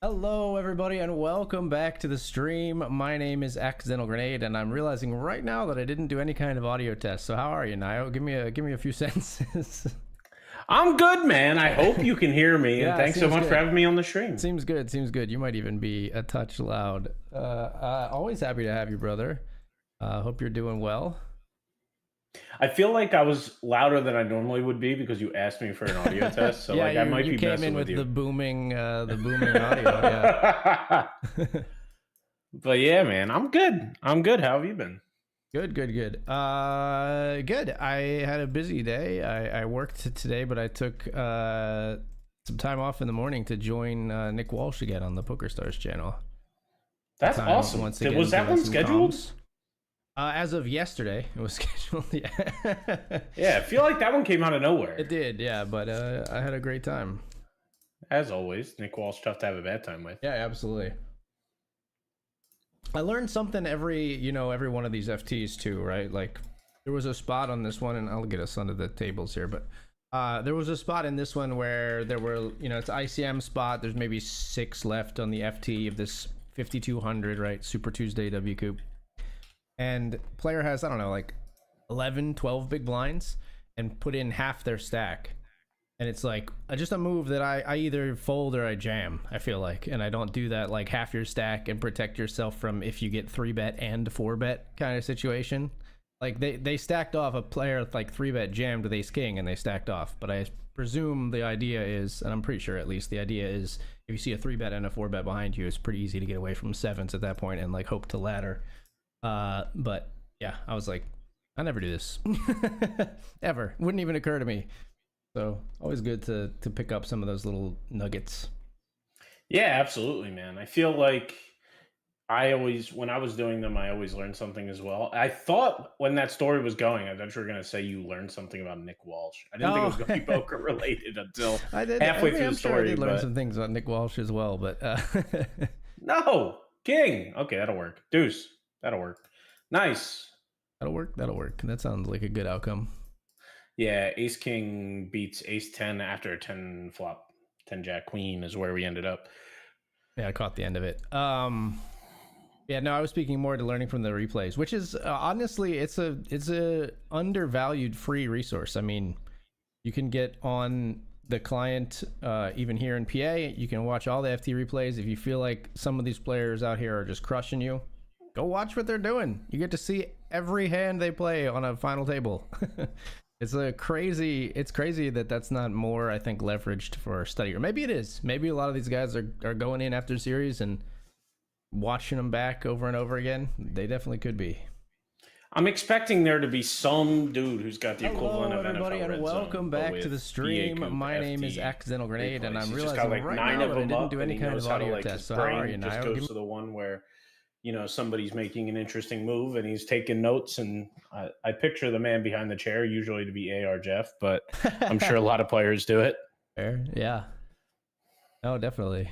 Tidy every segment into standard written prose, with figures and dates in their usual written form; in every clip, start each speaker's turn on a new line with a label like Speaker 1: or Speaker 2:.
Speaker 1: Hello, everybody, and welcome back to the stream. My name is Accidental Grenade, and I'm realizing right now that I didn't do any kind of audio test. So, how are you, Nio? Give me a few sentences.
Speaker 2: I'm good, man. I hope you can hear me, and
Speaker 1: Yeah,
Speaker 2: thanks so much
Speaker 1: good.
Speaker 2: for having me on the stream.
Speaker 1: Seems good. Seems good. You might even be a touch loud. Always happy to have you, brother. Hope you're doing well.
Speaker 2: I feel like I was louder than I normally would be because you asked me for an audio test. So,
Speaker 1: Yeah,
Speaker 2: I might
Speaker 1: you
Speaker 2: be
Speaker 1: came
Speaker 2: messing
Speaker 1: in with
Speaker 2: you.
Speaker 1: the booming audio. Yeah.
Speaker 2: But yeah, man, I'm good. I'm good. How have you been?
Speaker 1: Good. Good. I had a busy day. I worked today, but I took some time off in the morning to join Nick Walsh again on the PokerStars channel.
Speaker 2: That's awesome.
Speaker 1: Once again,
Speaker 2: was that one scheduled?
Speaker 1: As of yesterday, it was scheduled. Yeah.
Speaker 2: Yeah, I feel like that one came out of nowhere.
Speaker 1: It did, yeah, but I had a great time.
Speaker 2: As always, Nick Walsh, tough to have a bad time with.
Speaker 1: Yeah, absolutely. I learned something every one of these FTs too, right? Like there was a spot on this one, and I'll get us under the tables here, but there was a spot in this one where there were, it's ICM spot. There's maybe 6 left on the FT of this 5200, right? Super Tuesday W COOP. And player has, I don't know, like 11, 12 big blinds and put in half their stack. And it's like just a move that I either fold or I jam, I feel like. And I don't do that like half your stack and protect yourself from if you get 3-bet and 4-bet kind of situation. Like they stacked off a player with like 3-bet jammed with ace king and they stacked off. But I presume the idea is, and I'm pretty sure at least the idea is, if you see a 3-bet and a 4-bet behind you, it's pretty easy to get away from 7s at that point and like hope to ladder. But yeah, I was like, I never do this. Ever. Wouldn't even occur to me. So always good to pick up some of those little nuggets.
Speaker 2: Yeah, absolutely, man. I feel like when I was doing them, I always learned something as well. I thought when that story was going, I thought you were going to say you learned something about Nick Walsh. I didn't think it was going to be poker related until halfway through the story.
Speaker 1: I did learn some things about Nick Walsh as well, but
Speaker 2: no, king. Okay, that'll work. Deuce, that'll work. Nice.
Speaker 1: That'll work. That sounds like a good outcome.
Speaker 2: Yeah, ace king beats ace 10 after a 10 flop. 10 jack queen is where we ended up.
Speaker 1: Yeah, I caught the end of it. Yeah, no, I was speaking more to learning from the replays, which is honestly, it's a undervalued free resource. I mean, you can get on the client even here in PA. You can watch all the FT replays. If you feel like some of these players out here are just crushing you, go watch what they're doing. You get to see every hand they play on a final table. It's crazy that that's not more, I think, leveraged for study. Or maybe it is. Maybe a lot of these guys are going in after series and watching them back over and over again. They definitely could be.
Speaker 2: I'm expecting there to be some dude who's got the equivalent of
Speaker 1: everybody,
Speaker 2: NFL
Speaker 1: and welcome back to the stream. My name is Accidental Grenade, and I'm realizing right now that I didn't do any kind of audio test. So how are you,
Speaker 2: Just goes to the one where, somebody's making an interesting move and he's taking notes, and I picture the man behind the chair usually to be AR Jeff, but I'm sure a lot of players do it.
Speaker 1: Fair. Yeah. Oh, definitely.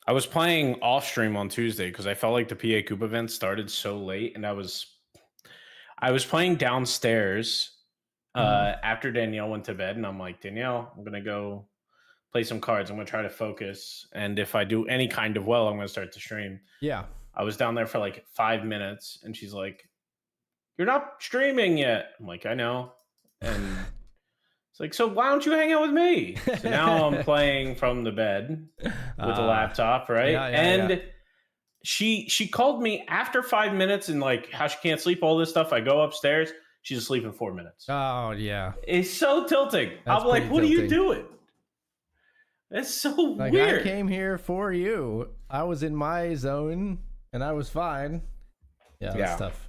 Speaker 2: I was playing off stream on Tuesday because I felt like the PA COOP event started so late, and I was playing downstairs after Danielle went to bed, and I'm like, Danielle, I'm gonna go play some cards. I'm going to try to focus. And if I do any kind of well, I'm going to start the stream.
Speaker 1: Yeah.
Speaker 2: I was down there for like 5 minutes and she's like, you're not streaming yet. I'm like, I know. And it's like, so why don't you hang out with me? So now I'm playing from the bed with a laptop, right? Yeah. She called me after 5 minutes and like how she can't sleep, all this stuff. I go upstairs. She's asleep in 4 minutes.
Speaker 1: Oh, yeah.
Speaker 2: It's so tilting. I'm like, what are you doing? That's so weird.
Speaker 1: I came here for you. I was in my zone and I was fine. Yeah, that's tough.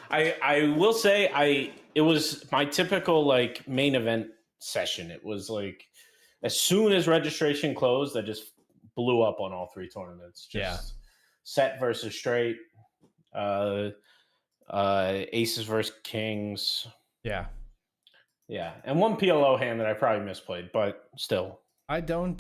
Speaker 2: I will say it was my typical like main event session. It was like as soon as registration closed, I just blew up on all 3 tournaments. Just set versus straight, aces versus kings.
Speaker 1: Yeah.
Speaker 2: Yeah. And one PLO hand that I probably misplayed, but still.
Speaker 1: I don't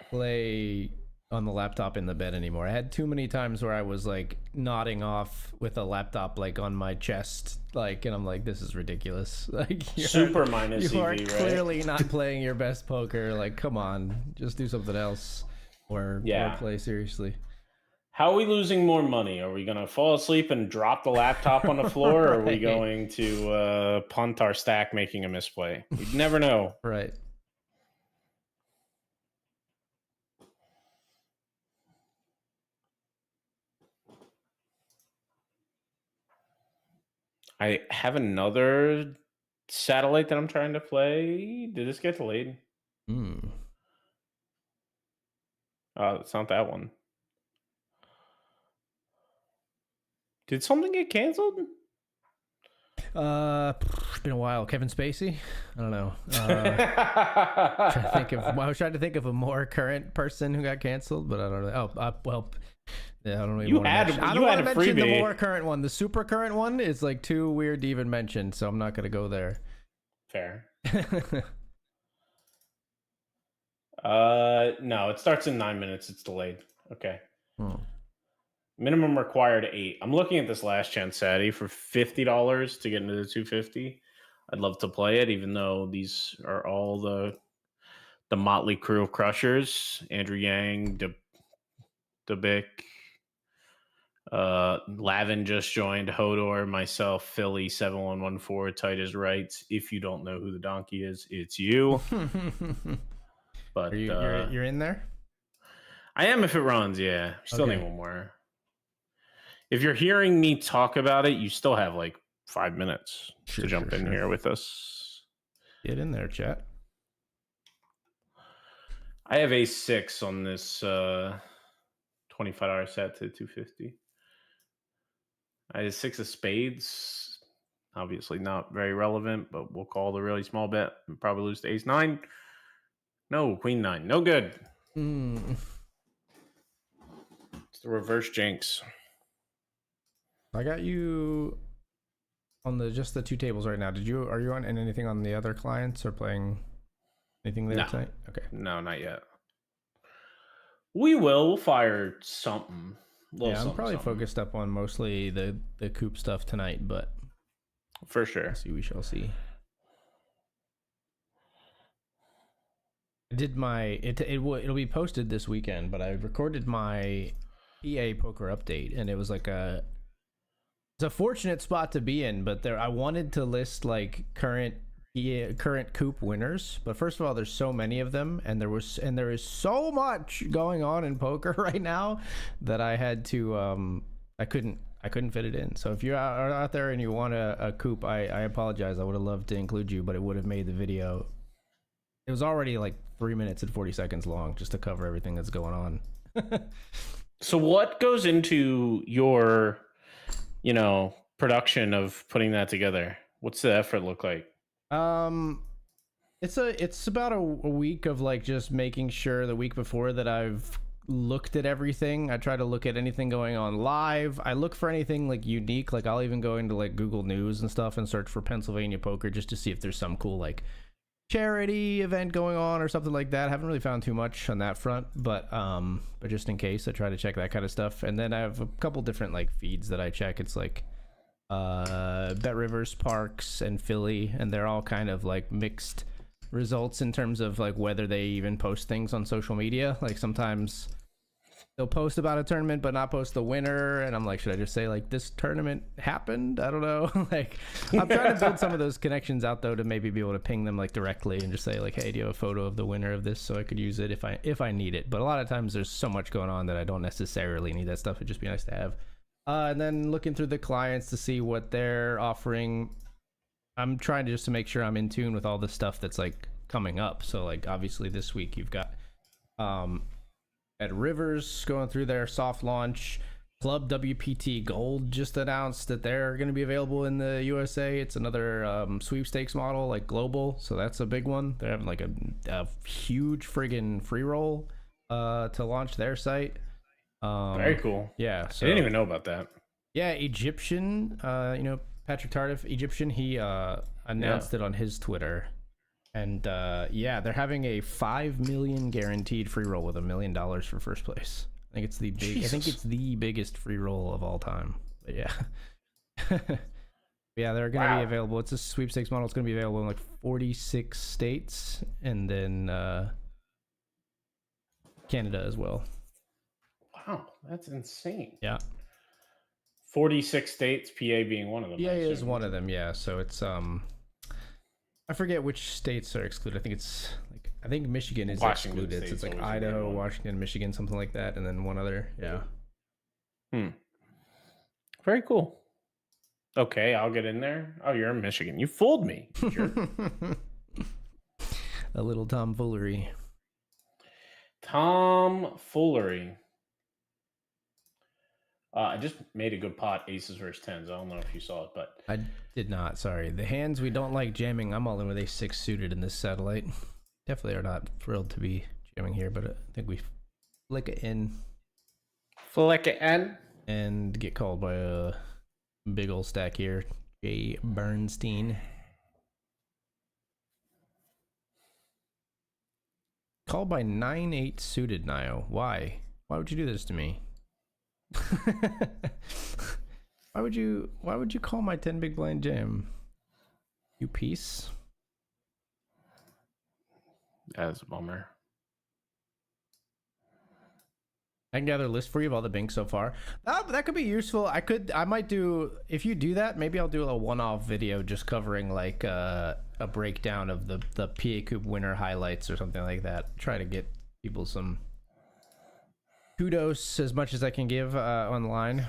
Speaker 1: play on the laptop in the bed anymore. I had too many times where I was like nodding off with a laptop like on my chest, like, and I'm like, this is ridiculous. Like,
Speaker 2: super minus
Speaker 1: you
Speaker 2: EV,
Speaker 1: are
Speaker 2: right?
Speaker 1: clearly not playing your best poker. Like, come on, just do something else, or play seriously.
Speaker 2: How are we losing more money? Are we going to fall asleep and drop the laptop on the floor, or are we going to punt our stack making a misplay? You'd never know.
Speaker 1: Right.
Speaker 2: I have another satellite that I'm trying to play. Did this get delayed? It's not that one. Did something get canceled?
Speaker 1: It's been a while. Kevin Spacey? I don't know. I was trying to think of a more current person who got canceled, but I don't know. Well, yeah, I don't even want to mention. I don't want to mention the more current one. The super current one is like too weird to even mention, so I'm not going to go there.
Speaker 2: Fair. No, it starts in 9 minutes. It's delayed. Okay. Minimum required 8. I'm looking at this last chance Sadie for $50 to get into the 250. I'd love to play it, even though these are all the motley crew of crushers. Andrew Yang, Debick, Lavin just joined, Hodor, myself, Philly, 7114, tight as rights. If you don't know who the donkey is, it's you. But
Speaker 1: you're in there?
Speaker 2: I am if it runs, yeah. Still need one more. If you're hearing me talk about it, you still have like 5 minutes to jump in here with us.
Speaker 1: Get in there, chat.
Speaker 2: I have A6 on this $25 set to 250. I have 6 of spades. Obviously not very relevant, but we'll call the really small bet and probably lose to ace-9. No, queen 9. No good. It's the reverse jinx.
Speaker 1: I got you on just the 2 tables right now. Are you on anything on the other clients or playing anything there tonight? Okay.
Speaker 2: No, not yet. We'll fire something.
Speaker 1: I'm probably focused up on mostly the COOP stuff tonight, but
Speaker 2: for sure.
Speaker 1: We shall see. I did it'll be posted this weekend, but I recorded my PA poker update, and it was like it's a fortunate spot to be in, but I wanted to list like current COOP winners, but first of all, there's so many of them, and there is so much going on in poker right now that I had to I couldn't fit it in. So if you are out there and you want a COOP, I apologize. I would have loved to include you, but it would have made the video. It was already like 3 minutes and 40 seconds long just to cover everything that's going on.
Speaker 2: So what goes into your, production of putting that together? What's the effort look like?
Speaker 1: It's about a week of like just making sure the week before that I've looked at everything. I try to look at anything going on live. I look for anything like unique. Like I'll even go into like Google News and stuff and search for Pennsylvania poker just to see if there's some cool like charity event going on or something like that. I haven't really found too much on that front, but just in case, I try to check that kind of stuff. And then I have a couple different like feeds that I check. It's like Bet Rivers, Parks, and Philly, and they're all kind of like mixed results in terms of like whether they even post things on social media. Like sometimes they'll post about a tournament but not post the winner, and I'm like, should I just say like this tournament happened? I don't know. Like I'm trying to build some of those connections out though to maybe be able to ping them like directly and just say like, hey, do you have a photo of the winner of this so I could use it if I need it? But a lot of times there's so much going on that I don't necessarily need that stuff. It'd just be nice to have. And then looking through the clients to see what they're offering. I'm trying to just to make sure I'm in tune with all the stuff that's like coming up. So like obviously this week you've got at Rivers going through their soft launch. Club WPT Gold just announced that they're going to be available in the USA. It's another sweepstakes model, like global, so that's a big one. They're having like a huge friggin' free roll to launch their site.
Speaker 2: Very cool.
Speaker 1: Yeah, so
Speaker 2: I didn't even know about that.
Speaker 1: Yeah, Egyptian, Patrick Tardif, Egyptian, he announced it on his Twitter. And yeah, they're having a 5 million guaranteed free roll with $1 million for first place. I think it's the big. I think it's the biggest free roll of all time. But yeah, yeah, they're going to be available. It's a sweepstakes model. It's going to be available in like 46 states, and then Canada as well.
Speaker 2: Wow, that's insane.
Speaker 1: Yeah,
Speaker 2: 46 states, PA being one of them.
Speaker 1: PA is one of them. Yeah, so it's I forget which states are excluded. I think Michigan is excluded. So it's like Idaho, Washington, Michigan, something like that, and then one other. Yeah.
Speaker 2: Very cool. Okay, I'll get in there. Oh, you're in Michigan. You fooled me. Sure.
Speaker 1: A little tomfoolery.
Speaker 2: Tomfoolery. I just made a good pot, aces versus tens. I don't know if you saw it, but
Speaker 1: I did not. Sorry. The hands we don't like jamming. I'm all in with a 6 suited in this satellite. Definitely are not thrilled to be jamming here, but I think we flick it in.
Speaker 2: Flick it in.
Speaker 1: And get called by a big old stack here. Jay Bernstein. Called by 9-8 suited, Nio. Why? Why would you do this to me? Why would you call my 10 big blind jam? You piece?
Speaker 2: That's a bummer.
Speaker 1: I can gather a list for you of all the binks so far. That could be useful. I might do, if you do that, maybe I'll do a one-off video just covering like a breakdown of the PA COOP winner highlights or something like that. Try to get people some kudos as much as I can give online.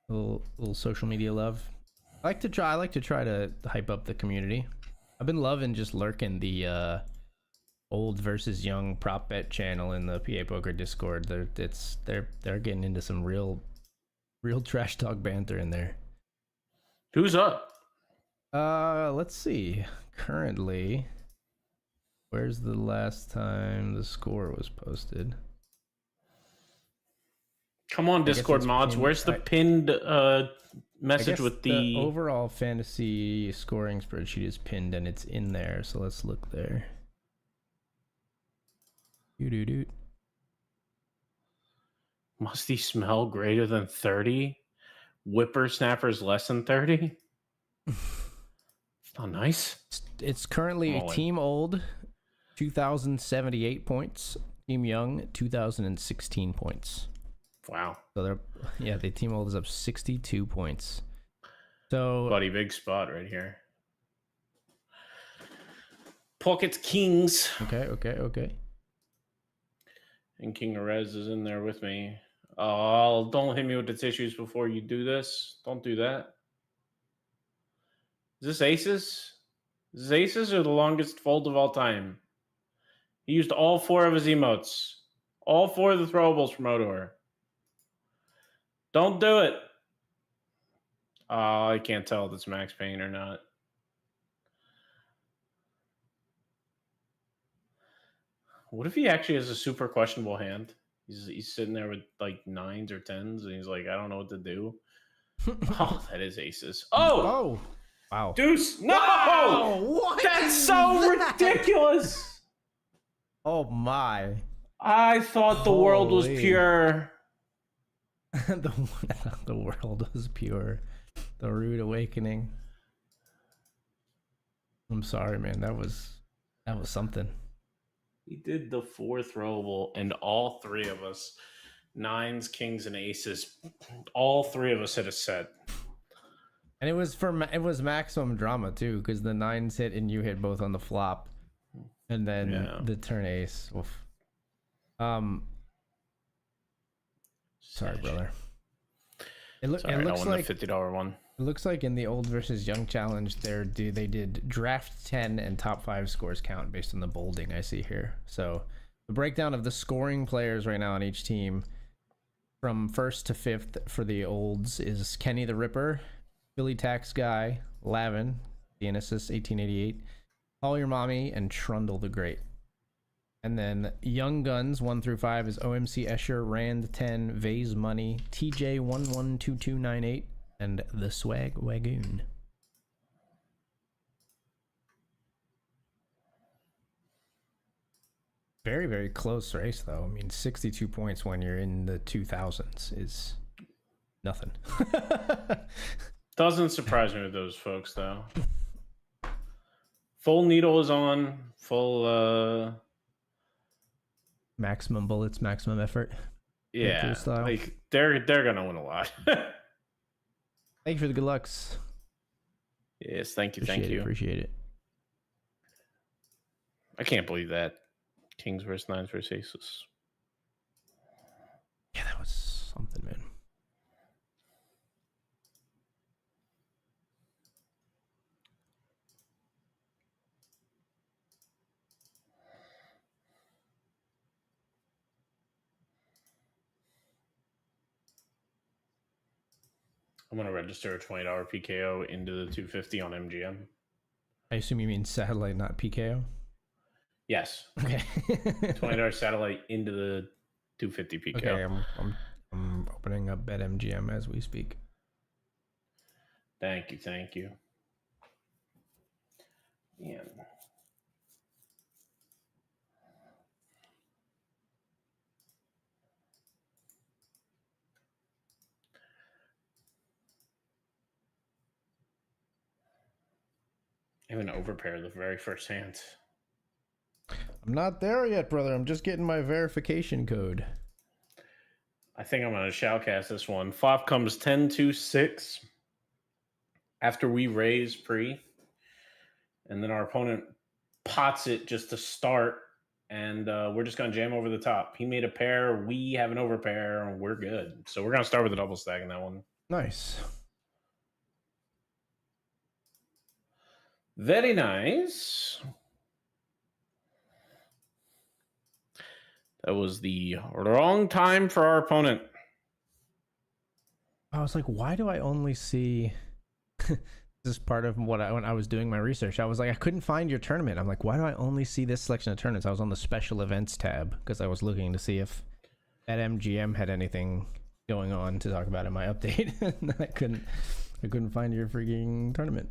Speaker 1: A little social media love. I like to try to hype up the community. I've been loving just lurking the old versus young prop bet channel in the PA Poker Discord. They're getting into some real trash talk banter in there.
Speaker 2: Who's up?
Speaker 1: Let's see. Currently, where's the last time the score was posted?
Speaker 2: Come on, Discord mods. Pinned. Where's the pinned message with the
Speaker 1: overall fantasy scoring spreadsheet is pinned and it's in there. So let's look there. Doo-doo-doo.
Speaker 2: Must he smell greater than 30? Whippersnappers less than 30? It's not nice.
Speaker 1: It's currently team old, 2,078 points. Team young, 2,016 points.
Speaker 2: Wow.
Speaker 1: So the team old is up 62 points. So
Speaker 2: buddy, big spot right here. Pockets kings.
Speaker 1: Okay.
Speaker 2: And King Arez is in there with me. Oh, don't hit me with the tissues before you do this. Don't do that. Is this aces? Is this aces or the longest fold of all time? He used all 4 of his emotes. All 4 of the throwables from Odor. Don't do it. Oh, I can't tell if it's Max Payne or not. What if he actually has a super questionable hand? He's sitting there with like 9s or 10s, and he's like, I don't know what to do. Oh, that is aces. Oh,
Speaker 1: wow,
Speaker 2: deuce! No,
Speaker 1: wow. What
Speaker 2: that's so ridiculous.
Speaker 1: Oh my!
Speaker 2: I thought the world was pure.
Speaker 1: the world was pure. The rude awakening. I'm sorry, man. That was something.
Speaker 2: He did the 4 throwable, and all 3 of us, 9s, kings, and aces, all 3 of us hit a set.
Speaker 1: And it was maximum drama too, because the 9s hit and you hit both on the flop, and then the turn ace. Oof. Sorry, brother. It looks like
Speaker 2: the $50 one.
Speaker 1: It looks like in the old versus young challenge, they did draft 10 and top 5 scores count based on the bolding I see here. So the breakdown of the scoring players right now on each team from 1st to 5th for the olds is Kenny the Ripper, Billy Tax Guy, Lavin, Dionysus 1888, Call Your Mommy, and Trundle the Great. And then Young Guns 1 through 5 is OMC Escher, Rand 10, Vase Money, TJ 112298, and the Swag Wagoon. Very, very close race, though. I mean, 62 points when you're in the 2000s is nothing.
Speaker 2: Doesn't surprise me with those folks, though. Full needle is on. Full.
Speaker 1: Maximum bullets, maximum effort.
Speaker 2: Yeah,
Speaker 1: style.
Speaker 2: like they're gonna win a lot.
Speaker 1: Thank you for the good lucks.
Speaker 2: Yes, thank you,
Speaker 1: Appreciate it.
Speaker 2: I can't believe that Kings versus Nines versus Aces.
Speaker 1: Yeah, that was something, man.
Speaker 2: I'm gonna register a $20 PKO into the 250 on MGM.
Speaker 1: I assume you mean satellite, not PKO?
Speaker 2: Yes.
Speaker 1: Okay.
Speaker 2: $20 satellite into the 250 PKO.
Speaker 1: Okay, I'm opening up BetMGM as we speak.
Speaker 2: Thank you. Yeah. I have an overpair the very first hand.
Speaker 1: I'm not there yet, brother. I'm just getting my verification code.
Speaker 2: I think I'm going to shoutcast this one. Flop comes 10-2-6 after we raise pre. And then our opponent pots it just to start. And we're just going to jam over the top. He made a pair. We have an overpair. And we're good. So we're going to start with a double stack in that one.
Speaker 1: Nice.
Speaker 2: Very nice. That was the wrong time for our opponent.
Speaker 1: I was like, why do I only see... This is part of what when I was doing my research. I was like, I couldn't find your tournament. I'm like, why do I only see this selection of tournaments? I was on the special events tab because I was looking to see if BetMGM had anything going on to talk about in my update. And I couldn't find your freaking tournament.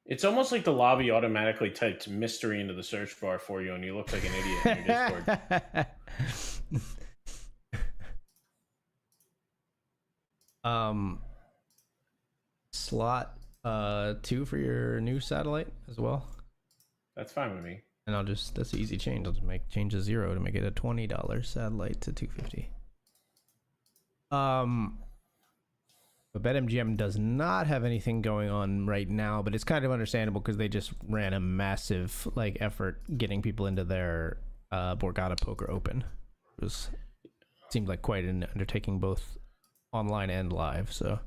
Speaker 2: It's almost like the lobby automatically typed mystery into the search bar for you, and you look like an idiot in your Discord.
Speaker 1: Slot 2 for your new satellite as well.
Speaker 2: That's fine with me.
Speaker 1: And that's an easy change. I'll just change a 0 to make it a $20 satellite to 250. But BetMGM does not have anything going on right now, but it's kind of understandable because they just ran a massive effort getting people into their Borgata Poker Open. It seemed like quite an undertaking, both online and live. So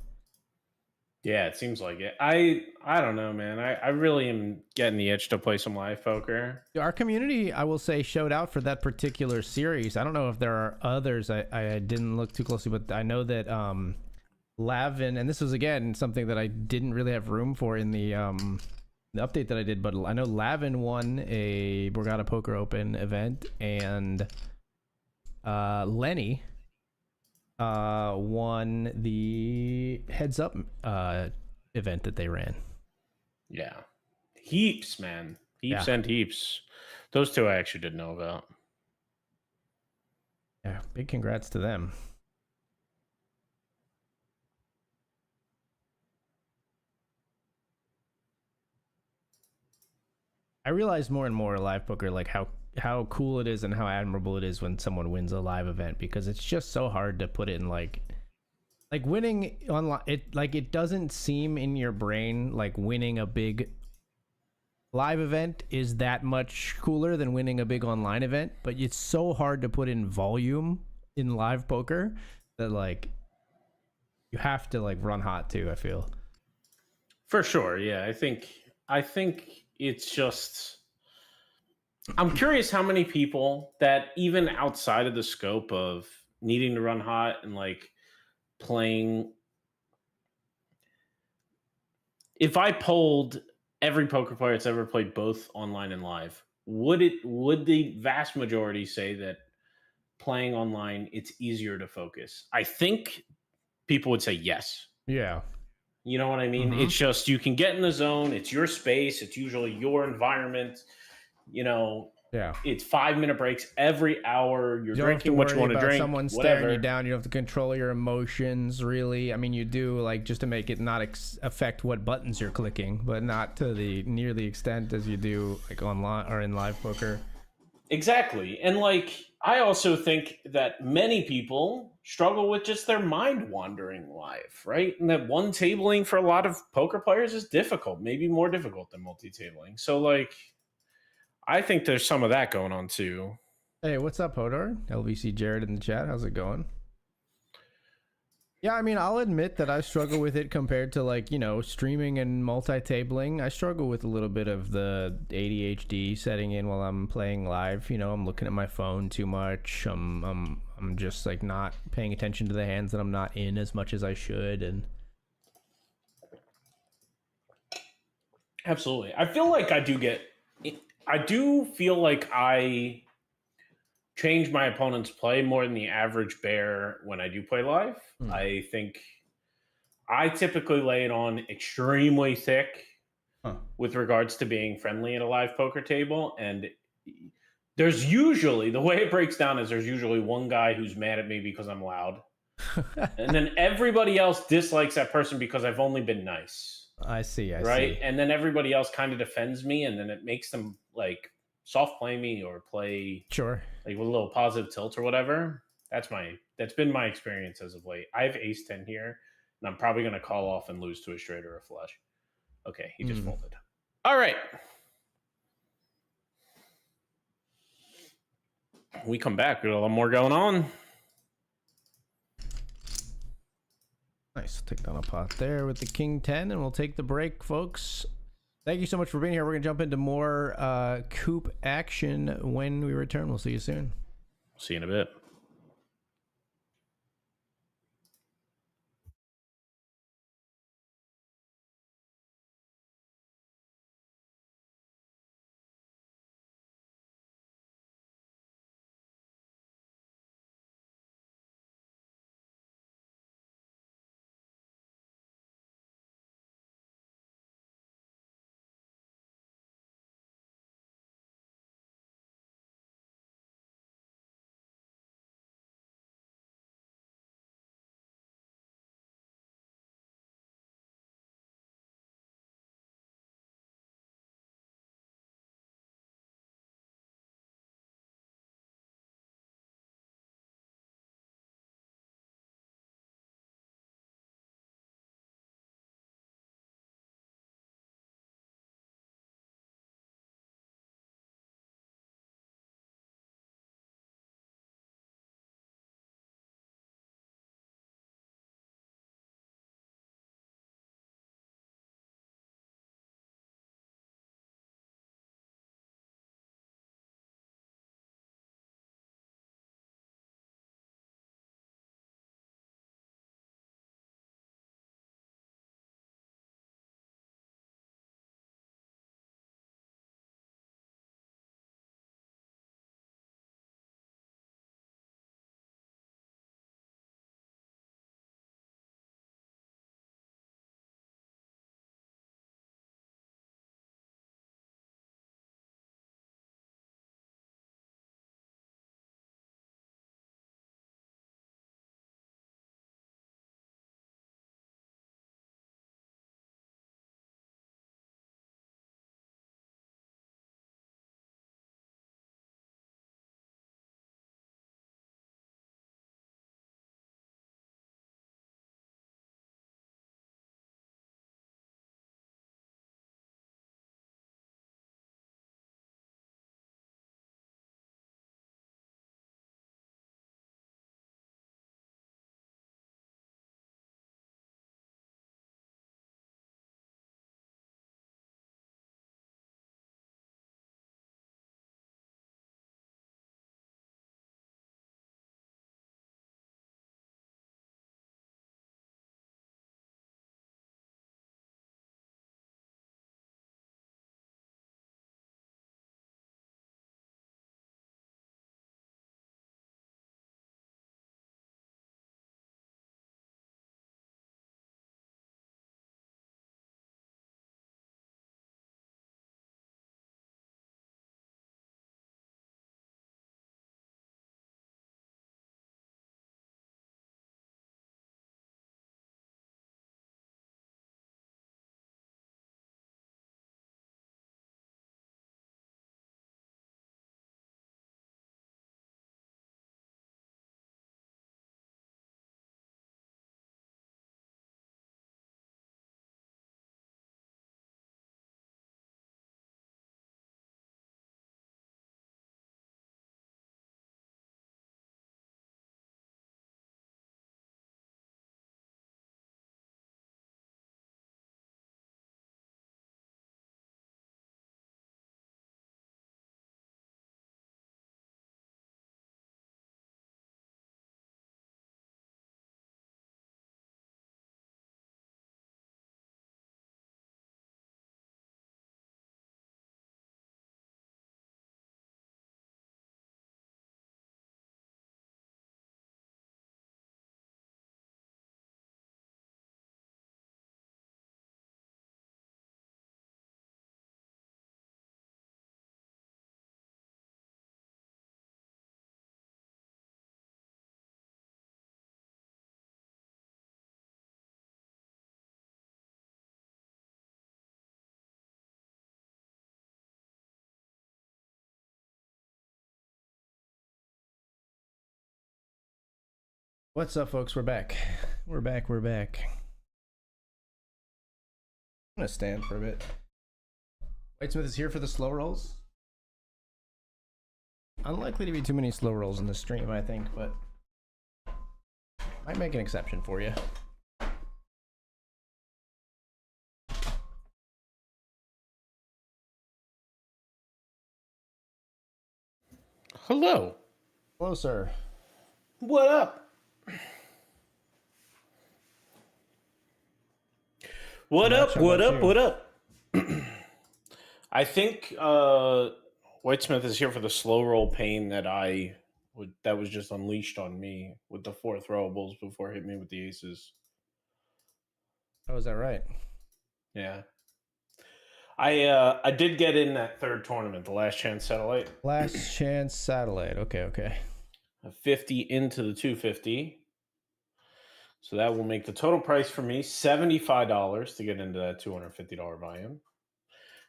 Speaker 2: yeah, it seems like it. I don't know, man. I really am getting the itch to play some live poker.
Speaker 1: Our community, I will say, showed out for that particular series. I don't know if there are others. I didn't look too closely, but I know that Lavin, and this was again something that I didn't really have room for in the update that I did, but I know Lavin won a Borgata Poker Open event, and Lenny won the Heads Up event that they ran.
Speaker 2: Yeah, heaps, man, and heaps. Those two I actually didn't know about.
Speaker 1: Yeah, big congrats to them. I realize more and more live poker, like how cool it is and how admirable it is when someone wins a live event, because it's just so hard to put it in like winning online. It doesn't seem in your brain like winning a big live event is that much cooler than winning a big online event, but it's so hard to put in volume in live poker that you have to run hot too, I feel.
Speaker 2: For sure, yeah. I think it's just, I'm curious how many people that even outside of the scope of needing to run hot and playing, if I polled every poker player that's ever played both online and live, would the vast majority say that playing online, it's easier to focus? I think people would say yes.
Speaker 1: Yeah.
Speaker 2: You know what I mean? Mm-hmm. It's just, you can get in the zone. It's your space. It's usually your environment.
Speaker 1: Yeah.
Speaker 2: It's 5-minute breaks every hour. You're
Speaker 1: You don't have to
Speaker 2: drinking what you
Speaker 1: worry
Speaker 2: want to
Speaker 1: about
Speaker 2: drink,
Speaker 1: someone staring you
Speaker 2: whatever.
Speaker 1: down. You don't have to control your emotions, really. I mean, you do, like, just to make it not affect what buttons you're clicking, but not to the near the extent as you do, like, online or in live poker.
Speaker 2: Exactly. And like, I also think that many people struggle with just their mind wandering life, right? And that one tabling for a lot of poker players is difficult, maybe more difficult than multi tabling. So, like, I think there's some of that going on too.
Speaker 1: Hey, what's up, Hodor? LVC Jared in the chat. How's it going? Yeah, I mean, I'll admit that I struggle with it compared to, like, you know, streaming and multi-tabling. I struggle with a little bit of the ADHD setting in while I'm playing live. You know, I'm looking at my phone too much. I'm just like not paying attention to the hands that I'm not in as much as I should. And
Speaker 2: Absolutely. I feel like I do feel like I change my opponent's play more than the average bear when I do play live. I think I typically lay it on extremely thick with regards to being friendly at a live poker table. And there's usually, the way it breaks down is there's usually one guy who's mad at me because I'm loud. And then everybody else dislikes that person because I've only been nice.
Speaker 1: I see.
Speaker 2: Right. And then everybody else kind of defends me. And then it makes them like soft play me or play
Speaker 1: Sure.
Speaker 2: like with a little positive tilt or whatever. That's been my experience as of late. I have ace 10 here, and I'm probably going to call off and lose to a straight or a flush. Okay, he just folded. All right. We come back. We got a lot more going on.
Speaker 1: Nice. Take down a pot there with the king 10, and we'll take the break, folks. Thank you so much for being here. We're going to jump into more COOP action when we return. We'll see you soon.
Speaker 2: See you in a bit.
Speaker 1: What's up, folks? We're back. We're back. I'm gonna stand for a bit. Whitesmith is here for the slow rolls. Unlikely to be too many slow rolls in the stream, I think, but might make an exception for you.
Speaker 2: Hello.
Speaker 1: Hello, sir.
Speaker 2: What up? What up? I think Whitesmith is here for the slow roll pain that that was just unleashed on me with the 4 throwables before hitting me with the aces.
Speaker 1: Oh, is that right?
Speaker 2: Yeah. I did get in that third tournament, the Last Chance Satellite.
Speaker 1: Last Chance Satellite. Okay.
Speaker 2: A 50 into the 250. So that will make the total price for me $75 to get into that $250 volume.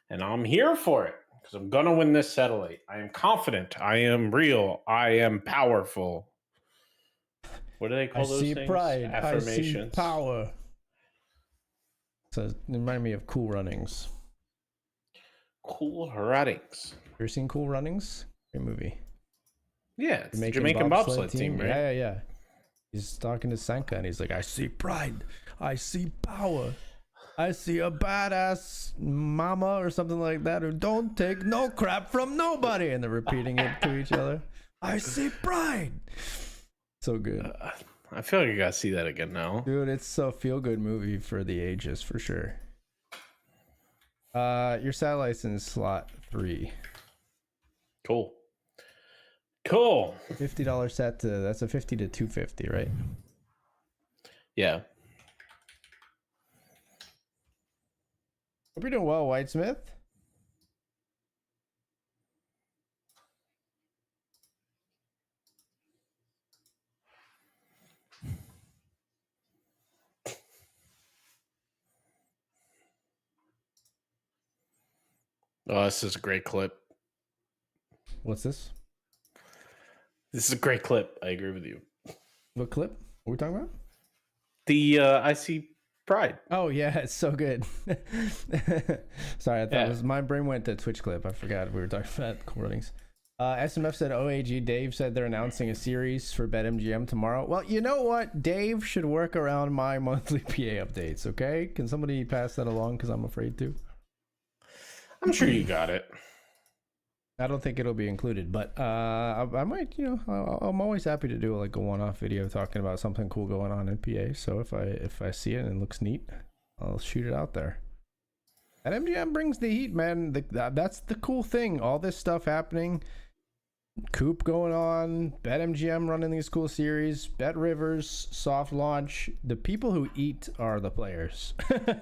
Speaker 2: And I'm here for it because I'm going to win this satellite. I am confident. I am real. I am powerful. What do they call those things?
Speaker 1: Pride.
Speaker 2: Affirmations.
Speaker 1: I see power. So it reminded me of Cool Runnings.
Speaker 2: Cool Runnings.
Speaker 1: You ever seen Cool Runnings? Great movie.
Speaker 2: Yeah, it's the Jamaican bobsled team, right?
Speaker 1: Yeah. He's talking to Sanka and he's like, I see pride. I see power. I see a badass mama or something like that who don't take no crap from nobody. And they're repeating it to each other. I see pride. So good.
Speaker 2: I feel like I gotta see that again now.
Speaker 1: Dude, it's a feel-good movie for the ages, for sure. Your satellite's in slot 3.
Speaker 2: Cool.
Speaker 1: $50 set to, that's a 50 to 250, right?
Speaker 2: Yeah.
Speaker 1: Hope you're doing well, Whitesmith.
Speaker 2: Oh, this is a great clip.
Speaker 1: What's this?
Speaker 2: This is a great clip. I agree with you.
Speaker 1: What clip? What are we talking about?
Speaker 2: The I see pride.
Speaker 1: Oh yeah, it's so good. Sorry, I thought it was, my brain went to Twitch clip. I forgot we were talking about Cool Runnings. SMF said OAG. Dave said they're announcing a series for BetMGM tomorrow. Well, you know what? Dave should work around my monthly PA updates. Okay, can somebody pass that along? Because I'm afraid to.
Speaker 2: I'm sure you got it.
Speaker 1: I don't think it'll be included, but I might, I'm always happy to do like a one-off video talking about something cool going on in PA. So if I see it and it looks neat, I'll shoot it out there. And MGM brings the heat, man. That's the cool thing. All this stuff happening, COOP going on, BetMGM running these cool series, Bet Rivers, soft launch. The people who eat are the players.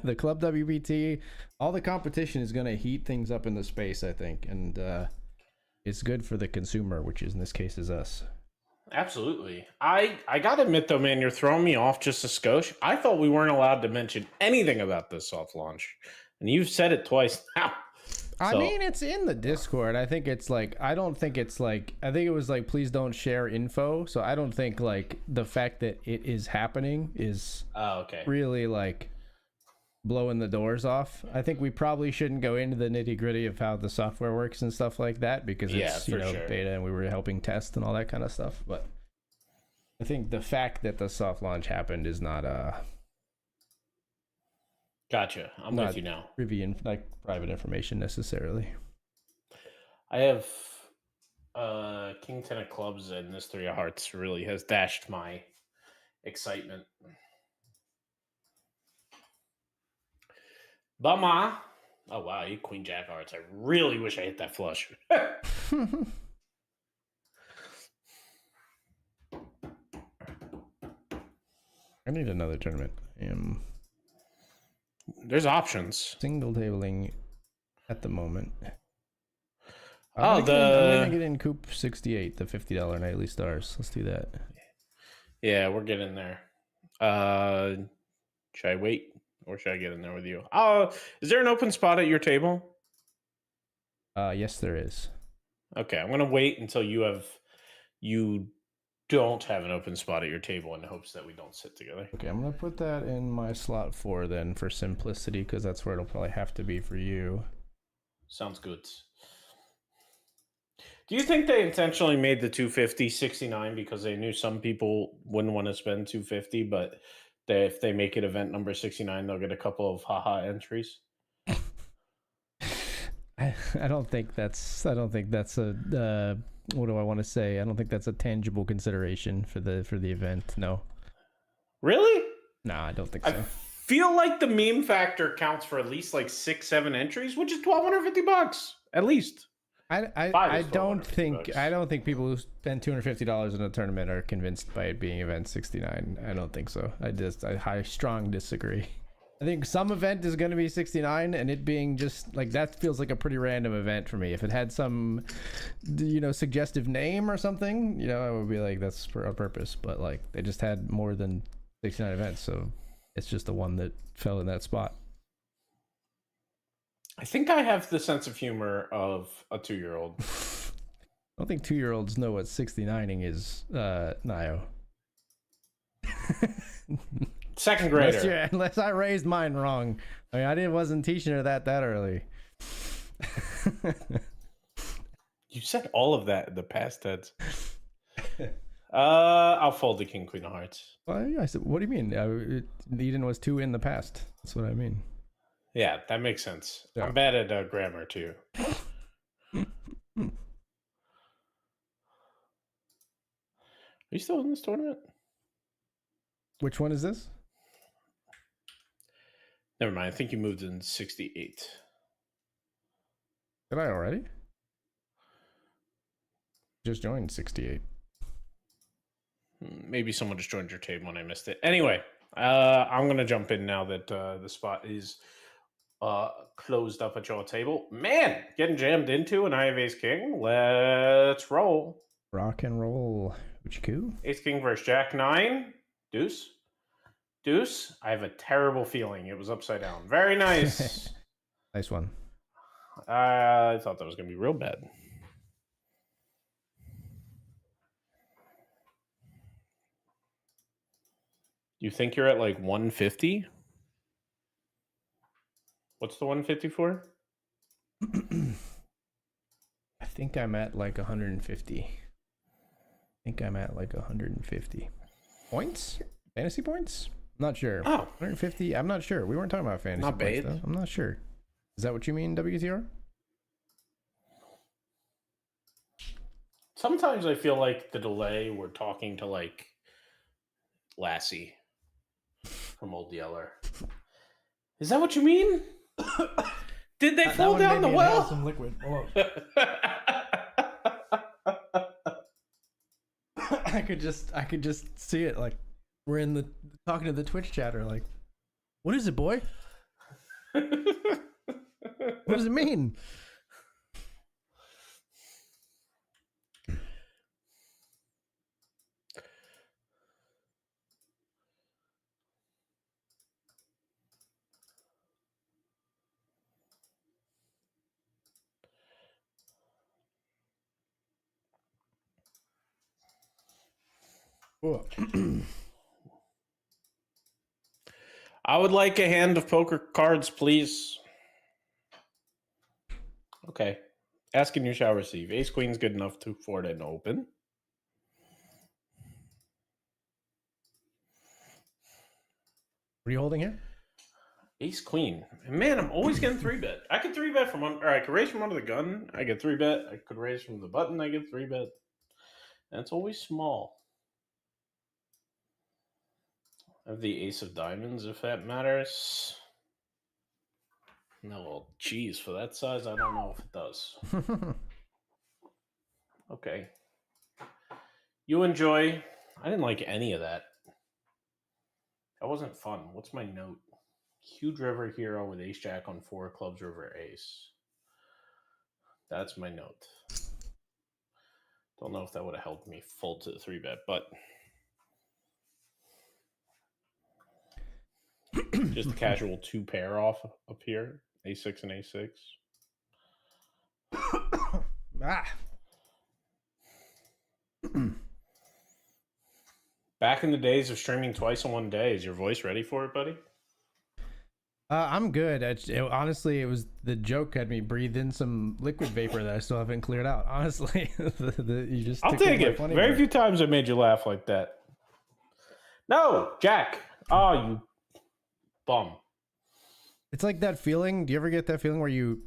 Speaker 1: The Club WPT, all the competition is going to heat things up in the space, I think. And it's good for the consumer, which is in this case is us.
Speaker 2: Absolutely. I gotta admit though, man, you're throwing me off just a skosh. I thought we weren't allowed to mention anything about this soft launch, and you've said it twice now.
Speaker 1: I mean, it's in the Discord. I think it's like, I don't think it's like, I think it was like, please don't share info. So I don't think like the fact that it is happening is really like blowing the doors off. I think we probably shouldn't go into the nitty gritty of how the software works and stuff like that, because it's, sure, beta and we were helping test and all that kind of stuff. But I think the fact that the soft launch happened is not
Speaker 2: Gotcha. I'm with you now.
Speaker 1: Like private information necessarily.
Speaker 2: I have King 10 of clubs, and this 3 of hearts really has dashed my excitement. Bama. Oh wow, you Queen Jack hearts. I really wish I hit that flush.
Speaker 1: I need another tournament.
Speaker 2: There's options.
Speaker 1: Single tabling at the moment.
Speaker 2: I'm
Speaker 1: gonna get in COOP 68, the $50 nightly stars. Let's do that.
Speaker 2: Yeah, we're getting there. Should I wait, or should I get in there with you? Is there an open spot at your table?
Speaker 1: Yes, there is.
Speaker 2: Okay, I'm gonna wait until you don't have an open spot at your table in hopes that we don't sit together.
Speaker 1: Okay, I'm gonna put that in my slot 4 then for simplicity, because that's where it'll probably have to be for you.
Speaker 2: Sounds good. Do you think they intentionally made the 250 69 because they knew some people wouldn't want to spend 250, but if they make it event number 69, they'll get a couple of haha entries?
Speaker 1: I don't think that's a what do I want to say? I don't think that's a tangible consideration for the event. No.
Speaker 2: Really?
Speaker 1: No, I don't think
Speaker 2: I
Speaker 1: so.
Speaker 2: feel like the meme factor counts for at least like 6-7 entries, which is $1,250 at least.
Speaker 1: I don't think people who spend $250 in a tournament are convinced by it being event 69. I don't think so. I strong disagree. I think some event is going to be 69, and it being just like that feels like a pretty random event for me. If it had some, suggestive name or something, I would be like, that's for a purpose. But like, they just had more than 69 events, so it's just the one that fell in that spot.
Speaker 2: I think I have the sense of humor of a 2-year-old.
Speaker 1: I don't think 2-year-olds know what 69ing is, Nio.
Speaker 2: Second grader.
Speaker 1: Unless I raised mine wrong. I mean, I wasn't teaching her that early.
Speaker 2: You said all of that in the past tense. I'll fold the king, queen of hearts.
Speaker 1: Well, I said, what do you mean? Eden was 2 in the past. That's what I mean.
Speaker 2: Yeah, that makes sense.
Speaker 1: Yeah.
Speaker 2: I'm bad at grammar too. Are you still in this tournament?
Speaker 1: Which one is this?
Speaker 2: Never mind. I think you moved in 68.
Speaker 1: Did I already? Just joined 68.
Speaker 2: Maybe someone just joined your table and I missed it. Anyway, I'm going to jump in now that the spot is closed up at your table. Man, getting jammed into and I have ace king. Let's roll.
Speaker 1: Rock and roll. Which coup?
Speaker 2: Ace king versus jack 9. Deuce. Deuce. I have a terrible feeling it was upside down. Very nice.
Speaker 1: Nice one.
Speaker 2: I thought that was going to be real bad. You think you're at like 150? What's the 150 for?
Speaker 1: I think I'm at like 150. I think I'm at like 150 points. Fantasy points? I'm not sure.
Speaker 2: Oh,
Speaker 1: 150. I'm not sure. We weren't talking about fantasy
Speaker 2: not
Speaker 1: points,
Speaker 2: bad.
Speaker 1: though. I'm not sure. Is that what you mean, WTR?
Speaker 2: Sometimes I feel like the delay, we're talking to like Lassie from Old Yeller. Is that what you mean? Did they fall down the well?
Speaker 1: Some liquid. I could just see it. Like we're in the talking to the Twitch chatter. Like, what is it, boy? What does it mean?
Speaker 2: I would like a hand of poker cards, please. Okay. Asking you shall receive. Ace queen's good enough to afford an open.
Speaker 1: What are you holding here?
Speaker 2: Ace queen. And man, I'm always getting 3-bet. I could 3-bet from under, or I could raise from under the gun. I get 3-bet. I could raise from the button. I get 3-bet. That's always small. I have the ace of diamonds, if that matters. No, well, geez, for that size, I don't know if it does. Okay. You enjoy. I didn't like any of that. That wasn't fun. What's my note? Huge river hero with ace jack on 4 clubs river ace. That's my note. Don't know if that would have helped me fold to the 3-bet, but just a casual 2 pair off up here. A6 and A6. Back in the days of streaming twice in one day, is your voice ready for it, buddy?
Speaker 1: I'm good. Honestly, it was the joke had me breathe in some liquid vapor that I still haven't cleared out. Honestly, you just
Speaker 2: I'll take it. Very
Speaker 1: bit.
Speaker 2: few times I made you laugh like that. No, Jack. Oh, you bum.
Speaker 1: It's like that feeling. Do you ever get that feeling where you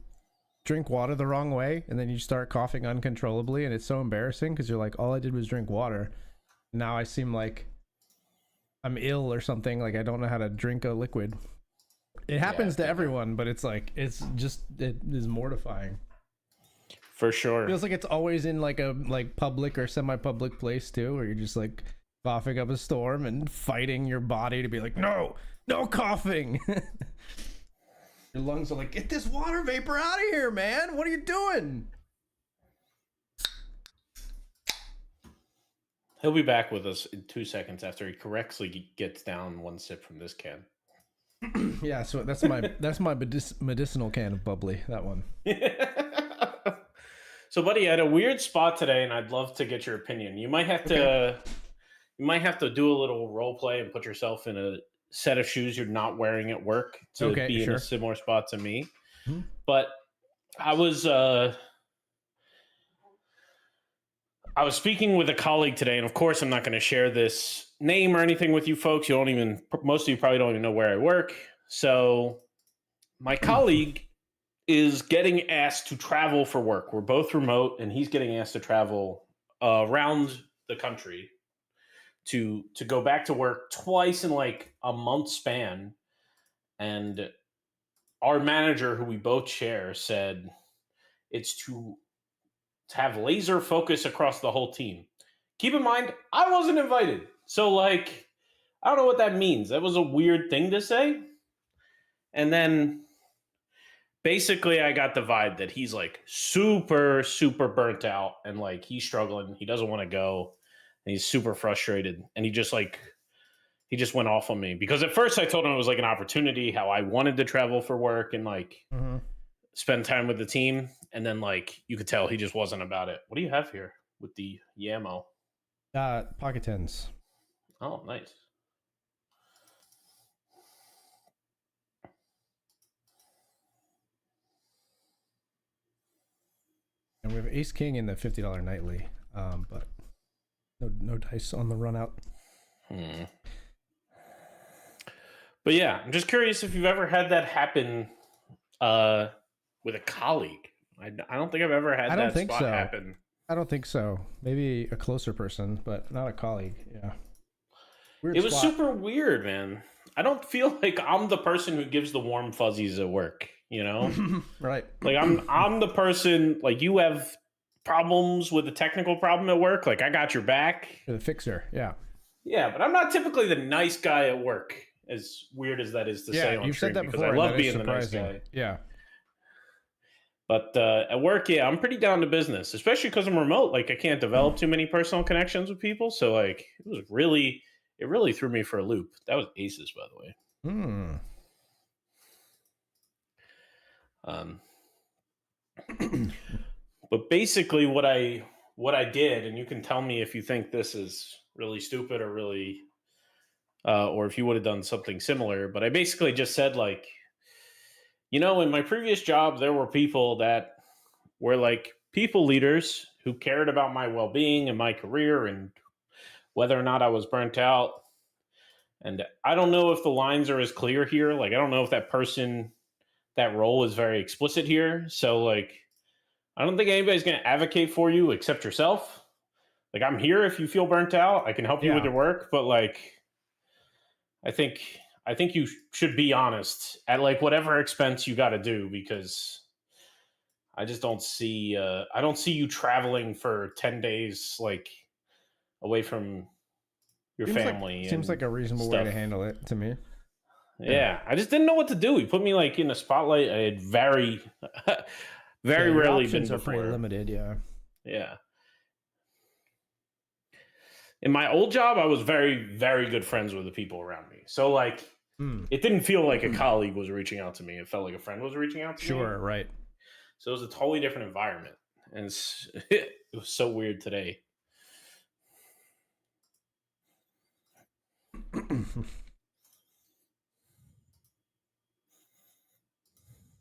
Speaker 1: drink water the wrong way and then you start coughing uncontrollably, and it's so embarrassing because you're like, all I did was drink water. Now I seem like I'm ill or something. Like I don't know how to drink a liquid. It happens to everyone, but it's like it is mortifying.
Speaker 2: For sure.
Speaker 1: It feels like it's always in like a public or semi-public place too, where you're just like coughing up a storm and fighting your body to be like, no coughing. Your lungs are like, get this water vapor out of here, man. What are you doing?
Speaker 2: He'll be back with us in 2 seconds after he correctly gets down one sip from this can.
Speaker 1: Yeah, so that's my medicinal can of bubbly, that one.
Speaker 2: So, buddy, I had a weird spot today, and I'd love to get your opinion. You might have to do a little role play and put yourself in a set of shoes you're not wearing at work to be in a similar spot to me. Mm-hmm. But I was speaking with a colleague today, and of course, I'm not going to share this name or anything with you folks. Most of you probably don't even know where I work. So my colleague is getting asked to travel for work. We're both remote, and he's getting asked to travel around the country to go back to work twice in like a month span. And our manager, who we both share, said it's to have laser focus across the whole team. Keep in mind, I wasn't invited. So like, I don't know what that means. That was a weird thing to say. And then basically I got the vibe that he's like super, super burnt out and like he's struggling. He doesn't want to go and he's super frustrated. And he just went off on me because at first I told him it was like an opportunity, how I wanted to travel for work and like spend time with the team. And then like, you could tell he just wasn't about it. What do you have here with the Yammo?
Speaker 1: Pocket tens.
Speaker 2: Oh, nice.
Speaker 1: And we have Ace King in the $50 nightly, but no dice on the run out.
Speaker 2: But yeah, I'm just curious if you've ever had that happen with a colleague. I don't think I've ever had that spot happen.
Speaker 1: I don't think so. Maybe a closer person, but not a colleague. Yeah.
Speaker 2: It was super weird, man. I don't feel like I'm the person who gives the warm fuzzies at work, you know?
Speaker 1: Right.
Speaker 2: Like I'm the person, like you have problems with a technical problem at work, like I got your back.
Speaker 1: You're the fixer, yeah.
Speaker 2: Yeah, but I'm not typically the nice guy at work, as weird as that is to say on
Speaker 1: you've said that
Speaker 2: because
Speaker 1: before,
Speaker 2: I love being the nice guy.
Speaker 1: Yeah.
Speaker 2: But at work, yeah, I'm pretty down to business, especially because I'm remote. Like I can't develop too many personal connections with people. So like it really threw me for a loop. That was aces, by the way. But basically what I did, and you can tell me if you think this is really stupid or really, or if you would have done something similar, but I basically just said like, you know, in my previous job, there were people that were like people leaders who cared about my well-being and my career and whether or not I was burnt out. And I don't know if the lines are as clear here. Like, I don't know if that role is very explicit here. So like, I don't think anybody's going to advocate for you except yourself. Like, I'm here if you feel burnt out. I can help you with your work. But like, I think you should be honest at like whatever expense you got to do, because I just don't see, I don't see you traveling for 10 days, like away from your family.
Speaker 1: Seems like a reasonable way to handle it to me.
Speaker 2: Yeah. I just didn't know what to do. He put me like in a spotlight. I had very rarely been before.
Speaker 1: Are pretty limited. Yeah.
Speaker 2: Yeah. In my old job, I was very, very good friends with the people around me. So like, it didn't feel like a colleague was reaching out to me. It felt like a friend was reaching out to me.
Speaker 1: Sure, right.
Speaker 2: So it was a totally different environment. And it was so weird today.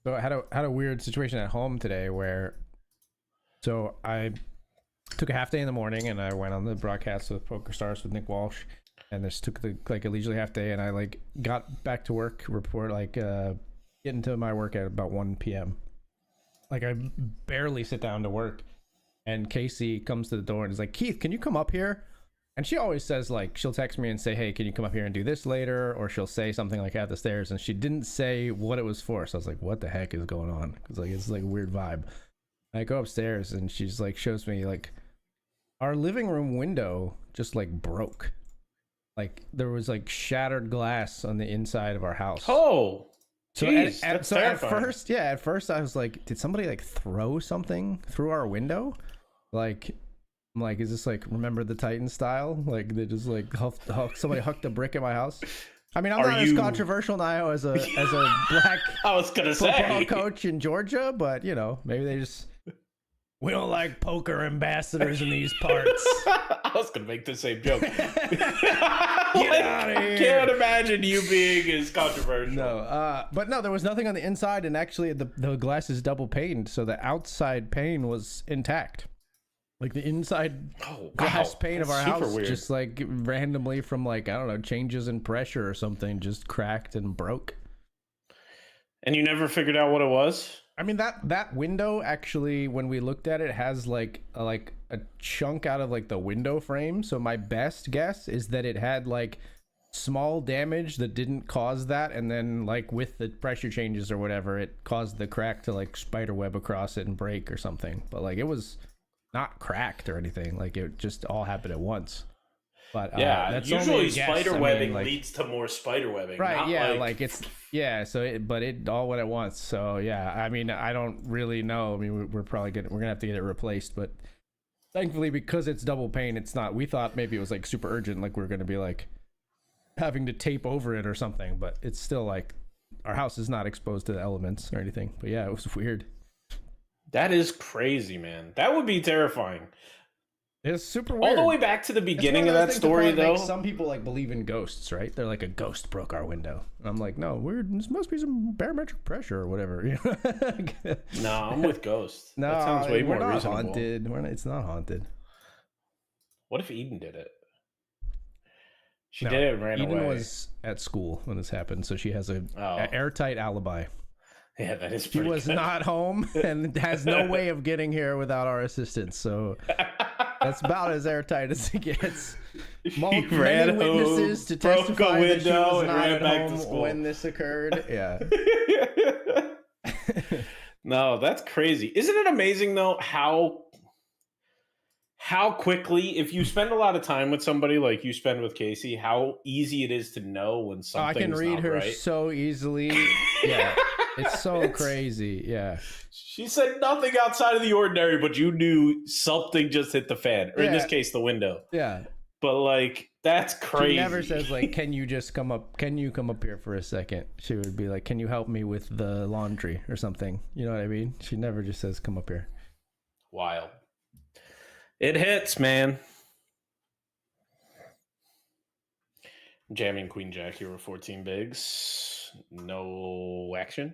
Speaker 1: So I had a weird situation at home today where, so I took a half day in the morning and I went on the broadcast with Poker Stars with Nick Walsh, and this took like a leisurely half day, and I like got back to work, get into my work at about 1 p.m. Like I barely sit down to work, and Casey comes to the door and is like, Keith, can you come up here? And she always says, like, she'll text me and say, hey, can you come up here and do this later? Or she'll say something like at the stairs, and she didn't say what it was for. So I was like, what the heck is going on? Because like it's like a weird vibe. I go upstairs and she's like, shows me like our living room window just like broke. Like there was like shattered glass on the inside of our house.
Speaker 2: Oh,
Speaker 1: so
Speaker 2: geez,
Speaker 1: at first I was like, did somebody like throw something through our window? Like, I'm like, is this like Remember the Titans style? Like they just like somebody hucked a brick at my house. I mean, I'm not as controversial now as a black
Speaker 2: I was gonna
Speaker 1: football
Speaker 2: say
Speaker 1: coach in Georgia, but you know, maybe they just, we don't like poker ambassadors in these parts.
Speaker 2: I was gonna make the same joke.
Speaker 1: Get out of here.
Speaker 2: I can't imagine you being as controversial.
Speaker 1: No, but no, there was nothing on the inside, and actually the glass is double paned, so the outside pane was intact. Like the inside glass pane of our house just like randomly from like, I don't know, changes in pressure or something just cracked and broke.
Speaker 2: And you never figured out what it was?
Speaker 1: I mean, that window actually, when we looked at it, has like a chunk out of like the window frame. So my best guess is that it had like small damage that didn't cause that, and then like with the pressure changes or whatever, it caused the crack to like spider web across it and break or something. But like it was not cracked or anything, like it just all happened at once. But
Speaker 2: yeah,
Speaker 1: that's
Speaker 2: usually spider webbing leads to more spider webbing,
Speaker 1: right? Yeah, like it's so but it all went at once. So yeah, I mean, I don't really know. I mean, we're gonna have to get it replaced, but thankfully, because it's double pane, it's not. We thought maybe it was like super urgent, like we're gonna be like having to tape over it or something, but it's still like our house is not exposed to the elements or anything. But yeah, it was weird.
Speaker 2: That is crazy, man. That would be terrifying.
Speaker 1: It's super weird.
Speaker 2: All the way back to the beginning of that story, though.
Speaker 1: Some people like believe in ghosts, right? They're like, a ghost broke our window. And I'm like, no, weird. This must be some barometric pressure or whatever.
Speaker 2: No, I'm with ghosts.
Speaker 1: No,
Speaker 2: that sounds way more
Speaker 1: not
Speaker 2: reasonable.
Speaker 1: Haunted. It's not haunted.
Speaker 2: What if Eden did it? She did it and ran away.
Speaker 1: Eden was at school when this happened, so she has an airtight alibi.
Speaker 2: Yeah, that is
Speaker 1: She
Speaker 2: pretty
Speaker 1: was
Speaker 2: good.
Speaker 1: not home and has no way of getting here without our assistance. So that's about as airtight as it gets. Many witnesses to testify that she was not at home when this occurred. Yeah.
Speaker 2: No, that's crazy. Isn't it amazing though how quickly, if you spend a lot of time with somebody like you spend with Casey, how easy it is to know when something's
Speaker 1: I can read
Speaker 2: not
Speaker 1: her
Speaker 2: right.
Speaker 1: so easily. Yeah. It's so crazy. Yeah.
Speaker 2: She said nothing outside of the ordinary, but you knew something just hit the fan. Or in this case, the window.
Speaker 1: Yeah.
Speaker 2: But like, that's crazy.
Speaker 1: She never says like, can you come up here for a second? She would be like, can you help me with the laundry or something? You know what I mean? She never just says, come up here.
Speaker 2: Wild. It hits, man. Jamming Queen Jack here with 14 bigs. No action.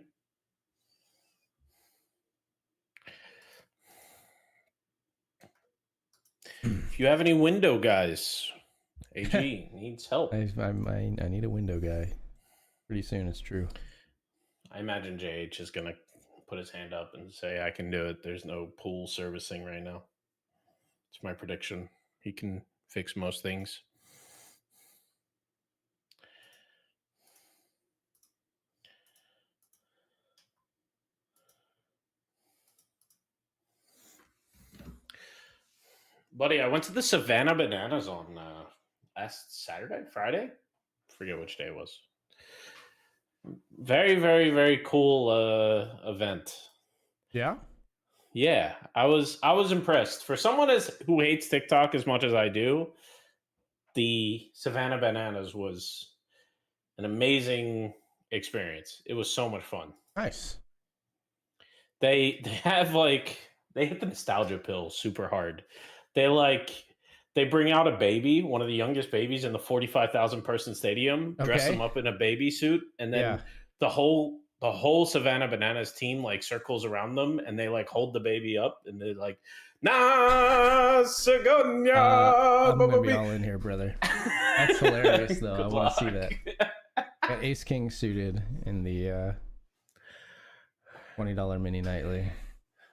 Speaker 2: If you have any window guys, AG needs help.
Speaker 1: I need a window guy. Pretty soon, it's true.
Speaker 2: I imagine JH is going to put his hand up and say, I can do it. There's no pool servicing right now. It's my prediction. He can fix most things. Buddy, I went to the Savannah Bananas on last Friday? Forget which day it was. Very, very, very cool event.
Speaker 1: Yeah?
Speaker 2: Yeah, I was impressed. For someone who hates TikTok as much as I do, the Savannah Bananas was an amazing experience. It was so much fun.
Speaker 1: Nice.
Speaker 2: They have they hit the nostalgia pill super hard. They they bring out a baby, one of the youngest babies in the 45,000 person stadium, dress
Speaker 1: Okay.
Speaker 2: them up in a baby suit, and then
Speaker 1: Yeah.
Speaker 2: the whole Savannah Bananas team like circles around them, and they like hold the baby up, and they're like, "Na Segonia."
Speaker 1: I'm gonna be all in here, brother. That's hilarious, though. I want to see that. Got Ace King suited in the $20 mini nightly.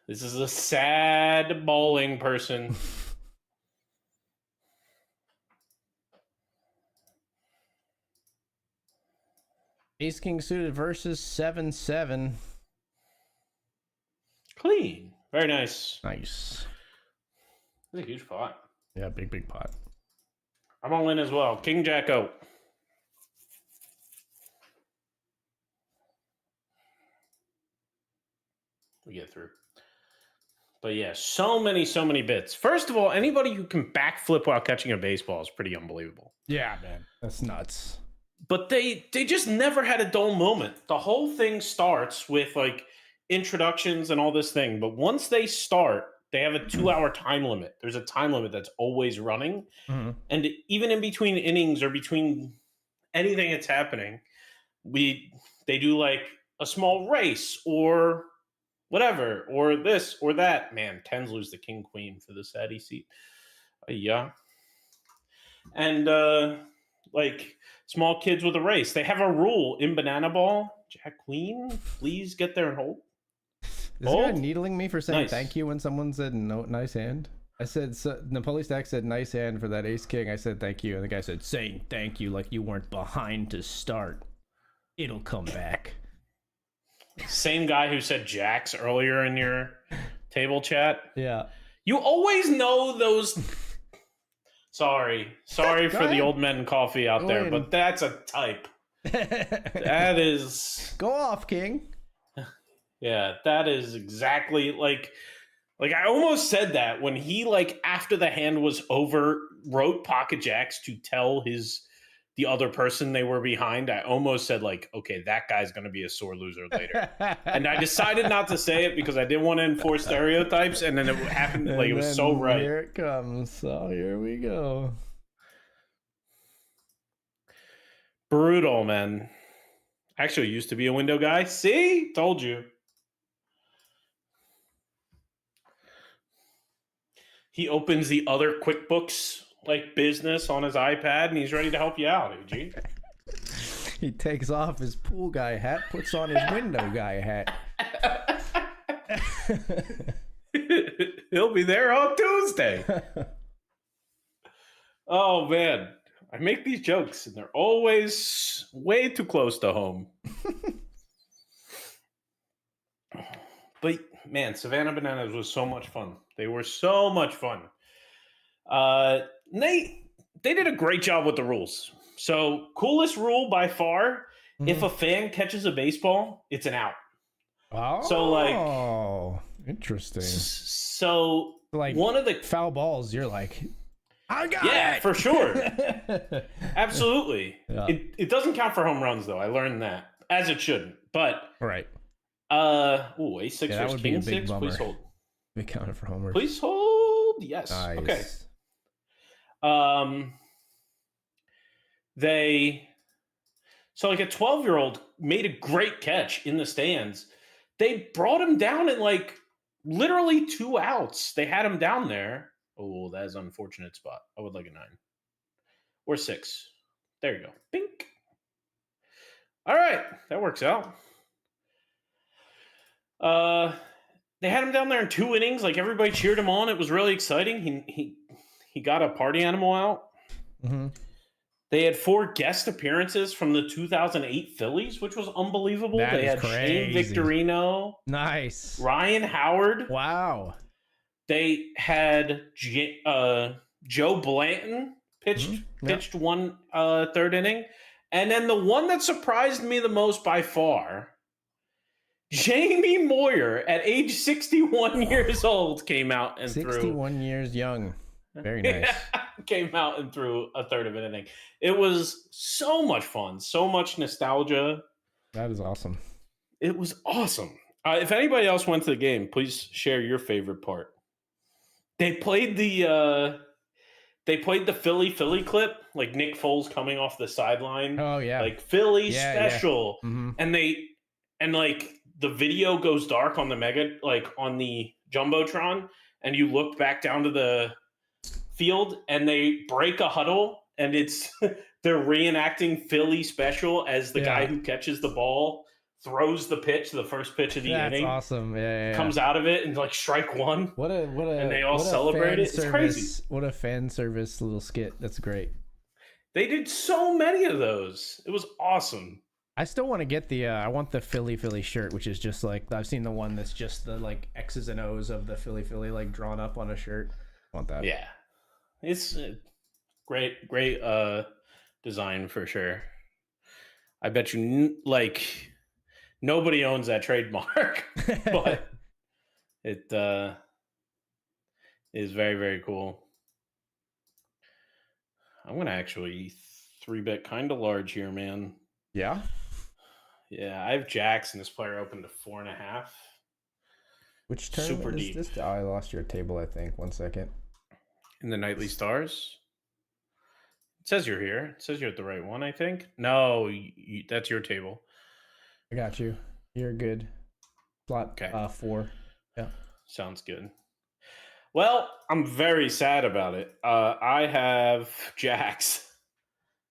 Speaker 2: This is a sad bowling person.
Speaker 1: Ace King suited versus 7-7.
Speaker 2: Clean. Very nice.
Speaker 1: Nice.
Speaker 2: That's a huge pot.
Speaker 1: Yeah, big pot.
Speaker 2: I'm all in as well. King Jack O. We get through. But yeah, so many bits. First of all, anybody who can backflip while catching a baseball is pretty unbelievable.
Speaker 1: Yeah, man. That's nuts.
Speaker 2: But they just never had a dull moment. The whole thing starts with like introductions and all this thing. But once they start, they have a 2-hour time limit. There's a time limit that's always running.
Speaker 1: Mm-hmm.
Speaker 2: And even in between innings or between anything that's happening, they do like a small race or whatever, or this or that. Man, 10s lose the king queen for the Sadie seat. Yeah. And like small kids with a race. They have a rule in Banana Ball. Jack Queen, please get there and hold.
Speaker 1: Is this guy needling me for saying thank you when someone said no, nice hand? I said, Napoli Stack said nice hand for that Ace King. I said thank you. And the guy said, saying thank you like you weren't behind to start. It'll come back.
Speaker 2: Same guy who said jacks earlier in your table chat.
Speaker 1: Yeah.
Speaker 2: You always know those. Sorry for the old men coffee out there, but that's a type. That is.
Speaker 1: Go off, King.
Speaker 2: Yeah, that is exactly like I almost said that when he like after the hand was over wrote pocket jacks to tell the other person they were behind. I almost said like, okay, that guy's going to be a sore loser later. And I decided not to say it because I didn't want to enforce stereotypes. And then it happened like it was so right.
Speaker 1: Here it comes. Oh, here we go.
Speaker 2: Brutal, man. Actually used to be a window guy. See? Told you. He opens the other QuickBooks like business on his iPad and he's ready to help you out, AG.
Speaker 1: He takes off his pool guy hat, puts on his window guy hat.
Speaker 2: He'll be there on Tuesday. Oh man, I make these jokes and they're always way too close to home. But man, Savannah Bananas was so much fun. They were so much fun. They did a great job with the rules. So coolest rule by far, if a fan catches a baseball, it's an out.
Speaker 1: Oh,
Speaker 2: so like
Speaker 1: interesting.
Speaker 2: So
Speaker 1: like
Speaker 2: one of the
Speaker 1: foul balls, you're like, I got it.
Speaker 2: Yeah, for sure. Absolutely.
Speaker 1: Yeah.
Speaker 2: It doesn't count for home runs though. I learned that, as it shouldn't. But
Speaker 1: right.
Speaker 2: Ace 6 versus King 6.
Speaker 1: Bummer.
Speaker 2: Please hold.
Speaker 1: We counted for homers.
Speaker 2: Please hold. Yes.
Speaker 1: Nice.
Speaker 2: Okay. So like a 12-year-old made a great catch in the stands. They brought him down in like literally 2 outs. They had him down there. Oh, that is an unfortunate spot. I would like a 9 or 6. There you go. Bink. All right, that works out. They had him down there in 2 innings. Like everybody cheered him on. It was really exciting. He got a party animal out.
Speaker 1: Mm-hmm.
Speaker 2: They had 4 guest appearances from the 2008 Phillies, which was unbelievable. They had
Speaker 1: crazy.
Speaker 2: Shane Victorino.
Speaker 1: Nice.
Speaker 2: Ryan Howard.
Speaker 1: Wow.
Speaker 2: They had Joe Blanton pitched 1 third inning. And then the one that surprised me the most by far, Jamie Moyer at age 61 years old came out and
Speaker 1: 61 years young. Very nice.
Speaker 2: Came out and threw a third of an inning. It was so much fun, so much nostalgia.
Speaker 1: That is awesome.
Speaker 2: It was awesome. If anybody else went to the game, please share your favorite part. They played the they played the Philly clip, like Nick Foles coming off the sideline.
Speaker 1: Oh yeah.
Speaker 2: Like Philly
Speaker 1: Yeah,
Speaker 2: special.
Speaker 1: Yeah. Mm-hmm.
Speaker 2: And like the video goes dark on the on the Jumbotron, and you look back down to the field and they break a huddle, and it's they're reenacting Philly special as the guy who catches the ball throws the pitch, the first pitch of the inning.
Speaker 1: That's awesome. Yeah.
Speaker 2: Comes out of it and like strike one.
Speaker 1: What a
Speaker 2: and they all celebrate it. It's crazy.
Speaker 1: What a fan service little skit. That's great.
Speaker 2: They did so many of those. It was awesome.
Speaker 1: I still want to get the I want the Philly shirt, which is just like I've seen the one that's just the like X's and O's of the Philly like drawn up on a shirt. I want that.
Speaker 2: Yeah. It's great design for sure. I bet you like nobody owns that trademark, but it is very, very cool. I'm gonna actually 3-bet kind of large here, man.
Speaker 1: Yeah.
Speaker 2: Yeah, I have jacks and this player opened to 4.5.
Speaker 1: Which turn
Speaker 2: super
Speaker 1: is
Speaker 2: deep.
Speaker 1: This? Oh, I lost your table, I think. 1 second.
Speaker 2: In the Nightly Stars. It says you're here. It says you're at the right one, I think. No, that's your table.
Speaker 1: I got you. You're good. Slot 4. Yeah.
Speaker 2: Sounds good. Well, I'm very sad about it. I have jacks,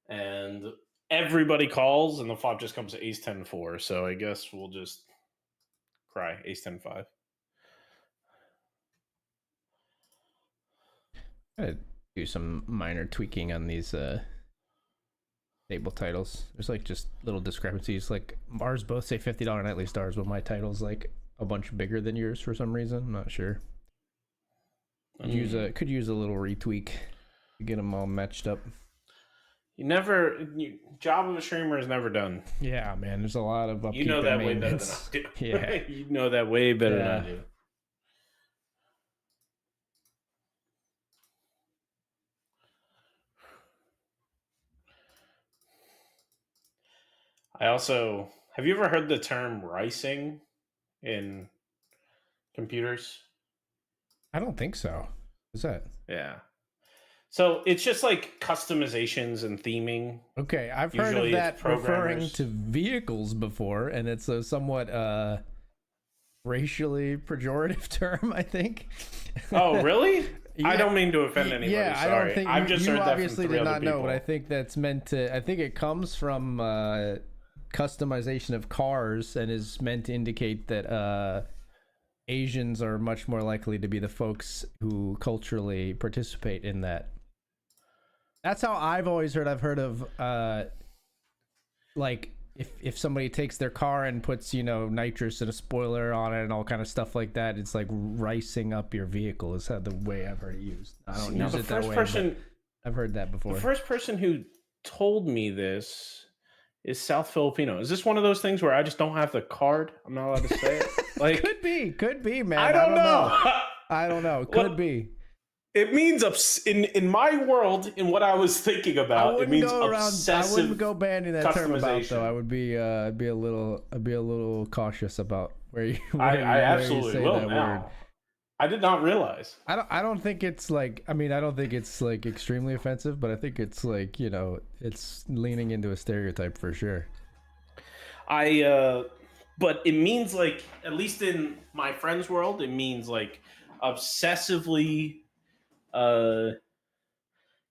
Speaker 2: and everybody calls, and the flop just comes to ace 10-4. So I guess we'll just cry. Ace 10-5.
Speaker 1: I'm gonna do some minor tweaking on these table titles. There's like just little discrepancies. Like ours both say $50 Nightly Stars, but my title's like a bunch bigger than yours for some reason. I'm not sure. Could use a little retweak to get them all matched up.
Speaker 2: Job of a streamer is never done.
Speaker 1: Yeah, man. There's a lot of upkeep.
Speaker 2: You know that way better than I do.
Speaker 1: Yeah,
Speaker 2: you know that way better than I do. Have you ever heard the term ricing in computers?
Speaker 1: I don't think so. What's that?
Speaker 2: Yeah. So it's just like customizations and theming.
Speaker 1: Okay, I've heard of that referring to vehicles before, and it's a somewhat racially pejorative term, I think.
Speaker 2: Oh, really?
Speaker 1: Yeah.
Speaker 2: I don't mean to offend anybody.
Speaker 1: Yeah,
Speaker 2: sorry.
Speaker 1: I don't think
Speaker 2: I've just
Speaker 1: you
Speaker 2: heard that
Speaker 1: obviously
Speaker 2: from 3
Speaker 1: did
Speaker 2: other
Speaker 1: not know,
Speaker 2: people.
Speaker 1: but I think that's meant to. I think it comes from customization of cars and is meant to indicate that Asians are much more likely to be the folks who culturally participate in that. That's how I've always heard. I've heard of like if somebody takes their car and puts nitrous and a spoiler on it and all kind of stuff like that, it's like ricing up your vehicle is how the way I've heard it used. I don't use it that way. But I've heard that before.
Speaker 2: The first person who told me this is South Filipino. Is this one of those things where I just don't have the card? I'm not allowed to say it. Like could be, man. I don't know.
Speaker 1: I don't know. Could be.
Speaker 2: It means in my world, in what I was thinking about, it means obsessive.
Speaker 1: I wouldn't go banning that term about though. I would be a little cautious about where you.
Speaker 2: I absolutely
Speaker 1: you say
Speaker 2: will
Speaker 1: that
Speaker 2: now.
Speaker 1: word.
Speaker 2: I did not realize.
Speaker 1: I don't think it's like. I mean, I don't think it's like extremely offensive, but I think it's like it's leaning into a stereotype for sure.
Speaker 2: But it means like, at least in my friend's world, it means like obsessively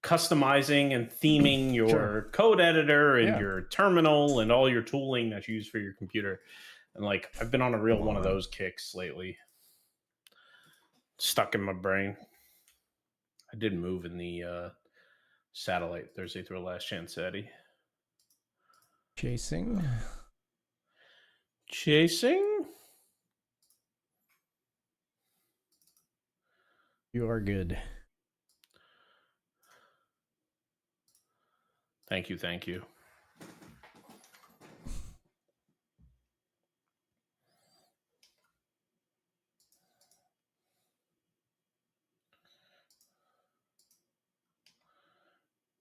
Speaker 2: customizing and theming your code editor and your terminal and all your tooling that you use for your computer. And like, I've been on a real one of those kicks lately. Stuck in my brain. I did move in the satellite Thursday through a last chance Eddie.
Speaker 1: Chasing. You are good.
Speaker 2: Thank you.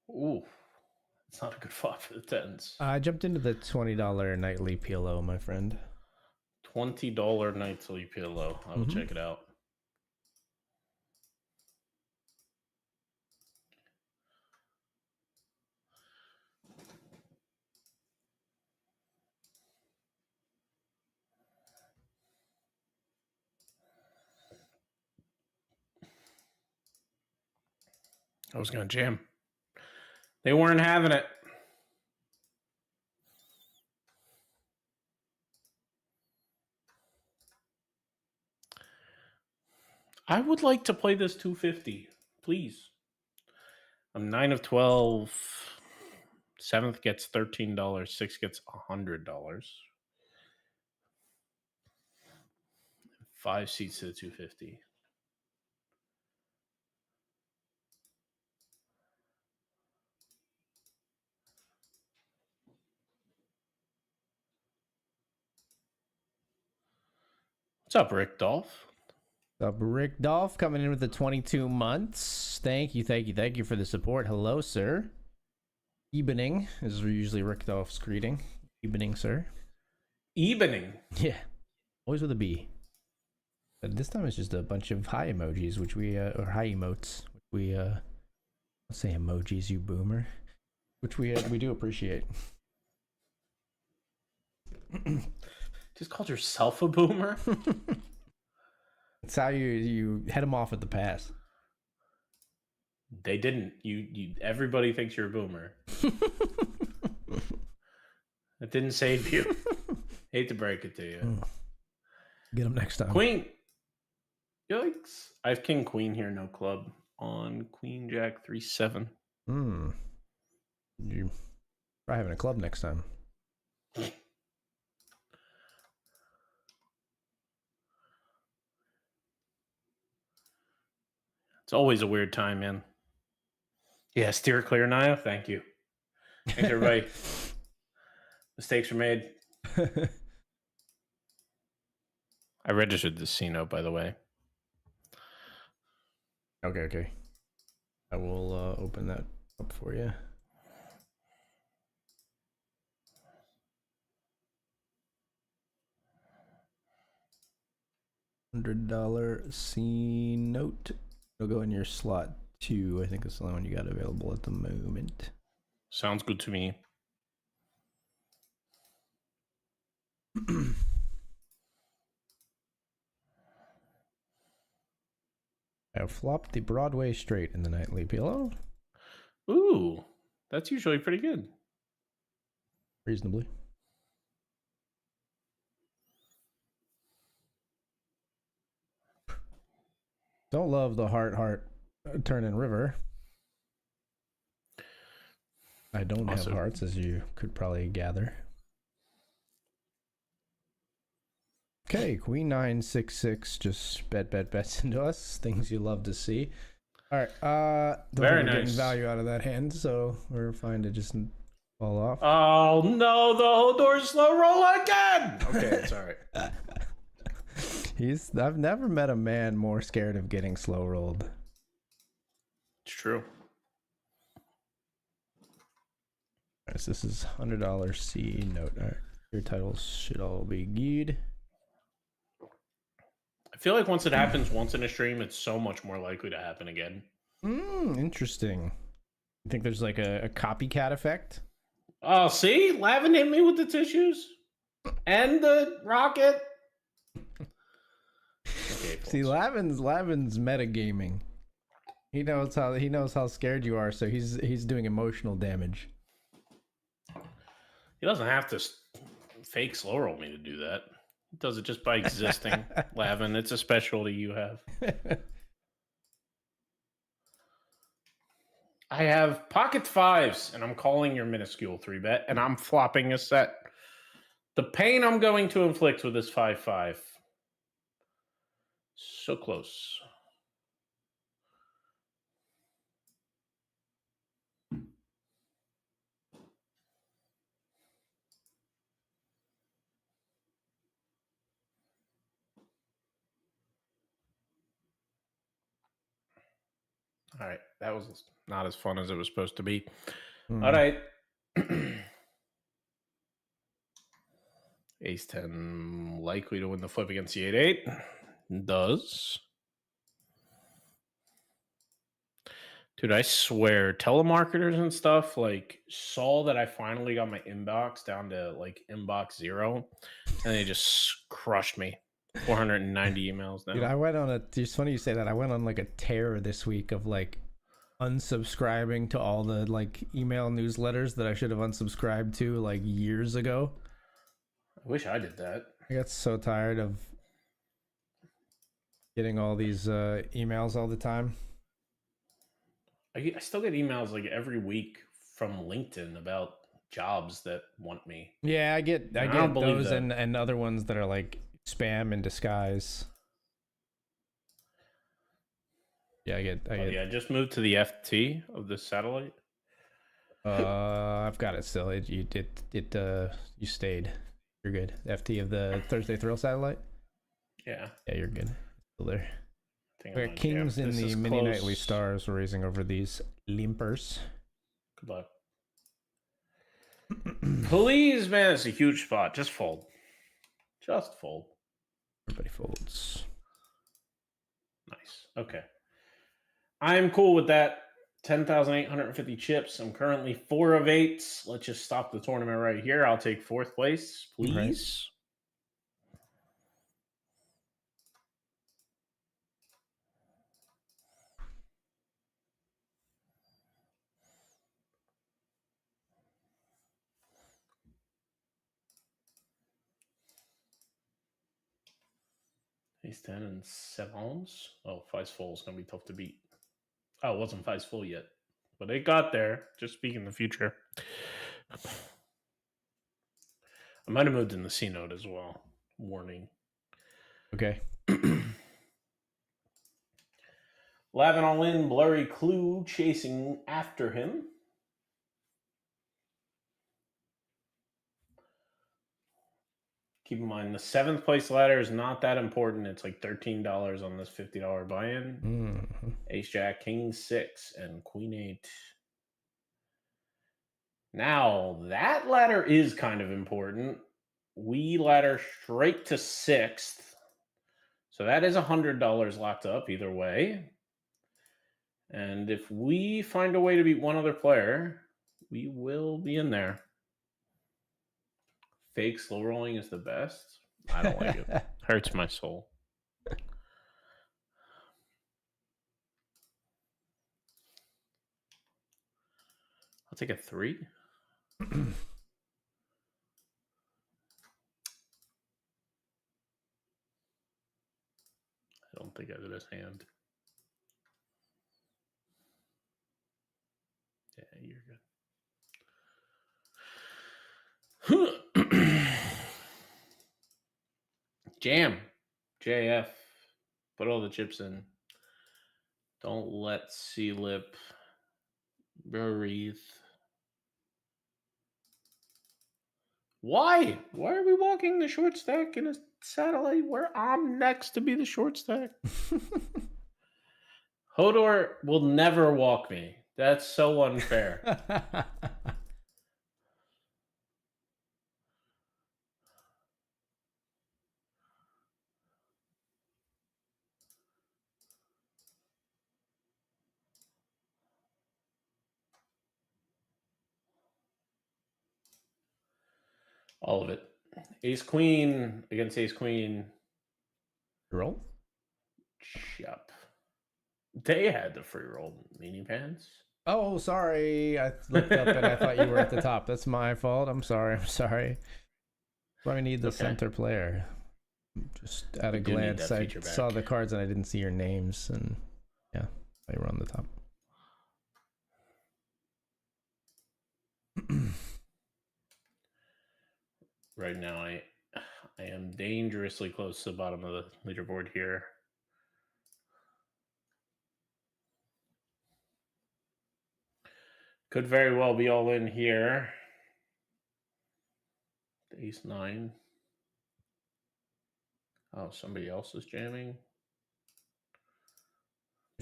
Speaker 2: Ooh, it's not a good flop for the tens.
Speaker 1: I jumped into the $20 nightly PLO, my friend.
Speaker 2: $20 nightly PLO. I will check it out. I was going to jam. They weren't having it. I would like to play this 250, please. I'm 9 of 12. 7th gets $13. 6th gets $100. 5 seats to the 250. What's up, Rick Dolph?
Speaker 1: What's up, Rick Dolph, coming in with the 22 months. Thank you for the support. Hello, sir. Evening is usually Rick Dolph's greeting. Evening, sir.
Speaker 2: Evening?
Speaker 1: Yeah. Always with a B. But this time it's just a bunch of hi emojis, which we, or hi emotes, which we, let's say emojis, you boomer, which we do appreciate.
Speaker 2: Just called yourself a boomer?
Speaker 1: It's how you head them off at the pass.
Speaker 2: They didn't. You everybody thinks you're a boomer. That didn't save you. Hate to break it to you.
Speaker 1: Get them next time.
Speaker 2: Queen. Yikes. I have king queen here, no club. On queen jack 3-7.
Speaker 1: You probably having a club next time.
Speaker 2: It's always a weird time, man. Yeah, steer clear, Naya. Thank you. Thanks, everybody. Mistakes were made. I registered this C-note, by the way.
Speaker 1: Okay. I will open that up for you. $100 C-note. It'll go in your slot 2. I think it's the only one you got available at the moment.
Speaker 2: Sounds good to me.
Speaker 1: I flopped the Broadway straight in the nightly pillow.
Speaker 2: Ooh, that's usually pretty good.
Speaker 1: Reasonably. Don't love the heart turn in river. I don't have hearts, as you could probably gather. Okay, Queen 966 just bets into us. Things you love to see. All right,
Speaker 2: very nice.
Speaker 1: Getting value out of that hand, so we're fine to just fall off.
Speaker 2: Oh no, the whole door's slow roll again. Okay, it's all right.
Speaker 1: I've never met a man more scared of getting slow rolled.
Speaker 2: It's true.
Speaker 1: All right, so this is $100 C note. All right, your titles should all be geed.
Speaker 2: I feel like once it happens once in a stream, it's so much more likely to happen again.
Speaker 1: Interesting. You think there's like a copycat effect?
Speaker 2: Oh, see? Lavin hit me with the tissues and the rocket. Okay,
Speaker 1: see, Lavin's metagaming. He knows how scared you are, so he's doing emotional damage.
Speaker 2: He doesn't have to fake slow roll me to do that. He does it just by existing. Lavin, it's a specialty you have. I have pocket 5s, and I'm calling your minuscule 3-bet, and I'm flopping a set. The pain I'm going to inflict with this 5-5. So close. All right, that was not as fun as it was supposed to be. All right. Ace 10 likely to win the flip against the 8-8. Does. Dude, I swear, telemarketers and stuff like saw that I finally got my inbox down to like inbox 0, and they just crushed me. 490 emails now.
Speaker 1: Dude, I went on it's funny you say that. I went on like a tear this week of like unsubscribing to all the like email newsletters that I should have unsubscribed to like years ago.
Speaker 2: I wish I did that.
Speaker 1: I got so tired of getting all these emails all the time.
Speaker 2: I still get emails like every week from LinkedIn about jobs that want me.
Speaker 1: Yeah, I get
Speaker 2: don't believe
Speaker 1: those
Speaker 2: that.
Speaker 1: and other ones that are like spam in disguise. Yeah, I get
Speaker 2: Yeah, I just moved to the FT of the satellite.
Speaker 1: I've got it still. You stayed. You're good. FT of the Thursday Thrill satellite.
Speaker 2: Yeah.
Speaker 1: Yeah, you're good. Still there.
Speaker 2: I think
Speaker 1: We got kings in the mini
Speaker 2: close.
Speaker 1: nightly stars raising over these limpers.
Speaker 2: Good luck. Please, man, it's a huge spot. Just fold. Just fold.
Speaker 1: Everybody folds.
Speaker 2: Nice. Okay. I'm cool with that. 10,850 chips. I'm currently 4 of 8. Let's just stop the tournament right here. I'll take 4th place, please. Ace 10 and 7s. Oh, 5's full is going to be tough to beat. Oh, it wasn't 5's full yet. But it got there. Just speaking the future. I might have moved in the C note as well. Warning.
Speaker 1: Okay.
Speaker 2: Lavin all in, Blurry Clue chasing after him. Keep in mind, the 7th place ladder is not that important. It's like $13 on this $50 buy-in.
Speaker 1: Mm-hmm.
Speaker 2: Ace Jack, King 6, and Queen 8. Now, that ladder is kind of important. We ladder straight to 6th. So that is $100 locked up either way. And if we find a way to beat one other player, we will be in there. Fake slow rolling is the best. I don't like it. Hurts my soul. I'll take a 3. I don't think I did his hand. Yeah, you're good. Jam. JF. Put all the chips in. Don't let C-Lip breathe. Why? Why are we walking the short stack in a satellite where I'm next to be the short stack? Hodor will never walk me. That's so unfair. All of it. Ace Queen against Ace Queen.
Speaker 1: Roll?
Speaker 2: Yep. They had the free roll mini pants.
Speaker 1: Oh, sorry. I looked up and I thought you were at the top. That's my fault. I'm sorry. Well, I need the center player. Just at a glance, I saw the cards and I didn't see your names, and yeah, they were on the top.
Speaker 2: Right now, I am dangerously close to the bottom of the leaderboard here. Could very well be all in here. Ace 9. Oh, somebody else is jamming.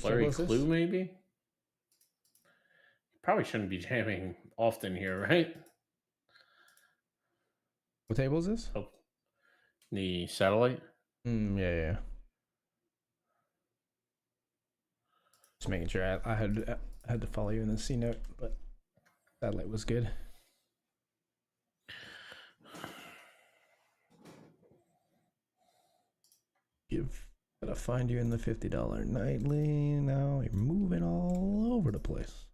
Speaker 2: Blurry Clue, maybe? Probably shouldn't be jamming often here, right?
Speaker 1: What table is this?
Speaker 2: Oh, the satellite?
Speaker 1: Yeah. Just making sure I had to follow you in the C note, but satellite was good. Gotta find you in the $50 nightly. Now you're moving all over the place.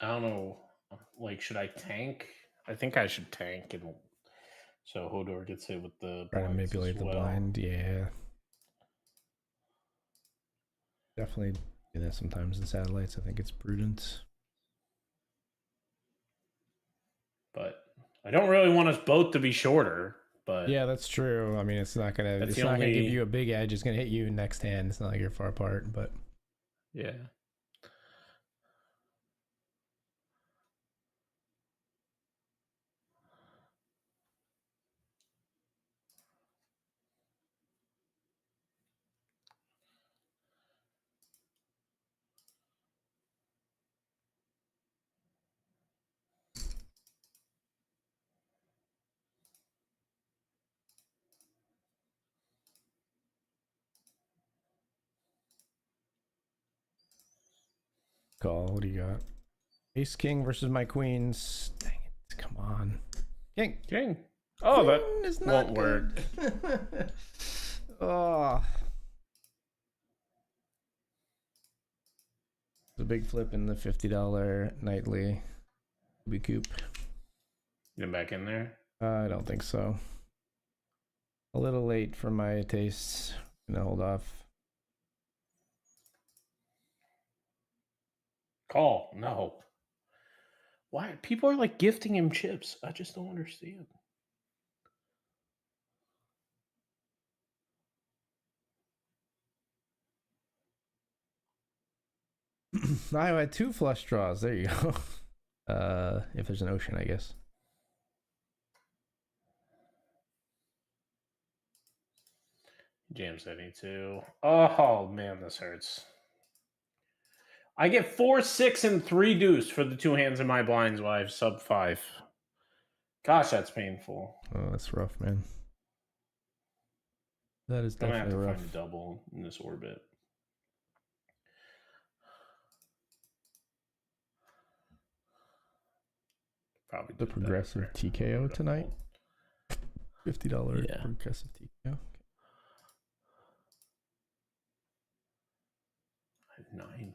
Speaker 2: I don't know. Like, should I tank? I think I should tank, and so Hodor gets hit with the
Speaker 1: Try to
Speaker 2: blinds
Speaker 1: manipulate
Speaker 2: as
Speaker 1: the
Speaker 2: well.
Speaker 1: blind, yeah. Definitely do that sometimes in satellites. I think it's prudent.
Speaker 2: But I don't really want us both to be shorter. But
Speaker 1: yeah, that's true. I mean, it's not gonna gonna give you a big edge. It's gonna hit you next hand. It's not like you're far apart, but
Speaker 2: yeah.
Speaker 1: call. What do you got? Ace King versus my queens. Dang it! Come on, King.
Speaker 2: Oh,
Speaker 1: Queen
Speaker 2: that
Speaker 1: is
Speaker 2: won't
Speaker 1: not
Speaker 2: work.
Speaker 1: Oh, the big flip in the $50 nightly. We coop.
Speaker 2: Get back in there.
Speaker 1: I don't think so. A little late for my tastes. Gonna hold off.
Speaker 2: Call. No. Why? People are like gifting him chips. I just don't understand.
Speaker 1: I had 2 flush draws. There you go. If there's an ocean, I guess.
Speaker 2: Jam 72. Oh man, this hurts. I get 4, 6, and 3 deuce for the 2 hands in my blinds while I have sub 5. Gosh, that's painful.
Speaker 1: Oh, that's rough, man. That is
Speaker 2: I'm gonna
Speaker 1: definitely
Speaker 2: have to
Speaker 1: rough.
Speaker 2: find a double in this orbit. Probably
Speaker 1: The progressive TKO tonight. $50 progressive TKO.
Speaker 2: I have 9-4.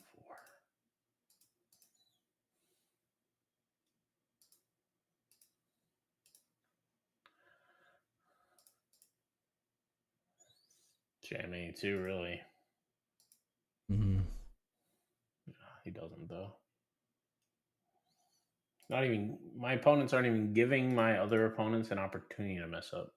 Speaker 2: Jam 82, really.
Speaker 1: Mm-hmm.
Speaker 2: He doesn't though. Not even my opponents aren't even giving my other opponents an opportunity to mess up.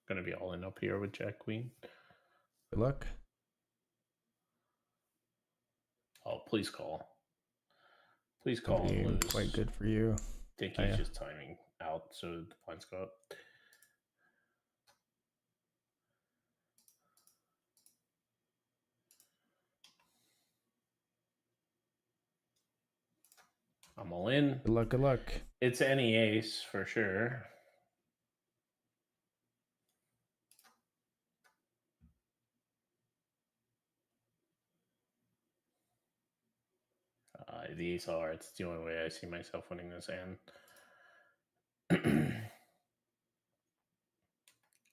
Speaker 2: Gonna be all in up here with Jack Queen.
Speaker 1: Good luck.
Speaker 2: Oh, please call. Please call
Speaker 1: That'd
Speaker 2: and
Speaker 1: be
Speaker 2: lose.
Speaker 1: quite good for you.
Speaker 2: I think he's just timing out so the blinds go up. I'm all in.
Speaker 1: Good luck, good luck.
Speaker 2: It's any ace for sure. The ace all hearts. It's the only way I see myself winning this hand.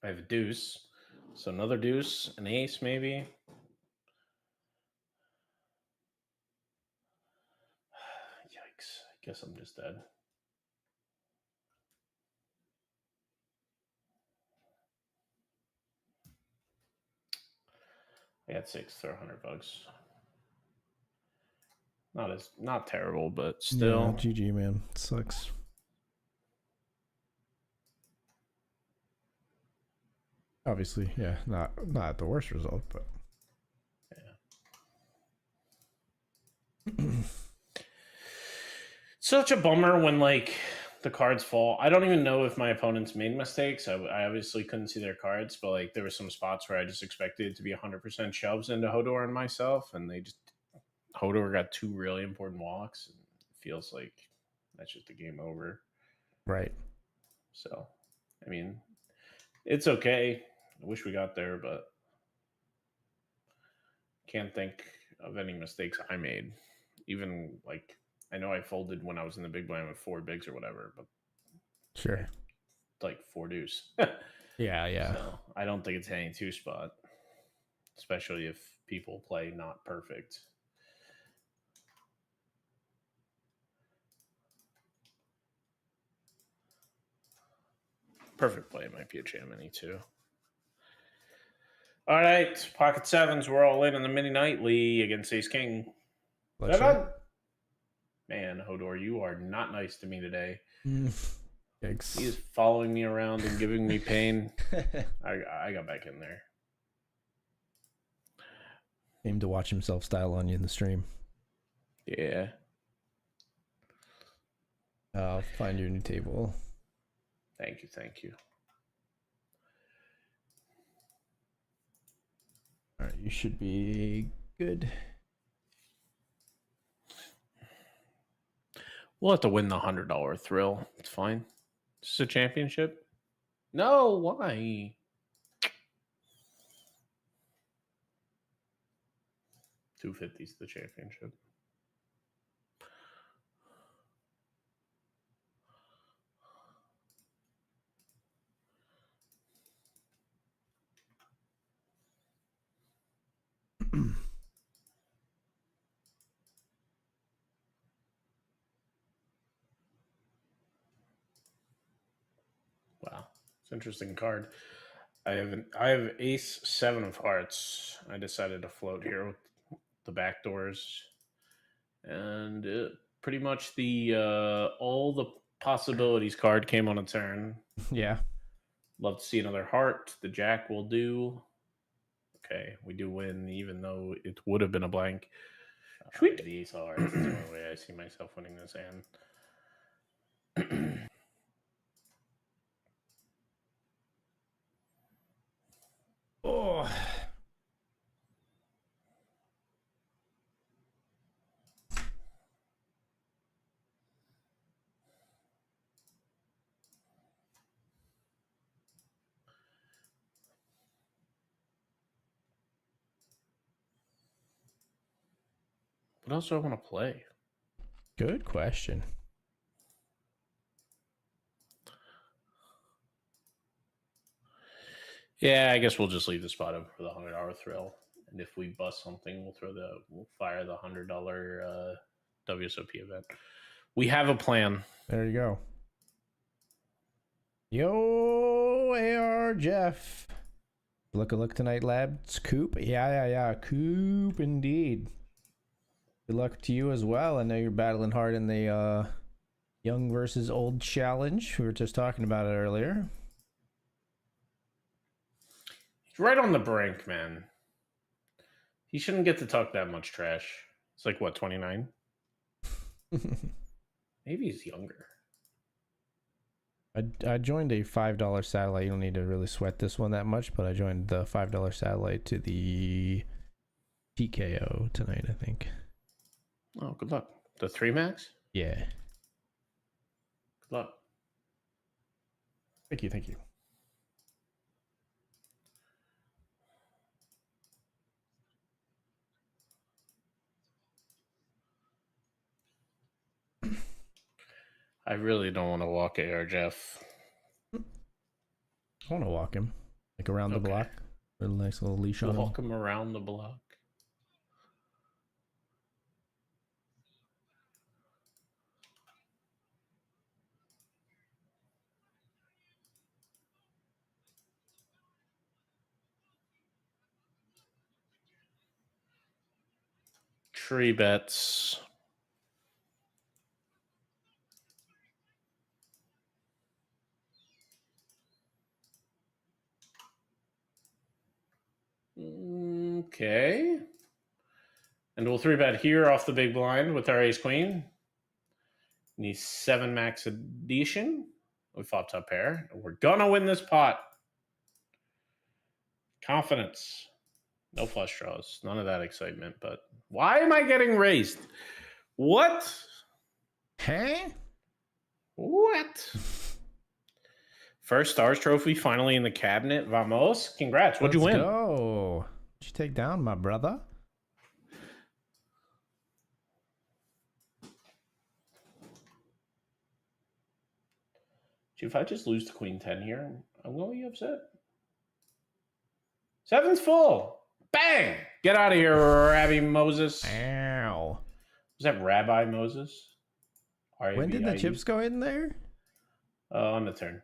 Speaker 2: I have a deuce. So another deuce, an ace maybe. Yikes. I guess I'm just dead. I got 6 for $100. Not terrible, but still.
Speaker 1: Yeah, GG, man. It sucks. Obviously, yeah, not the worst result, but
Speaker 2: yeah. Such a bummer when like the cards fall. I don't even know if my opponents made mistakes. I obviously couldn't see their cards, but like there were some spots where I just expected it to be 100% shoves into Hodor and myself, and they just Hodor got 2 really important walks. And it feels like that's just a game over.
Speaker 1: Right.
Speaker 2: So, I mean, it's okay. I wish we got there, but can't think of any mistakes I made. Even like I know I folded when I was in the big blind with 4 bigs or whatever, but
Speaker 1: Sure.
Speaker 2: like 4 deuce.
Speaker 1: Yeah.
Speaker 2: So I don't think it's any 2 spot, especially if people play not perfect. Perfect play might be a jam mini too. All right, pocket sevens. We're all in the mini nightly against Ace King. Man, Hodor, you are not nice to me today.
Speaker 1: Thanks.
Speaker 2: He is following me around and giving me pain. I got back in there.
Speaker 1: Aim to watch himself style on you in the stream.
Speaker 2: Yeah.
Speaker 1: I'll find your new table.
Speaker 2: Thank you.
Speaker 1: All right, you should be good.
Speaker 2: We'll have to win the $100 thrill. It's fine. This is a championship. No, why? $250's the championship. Wow, it's an interesting card. I have ace 7 of hearts. I decided to float here with the back doors, and pretty much the all the possibilities card came on a turn.
Speaker 1: Yeah.
Speaker 2: Love to see another heart. The jack will do. Okay, we do win, even though it would have been a blank. Sweet. The ace of hearts is the only way I see myself winning this hand.
Speaker 1: Oh.
Speaker 2: What else do I want to play?
Speaker 1: Good question.
Speaker 2: Yeah, I guess we'll just leave the spot open for the $100 thrill, and if we bust something, we'll fire the $100 WSOP event. We have a plan.
Speaker 1: There you go. Yo, AR Jeff. Look tonight, lab. It's COOP. Yeah. COOP indeed. Good luck to you as well. I know you're battling hard in the young versus old challenge. We were just talking about it earlier.
Speaker 2: He's right on the brink, man. He shouldn't get to talk that much trash. It's like, what, 29? Maybe he's younger.
Speaker 1: I joined a $5 satellite. You don't need to really sweat this one that much, but I joined the $5 satellite to the TKO tonight, I think.
Speaker 2: Oh, good luck. The 3 max?
Speaker 1: Yeah.
Speaker 2: Good luck.
Speaker 1: Thank you.
Speaker 2: I really don't want to walk AR Jeff.
Speaker 1: I want to walk him, like around the block. With a nice little leash on
Speaker 2: Walk him around the block. Tree bets. Okay. And we'll 3-bet here off the big blind with our ace queen. Need 7 max addition. We flop top pair. We're gonna win this pot. Confidence. No flush draws. None of that excitement. But why am I getting raised? What?
Speaker 1: Huh?
Speaker 2: What? First Stars trophy finally in the cabinet. Vamos. Congrats. What'd you win?
Speaker 1: Go. What'd you take down, my brother?
Speaker 2: If I just lose to Queen 10 here, I'm going to be upset. 7's full. Bang! Get out of here, Rabbi Moses.
Speaker 1: Ow.
Speaker 2: Was that Rabbi Moses?
Speaker 1: When did the chips go in there?
Speaker 2: On the turn.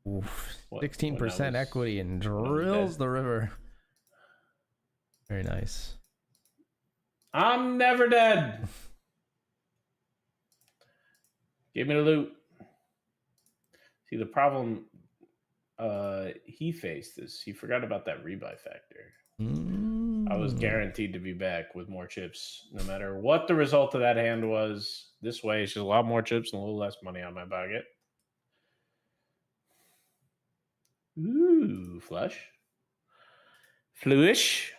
Speaker 1: Oof. 16% equity and drills the river. Very nice.
Speaker 2: I'm never dead. Give me the loot. See, the problem he faced is he forgot about that rebuy factor. I was guaranteed to be back with more chips, no matter what the result of that hand was. This way, it's just a lot more chips and a little less money on my pocket. Ooh, flush. Fluish.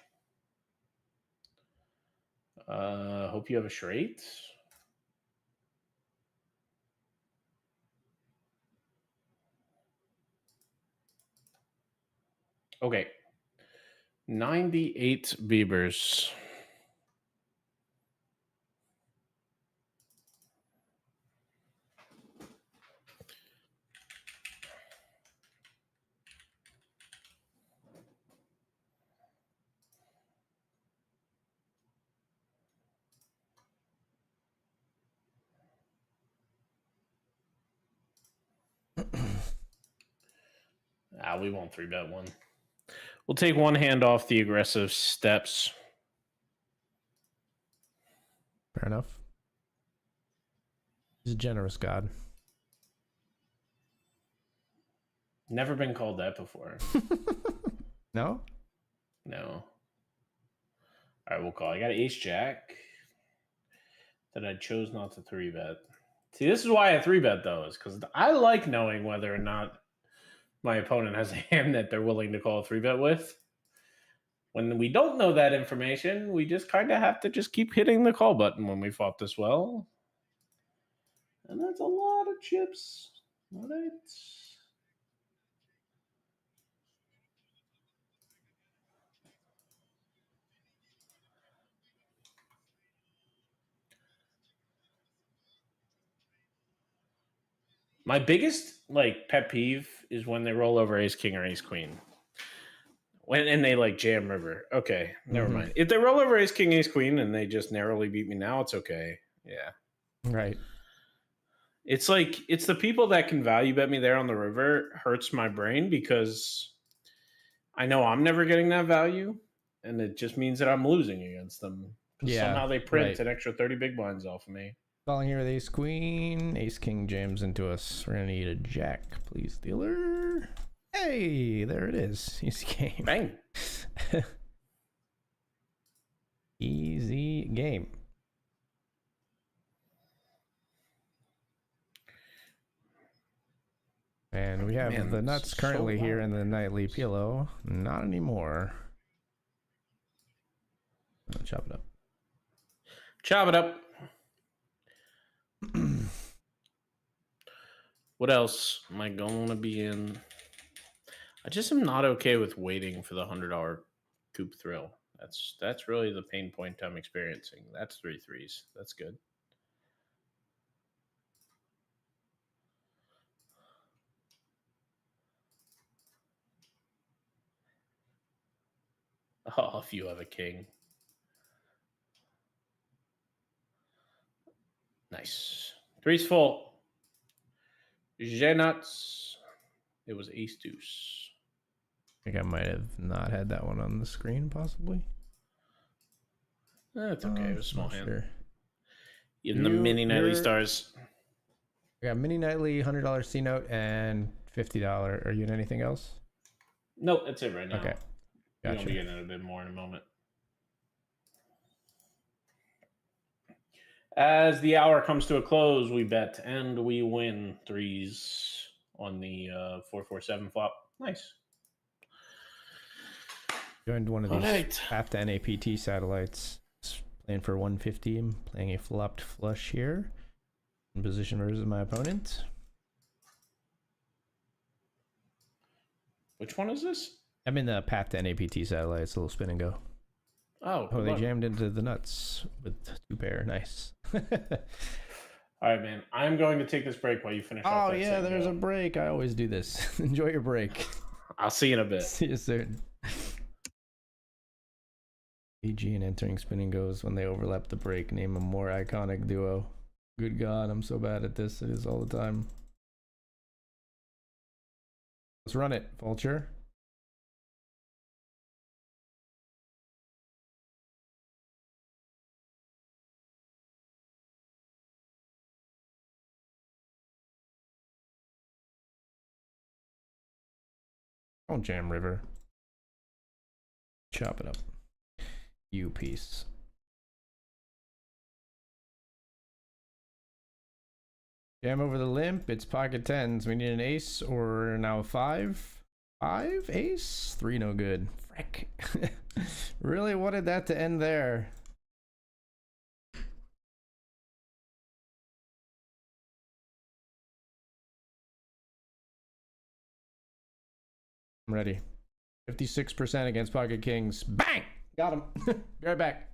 Speaker 2: Hope you have a straight. Okay. 98 Beavers. We won't 3-bet one. We'll take one hand off the aggressive steps.
Speaker 1: Fair enough. He's a generous god.
Speaker 2: Never been called that before.
Speaker 1: No?
Speaker 2: No. All right, we'll call. I got ace jack that I chose not to 3-bet. See, this is why I 3-bet those, because I like knowing whether or not my opponent has a hand that they're willing to call a 3-bet with. When we don't know that information, we just kind of have to just keep hitting the call button when we flop this well. And that's a lot of chips. All right. My biggest pet peeve is when they roll over ace king or ace queen. And they jam river. Okay, never mind. If they roll over ace king, ace queen, and they just narrowly beat me now, it's okay. Yeah.
Speaker 1: Right.
Speaker 2: It's it's the people that can value bet me there on the river hurts my brain because I know I'm never getting that value, and it just means that I'm losing against them. Yeah. Somehow they print an extra 30 big blinds off of me.
Speaker 1: Calling here with ace queen, ace king jams into us. We're gonna need a jack, please, dealer. Hey, there it is. Easy game.
Speaker 2: Bang.
Speaker 1: Easy game. And we have the nuts currently here in the nightly pillow. Not anymore. I'll chop it up.
Speaker 2: Chop it up. What else am I going to be in? I just am not okay with waiting for the $100 COOP thrill. That's really the pain point I'm experiencing. That's 3 threes. That's good. Oh, if you have a king. Nice. Three's full. J-nuts. It was ace deuce.
Speaker 1: I think I might have not had that one on the screen, possibly.
Speaker 2: That's okay. It was a small hand.
Speaker 1: Sure.
Speaker 2: Even the mini nightly stars.
Speaker 1: I got mini nightly, $100 C note, and $50. Are you in anything else?
Speaker 2: Nope, that's it right now.
Speaker 1: Okay.
Speaker 2: Gotcha. We'll be getting a bit more in a moment. As the hour comes to a close, we bet and we win threes on the 447 flop. Nice.
Speaker 1: Joined one of
Speaker 2: All
Speaker 1: these
Speaker 2: right.
Speaker 1: path to NAPT satellites. Playing for 150. I'm playing a flopped flush here. In position versus my opponent.
Speaker 2: Which one is this?
Speaker 1: I'm in the path to NAPT satellite. It's a little spin and go.
Speaker 2: Oh,
Speaker 1: Oh,
Speaker 2: good
Speaker 1: they
Speaker 2: luck.
Speaker 1: jammed into the nuts with 2 pair. Nice.
Speaker 2: All right, man. I'm going to take this break while you finish off
Speaker 1: Oh
Speaker 2: that
Speaker 1: yeah,
Speaker 2: sit and
Speaker 1: there's
Speaker 2: go.
Speaker 1: a break. I always do this. Enjoy your break.
Speaker 2: I'll see you in a bit.
Speaker 1: See you soon. EG and entering spinning goes when they overlap the break. Name a more iconic duo. Good God, I'm so bad at this. It is all the time. Let's run it, Vulture. Don't jam river. Chop it up. You piece. Jam over the limp. It's pocket tens. We need an ace or now a 5. 5 ace? 3 no good. Frick. Really wanted that to end there. I'm ready. 56% against pocket kings. Bang! Got him. Be right back.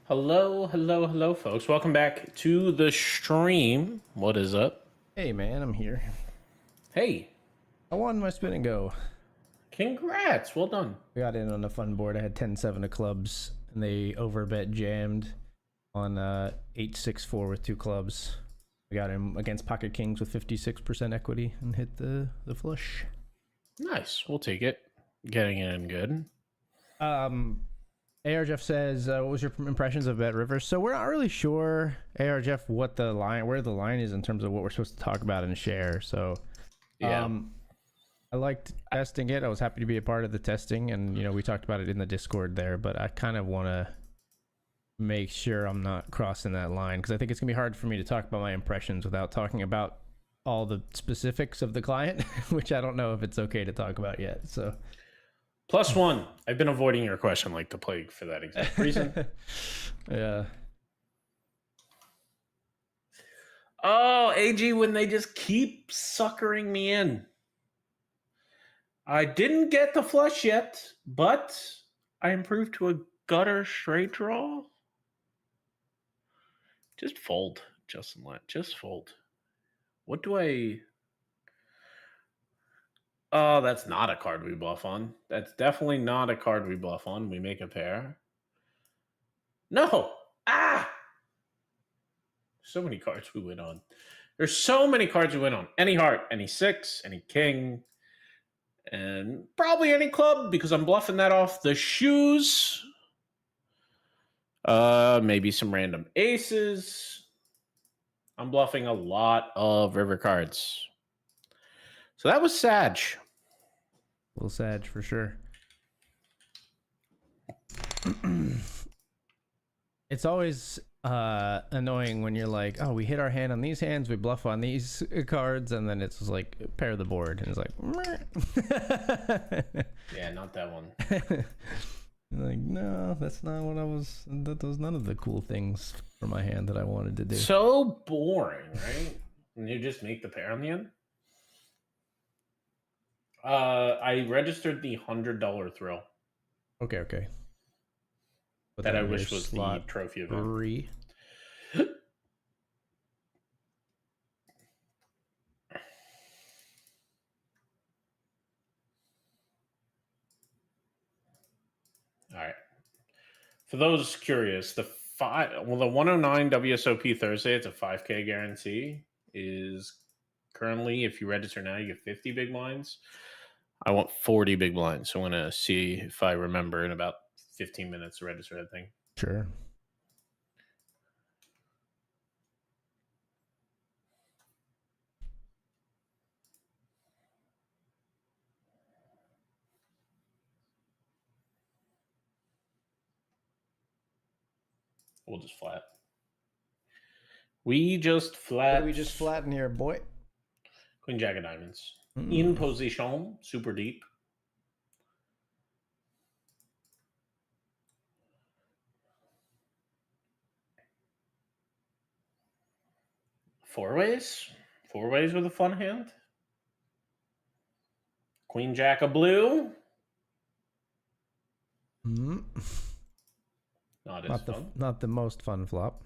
Speaker 2: Hello, folks. Welcome back to the stream. What is up?
Speaker 1: Hey man, I'm here.
Speaker 2: Hey,
Speaker 1: I won my spin and go.
Speaker 2: congrats. Well done.
Speaker 1: I got in on a fun board. I had 10-7 of clubs, and they overbet jammed on 8-6-4 with 2 clubs. I got him against pocket kings with 56% equity and hit the flush.
Speaker 2: Nice. We'll take it. Getting it in good.
Speaker 1: AR Jeff says, what was your impressions of Bet Rivers? So we're not really sure, AR Jeff, where the line is in terms of what we're supposed to talk about and share. So
Speaker 2: Yeah.
Speaker 1: I liked testing it. I was happy to be a part of the testing, and we talked about it in the Discord there, but I kind of want to make sure I'm not crossing that line, because I think it's gonna be hard for me to talk about my impressions without talking about all the specifics of the client, which I don't know if it's okay to talk about yet. So
Speaker 2: +1. I've been avoiding your question like the plague for that exact reason.
Speaker 1: yeah.
Speaker 2: Oh, AG, when they just keep suckering me in. I didn't get the flush yet, but I improved to a gutter straight draw. Just fold, Justin Lett. Just fold. What do I... Oh, that's not a card we bluff on. That's definitely not a card we bluff on. We make a pair. No! Ah! So many cards we win on. There's so many cards we win on. Any heart, any 6, any king, and probably any club, because I'm bluffing that off the shoes. Maybe some random aces. I'm bluffing a lot of river cards. So that was Sag.
Speaker 1: A little Sag for sure. It's always annoying when you're like, oh, we hit our hand on these hands, we bluff on these cards, and then it's like pair the board, and it's like
Speaker 2: Yeah, not that one.
Speaker 1: Like, no, that's not what I was. That was none of the cool things for my hand that I wanted to do.
Speaker 2: So boring, right? And you just make the pair on the end. I registered the $100 thrill.
Speaker 1: Okay. Put
Speaker 2: That I
Speaker 1: in
Speaker 2: wish
Speaker 1: your
Speaker 2: was the
Speaker 1: slot
Speaker 2: trophy event.
Speaker 1: 3.
Speaker 2: All right. For those curious, the 109 WSOP Thursday, it's a 5K guarantee, is currently, if you register now, you get 50 big blinds. I want 40 big blinds. So I'm going to see if I remember in about 15 minutes to register that thing.
Speaker 1: Sure.
Speaker 2: We'll just flat. We just flat.
Speaker 1: We just flatten here, boy.
Speaker 2: Queen Jack of Diamonds. In position, super deep. Four ways with a fun hand. Queen Jack of blue. Not as fun.
Speaker 1: Not the most fun flop.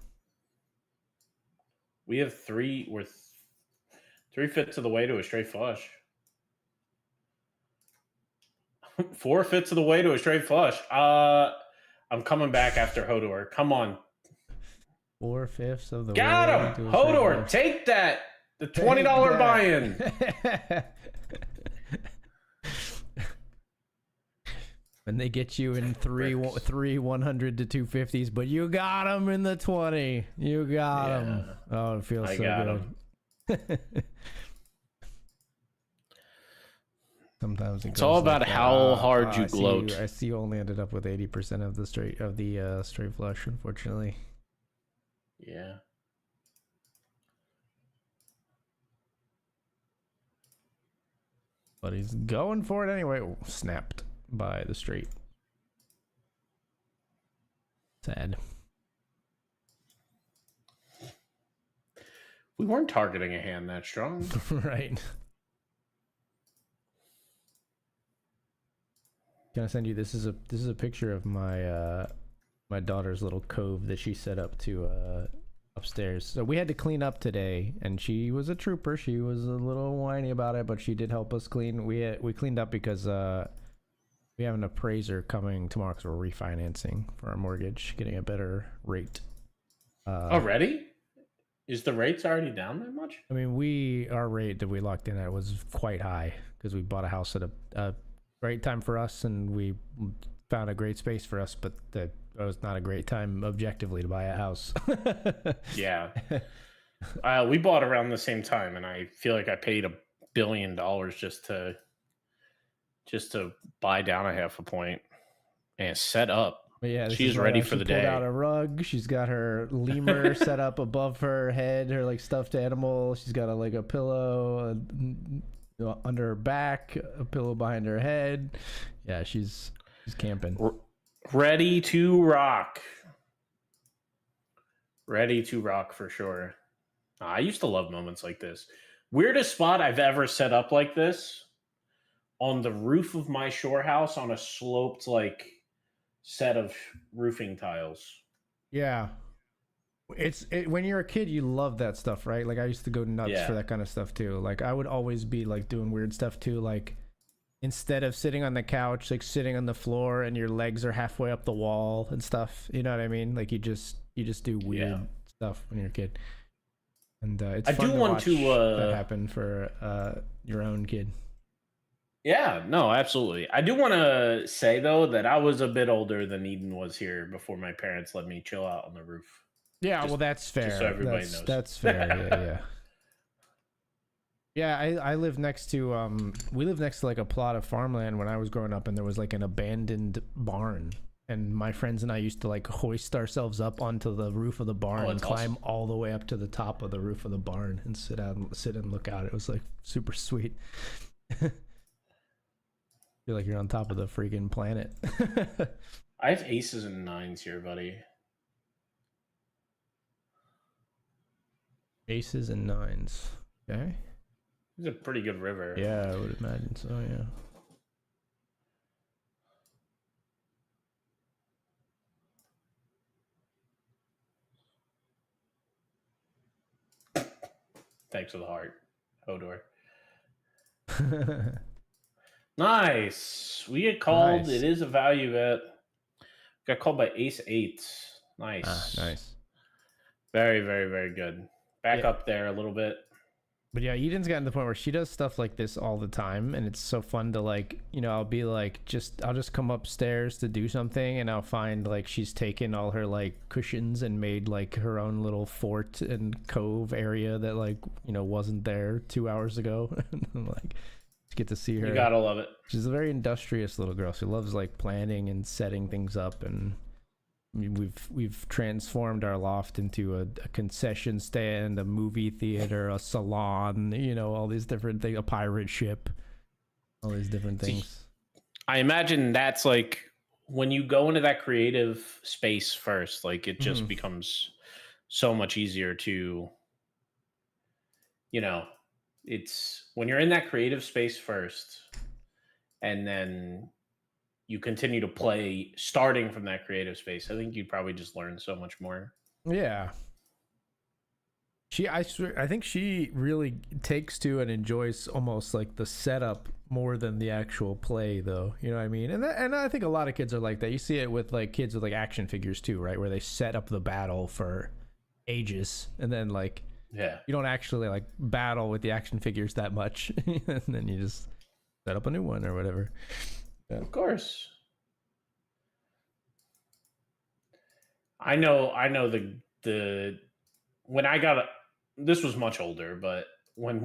Speaker 2: We have 3. We're 3/5 of the way to a straight flush. 4/5 of the way to a straight flush. I'm coming back after Hodor. Come on.
Speaker 1: 4/5 of the
Speaker 2: Got
Speaker 1: way
Speaker 2: him.
Speaker 1: to a
Speaker 2: Hodor, take that. The $20 buy-in.
Speaker 1: When they get you in three 100 to 250s, but you got them in the 20. You got them. Oh, it feels so good. Sometimes
Speaker 2: it's all about how hard you gloat.
Speaker 1: I see you only ended up with 80% of the straight flush, unfortunately.
Speaker 2: Yeah.
Speaker 1: But he's going for it anyway. Oh, snapped by the straight. Sad.
Speaker 2: We weren't targeting a hand that strong.
Speaker 1: Right. Can I send you this is a picture of my my daughter's little cove that she set up to upstairs. So we had to clean up today, and she was a trooper. She was a little whiny about it, but she did help us clean. We cleaned up because we have an appraiser coming tomorrow because we're refinancing for our mortgage, getting a better rate.
Speaker 2: Already? Is the rates already down that much?
Speaker 1: I mean, our rate that we locked in at was quite high because we bought a house at a great time for us, and we found a great space for us, but that was not a great time objectively to buy a house.
Speaker 2: Yeah. We bought around the same time, and I feel like I paid $1 billion just to buy down a half a point and set up.
Speaker 1: But yeah,
Speaker 2: she's ready for the day.
Speaker 1: She pulled out a rug. She's got her lemur set up above her head, her like stuffed animal. She's got a pillow under her back, a pillow behind her head. Yeah, she's camping.
Speaker 2: Ready to rock. Ready to rock for sure. I used to love moments like this. Weirdest spot I've ever set up like this, on the roof of my shore house on a sloped set of roofing tiles.
Speaker 1: Yeah. When you're a kid, you love that stuff, right? Like I used to go nuts for that kind of stuff too. Like I would always be like doing weird stuff too. Like instead of sitting on the couch, like sitting on the floor and your legs are halfway up the wall and stuff. You know what I mean? Like you just do weird stuff when you're a kid. And it's fun to watch that happen for your own kid.
Speaker 2: Yeah, no, absolutely. I do want to say, though, that I was a bit older than Eden was here before my parents let me chill out on the roof.
Speaker 1: Yeah, well, that's fair.
Speaker 2: Just so everybody knows.
Speaker 1: That's fair, yeah. Yeah, I live next to, we lived next to like a plot of farmland when I was growing up, and there was like an abandoned barn. And my friends and I used to like hoist ourselves up onto the roof of the barn and climb all the way up to the top of the roof of the barn and sit and look out. It was like super sweet. Feel like you're on top of the freaking planet.
Speaker 2: I have aces and nines here, buddy.
Speaker 1: Aces and nines. Okay.
Speaker 2: It's a pretty good river.
Speaker 1: Yeah, I would imagine so,
Speaker 2: yeah. Thanks for the heart, Hodor. Nice. We get called. Nice. It is a value bet. Got called by ace 8. Nice.
Speaker 1: Nice.
Speaker 2: Very, very, very good. Back up there a little bit.
Speaker 1: But yeah, Eden's gotten to the point where she does stuff like this all the time, and it's so fun to like, I'll be like, I'll just come upstairs to do something, and I'll find like she's taken all her like cushions and made like her own little fort and cove area that like, wasn't there 2 hours ago. And like, get to see her.
Speaker 2: You gotta love it.
Speaker 1: She's a very industrious little girl. She loves like planning and setting things up, and we've transformed our loft into a concession stand, a movie theater, a salon, all these different things, a pirate ship, all these different things.
Speaker 2: I imagine that's like when you go into that creative space first, like it just becomes so much easier to, it's when you're in that creative space first, and then you continue to play starting from that creative space. I think you'd probably just learn so much more.
Speaker 1: Yeah. I think she really takes to and enjoys almost like the setup more than the actual play, though. You know what I mean? And I think a lot of kids are like that. You see it with like kids with like action figures too, right? Where they set up the battle for ages, and then like you don't actually like battle with the action figures that much, and then you just set up a new one or whatever.
Speaker 2: Yeah. Of course. I know the when I got this was much older, but when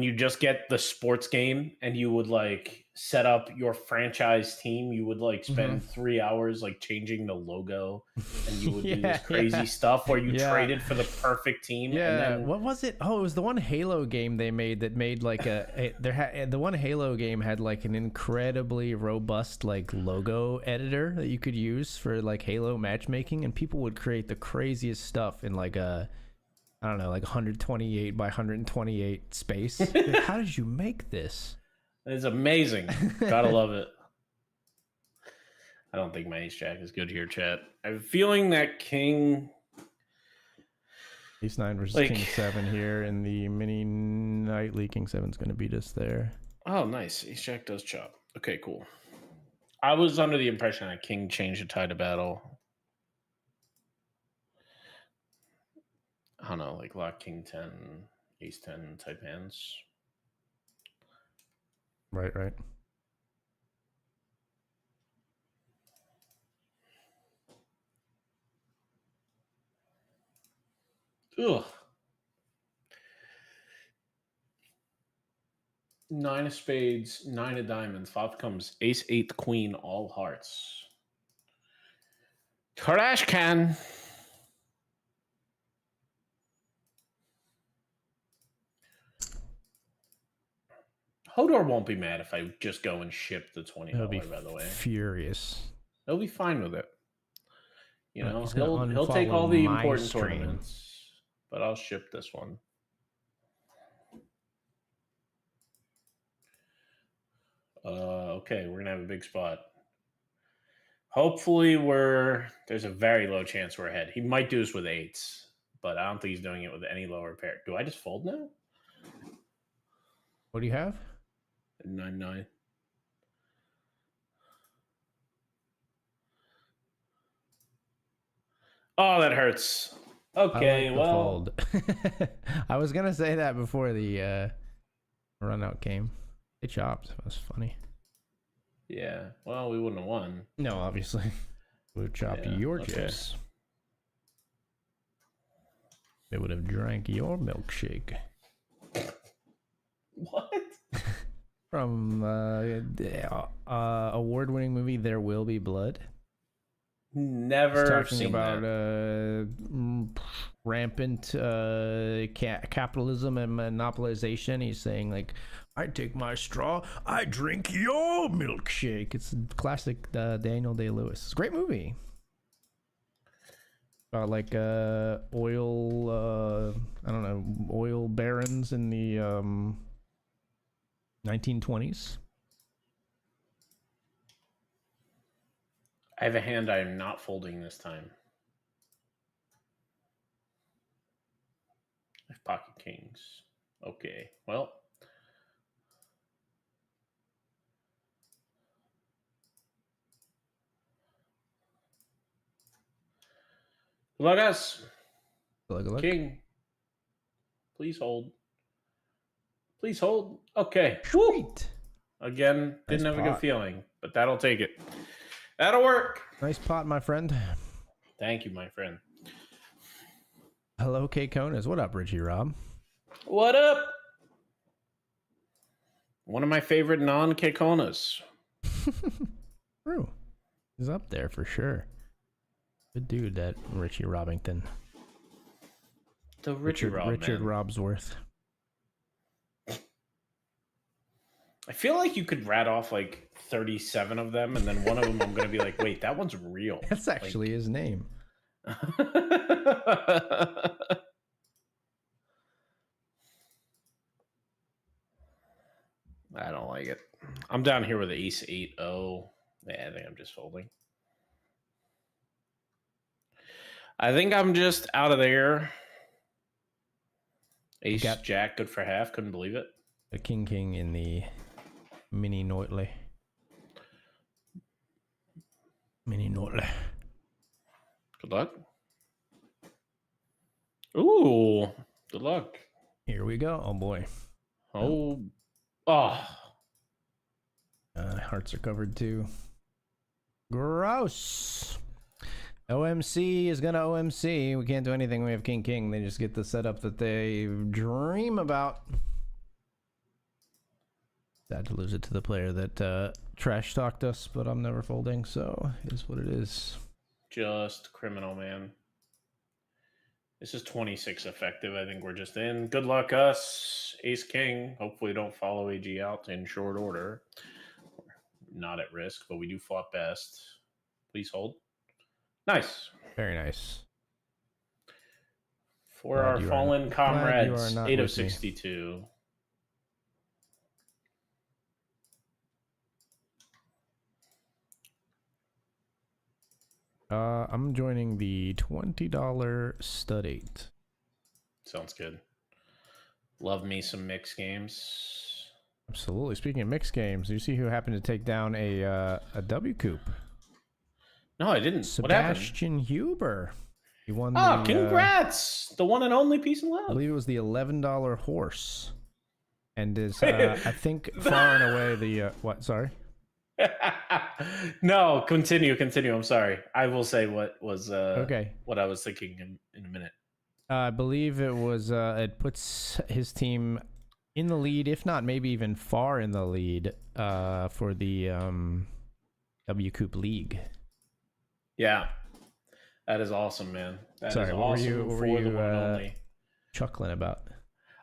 Speaker 2: you just get the sports game and you would like set up your franchise team, you would like spend 3 hours like changing the logo, and you would do this crazy stuff where you traded for the perfect team.
Speaker 1: Yeah.
Speaker 2: And then,
Speaker 1: what was it? Oh, it was the one Halo game they made that made like the one Halo game had like an incredibly robust like logo editor that you could use for like Halo matchmaking, and people would create the craziest stuff in like I don't know, like 128 by 128 space. Like, how did you make this?
Speaker 2: It's amazing. Gotta love it. I don't think my ace jack is good here, chat. I have a feeling that king.
Speaker 1: Ace 9 versus
Speaker 2: Like-
Speaker 1: King 7 here in the mini nightly. King 7's going to beat us there.
Speaker 2: Oh, nice. Ace jack does chop. Okay, cool. I was under the impression that king changed the tide of battle. I don't know, like lock king 10, ace 10 type hands.
Speaker 1: Right, right.
Speaker 2: Ugh. 9 of spades, 9 of diamonds. Flop comes ace, 8, queen, all hearts. Trash can. Hodor won't be mad if I just go and ship the $20,
Speaker 1: He'll be
Speaker 2: by the way.
Speaker 1: furious.
Speaker 2: He'll be fine with it. You know,
Speaker 1: he's gonna
Speaker 2: he'll take all
Speaker 1: unfollow
Speaker 2: the
Speaker 1: my
Speaker 2: important
Speaker 1: stream.
Speaker 2: tournaments, but I'll ship this one. Okay, we're gonna have a big spot. Hopefully, there's a very low chance we're ahead. He might do this with 8s, but I don't think he's doing it with any lower pair. Do I just fold now?
Speaker 1: What do you have?
Speaker 2: 9-9. Oh, that hurts. Okay,
Speaker 1: I like the
Speaker 2: well,
Speaker 1: fold. I was gonna say that before the run out came. They chopped. That was funny.
Speaker 2: yeah. Well, we wouldn't have won.
Speaker 1: No, obviously. Would have chopped
Speaker 2: Yeah,
Speaker 1: your
Speaker 2: okay.
Speaker 1: chips. They would have drank your milkshake.
Speaker 2: What?
Speaker 1: From award-winning movie There Will Be Blood.
Speaker 2: Never
Speaker 1: He's talking
Speaker 2: seen
Speaker 1: about
Speaker 2: that.
Speaker 1: rampant capitalism and monopolization. He's saying like, I take my straw, I drink your milkshake. It's a classic Daniel Day-Lewis. It's a great movie. About like oil, I don't know, oil barons in the 1920s.
Speaker 2: I have a hand I am not folding this time. I have pocket kings. Okay, well. Good luck, us.
Speaker 1: Good luck.
Speaker 2: King. Please hold. Please hold. Okay.
Speaker 1: Sweet.
Speaker 2: Again, didn't
Speaker 1: Nice
Speaker 2: have a good
Speaker 1: pot.
Speaker 2: feeling, but that'll take it. That'll work.
Speaker 1: Nice pot, my friend.
Speaker 2: Thank you, my friend.
Speaker 1: Hello, K Konas. What up, Richie Rob?
Speaker 2: What up? One of my favorite non-Kekonas.
Speaker 1: True. He's up there for sure. Good dude, that Richie Robbington.
Speaker 2: The Richard
Speaker 1: Robsworth.
Speaker 2: I feel like you could rat off like 37 of them, and then one of them I'm going to be like, wait, that one's real.
Speaker 1: That's actually his name.
Speaker 2: I don't like it. I'm down here with ace 8-0. Yeah, I think I'm just folding. I think I'm just out of there. Ace jack, good for half. Couldn't believe it.
Speaker 1: The king in the mini Notley.
Speaker 2: Good luck. Ooh, good luck.
Speaker 1: Here we go. Oh boy.
Speaker 2: Oh.
Speaker 1: Hearts are covered too. Gross. OMC is gonna OMC. We can't do anything. We have king. They just get the setup that they dream about. Sad to lose it to the player that trash talked us, but I'm never folding, so it is what it is.
Speaker 2: Just criminal, man. This is 26 effective. I think we're just in. Good luck, us. Ace king. Hopefully don't follow AG out in short order. Not at risk, but we do flop best. Please hold. Nice.
Speaker 1: Very nice.
Speaker 2: For our fallen comrades, 8 of 62.
Speaker 1: I'm joining the $20 stud 8.
Speaker 2: Sounds good. Love me some mixed games.
Speaker 1: Absolutely. Speaking of mixed games, you see who happened to take down a W Coop?
Speaker 2: No, I didn't.
Speaker 1: Sebastian Huber. He won
Speaker 2: Oh,
Speaker 1: the
Speaker 2: congrats! The one and only Peace and
Speaker 1: I
Speaker 2: Love.
Speaker 1: believe it was the $11 horse, and is I think far and away the what? Sorry.
Speaker 2: No, continue. I'm sorry. I will say what was
Speaker 1: Okay.
Speaker 2: what I was thinking in a minute.
Speaker 1: I believe it was it puts his team in the lead, if not maybe even far in the lead, for the W Coop League.
Speaker 2: Yeah, that is awesome, man. That
Speaker 1: Sorry,
Speaker 2: is
Speaker 1: what
Speaker 2: awesome
Speaker 1: were
Speaker 2: for
Speaker 1: you,
Speaker 2: the one and only.
Speaker 1: Chuckling about?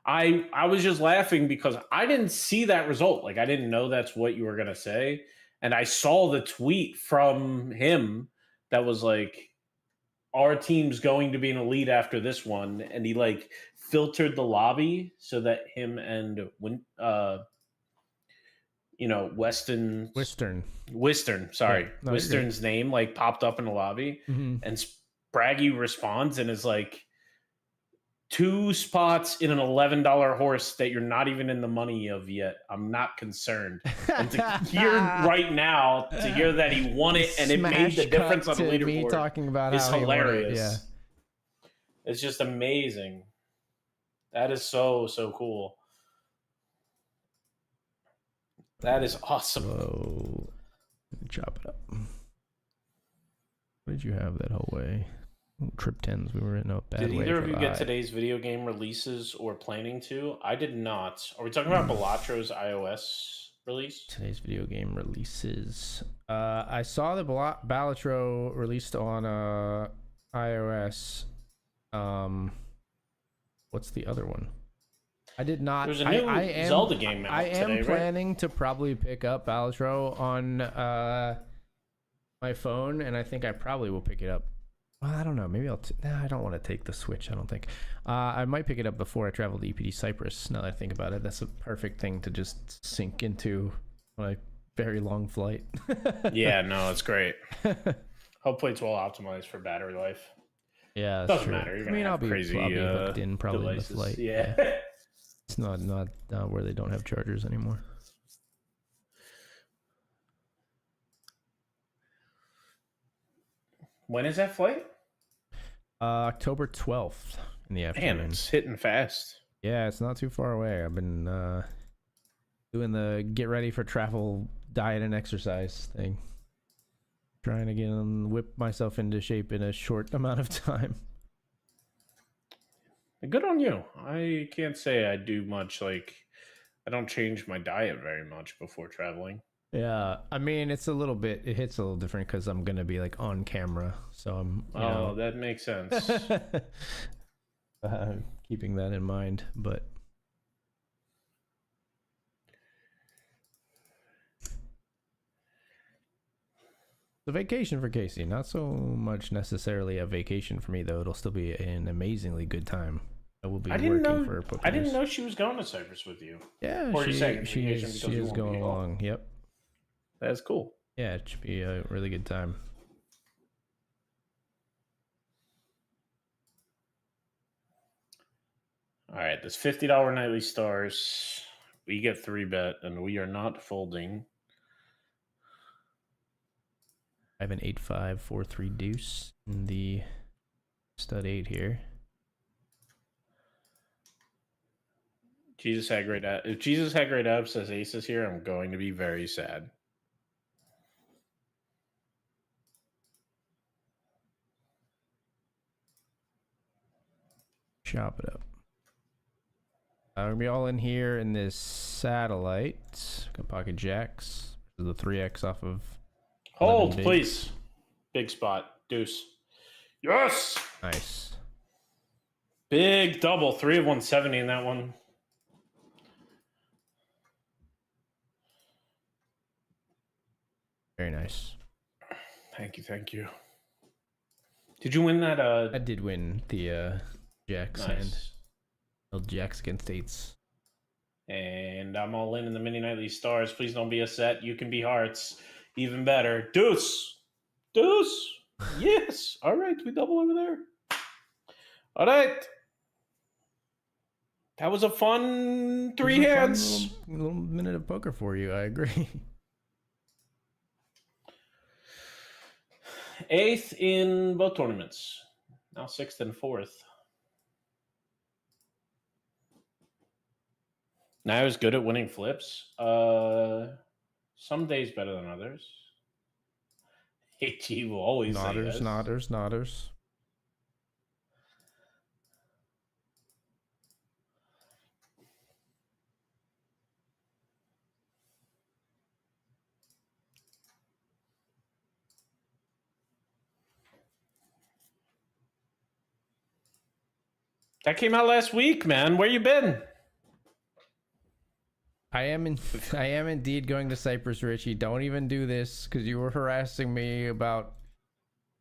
Speaker 2: I was just laughing because I didn't see that result. Like I didn't know that's what you were gonna say, and I saw the tweet from him that was like, "Our team's going to be in a lead after this one," and he like filtered the lobby so that him and Western, sorry,
Speaker 1: Yeah. No,
Speaker 2: Western's name like popped up in the lobby, and Spraggy responds and is like, 2 spots in an $11 horse that you're not even in the money of yet. I'm not concerned. And to hear right now, to hear that he won it and it made the difference on the leaderboard,
Speaker 1: me talking about
Speaker 2: is
Speaker 1: how
Speaker 2: hilarious.
Speaker 1: He won it. Yeah.
Speaker 2: It's just amazing. That is so cool. That is awesome.
Speaker 1: Whoa. Chop it up. What did you have that whole way? Trip 10s, we were in a bad way.
Speaker 2: Did either of you get today's video game releases or planning to? I did not. Are we talking about Balatro's iOS release?
Speaker 1: Today's video game releases. I saw the Balatro released on iOS. What's the other one? I did not.
Speaker 2: There's a new Zelda game out today,
Speaker 1: I am planning to probably pick up Balatro on my phone, and I think I probably will pick it up. Well, I don't know. Maybe I'll. I don't want to take the Switch. I don't think. I might pick it up before I travel to EPD Cyprus. Now that I think about it, that's a perfect thing to just sink into on a very long flight.
Speaker 2: Yeah, no, it's great. Hopefully, it's well optimized for battery life.
Speaker 1: Yeah,
Speaker 2: doesn't matter. You're
Speaker 1: I'll be hooked in probably
Speaker 2: devices.
Speaker 1: in the flight.
Speaker 2: Yeah.
Speaker 1: It's not where they don't have chargers anymore.
Speaker 2: When is that flight?
Speaker 1: October 12th in the afternoon.
Speaker 2: Man, it's hitting fast.
Speaker 1: Yeah, it's not too far away. I've been doing the get ready for travel diet and exercise thing. Trying to whip myself into shape in a short amount of time.
Speaker 2: Good on you. I can't say I do much. Like, I don't change my diet very much before traveling.
Speaker 1: Yeah, I mean, it hits a little different because I'm going to be like on camera. So I'm,
Speaker 2: that makes sense.
Speaker 1: Keeping that in mind, but the vacation for Casey, not so much necessarily a vacation for me though. It'll still be an amazingly good time. I will be working for Pokemon.
Speaker 2: I didn't know she was going to Cyprus with you.
Speaker 1: Yeah, she is going along. Yep.
Speaker 2: That's cool.
Speaker 1: Yeah, it should be a really good time.
Speaker 2: All right, this $50 nightly stars. We get 3-bet, and we are not folding.
Speaker 1: I have an 8-5-4-3 deuce in the stud 8 here.
Speaker 2: Jesus had great. If Jesus had great abs says aces here, I'm going to be very sad.
Speaker 1: Chop it up. We're gonna be all in here in this satellite. Got pocket jacks. The 3x off of.
Speaker 2: Hold, please. Big spot. Deuce. Yes.
Speaker 1: Nice.
Speaker 2: Big double. 3 of 170 in that one.
Speaker 1: Very nice.
Speaker 2: Thank you. Did you win that?
Speaker 1: I did win the jacks and jacks against eights.
Speaker 2: And I'm all in the mini nightly stars. Please don't be a set. You can be hearts. Even better. Deuce. Yes. All right, we double over there. All right. That was a fun
Speaker 1: It was
Speaker 2: 3
Speaker 1: a fun
Speaker 2: hands.
Speaker 1: little minute of poker for you. I agree.
Speaker 2: 8th in both tournaments. Now 6th and 4th. Now I was good at winning flips. Some days better than others. HG will always say yes.
Speaker 1: Nodders.
Speaker 2: That came out last week, man. Where you been?
Speaker 1: I am indeed going to Cyprus, Richie. Don't even do this because you were harassing me about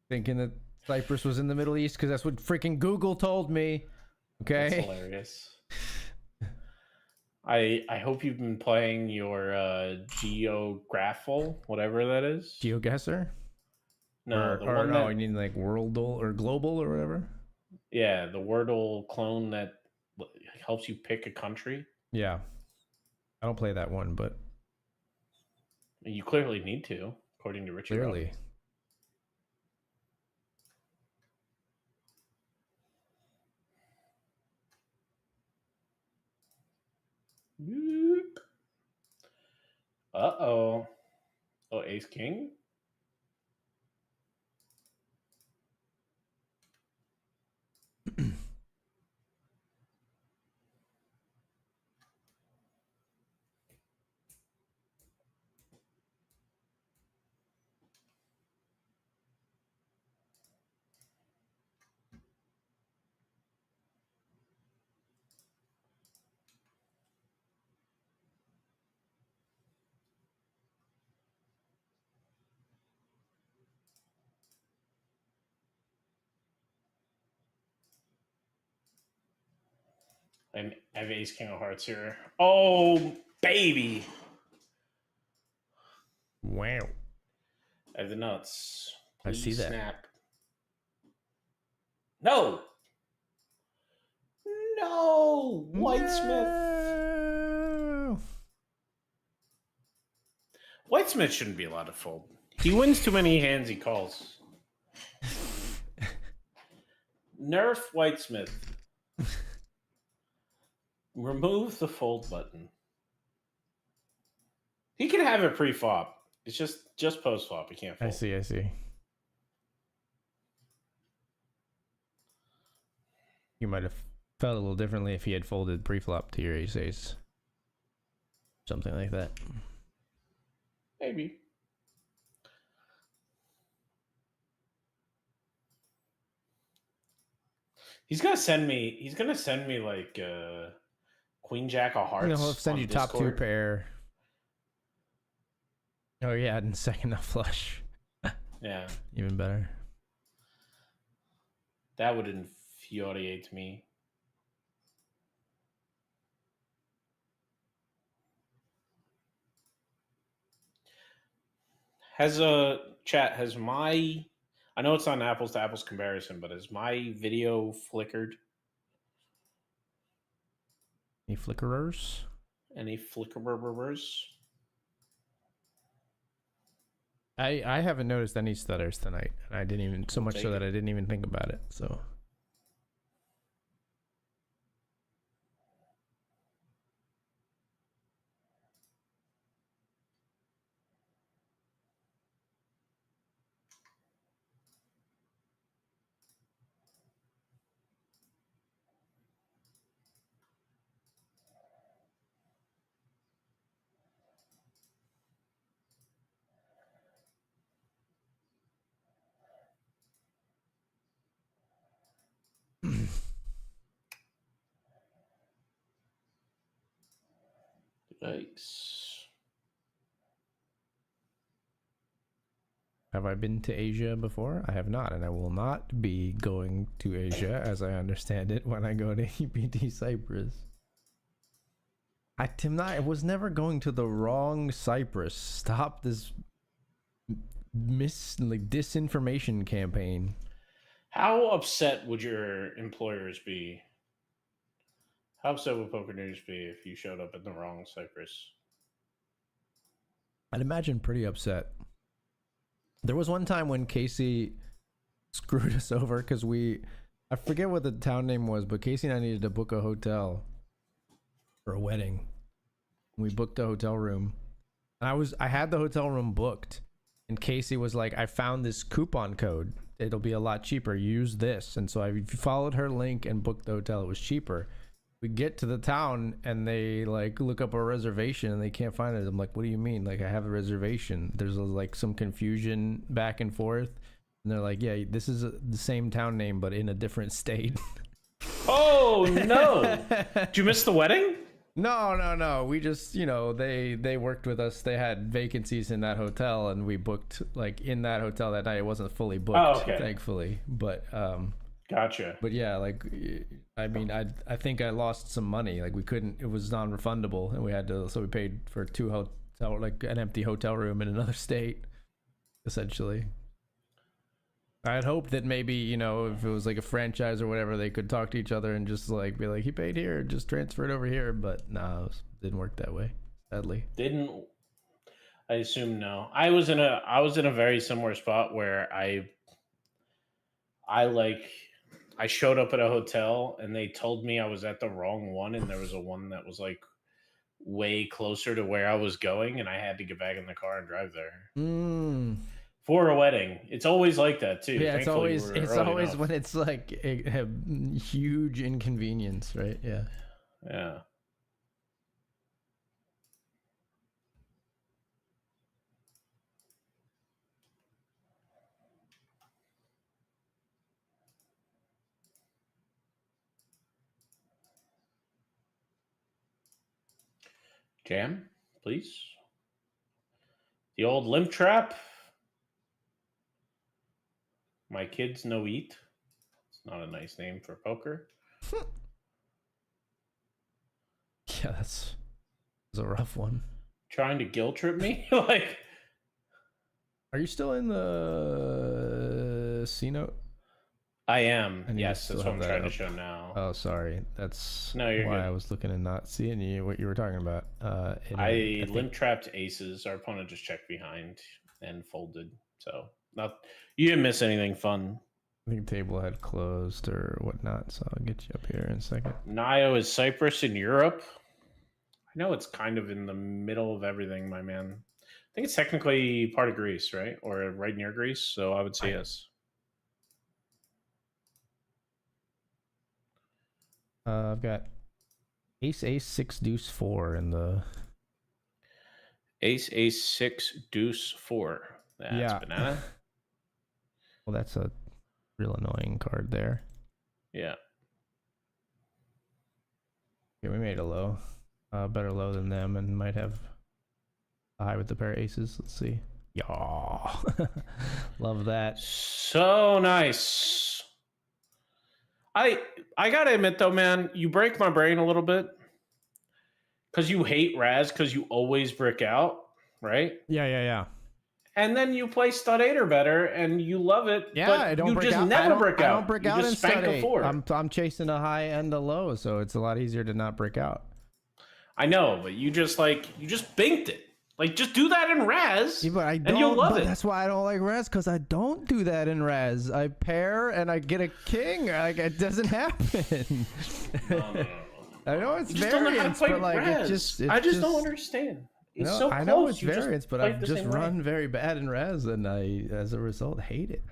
Speaker 1: thinking that Cyprus was in the Middle East because that's what freaking Google told me. Okay.
Speaker 2: That's hilarious. I hope you've been playing your Geographal, whatever that is.
Speaker 1: GeoGuessr?
Speaker 2: No,
Speaker 1: you need like Worldle or Global or whatever.
Speaker 2: Yeah, the Wordle clone that helps you pick a country.
Speaker 1: Yeah, I don't play that one, but
Speaker 2: you clearly need to, according to Richie.
Speaker 1: Clearly.
Speaker 2: Uh-oh. Oh, Ace King? I have Ace King of Hearts here. Oh, baby.
Speaker 1: Wow.
Speaker 2: I have the nuts. Please
Speaker 1: I see that.
Speaker 2: Snap. No. No. Whitesmith.
Speaker 1: No.
Speaker 2: Whitesmith shouldn't be allowed to fold. He wins too many hands he calls. Nerf Whitesmith. Remove the fold button. He can have it pre-flop. It's just post-flop. He can't fold.
Speaker 1: I see. You might have felt a little differently if he had folded pre-flop to your ace. Something like that.
Speaker 2: Maybe. He's gonna send me like Queen Jack of Hearts.
Speaker 1: He'll send you
Speaker 2: Discord.
Speaker 1: top 2 pair. Oh yeah, and second up flush.
Speaker 2: Yeah.
Speaker 1: Even better.
Speaker 2: That would infuriate me. Has my I know it's not an apples to apples comparison, but has my video flickered?
Speaker 1: Any flickerers?
Speaker 2: Any flickerers?
Speaker 1: I haven't noticed any stutters tonight, and I didn't even so much so that I didn't even think about it. So
Speaker 2: Yikes.
Speaker 1: have I been to Asia before? I have not, and I will not be going to Asia, as I understand it, when I go to EPT Cyprus. I was never going to the wrong Cyprus. Stop this disinformation campaign.
Speaker 2: How upset would your employers be? How upset would Poker News be if you showed up in the wrong Cypress?
Speaker 1: I'd imagine pretty upset. There was one time when Casey screwed us over because I forget what the town name was, but Casey and I needed to book a hotel for a wedding. We booked a hotel room. I had the hotel room booked, and Casey was like, I found this coupon code. It'll be a lot cheaper. Use this. And so I followed her link and booked the hotel. It was cheaper. We get to the town and they like look up a reservation and they can't find it. I'm like, what do you mean? Like, I have a reservation. There's like some confusion back and forth. And they're like, yeah, this is the same town name, but in a different state.
Speaker 2: Oh, no. Did you miss the wedding?
Speaker 1: No. We just, they worked with us. They had vacancies in that hotel and we booked like in that hotel that night. It wasn't fully booked, thankfully. But,
Speaker 2: gotcha.
Speaker 1: But yeah, like, I mean, I think I lost some money. Like it was non-refundable and we had to, so we paid for like an empty hotel room in another state, essentially. I had hoped that maybe, if it was like a franchise or whatever, they could talk to each other and just like be like, he paid here, just transfer it over here. But no, it didn't work that way, sadly.
Speaker 2: I assume no. I was in a very similar spot where I showed up at a hotel and they told me I was at the wrong one, and there was a one that was like way closer to where I was going, and I had to get back in the car and drive there. For a wedding. It's always like that too.
Speaker 1: Yeah,
Speaker 2: Thankfully,
Speaker 1: it's always when it's like a huge inconvenience, right? Yeah.
Speaker 2: Yeah. Jam, please. The old limp trap. My kids no eat. It's not a nice name for poker.
Speaker 1: Yeah, that's a rough one.
Speaker 2: Trying to guilt trip me? Like,
Speaker 1: are you still in the C note?
Speaker 2: I am. Yes, that's what I'm trying to show now.
Speaker 1: Oh, sorry. That's
Speaker 2: you're
Speaker 1: why
Speaker 2: good.
Speaker 1: I was looking and not seeing what you were talking about.
Speaker 2: I limp trapped aces. Our opponent just checked behind and folded. So you didn't miss anything fun.
Speaker 1: I think table had closed or whatnot, so I'll get you up here in a second.
Speaker 2: Naigo is Cyprus in Europe. I know it's kind of in the middle of everything, my man. I think it's technically part of Greece, right? Or right near Greece, so I would say yes.
Speaker 1: I've got ace 6 deuce 4 in the
Speaker 2: ace 6 deuce 4. That's banana.
Speaker 1: Well, that's a real annoying card there.
Speaker 2: Yeah.
Speaker 1: Yeah, we made a low. Better low than them, and might have a high with the pair of aces. Let's see. Yeah. Love that.
Speaker 2: So nice. I gotta admit though, man, you break my brain a little bit. Because you hate Raz because you always brick out, right?
Speaker 1: Yeah.
Speaker 2: And then you play stud 8 or better, and you love it.
Speaker 1: Yeah,
Speaker 2: but
Speaker 1: I don't
Speaker 2: you
Speaker 1: break
Speaker 2: just
Speaker 1: out.
Speaker 2: never brick out.
Speaker 1: I don't break out
Speaker 2: just
Speaker 1: in
Speaker 2: spank
Speaker 1: stud
Speaker 2: a
Speaker 1: 8.
Speaker 2: 4.
Speaker 1: I'm chasing a high and a low, so it's a lot easier to not break out.
Speaker 2: I know, but you just binked it. Like, just do that in Raz, and you'll love it.
Speaker 1: That's why I don't like Raz, because I don't do that in Raz. I pair and I get a king. Like, it doesn't happen.
Speaker 2: No.
Speaker 1: I know it's variance, but like
Speaker 2: Raz. I just don't understand. It's so close.
Speaker 1: I know it's variance, but I've just run very bad in Raz, and I, as a result, hate it.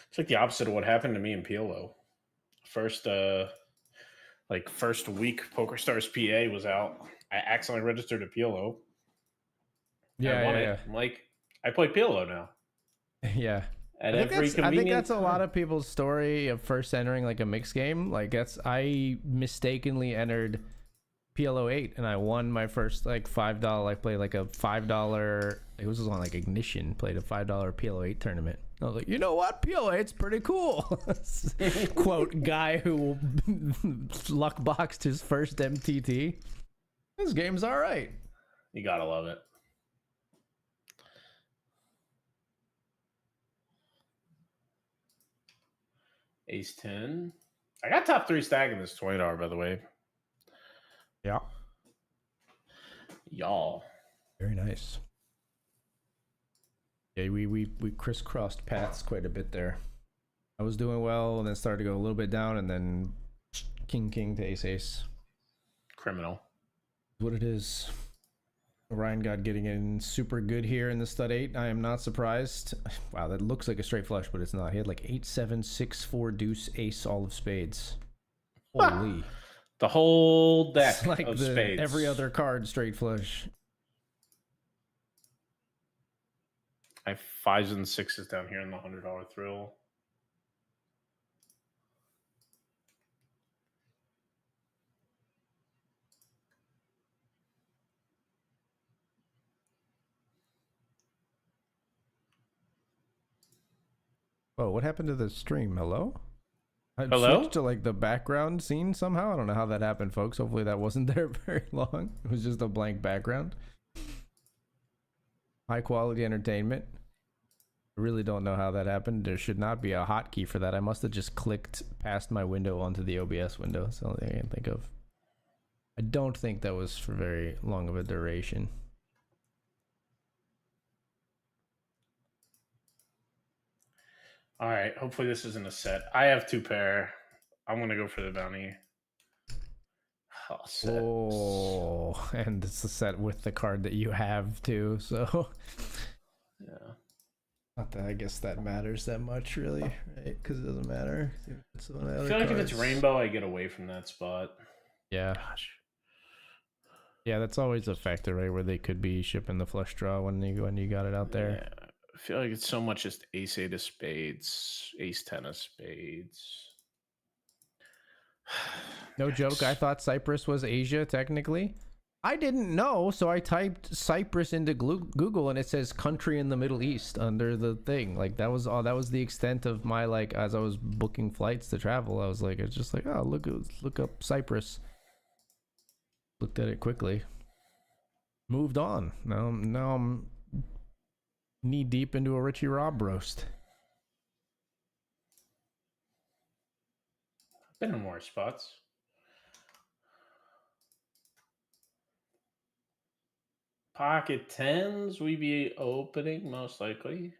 Speaker 2: It's like the opposite of what happened to me in PLO. First week PokerStars PA was out, I accidentally registered a PLO.
Speaker 1: Yeah.
Speaker 2: I'm like, I play PLO now.
Speaker 1: Yeah.
Speaker 2: I
Speaker 1: think that's a lot of people's story of first entering like a mixed game. Like I mistakenly entered PLO 8 and I won my first like $5. I played like a $5. It was on like Ignition. Played a $5 PLO 8 tournament. I was like, you know what? PLO 8's pretty cool. Quote guy who luck boxed his first MTT. This game's all right.
Speaker 2: You gotta love it. Ace 10. I got top 3 stack in this $20, by the way.
Speaker 1: Yeah.
Speaker 2: Y'all.
Speaker 1: Very nice. Yeah, we crisscrossed paths quite a bit there. I was doing well, and then started to go a little bit down, and then king to ace.
Speaker 2: Criminal.
Speaker 1: What it is. Ryan God getting in super good here in the stud 8. I am not surprised. Wow, that looks like a straight flush, but it's not. He had like 8, 7, 6, 4 deuce ace all of spades. Holy.
Speaker 2: The whole deck
Speaker 1: It's like
Speaker 2: of spades.
Speaker 1: Every other card straight flush.
Speaker 2: I have 5s and 6s down here in the $100 thrill.
Speaker 1: Whoa, what happened to the stream? Hello? I
Speaker 2: Hello?
Speaker 1: switched to like the background scene somehow. I don't know how that happened, folks. Hopefully that wasn't there very long. It was just a blank background. High quality entertainment. I really don't know how that happened. There should not be a hotkey for that. I must have just clicked past my window onto the OBS window. That's the only thing I can think of. I don't think that was for very long of a duration.
Speaker 2: All right. Hopefully this isn't a set. I have 2 pair. I'm going to go for the bounty. Oh, set.
Speaker 1: Oh, and it's a set with the card that you have too, so
Speaker 2: Yeah.
Speaker 1: not that I guess that matters that much, really, right? Because it doesn't matter.
Speaker 2: I feel like if it's rainbow, I get away from that spot.
Speaker 1: Yeah.
Speaker 2: Gosh.
Speaker 1: Yeah, that's always a factor, right? Where they could be shipping the flush draw when you got it out there.
Speaker 2: Yeah. I feel like it's so much just ace 8 of spades, ace 10 of spades.
Speaker 1: No joke. I thought Cyprus was Asia technically. I didn't know, so I typed Cyprus into Google, and it says country in the Middle East under the thing. Like that was all. That was the extent of my like as I was booking flights to travel. I was like, it's just like, oh, look up Cyprus. Looked at it quickly. Moved on. Now I'm knee deep into a Richie Rob roast.
Speaker 2: Been in more spots. Pocket 10s we be opening most likely.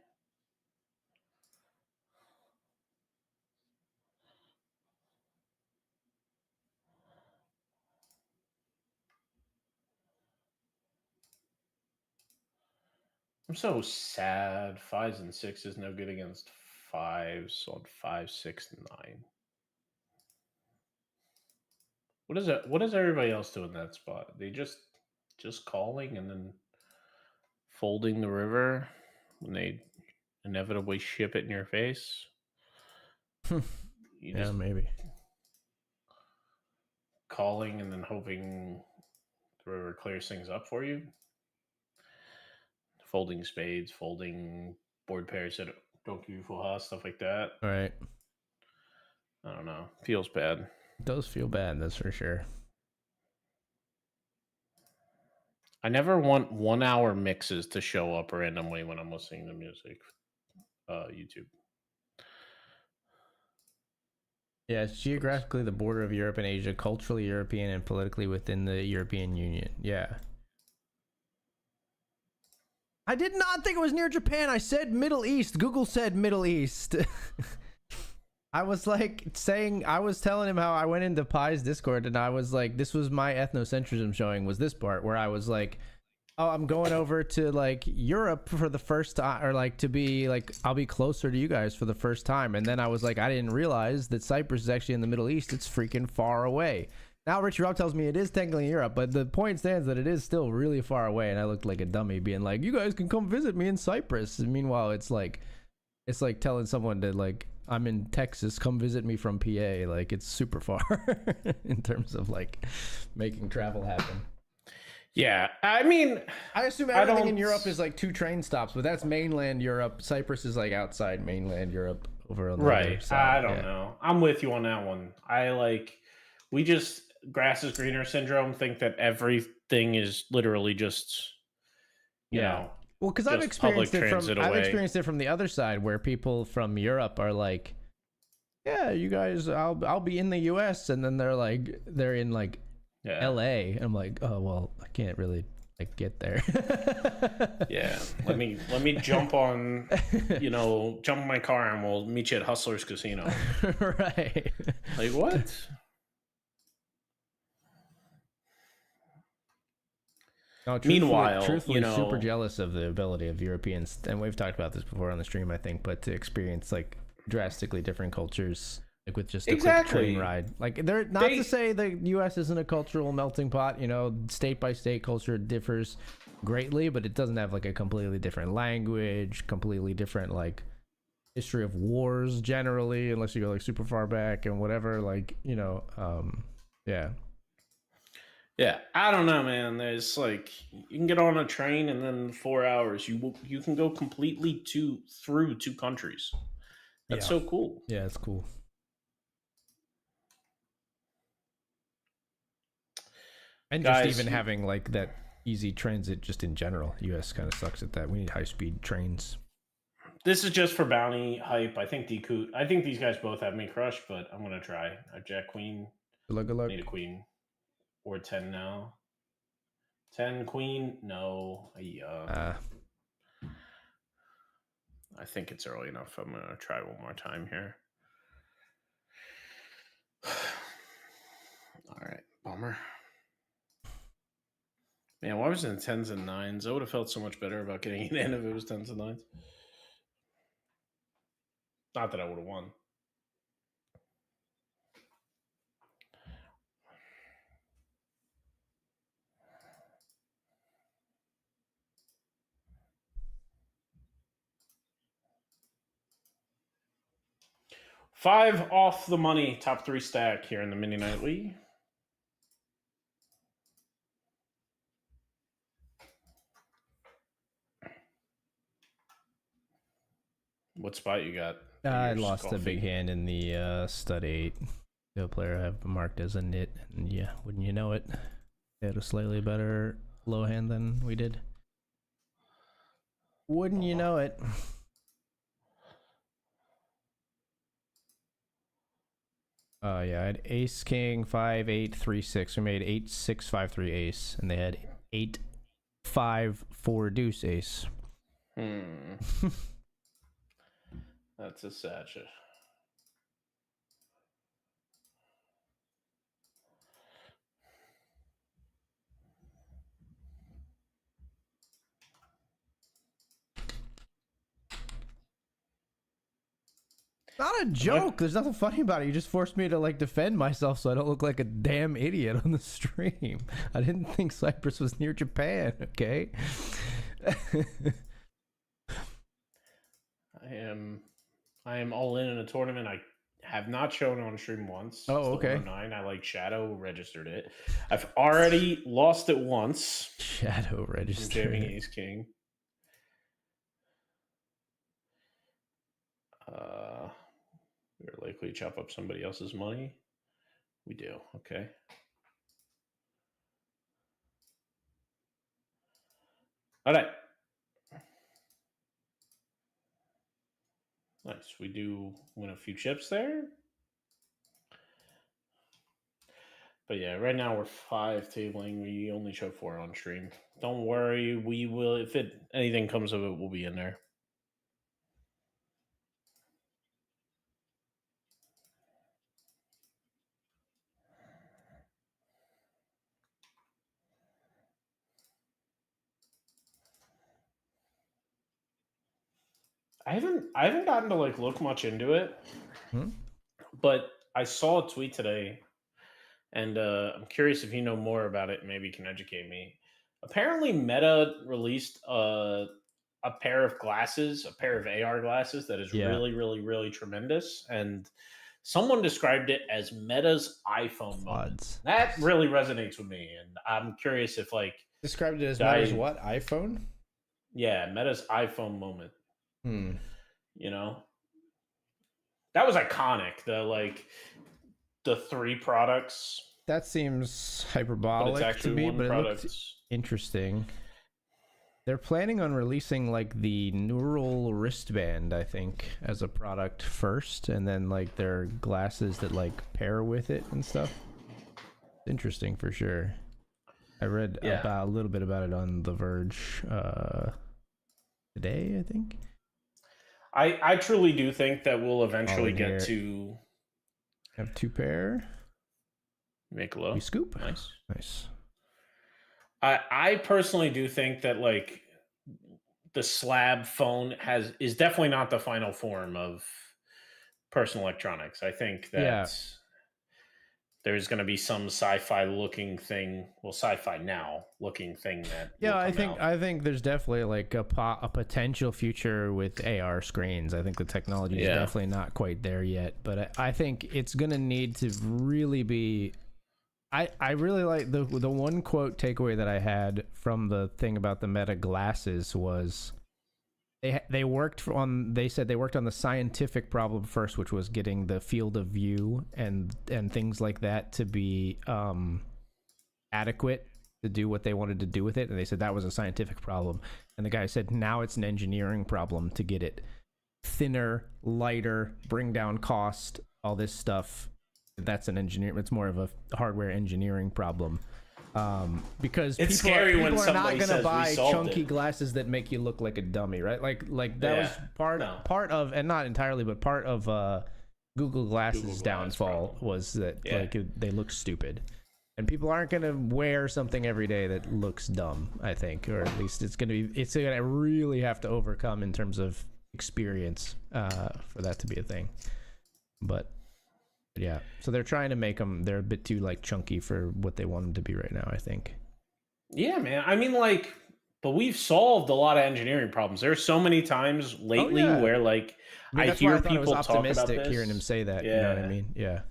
Speaker 2: I'm so sad. 5s and 6s no good against 5s on 5, 6, 9. What is it? What does everybody else do in that spot? They just calling and then folding the river when they inevitably ship it in your face.
Speaker 1: Yeah, maybe.
Speaker 2: Calling and then hoping the river clears things up for you. Folding spades, folding board pairs that don't give you full house, stuff like that.
Speaker 1: All right.
Speaker 2: I don't know. Feels bad.
Speaker 1: It does feel bad, that's for sure.
Speaker 2: I never want 1 hour mixes to show up randomly when I'm listening to music. YouTube.
Speaker 1: Yeah, it's geographically the border of Europe and Asia, culturally European and politically within the European Union. Yeah. I did not think it was near Japan. I said Middle East. Google said Middle East. I was like I was telling him how I went into Pi's Discord and I was like, this was my ethnocentrism showing, was this part where I was like, oh, I'm going over to like Europe for the first time, or like to be like, I'll be closer to you guys for the first time. And then I was like, I didn't realize that Cyprus is actually in the Middle East. It's freaking far away. Now Richie Rob tells me it is technically in Europe, but the point stands that it is still really far away. And I looked like a dummy being like, you guys can come visit me in Cyprus. And meanwhile, it's like telling someone to like, I'm in Texas, come visit me from PA. Like it's super far in terms of like making travel happen.
Speaker 2: Yeah, I mean,
Speaker 1: I assume everything in Europe is like 2 train stops, but that's mainland Europe. Cyprus is like outside mainland Europe over on the other side.
Speaker 2: I don't know. I'm with you on that one. I like, we just grass is greener syndrome think that every thing is literally just, you know,
Speaker 1: well, because I've
Speaker 2: just public
Speaker 1: experienced it
Speaker 2: transit
Speaker 1: I've
Speaker 2: away.
Speaker 1: experienced it from the other side where people from Europe are like, yeah, you guys, I'll be in the US, and then they're in like
Speaker 2: Yeah.
Speaker 1: LA, and I'm like, oh well, I can't really like get there.
Speaker 2: Yeah, let me jump on, jump in my car and we'll meet you at Hustlers Casino.
Speaker 1: Right.
Speaker 2: Like, what?
Speaker 1: No,
Speaker 2: Meanwhile,
Speaker 1: truthfully, super jealous of the ability of Europeans, and we've talked about this before on the stream, I think, but to experience like drastically different cultures, like with just a quick train ride. Like, they're not to say the U.S. isn't a cultural melting pot. State by state culture differs greatly, but it doesn't have like a completely different language, completely different like history of wars generally, unless you go like super far back and whatever. Like, yeah.
Speaker 2: Yeah, I don't know, man. There's like, you can get on a train and then 4 hours you can go completely through 2 countries. That's so cool.
Speaker 1: Yeah, it's cool. And guys, just even having like that easy transit just in general. US kind of sucks at that. We need high speed trains.
Speaker 2: This is just for bounty hype. I think I think these guys both have me crushed, but I'm gonna try. A Jack Queen.
Speaker 1: Good luck.
Speaker 2: Need a queen. Or 10 now. 10 queen? No. I think it's early enough. I'm going to try one more time here. All right. Bummer. Man, why was it in 10s and 9s? I would have felt so much better about getting it in if it was 10s and 9s. Not that I would have won. $5 off the money, top 3 stack here in the mini nightly. What spot you got?
Speaker 1: I lost a big hand in the stud 8. The player I have marked as a nit, and yeah, wouldn't you know it? They had a slightly better low hand than we did. Wouldn't you know it? Oh yeah, I had ace king 5 8 3 6. We made 8 6 5 3 ace, and they had 8 5 4 deuce ace.
Speaker 2: That's a satchel.
Speaker 1: Not a joke. There's nothing funny about it. You just forced me to like defend myself so I don't look like a damn idiot on the stream. I didn't think Cyprus was near Japan, okay?
Speaker 2: I am all in a tournament. I have not shown on stream once.
Speaker 1: Oh, okay.
Speaker 2: 9. I like Shadow registered it. I've already lost it once.
Speaker 1: Shadow registered.
Speaker 2: Jamming Ace King. We're likely to chop up somebody else's money. We do. Okay. All right. Nice. We do win a few chips there. But yeah, right now we're 5 tabling. We only show 4 on stream. Don't worry. We will, if anything comes of it, we'll be in there. I haven't gotten to like look much into it, but I saw a tweet today, and I'm curious if you know more about it. Maybe you can educate me. Apparently, Meta released a pair of glasses, a pair of AR glasses that is really, really, really tremendous, and someone described it as Meta's iPhone moment. That really resonates with me, and I'm curious if like
Speaker 1: described it as Meta's what? iPhone?
Speaker 2: Yeah, Meta's iPhone moment. You know, that was iconic. The 3 products
Speaker 1: that seems
Speaker 2: but it's
Speaker 1: hyperbolic to
Speaker 2: actually
Speaker 1: me,
Speaker 2: one
Speaker 1: but it
Speaker 2: product.
Speaker 1: looked interesting. They're planning on releasing like the neural wristband, I think, as a product first, and then like their glasses that like pair with it and stuff. Interesting for sure. I read about a little bit about it on The Verge today, I think.
Speaker 2: I truly do think that we'll eventually
Speaker 1: in
Speaker 2: get
Speaker 1: here.
Speaker 2: to
Speaker 1: Have two pair.
Speaker 2: make low.
Speaker 1: We scoop.
Speaker 2: Nice. I personally do think that like the slab phone is definitely not the final form of personal electronics. I think that there's going to be some sci-fi looking thing, well, sci-fi now looking thing that
Speaker 1: I think there's definitely like a potential future with AR screens. I think the technology is definitely not quite there yet, but I think it's going to need to really be. I really like the one quote takeaway that I had from the thing about the Meta glasses was they said they worked on the scientific problem first, which was getting the field of view and things like that to be adequate to do what they wanted to do with it, and they said that was a scientific problem, and the guy said now it's an engineering problem to get it thinner, lighter, bring down cost, all this stuff. That's an engineer. It's more of a hardware engineering problem, because
Speaker 2: it's
Speaker 1: people
Speaker 2: scary when
Speaker 1: are not
Speaker 2: somebody
Speaker 1: going to
Speaker 2: says
Speaker 1: buy
Speaker 2: we solved
Speaker 1: chunky
Speaker 2: it.
Speaker 1: glasses that make you look like a dummy, right? Like that was part of, and not entirely, but part of Google Glasses' downfall was that like they look stupid, and people aren't going to wear something every day that looks dumb. I think, or at least it's going to really have to overcome in terms of experience for that to be a thing, but. Yeah, so they're trying to make them. They're a bit too like chunky for what they want them to be right now, I think.
Speaker 2: Yeah, man. I mean, like, but we've solved a lot of engineering problems. There are so many times lately where, like, I hear people talk about this.
Speaker 1: Hearing him say that, you know what I mean? Yeah,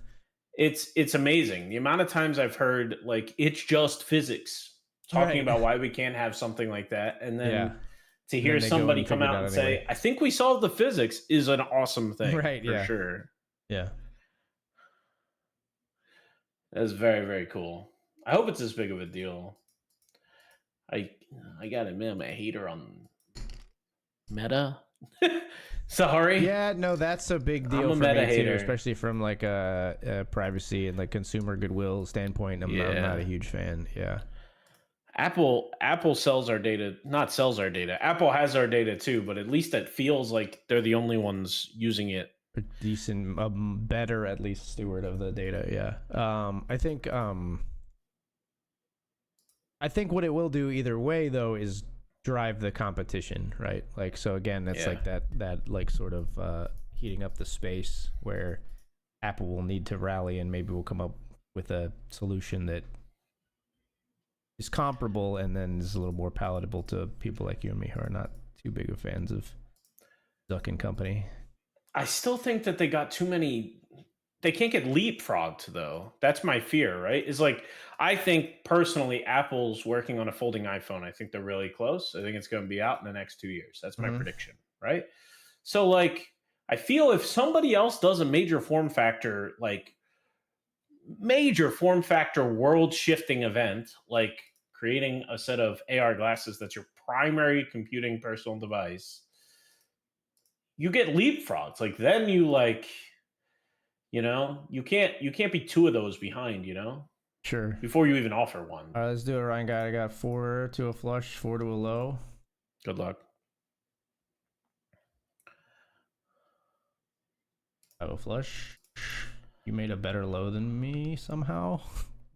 Speaker 2: it's amazing the amount of times I've heard like it's just physics talking about why we can't have something like that, and then to hear somebody come out and say, "I think we solved the physics," is an awesome thing,
Speaker 1: right?
Speaker 2: For sure.
Speaker 1: Yeah.
Speaker 2: That's very, very cool. I hope it's as big of a deal. I gotta admit, I'm a hater on Meta. Sorry.
Speaker 1: Yeah, no, that's a big deal for me too, especially from like a privacy and like consumer goodwill standpoint. I'm not a huge fan. Yeah.
Speaker 2: Apple sells our data, not sells our data. Apple has our data too, but at least it feels like they're the only ones using it.
Speaker 1: A decent, better at least steward of the data. Yeah. I think what it will do either way though is drive the competition, right? Like, so again, it's like that like sort of heating up the space where Apple will need to rally, and maybe we'll come up with a solution that is comparable and then is a little more palatable to people like you and me who are not too big of fans of Zuck and company.
Speaker 2: I still think that they got too many. They can't get leapfrogged though. That's my fear, right? Is like, I think personally, Apple's working on a folding iPhone. I think they're really close. I think it's going to be out in the next 2 years. That's my prediction, right? So like, I feel if somebody else does a major form factor world shifting event, like creating a set of AR glasses that's your primary computing personal device, you get leapfrogs. Like then you like, you know, you can't be two of those behind, you know?
Speaker 1: Sure.
Speaker 2: Before you even offer one.
Speaker 1: Let's do it, Ryan guy. I got 4 to a flush, 4 to a low.
Speaker 2: Good luck.
Speaker 1: I have a flush. You made a better low than me somehow.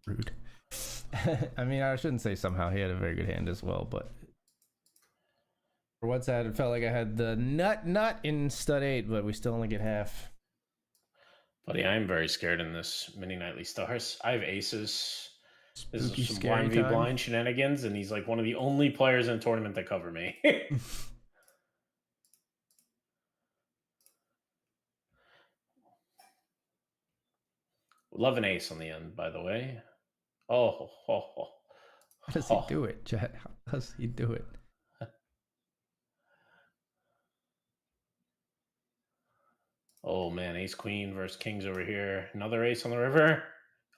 Speaker 1: Rude. I mean, I shouldn't say somehow. He had a very good hand as well, but for what's that, it felt like I had the nut in stud 8, but we still only get half.
Speaker 2: Buddy, I'm very scared in this mini nightly stars. I have aces. This
Speaker 1: Spooky,
Speaker 2: is some blind v blind shenanigans, and he's like one of the only players in the tournament that cover me. Love an ace on the end, by the way. Oh.
Speaker 1: How does he do it, Chet? How does he do it?
Speaker 2: Oh man, ace queen versus kings over here. Another ace on the river.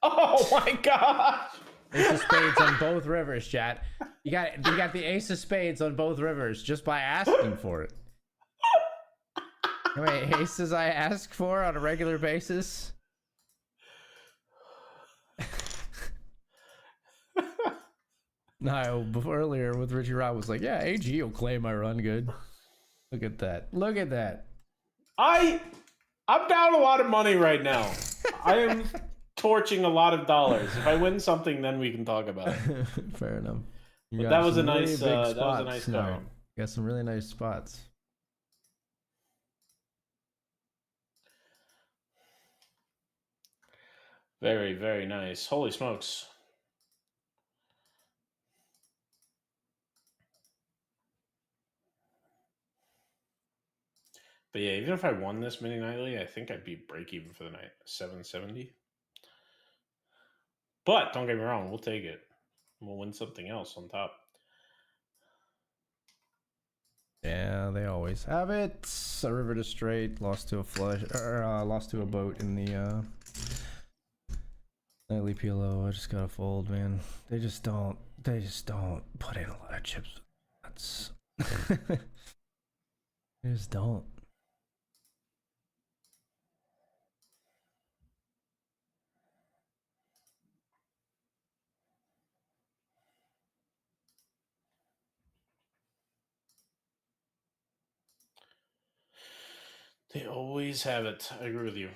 Speaker 2: Oh my gosh!
Speaker 1: Ace of spades on both rivers, chat. You got the ace of spades on both rivers just by asking for it. How many aces I ask for on a regular basis? No, before earlier with Richie Rob was like, yeah, AG will claim my run good. Look at that. Look at that.
Speaker 2: I'm down a lot of money right now. I am torching a lot of dollars. If I win something, then we can talk about it.
Speaker 1: Fair enough.
Speaker 2: But that was a nice that was a nice card.
Speaker 1: You got some really nice spots.
Speaker 2: Very, very nice. Holy smokes. But yeah, even if I won this mini nightly, I think I'd be break even for the night. 770. But don't get me wrong, we'll take it. We'll win something else on top.
Speaker 1: Yeah, they always have it. A river to straight, lost to a flush, or lost to a boat in the nightly PLO. I just gotta fold, man. They just don't put in a lot of chips. That's they just don't.
Speaker 2: They always have it. I agree with you.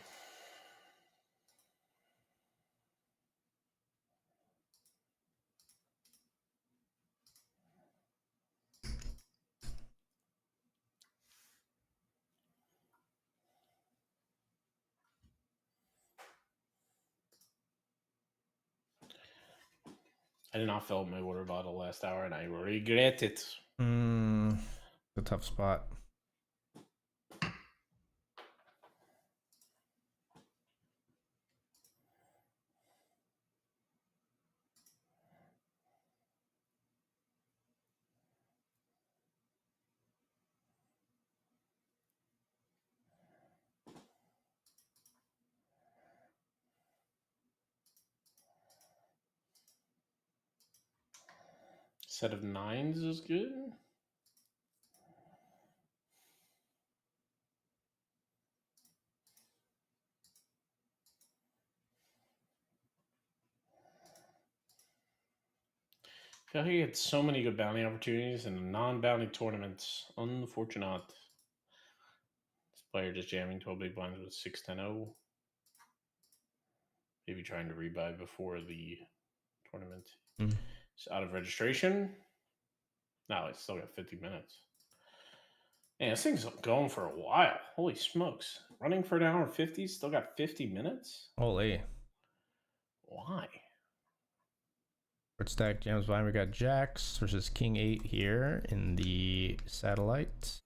Speaker 2: I did not fill up my water bottle last hour, and I regret it.
Speaker 1: It's a tough spot.
Speaker 2: Set of nines is good. I feel like he had so many good bounty opportunities in non-bounty tournaments. Unfortunate. This player just jamming 12 big blinds with 6-10-0. Maybe trying to rebuy before the tournament. It's out of registration. No, it's still got 50 minutes. Man, this thing's going for a while. Holy smokes. Running for an hour and 50, still got 50 minutes?
Speaker 1: Holy.
Speaker 2: Why?
Speaker 1: Third stack jams line. We got Jacks versus King 8 here in the satellite.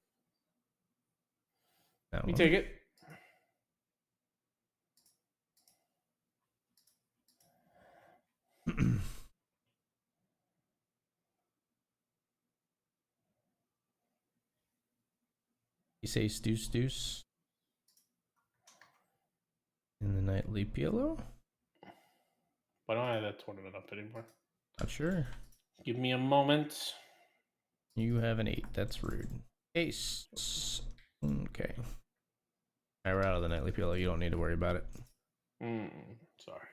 Speaker 2: We take it.
Speaker 1: You say deuce in the nightly PLO?
Speaker 2: Why don't I have that tournament up anymore?
Speaker 1: Not sure.
Speaker 2: Give me a moment.
Speaker 1: You have an 8. That's rude. Ace. Okay. Alright, we're out of the nightly PLO. You don't need to worry about it.
Speaker 2: Sorry.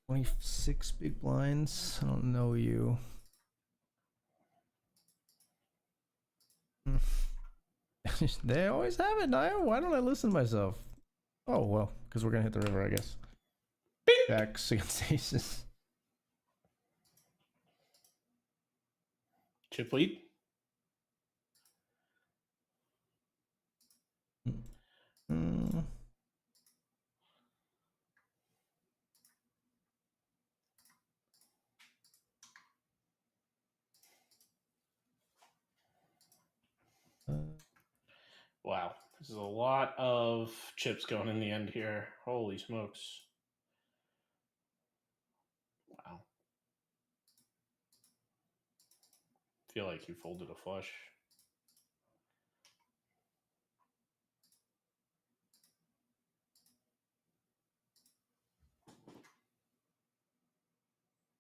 Speaker 1: 26 big blinds. I don't know you. They always have it, Nio. Why don't I listen to myself? Oh, well, because we're going to hit the river, I guess. Jacks against aces.
Speaker 2: Chip lead. Wow, this is a lot of chips going in the end here. Holy smokes. Wow. I feel like you folded a flush.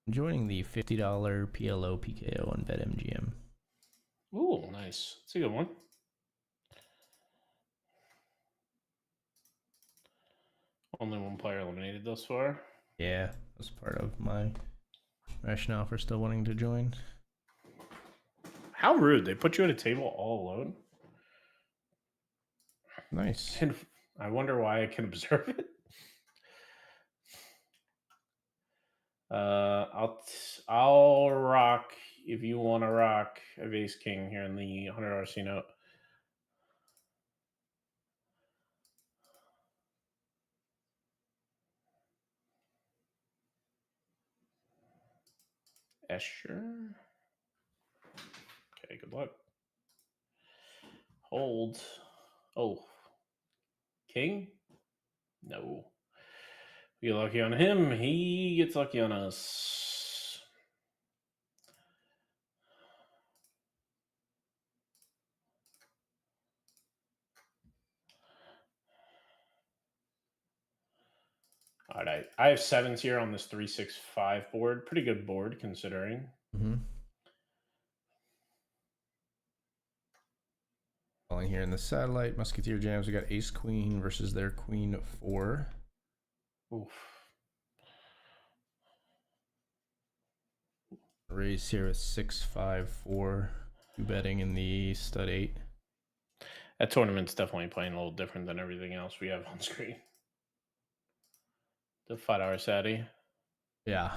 Speaker 1: I'm joining the $50 PLO PKO on BetMGM.
Speaker 2: Ooh, nice. It's a good one. Only one player eliminated thus far.
Speaker 1: Yeah, that's part of my rationale for still wanting to join.
Speaker 2: How rude. They put you at a table all alone.
Speaker 1: Nice.
Speaker 2: And I wonder why I can observe it. I'll rock if you want to rock a Ace King here in the $100 C note. Escher. Okay, good luck. Hold. Oh. King? No. We get lucky on him. He gets lucky on us. All right. I have sevens here on this 3-6-5 board. Pretty good board considering.
Speaker 1: Mm-hmm. Falling here in the satellite Musketeer Jams, we got Ace Queen versus their Queen 4.
Speaker 2: Oof.
Speaker 1: Raise here with 6-5-4. Two betting in the stud 8.
Speaker 2: That tournament's definitely playing a little different than everything else we have on screen. The $5 Sadie.
Speaker 1: Yeah.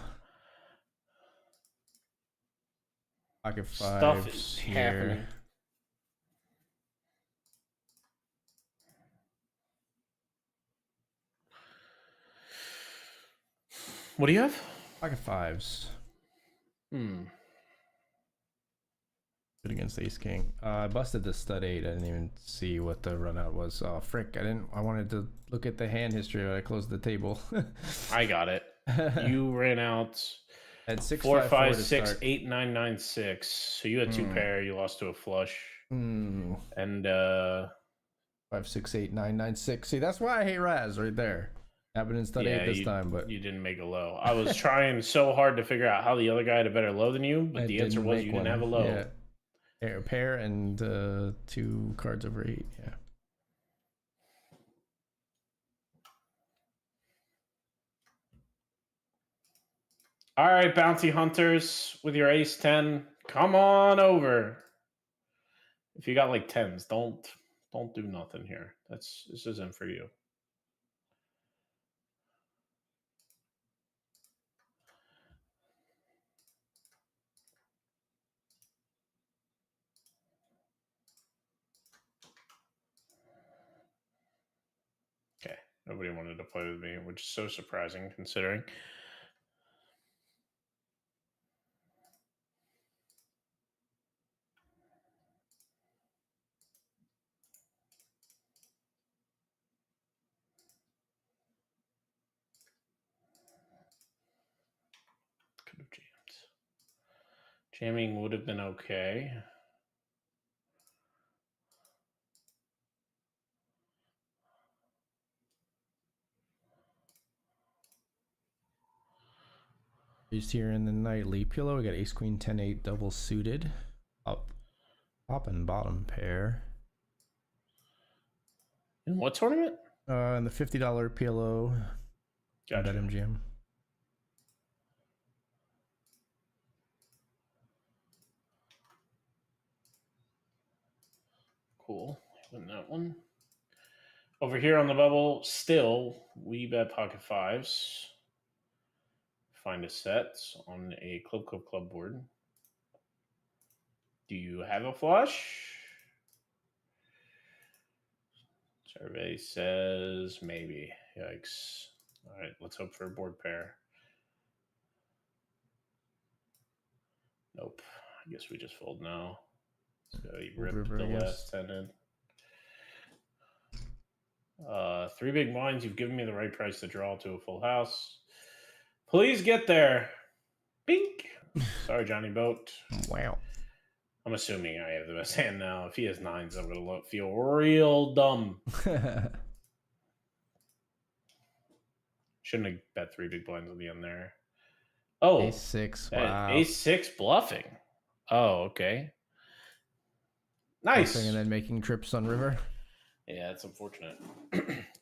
Speaker 1: Pocket
Speaker 2: Stuff
Speaker 1: fives
Speaker 2: is
Speaker 1: here.
Speaker 2: happening. What do you have?
Speaker 1: Pocket fives.
Speaker 2: Hmm.
Speaker 1: Good against Ace King. I busted the stud 8. I didn't even see what the run out was. Oh frick! I wanted to look at the hand history, but I closed the table.
Speaker 2: I got it. You ran out
Speaker 1: at 6,
Speaker 2: 4,
Speaker 1: 5,
Speaker 2: 5,
Speaker 1: 4
Speaker 2: 6, 8, 9, 9, 6. So you had two pair. You lost to a flush. And
Speaker 1: 5, 6, 8, 9, 9, 6. See, that's why I hate Raz right there. Happened in stud 8 this time, but
Speaker 2: you didn't make a low. I was trying so hard to figure out how the other guy had a better low than you, but the answer was you didn't have a low.
Speaker 1: Yeah. Pair and 2 cards over 8. Yeah.
Speaker 2: All right, bounty hunters with your ace 10, come on over. If you got like 10s, don't do nothing here. This isn't for you. Okay, nobody wanted to play with me, which is so surprising considering. Could have jammed. Jamming would have been okay.
Speaker 1: Used here in the nightly pillow, we got Ace Queen 10 8 double suited. Up, top and bottom pair.
Speaker 2: In what tournament?
Speaker 1: In the $50 PLO.
Speaker 2: Gotcha.
Speaker 1: BetMGM.
Speaker 2: Cool. Win that one. Over here on the bubble, still, we bet pocket fives. Find a set on a club board. Do you have a flush? Survey says maybe. Yikes. All right, let's hope for a board pair. Nope. I guess we just fold now. So you ripped the last 10 in. 3 big blinds. You've given me the right price to draw to a full house. Please get there. Bink. Sorry, Johnny Boat.
Speaker 1: Wow. I'm
Speaker 2: assuming I have the best hand now. If he has 9s, I'm going to feel real dumb. Shouldn't have bet 3 big blinds at the end there. Oh,
Speaker 1: A6. Wow.
Speaker 2: A6 bluffing. Oh, okay.
Speaker 1: Bluffing
Speaker 2: Nice.
Speaker 1: and then making trips on river.
Speaker 2: Yeah, it's unfortunate.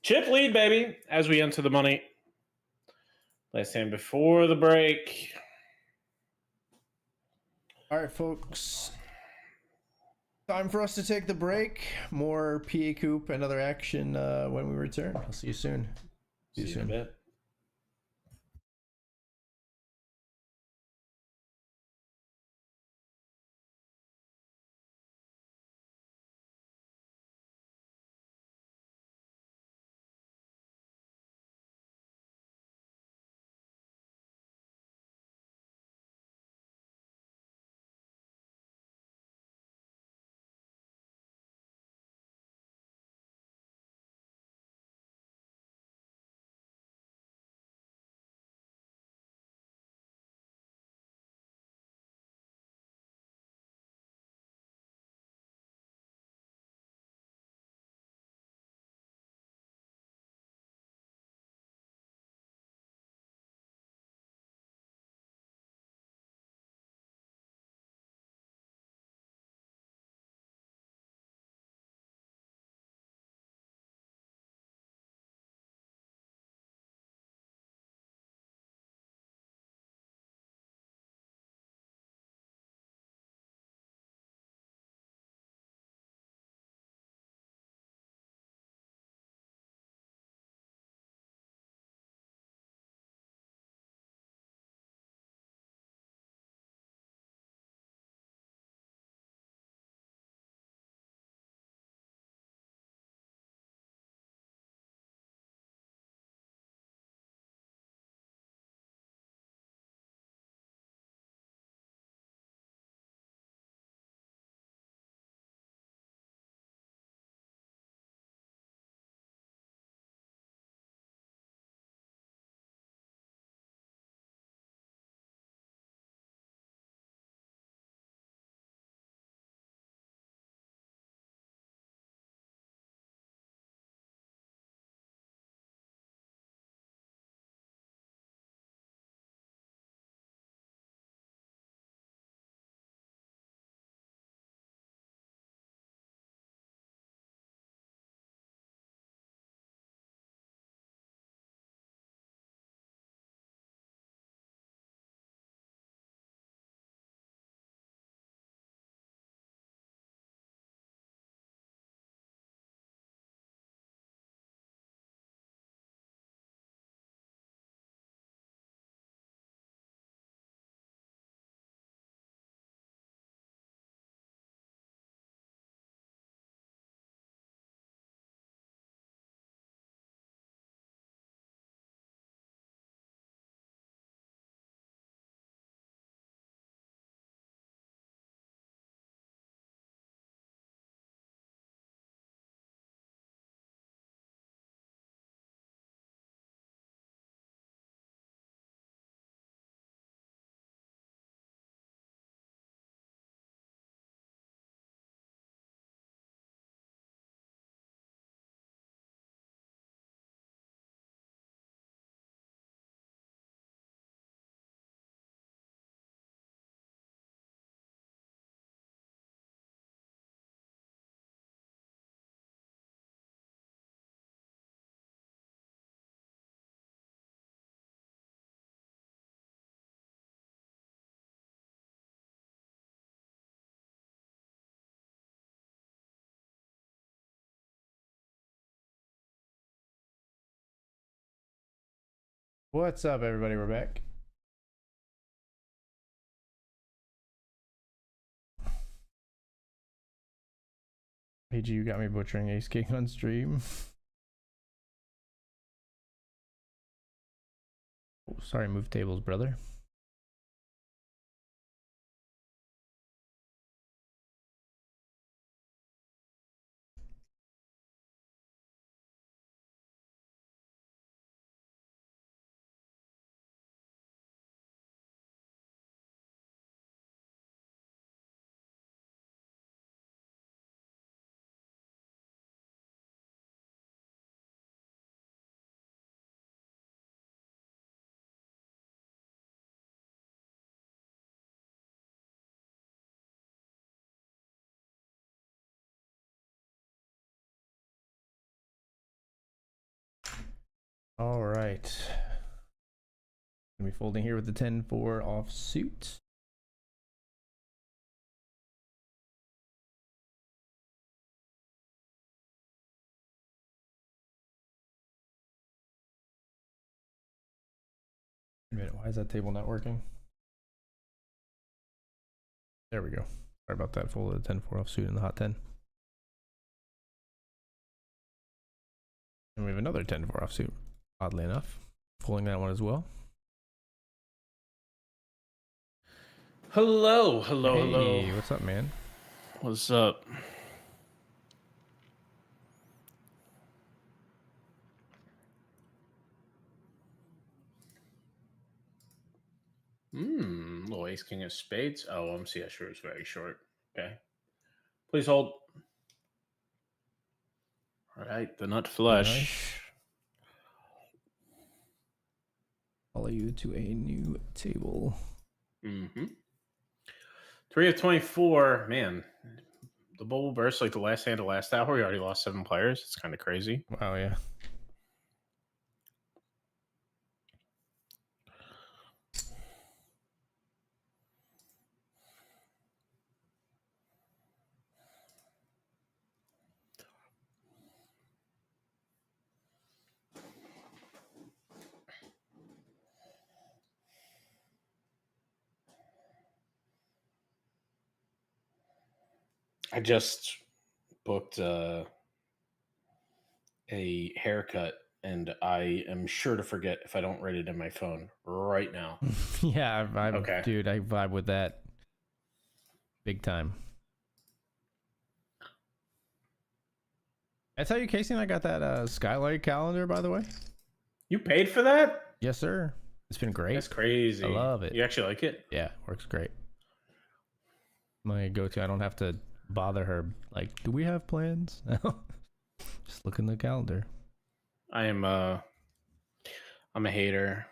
Speaker 2: Chip lead, baby, as we enter the money. Last hand before the break.
Speaker 1: All right, folks. Time for us to take the break. More PA Coop and other action when we return. I'll see you soon.
Speaker 2: See you in a bit.
Speaker 1: What's up, everybody? We're back. PG, you got me butchering Ace King on stream. Oh, sorry, move tables, brother. All right. Gonna be folding here with the 10-4 offsuit. Wait a minute, why is that table not working? There we go. Sorry about that. Folded the 10-4 offsuit in the hot 10. And we have another 10-4 offsuit, oddly enough. Pulling that one as well.
Speaker 2: Hello,
Speaker 1: Hey,
Speaker 2: hello.
Speaker 1: what's up, man?
Speaker 2: What's up? Little ace king of spades. Oh, MCS sure is very short. Okay. Please hold. All right, the nut flush.
Speaker 1: Nice. Follow you to a new table.
Speaker 2: 3 of 24. Man, the bubble burst like the last hand of last hour. We already lost 7 players. It's kind of crazy.
Speaker 1: Wow, yeah.
Speaker 2: I just booked a haircut, and I am sure to forget if I don't write it in my phone right now.
Speaker 1: Yeah,
Speaker 2: Okay.
Speaker 1: Dude, I vibe with that big time. I tell you, Casey, I got that Skylight calendar, by the way.
Speaker 2: You paid for that?
Speaker 1: Yes, sir. It's been great.
Speaker 2: That's crazy.
Speaker 1: I love it.
Speaker 2: You actually like it?
Speaker 1: Yeah, works great. My go-to. I don't have to bother her. Like, do we have plans? Just look in the calendar.
Speaker 2: I'm a hater.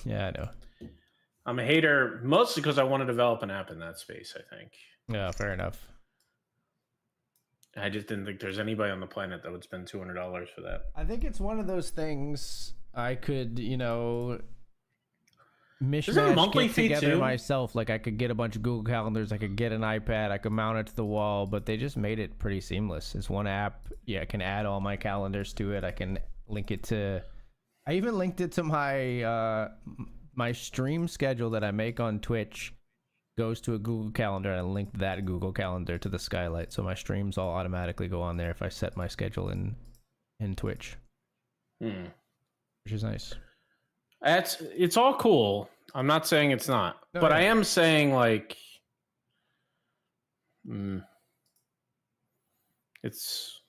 Speaker 1: Yeah, I know.
Speaker 2: I'm a hater mostly because I want to develop an app in that space, I think.
Speaker 1: Yeah, fair enough.
Speaker 2: I just didn't think there's anybody on the planet that would spend $200 for that.
Speaker 1: I think it's one of those things I could, mishmash,
Speaker 2: a monthly
Speaker 1: get
Speaker 2: fee
Speaker 1: together
Speaker 2: too?
Speaker 1: myself. Like, I could get a bunch of Google Calendars, I could get an iPad, I could mount it to the wall, but they just made it pretty seamless. It's one app. Yeah, I can add all my calendars to it. I can link it to... I even linked it to my my stream schedule that I make on Twitch. Goes to a Google Calendar, and I linked that Google Calendar to the Skylight, so my streams all automatically go on there if I set my schedule in Twitch, which is nice.
Speaker 2: It's all cool. I'm not saying it's not,
Speaker 1: No,
Speaker 2: but
Speaker 1: yeah.
Speaker 2: I am saying like, it's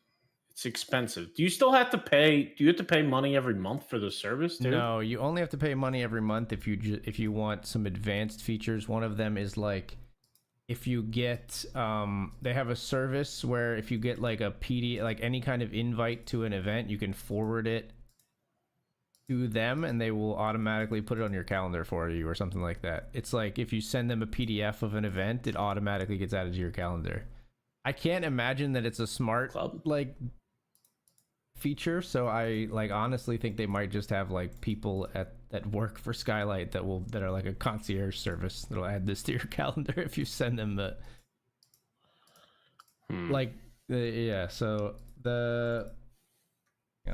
Speaker 2: expensive. Do you still have to pay? Do you have to pay money every month for the service too?
Speaker 1: No, you only have to pay money every month if you want some advanced features. One of them is like, if you get they have a service where if you get like a PD, like any kind of invite to an event, you can forward it to them and they will automatically put it on your calendar for you or something like that. It's like if you send them a PDF of an event, it automatically gets added to your calendar. I can't imagine that it's a smart like feature, so I like honestly think they might just have like people that work for Skylight that are like a concierge service that'll add this to your calendar if you send them the yeah. So let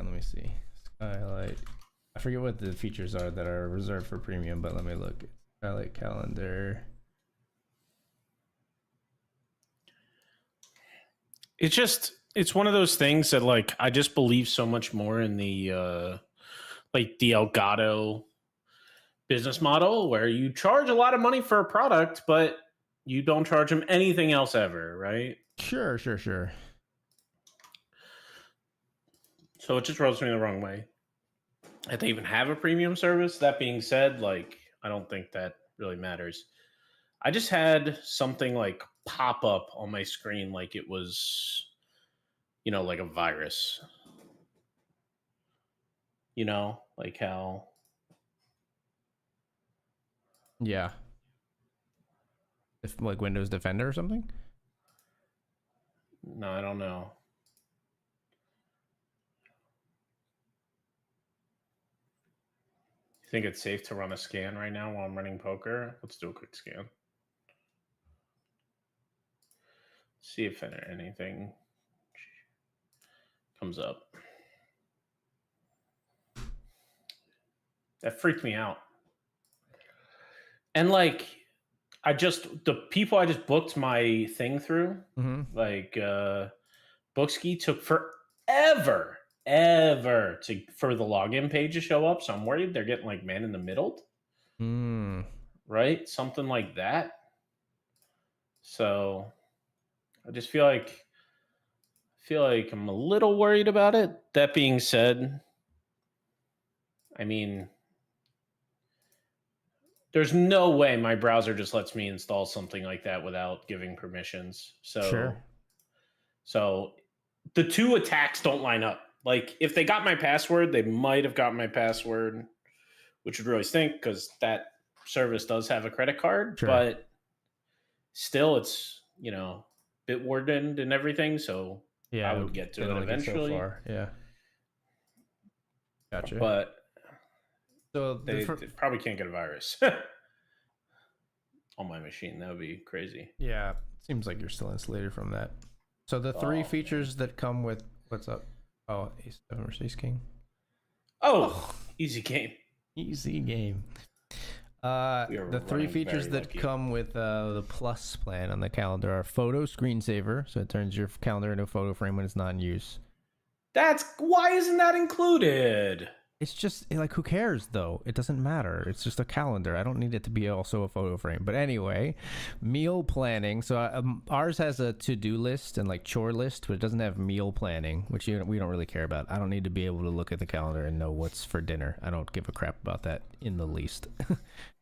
Speaker 1: me see. Skylight, I forget what the features are that are reserved for premium, but let me look. Skylight calendar.
Speaker 2: It's one of those things that like I just believe so much more in the like the Elgato business model where you charge a lot of money for a product, but you don't charge them anything else ever, right?
Speaker 1: Sure.
Speaker 2: So it just rubs me the wrong way that they even have a premium service. That being said, like I don't think that really matters. I just had something like pop up on my screen like it was, like a virus. Like how...
Speaker 1: Yeah. If like Windows Defender or something?
Speaker 2: No, I don't know. think it's safe to run a scan right now while I'm running poker? Let's do a quick scan. See if anything comes up. That freaked me out. And like, the people I just booked my thing through, like Bookski took forever for the login page to show up. So I'm worried they're getting like man in the middle. Right? Something like that. So I just feel like I'm a little worried about it. That being said, I mean, there's no way my browser just lets me install something like that without giving permissions. So,
Speaker 1: Sure.
Speaker 2: So the two attacks don't line up. Like if they got my password, they might have got my password, which would really stink because that service does have a credit card,
Speaker 1: Sure.
Speaker 2: but still it's, bit wardened and everything. So
Speaker 1: yeah,
Speaker 2: I would get to it eventually.
Speaker 1: So far. Yeah. Gotcha.
Speaker 2: But
Speaker 1: so
Speaker 2: they probably can't get a virus on my machine. That would be crazy.
Speaker 1: Yeah. Seems like you're still insulated from that. So the three features that come with what's up? Oh, Ace-7 versus Ace King.
Speaker 2: Oh, easy game.
Speaker 1: Easy game. The three features that come with the plus plan on the calendar are photo screensaver, so it turns your calendar into a photo frame when it's not in use.
Speaker 2: Why isn't that included?
Speaker 1: It's just like, who cares though? It doesn't matter. It's just a calendar. I don't need it to be also a photo frame. But anyway, meal planning. So ours has a to-do list and like chore list, but it doesn't have meal planning, which we don't really care about. I don't need to be able to look at the calendar and know what's for dinner. I don't give a crap about that in the least.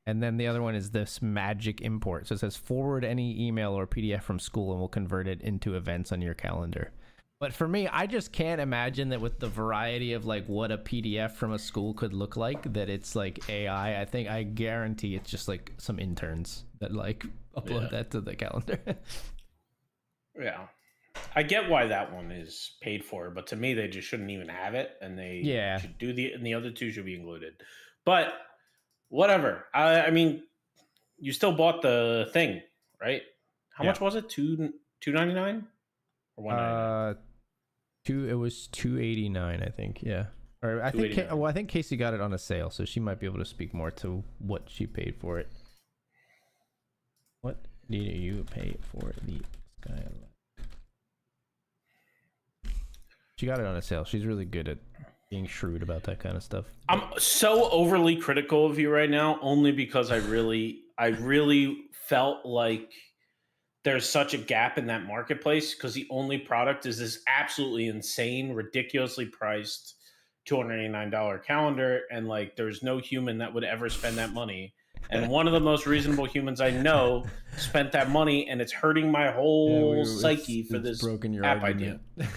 Speaker 1: And then the other one is this magic import. So it says forward any email or PDF from school and we'll convert it into events on your calendar. But for me, I just can't imagine that with the variety of like what a PDF from a school could look like, that it's like AI. I guarantee it's just like some interns that like upload that to the calendar.
Speaker 2: Yeah. I get why that one is paid for, but to me, they just shouldn't even have it. And they should do and the other two should be included. But whatever. I mean, you still bought the thing, right? How much was it? $2.99 or $1.99?
Speaker 1: It was $2.89, I think. Yeah, or I think Casey got it on a sale, so she might be able to speak more to what she paid for it. What did you pay for the Skyline? She got it on a sale. She's really good at being shrewd about that kind of stuff.
Speaker 2: I'm so overly critical of you right now, only because I really felt like there's such a gap in that marketplace because the only product is this absolutely insane, ridiculously priced $289 calendar. And like, there's no human that would ever spend that money. And one of the most reasonable humans I know spent that money, and it's hurting my whole psyche for this
Speaker 1: broken your
Speaker 2: app
Speaker 1: argument.
Speaker 2: idea.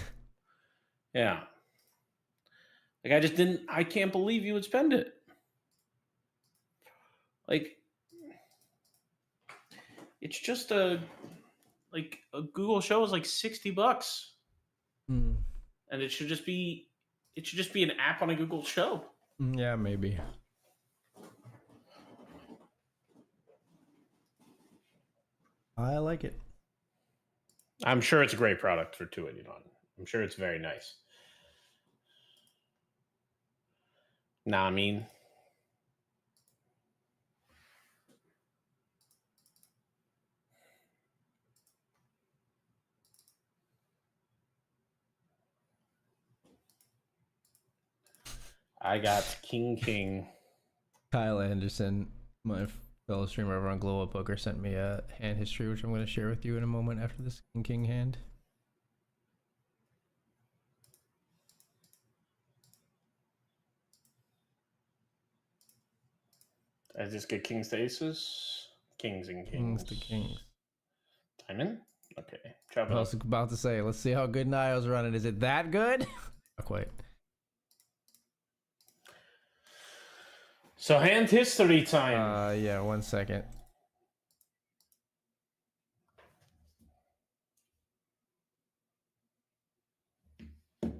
Speaker 2: Yeah. Like, I can't believe you would spend it. Like, it's just a Google show is like $60. And it should just be an app on a Google show.
Speaker 1: Yeah, maybe. I like it.
Speaker 2: I'm sure it's a great product for $289. I'm sure it's very nice. Nah, I mean, I got King.
Speaker 1: Kyle Anderson, my fellow streamer over on Global Poker, sent me a hand history, which I'm going to share with you in a moment after this King hand.
Speaker 2: I just get kings to aces, kings and
Speaker 1: Kings to kings.
Speaker 2: Diamond? Okay.
Speaker 1: I was about to say, let's see how good Nio's running. Is it that good? Not quite.
Speaker 2: So hand history time.
Speaker 1: Yeah, 1 second. All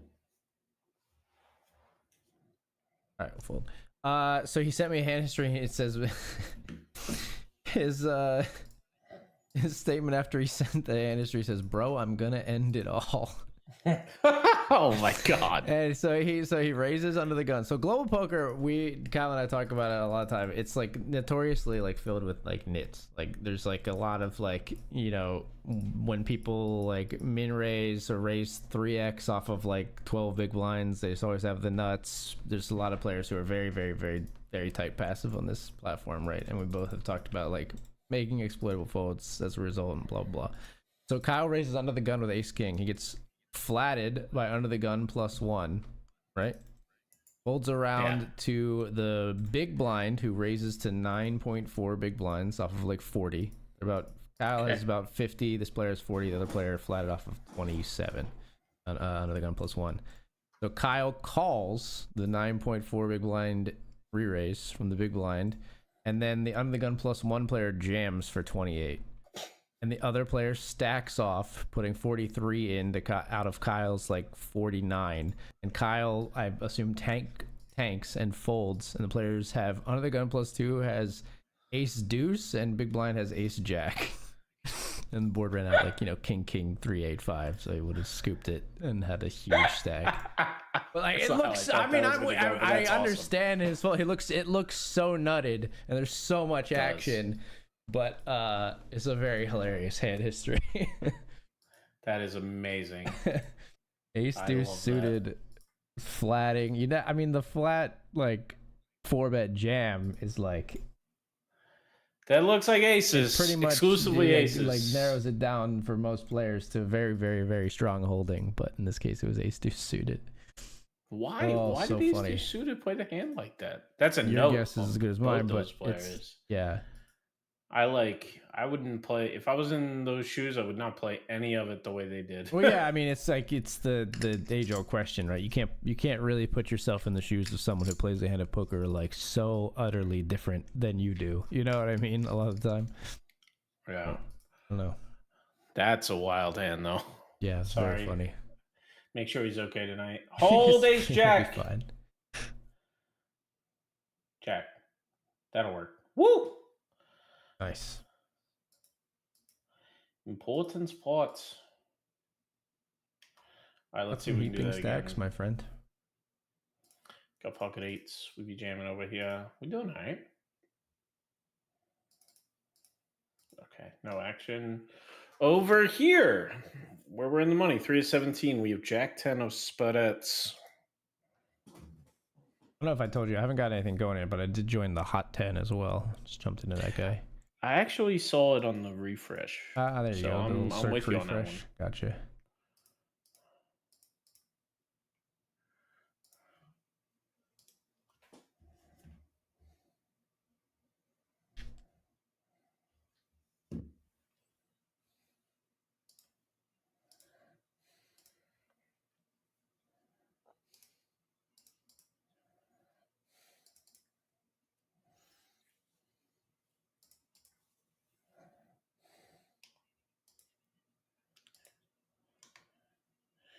Speaker 1: right, we'll fold. So he sent me a hand history. It says his his statement after he sent the hand history says, "Bro, I'm gonna end it all."
Speaker 2: Oh my god.
Speaker 1: And so he raises under the gun. So global poker, Kyle and I talk about it a lot of time. It's like notoriously like filled with like nits. Like there's like a lot of like, you know, when people like min raise or raise 3x off of like 12 big blinds, they just always have the nuts. There's a lot of players who are very, very, very, very tight passive on this platform, right? And we both have talked about like making exploitable folds as a result and blah blah. So Kyle raises under the gun with ace king. He gets flatted by under the gun +1, right? Folds around to the big blind, who raises to 9.4 big blinds off of like 40. Kyle has about 50. This player is 40. The other player flatted off of 27 under the gun +1. So Kyle calls the 9.4 big blind re-raise from the big blind, and then the under the gun +1 player jams for 28. And the other player stacks off, putting 43 in out of Kyle's like 49. And Kyle, I assume, tanks and folds. And the players have under the gun +2 has ace deuce, and big blind has ace jack. And the board ran out like, you know, king 3 8 5. So he would have scooped it and had a huge stack. But like it looks, I mean, I understand his fault. It looks so nutted, and there's so much action. But it's a very hilarious hand history.
Speaker 2: That is amazing.
Speaker 1: Ace deuce suited, flatting. You know, I mean, the flat like 4-bet jam is like,
Speaker 2: that looks like aces.
Speaker 1: Pretty much
Speaker 2: exclusively aces.
Speaker 1: Like narrows it down for most players to very, very, very strong holding. But in this case, it was ace deuce suited.
Speaker 2: Why? Why
Speaker 1: so
Speaker 2: did ace
Speaker 1: funny.
Speaker 2: deuce suited play the hand like that? That's a
Speaker 1: Your
Speaker 2: no.
Speaker 1: guess is as good as mine, but
Speaker 2: players.
Speaker 1: Yeah.
Speaker 2: I wouldn't play if I was in those shoes. I would not play any of it the way they did.
Speaker 1: Well, yeah, I mean, it's like it's the age-old question, right? You can't really put yourself in the shoes of someone who plays a hand of poker like so utterly different than you do. You know what I mean? A lot of the time.
Speaker 2: Yeah.
Speaker 1: I don't know.
Speaker 2: That's a wild hand, though.
Speaker 1: Yeah, it's very funny.
Speaker 2: Make sure he's okay tonight. Hold ace jack.
Speaker 1: Fine.
Speaker 2: Jack. That'll work. Woo!
Speaker 1: Nice.
Speaker 2: Important spots. All right, let's see if we can do that
Speaker 1: stacks,
Speaker 2: again.
Speaker 1: my friend.
Speaker 2: Got pocket eights. We be jamming over here. We doing all right. Okay, no action. Over here, where we're in the money, 3 of 17. We have Jack 10 of spudettes.
Speaker 1: I don't know if I told you, I haven't got anything going in, but I did join the hot 10 as well. Just jumped into that guy.
Speaker 2: I actually saw it on the refresh.
Speaker 1: There you go.
Speaker 2: I'm with you on that one.
Speaker 1: Gotcha.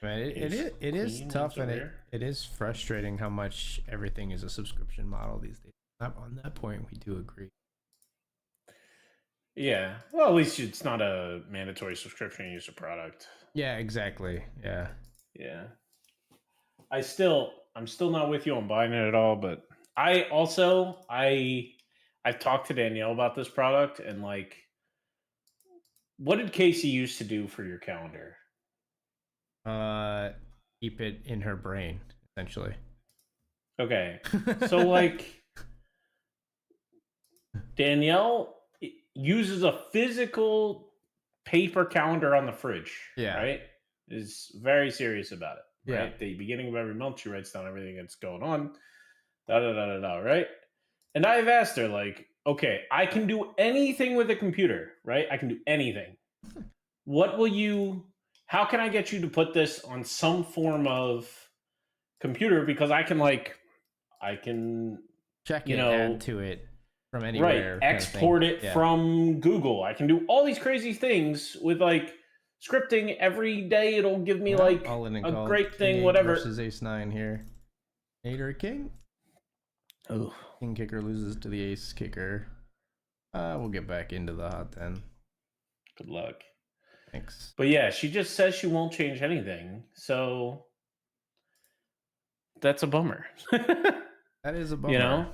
Speaker 1: Man, it is tough, and it is frustrating how much everything is a subscription model these days. On that point, we do agree.
Speaker 2: Yeah, well, at least it's not a mandatory subscription user product.
Speaker 1: Yeah, exactly. Yeah.
Speaker 2: I'm still not with you on buying it at all, but I've talked to Danielle about this product, and like, what did Casey used to do for your calendar?
Speaker 1: Keep it in her brain, essentially.
Speaker 2: Okay. So like Danielle uses a physical paper calendar on the fridge.
Speaker 1: Yeah.
Speaker 2: Right? Is very serious about it. Right?
Speaker 1: Yeah.
Speaker 2: At the beginning of every month, she writes down everything that's going on. Right? And I've asked her, like, okay, I can do anything with a computer, right? I can do anything. How can I get you to put this on some form of computer? Because I can
Speaker 1: check it, add to it from anywhere.
Speaker 2: Right. Export it from Google. I can do all these crazy things with like scripting every day. It'll give me like a great thing, whatever.
Speaker 1: Versus ace 9 here. 8 or a king?
Speaker 2: Oh,
Speaker 1: King kicker loses to the ace kicker. We'll get back into the hot 10.
Speaker 2: good luck.
Speaker 1: Thanks.
Speaker 2: But yeah, she just says she won't change anything. So that's a bummer.
Speaker 1: That is a bummer.
Speaker 2: You know?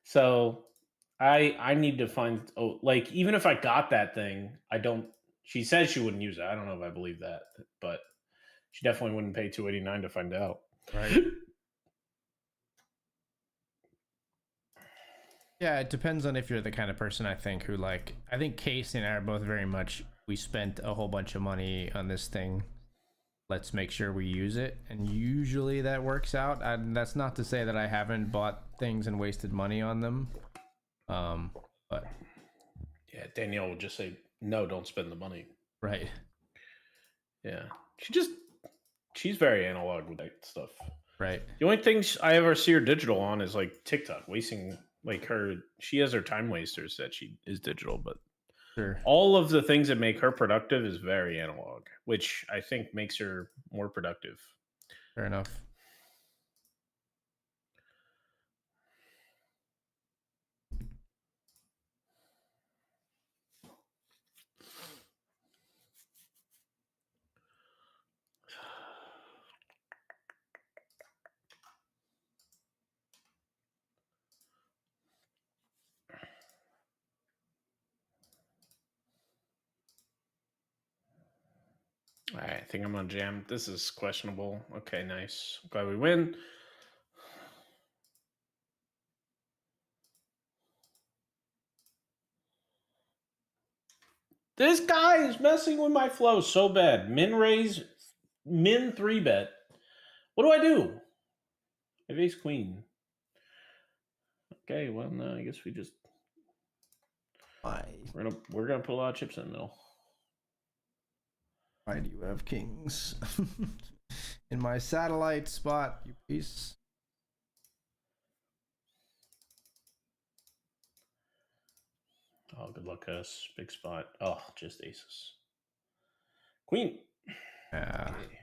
Speaker 2: So I need to find like even if I got that thing, I don't she says she wouldn't use it. I don't know if I believe that, but she definitely wouldn't pay $289 to find out.
Speaker 1: Right. Yeah, it depends on if you're the kind of person I think who like I think Casey and I are both very much we spent a whole bunch of money on this thing. Let's make sure we use it, and usually that works out. And that's not to say that I haven't bought things and wasted money on them. But
Speaker 2: yeah, Danielle would just say, "No, don't spend the money."
Speaker 1: right.
Speaker 2: Yeah. She's very analog with that stuff.
Speaker 1: Right.
Speaker 2: The only things I ever see her digital on is like TikTok, wasting like she has her time wasters that she is digital, but
Speaker 1: Sure.
Speaker 2: all of the things that make her productive is very analog, which I think makes her more productive.
Speaker 1: Fair enough.
Speaker 2: All right, I think I'm on jam. This is questionable. Okay, nice. Glad we win. This guy is messing with my flow so bad. Min raise, min 3-bet. What do I do? I have ace queen. Okay, well, no, I guess we just we're gonna put a lot of chips in the middle.
Speaker 1: Why do you have kings in my satellite spot, you piece?
Speaker 2: Oh, good luck, us. Big spot. Oh, just aces. Queen.
Speaker 1: Yeah.
Speaker 2: Okay.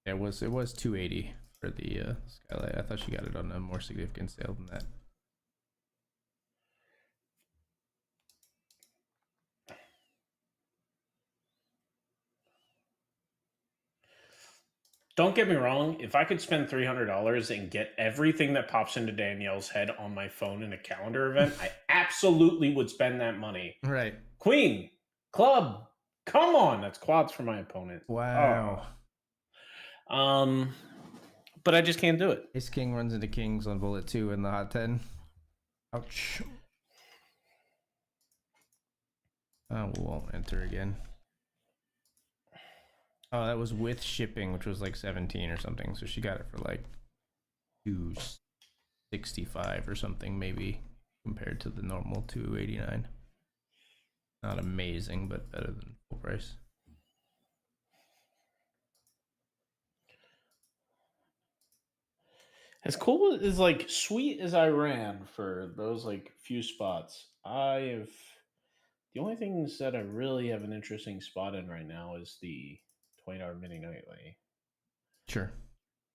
Speaker 1: It was 280 for the skylight. I thought she got it on a more significant sale than that.
Speaker 2: Don't get me wrong. If I could spend $300 and get everything that pops into Danielle's head on my phone in a calendar event, I absolutely would spend that money.
Speaker 1: Right.
Speaker 2: Queen, club, come on. That's quads for my opponent.
Speaker 1: Wow.
Speaker 2: But I just can't do it.
Speaker 1: Ace king runs into kings on bullet 2 in the hot 10. Ouch. Oh, we won't enter again. Oh, that was with shipping, which was like 17 or something. So she got it for like 265 or something, maybe, compared to the normal 289. Not amazing, but better than full price.
Speaker 2: As cool as like sweet as I ran for those like few spots, the only things that I really have an interesting spot in right now is the $20 mini nightly.
Speaker 1: Sure.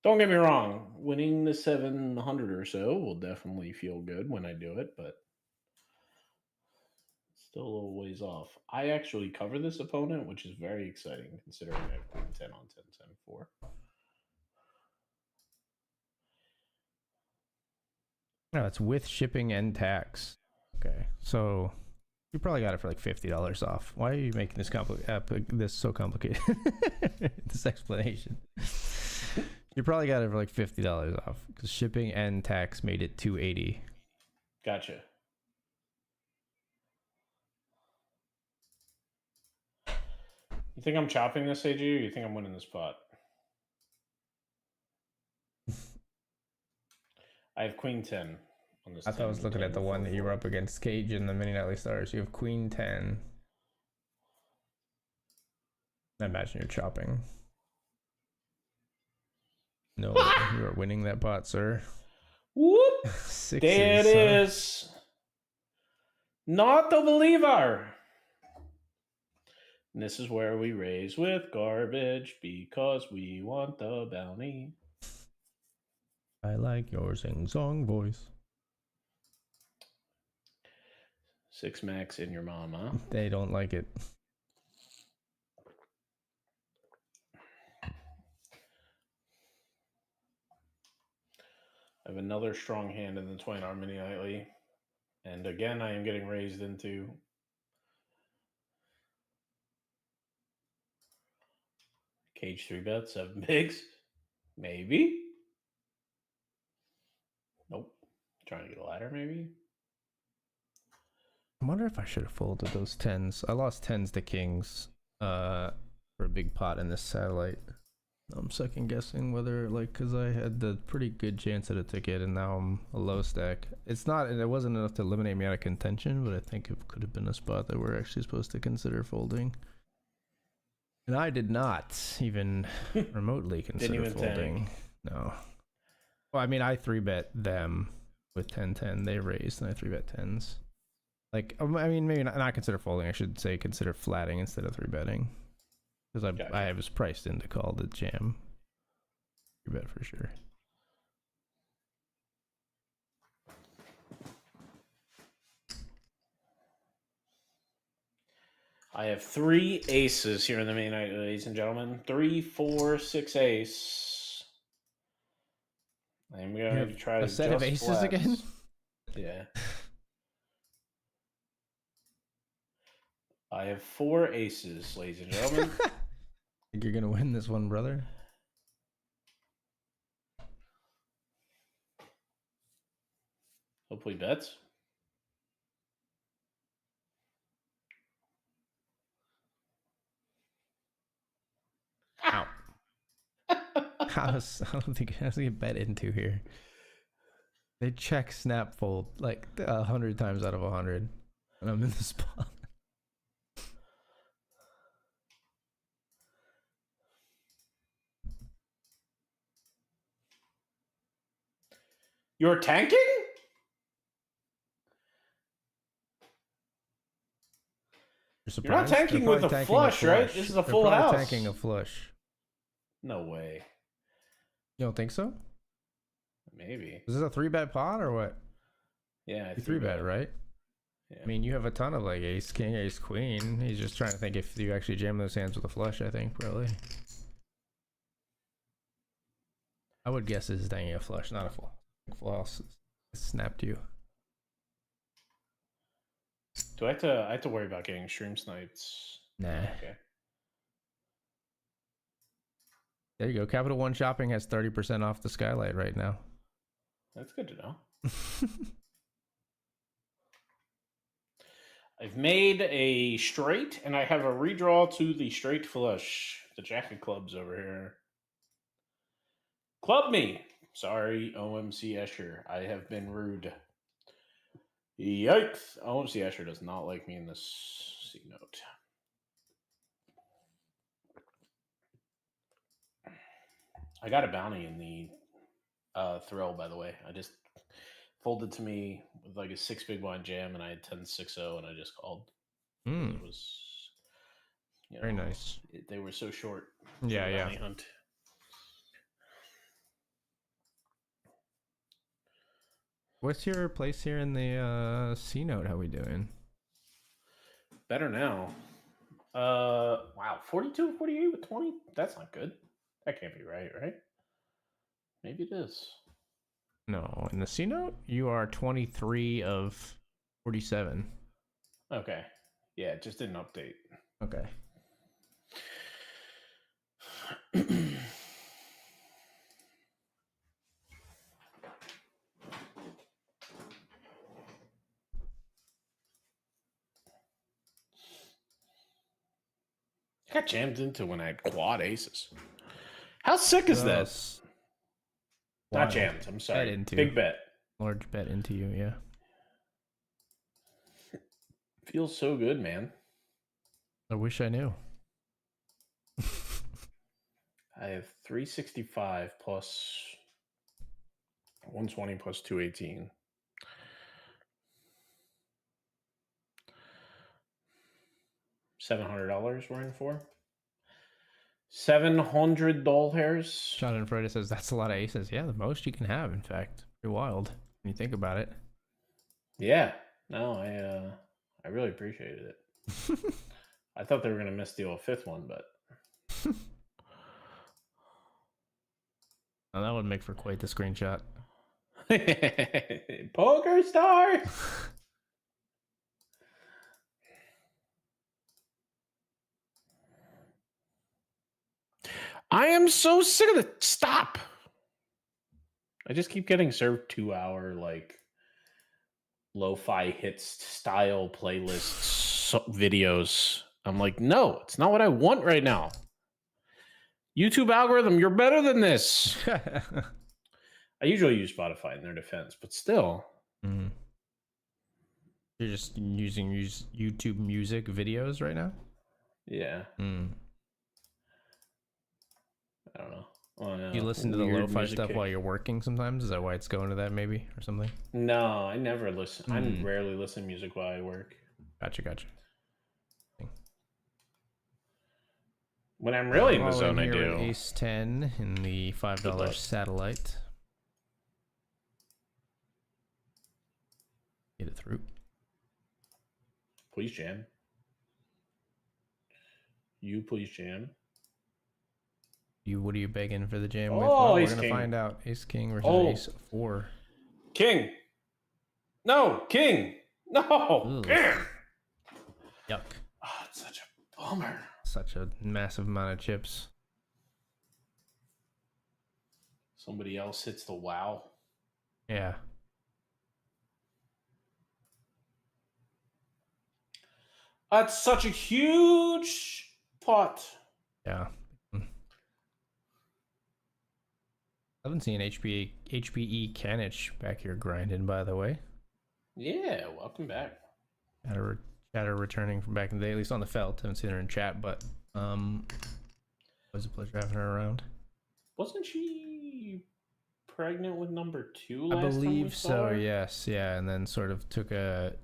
Speaker 2: Don't get me wrong, winning the 700 or so will definitely feel good when I do it, but still a little ways off. I actually cover this opponent, which is very exciting considering I have Queen 10 on 10, 10, 4.
Speaker 1: No, it's with shipping and tax. Okay, so you probably got it for like $50 off. Why are you making this this so complicated? This explanation. You probably got it for like $50 off because shipping and tax made it $280.
Speaker 2: Gotcha. You think I'm chopping this, AG, or you think I'm winning the spot? I have Queen 10 on this.
Speaker 1: I thought I was looking at the one that you were up against Cage in the mini nightly stars. You have Queen 10. I imagine you're chopping. No, you are winning that pot, sir.
Speaker 2: Whoop!
Speaker 1: Sixes,
Speaker 2: there it is. Not a believer. And this is where we raise with garbage because we want the bounty.
Speaker 1: I like your sing-song voice.
Speaker 2: 6 max in your mom, huh?
Speaker 1: They don't like it.
Speaker 2: I have another strong hand in the 20 mini nightly. And again, I am getting raised into cage 3-bet, 7 bigs. Maybe. Nope. Trying to get a ladder, maybe.
Speaker 1: I wonder if I should have folded those tens. I lost tens to kings for a big pot in this satellite. I'm second guessing whether, like, because I had the pretty good chance at a ticket and now I'm a low stack. It's not, and it wasn't enough to eliminate me out of contention, but I think it could have been a spot that we're actually supposed to consider folding. And I did not even remotely consider
Speaker 2: even
Speaker 1: folding.
Speaker 2: think.
Speaker 1: No. Well, I mean, I 3-bet them with 10-10. They raised and I 3-bet tens. Like, I mean, maybe not consider folding. I should say consider flatting instead of 3-betting. Because
Speaker 2: Gotcha.
Speaker 1: I was priced in to call the jam. 3-bet for sure.
Speaker 2: I have 3 aces here in the main night, ladies and gentlemen. 3, 4, 6 ace. I'm going to try
Speaker 1: a set of aces
Speaker 2: flats.
Speaker 1: again?
Speaker 2: Yeah. I have 4 aces, ladies and gentlemen.
Speaker 1: Think you're gonna win this one, brother?
Speaker 2: Hopefully bets.
Speaker 1: Ow. I don't think how's he bet into here. They check snap fold like 100 times out of 100, and I'm in the spot.
Speaker 2: You're tanking? You're not tanking with a flush, right? This is a full house.
Speaker 1: Tanking a flush.
Speaker 2: No way.
Speaker 1: You don't think so?
Speaker 2: Maybe.
Speaker 1: Is this a 3-bet pot or what?
Speaker 2: Yeah,
Speaker 1: You 3-bet, right?
Speaker 2: Yeah.
Speaker 1: I mean, you have a ton of like ace king, ace queen. He's just trying to think if you actually jam those hands with a flush. I think probably. I would guess this is tanking a flush, not a full house. Snapped you.
Speaker 2: Do I have to worry about getting stream snipes?
Speaker 1: Nah.
Speaker 2: Okay.
Speaker 1: There you go. Capital One Shopping has 30% off the skylight right now.
Speaker 2: That's good to know. I've made a straight, and I have a redraw to the straight flush. The jack of clubs over here. Club me. Sorry, OMC Escher. I have been rude. Yikes. OMC Escher does not like me in this C note. I got a bounty in the thrill, by the way. I just folded to me with like a 6 big blind jam, and I had 10-6-0, and I just called. It was
Speaker 1: very nice.
Speaker 2: They were so short.
Speaker 1: Yeah, yeah.
Speaker 2: Hunt.
Speaker 1: What's your place here in the C note? How we doing?
Speaker 2: Better now. Wow, 42, 48 with 20? That's not good. That can't be right? Maybe it is.
Speaker 1: No, in the C note, you are 23 of 47.
Speaker 2: Okay. Yeah, it just didn't update.
Speaker 1: Okay.
Speaker 2: I got jammed into when I had quad aces. How sick is that? Not jammed. I'm sorry.
Speaker 1: Bet into.
Speaker 2: Big bet.
Speaker 1: Large bet into you, yeah.
Speaker 2: Feels so good, man.
Speaker 1: I wish I knew.
Speaker 2: I have 365 plus 120 plus 218. $700 we're in for. $700.
Speaker 1: Sean and Freud says that's a lot of aces. Yeah, the most you can have, in fact. Pretty wild when you think about it.
Speaker 2: Yeah. No, I really appreciated it. I thought they were gonna misdeal a fifth one, but
Speaker 1: Oh, that would make for quite the screenshot.
Speaker 2: Poker star. I am so sick of it. Stop. I just keep getting served 2-hour like lo-fi hits style playlists videos. I'm like, no, it's not what I want right now. YouTube algorithm, you're better than this. I usually use Spotify in their defense, but still.
Speaker 1: Mm. You're just using YouTube music videos right now?
Speaker 2: Yeah.
Speaker 1: Mm.
Speaker 2: I don't know. Oh, no.
Speaker 1: You listen to the lo-fi stuff while you're working sometimes? Is that why it's going to that maybe or something?
Speaker 2: No, I never listen. I rarely listen to music while I work.
Speaker 1: Gotcha.
Speaker 2: When I'm really in the zone, I do.
Speaker 1: Ace 10 in the $5 satellite. Get it through.
Speaker 2: Please jam. You please jam.
Speaker 1: What are you begging for the jam with?
Speaker 2: Oh,
Speaker 1: we're gonna find out. Ace King versus Ace 4.
Speaker 2: King. No, King. No, King.
Speaker 1: Yuck.
Speaker 2: Oh, it's such a bummer.
Speaker 1: Such a massive amount of chips.
Speaker 2: Somebody else hits the wow.
Speaker 1: Yeah.
Speaker 2: That's such a huge pot.
Speaker 1: Yeah. I haven't seen HPE Kanich back here grinding, by the way.
Speaker 2: Yeah, welcome back.
Speaker 1: Chatter returning from back in the day, at least on the felt. Haven't seen her in chat, but it was a pleasure having her around.
Speaker 2: Wasn't she pregnant with number 2 last time?
Speaker 1: I believe so, yes. Yeah, and then sort of took a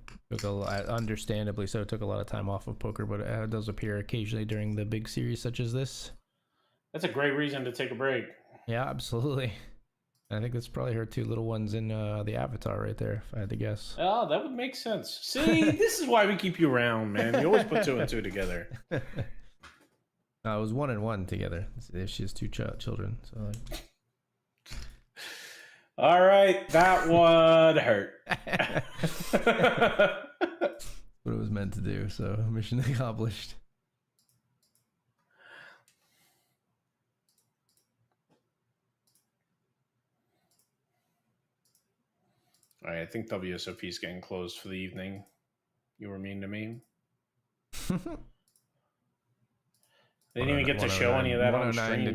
Speaker 1: understandably so, took a lot of time off of poker, but it does appear occasionally during the big series such as this.
Speaker 2: That's a great reason to take a break.
Speaker 1: Yeah, absolutely. I think that's probably her 2 little ones in the avatar right there, if I had to guess.
Speaker 2: Oh, that would make sense. See, this is why we keep you around, man. You always put 2 and 2 together.
Speaker 1: It was 1 and 1 together. She has 2 children. So like...
Speaker 2: All right, that one hurt.
Speaker 1: What it was meant to do, so mission accomplished.
Speaker 2: All right, I think WSOP is getting closed for the evening. You were mean to me. They didn't even get to show any of that on stream.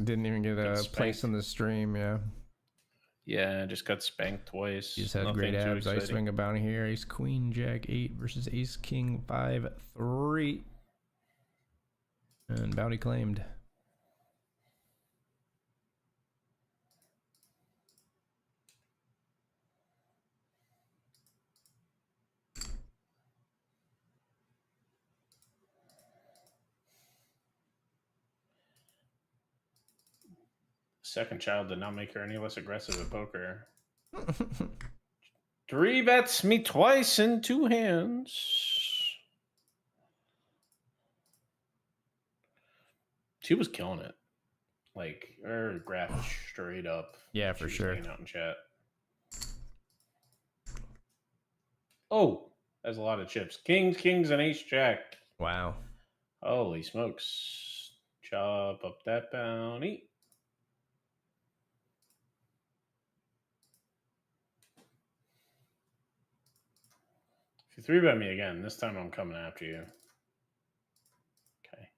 Speaker 1: Didn't even get a place on the stream, yeah.
Speaker 2: Yeah, I just got spanked twice.
Speaker 1: You just had great abs. Ice Swing a bounty here. Ace Queen Jack 8 versus Ace King 5-3. And bounty claimed.
Speaker 2: Second child did not make her any less aggressive at poker. 3 bets me twice in 2 hands. She was killing it. Like, her graph is straight up.
Speaker 1: Yeah, for sure.
Speaker 2: Hanging out in chat. Oh, that's a lot of chips. Kings, and ace jack.
Speaker 1: Wow.
Speaker 2: Holy smokes. Chop up that bounty. If you 3-bet me again, this time I'm coming after you. Okay.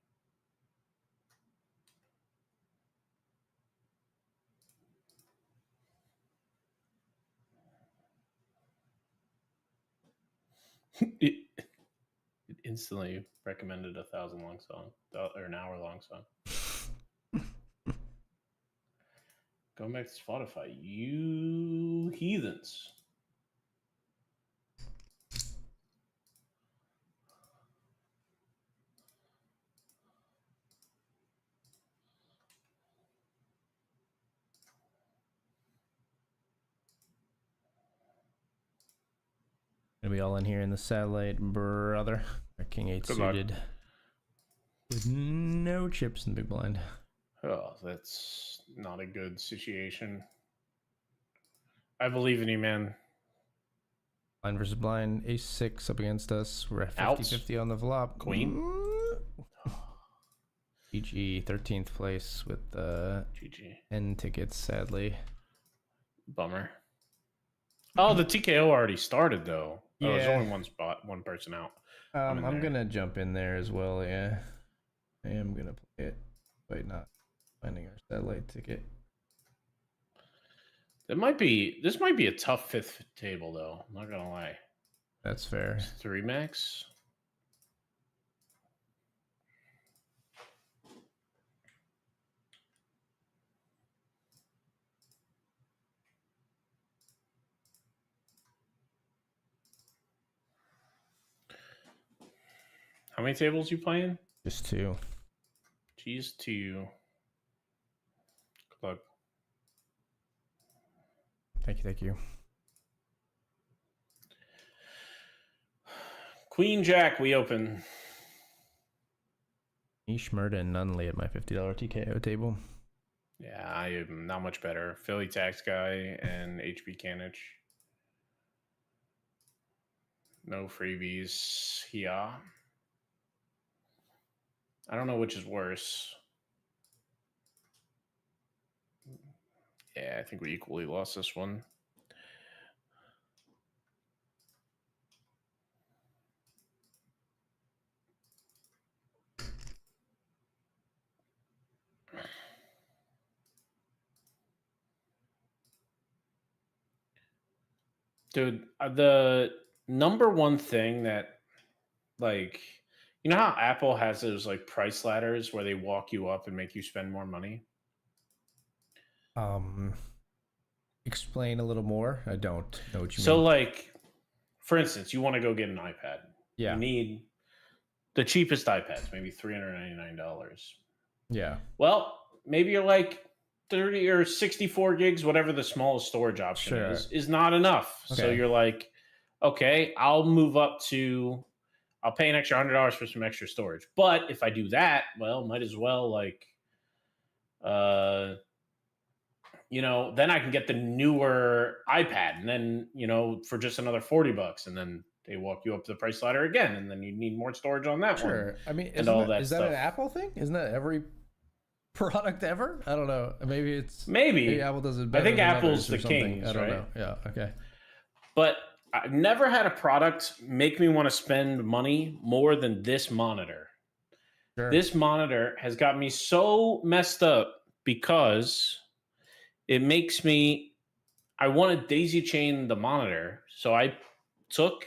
Speaker 2: It instantly recommended 1,000 long song, or an hour long song. Going back to Spotify, you heathens.
Speaker 1: Gonna be all in here in the satellite, brother. Our king 8
Speaker 2: Good luck.
Speaker 1: suited. With no chips in the big blind.
Speaker 2: Oh, that's not a good situation. I believe in you, man.
Speaker 1: Blind versus blind. Ace 6 up against us. We're at 50-50 on the flop.
Speaker 2: Queen.
Speaker 1: GG, 13th place with
Speaker 2: GG.
Speaker 1: 10 tickets, sadly.
Speaker 2: Bummer. Oh, the TKO already started though.
Speaker 1: Yeah.
Speaker 2: Oh, there's only one spot, one person out.
Speaker 1: I'm gonna jump in there as well. Yeah, I am gonna play it, but not finding our satellite ticket.
Speaker 2: This might be a tough fifth table though. I'm not gonna lie.
Speaker 1: That's fair.
Speaker 2: It's 3 max. How many tables you playing?
Speaker 1: Just 2.
Speaker 2: Cheese to you. Good luck.
Speaker 1: Thank you.
Speaker 2: Queen Jack, we open.
Speaker 1: Niche Murda and Nunley at my $50 TKO table.
Speaker 2: Yeah, I am not much better. Philly Tax Guy and HB Canich. No freebies here. I don't know which is worse. Yeah, I think we equally lost this one. Dude, the number one thing that, like, you know how Apple has those like price ladders where they walk you up and make you spend more money?
Speaker 1: Explain a little more. I don't know what you mean.
Speaker 2: So, like, for instance, you want to go get an iPad.
Speaker 1: Yeah.
Speaker 2: You need the cheapest iPads, maybe $399.
Speaker 1: Yeah.
Speaker 2: Well, maybe you're like 30 or 64 gigs, whatever the smallest storage option
Speaker 1: Sure.
Speaker 2: is not enough.
Speaker 1: Okay.
Speaker 2: So you're like, okay, I'll move up to, I'll pay an extra $100 for some extra storage. But if I do that, well, might as well like, you know, then I can get the newer iPad, and then, you know, for just another $40, and then they walk you up the price ladder again, and then you need more storage on that one.
Speaker 1: Sure. I mean,
Speaker 2: and all that
Speaker 1: is
Speaker 2: stuff.
Speaker 1: that an Apple thing? Isn't that every product ever? I don't know. Maybe Apple does it better.
Speaker 2: I think
Speaker 1: than
Speaker 2: Apple's
Speaker 1: others
Speaker 2: the
Speaker 1: or something.
Speaker 2: kings,
Speaker 1: I don't
Speaker 2: right?
Speaker 1: know. Yeah. Okay.
Speaker 2: But I've never had a product make me want to spend money more than this monitor.
Speaker 1: Sure.
Speaker 2: This monitor has got me so messed up because it makes me, I want to daisy chain the monitor. So I took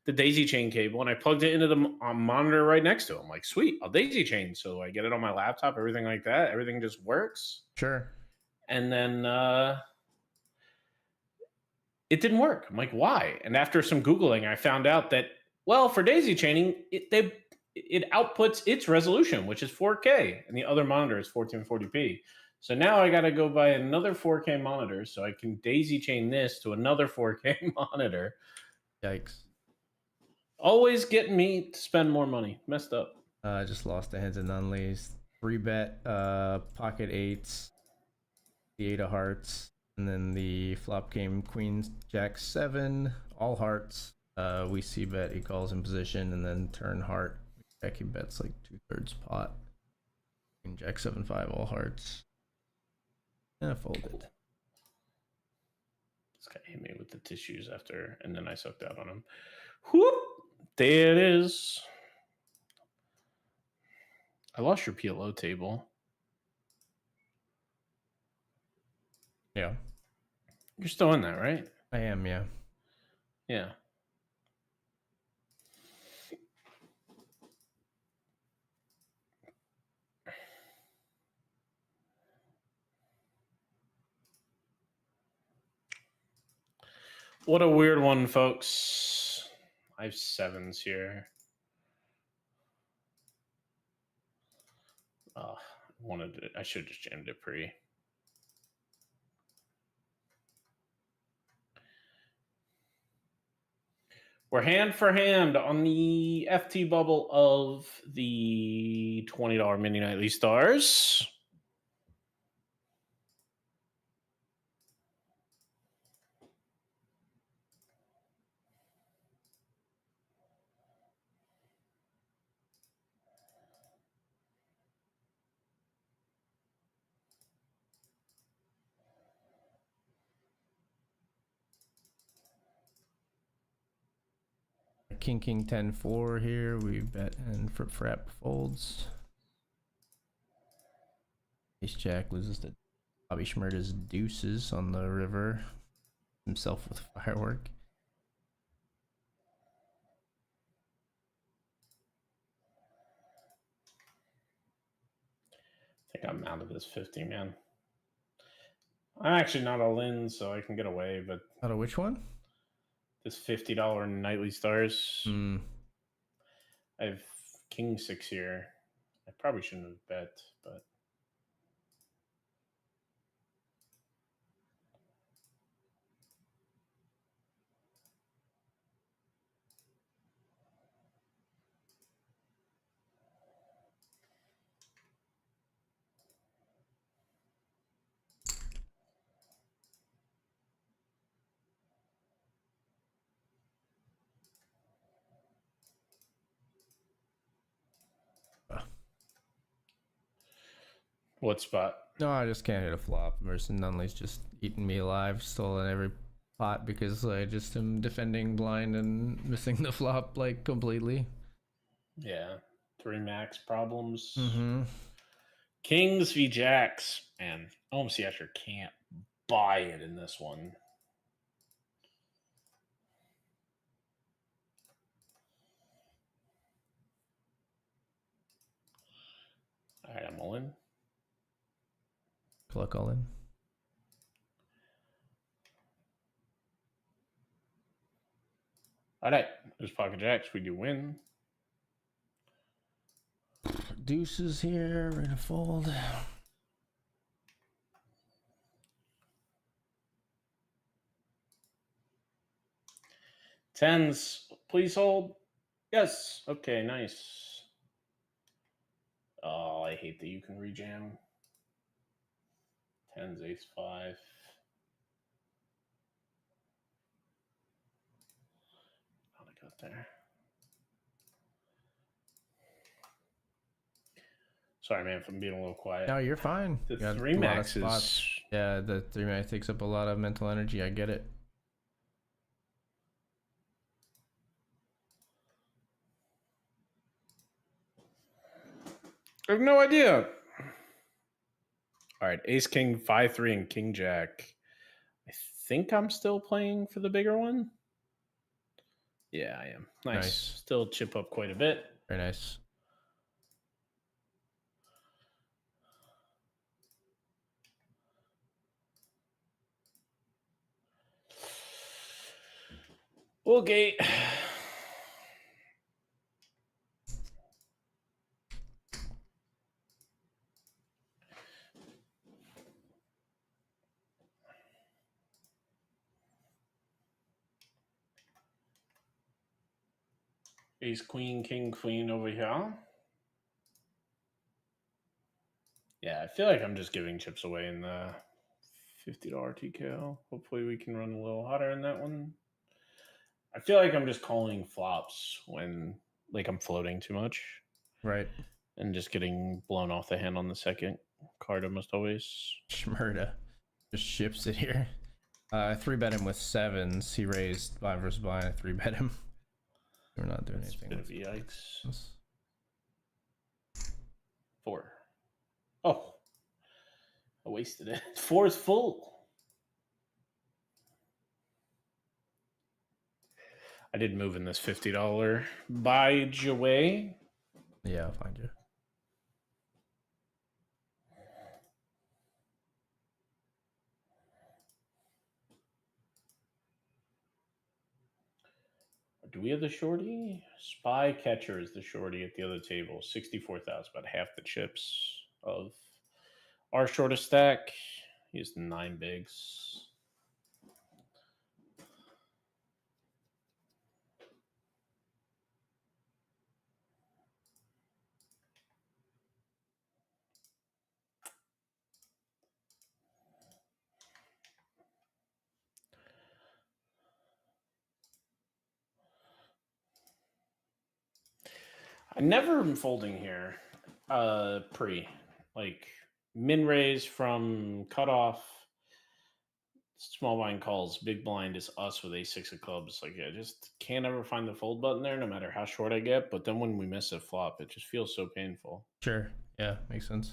Speaker 2: the daisy chain cable and I plugged it into the monitor right next to it. I'm like, sweet, I'll daisy chain. So I get it on my laptop, everything like that. Everything just works.
Speaker 1: Sure.
Speaker 2: And then it didn't work. I'm like, why? And after some Googling, I found out that, well, for daisy chaining, it outputs its resolution, which is 4K, and the other monitor is 1440p. So now I got to go buy another 4K monitor so I can daisy chain this to another 4K monitor.
Speaker 1: Yikes.
Speaker 2: Always getting me to spend more money. Messed up.
Speaker 1: I just lost the hands of Nunley's. 3-bet, pocket 8s, the 8 of hearts, and then the flop came Queen Jack 7, all hearts. We see bet, he calls in position, and then turn heart. Jack, he bets like 2/3 pot. Queen Jack 7-5, all hearts. And folded.
Speaker 2: This guy hit me with the tissues after, and then I sucked out on him. Whoop! There it is. I lost your PLO table.
Speaker 1: Yeah.
Speaker 2: You're still in that, right?
Speaker 1: I am, yeah.
Speaker 2: Yeah. What a weird one, folks. I have 7s here. Oh, I should have just jammed it pre. We're hand for hand on the FT bubble of the $20 mini nightly stars.
Speaker 1: King 10-4 here. We bet and frap folds. Ace Jack loses to Bobby Schmurda's deuces on the river. Himself with firework.
Speaker 2: I think I'm out of this 50, man. I'm actually not all in, so I can get away, but
Speaker 1: Out of which one?
Speaker 2: this $50 nightly stars.
Speaker 1: Hmm.
Speaker 2: I have King 6 here. I probably shouldn't have bet, but what spot?
Speaker 1: No, I just can't hit a flop. Merson Nunley's just eating me alive, stolen every pot because I just am defending blind and missing the flop like completely.
Speaker 2: Yeah, 3 max problems.
Speaker 1: Mm-hmm.
Speaker 2: Kings v Jacks. Man, OMC Escher can't buy it in this one. All right, I'm all in.
Speaker 1: Cluck all in.
Speaker 2: All right, there's pocket jacks. We do win.
Speaker 1: Deuces here. We're gonna fold.
Speaker 2: Tens, please hold. Yes. Okay, nice. Oh, I hate that you can rejam. Tens, ace 5. How'd I got there? Sorry, man, if I'm being a little quiet.
Speaker 1: No, you're fine.
Speaker 2: The
Speaker 1: You got
Speaker 2: 3
Speaker 1: a lot of
Speaker 2: max is.
Speaker 1: spots. Yeah, the 3 max takes up a lot of mental energy. I get it.
Speaker 2: I have no idea. All right, ace, king, 5, 3, and king, jack. I think I'm still playing for the bigger one. Yeah, I am. Nice. Still chip up quite a bit.
Speaker 1: Very nice.
Speaker 2: Okay. Ace, queen, king, queen over here. Yeah, I feel like I'm just giving chips away in the $50 TKO. Hopefully we can run a little hotter in that one. I feel like I'm just calling flops when like I'm floating too much.
Speaker 1: Right.
Speaker 2: And just getting blown off the hand on the second card almost always.
Speaker 1: Schmurda just ships it here. I 3-bet him with 7s. He raised 5 versus blind. I 3-bet him. We're not doing
Speaker 2: That's
Speaker 1: anything.
Speaker 2: A bit of yikes. 4. Oh, I wasted it. 4 is full. I did move in this $50 buy away.
Speaker 1: Yeah, I'll find you.
Speaker 2: Do we have the shorty? Spy Catcher is the shorty at the other table. 64,000, about half the chips of our shortest stack. He's 9 bigs. I never am folding here. Pre. Like, min raise from cutoff. Small blind calls. Big blind is us with a6 of clubs. Like, I just can't ever find the fold button there, no matter how short I get. But then when we miss a flop, it just feels so painful.
Speaker 1: Sure. Yeah, makes sense.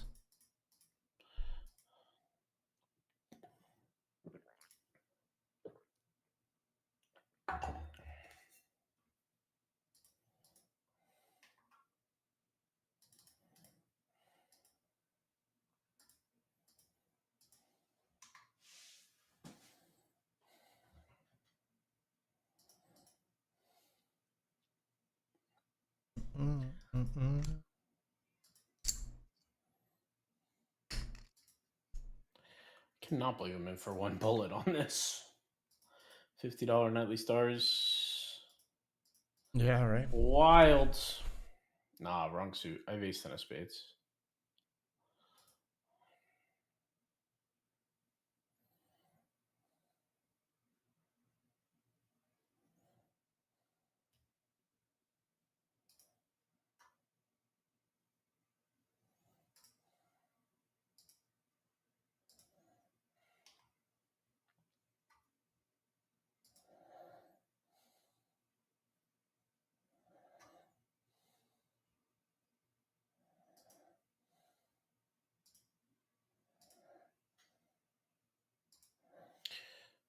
Speaker 2: Cannot believe I'm in for one bullet on this. $50 nightly stars.
Speaker 1: Yeah, right.
Speaker 2: Wild. Nah, wrong suit. I have ace-10 of spades.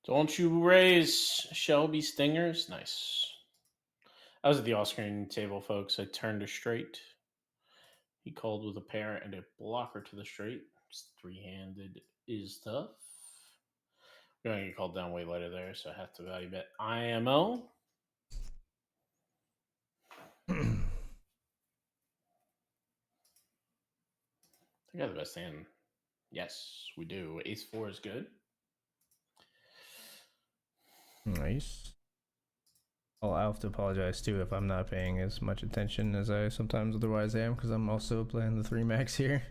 Speaker 2: Don't you raise Shelby Stingers? Nice. I was at the off-screen table, folks. I turned a straight. He called with a pair and a blocker to the straight. Just three-handed is tough. We're going to get called down way later there, so I have to value bet IMO. I think I have the best hand. Yes, we do. Ace-4 is good.
Speaker 1: Nice. I'll have to apologize too if I'm not paying as much attention as I sometimes otherwise am, because I'm also playing the 3 max here.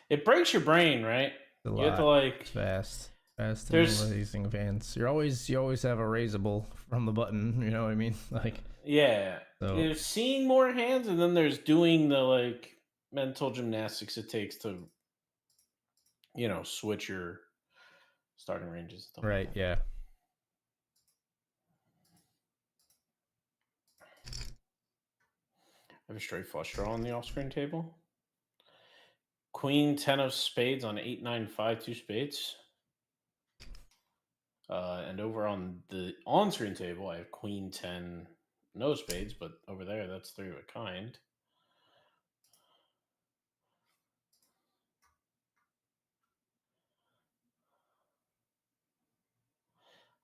Speaker 2: It breaks your brain, right?
Speaker 1: It's a
Speaker 2: You have to
Speaker 1: lot.
Speaker 2: like
Speaker 1: It's fast and
Speaker 2: There's-
Speaker 1: amazing fans. You always have a raisable from the button. You know what I mean? Like,
Speaker 2: yeah.
Speaker 1: so
Speaker 2: There's seeing more hands, and then there's doing the like mental gymnastics it takes to, you know, switch your starting ranges. And stuff
Speaker 1: right,
Speaker 2: like that.
Speaker 1: yeah.
Speaker 2: I have a straight flush draw on the off-screen table. Queen 10 of spades on 8-9-5 2 spades. And over on the on-screen table, I have Queen 10 no spades, but over there that's 3 of a kind.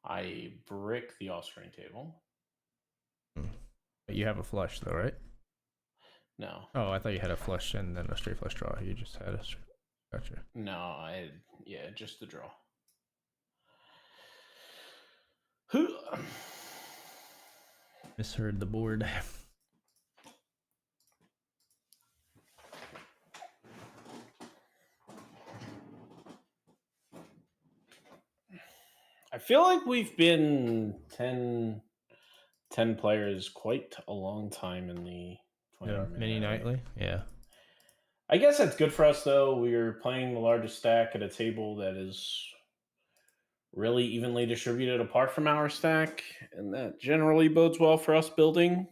Speaker 2: I brick the off-screen table.
Speaker 1: But you have a flush though, right?
Speaker 2: No.
Speaker 1: Oh, I thought you had a flush and then a straight flush draw. You just had a straight. Gotcha.
Speaker 2: No, yeah, just the draw.
Speaker 1: Misheard the board.
Speaker 2: I feel like we've been 10 players quite a long time in the 20-hour
Speaker 1: mini nightly. Yeah.
Speaker 2: I guess that's good for us, though. We're playing the largest stack at a table that is really evenly distributed apart from our stack, and that generally bodes well for us building.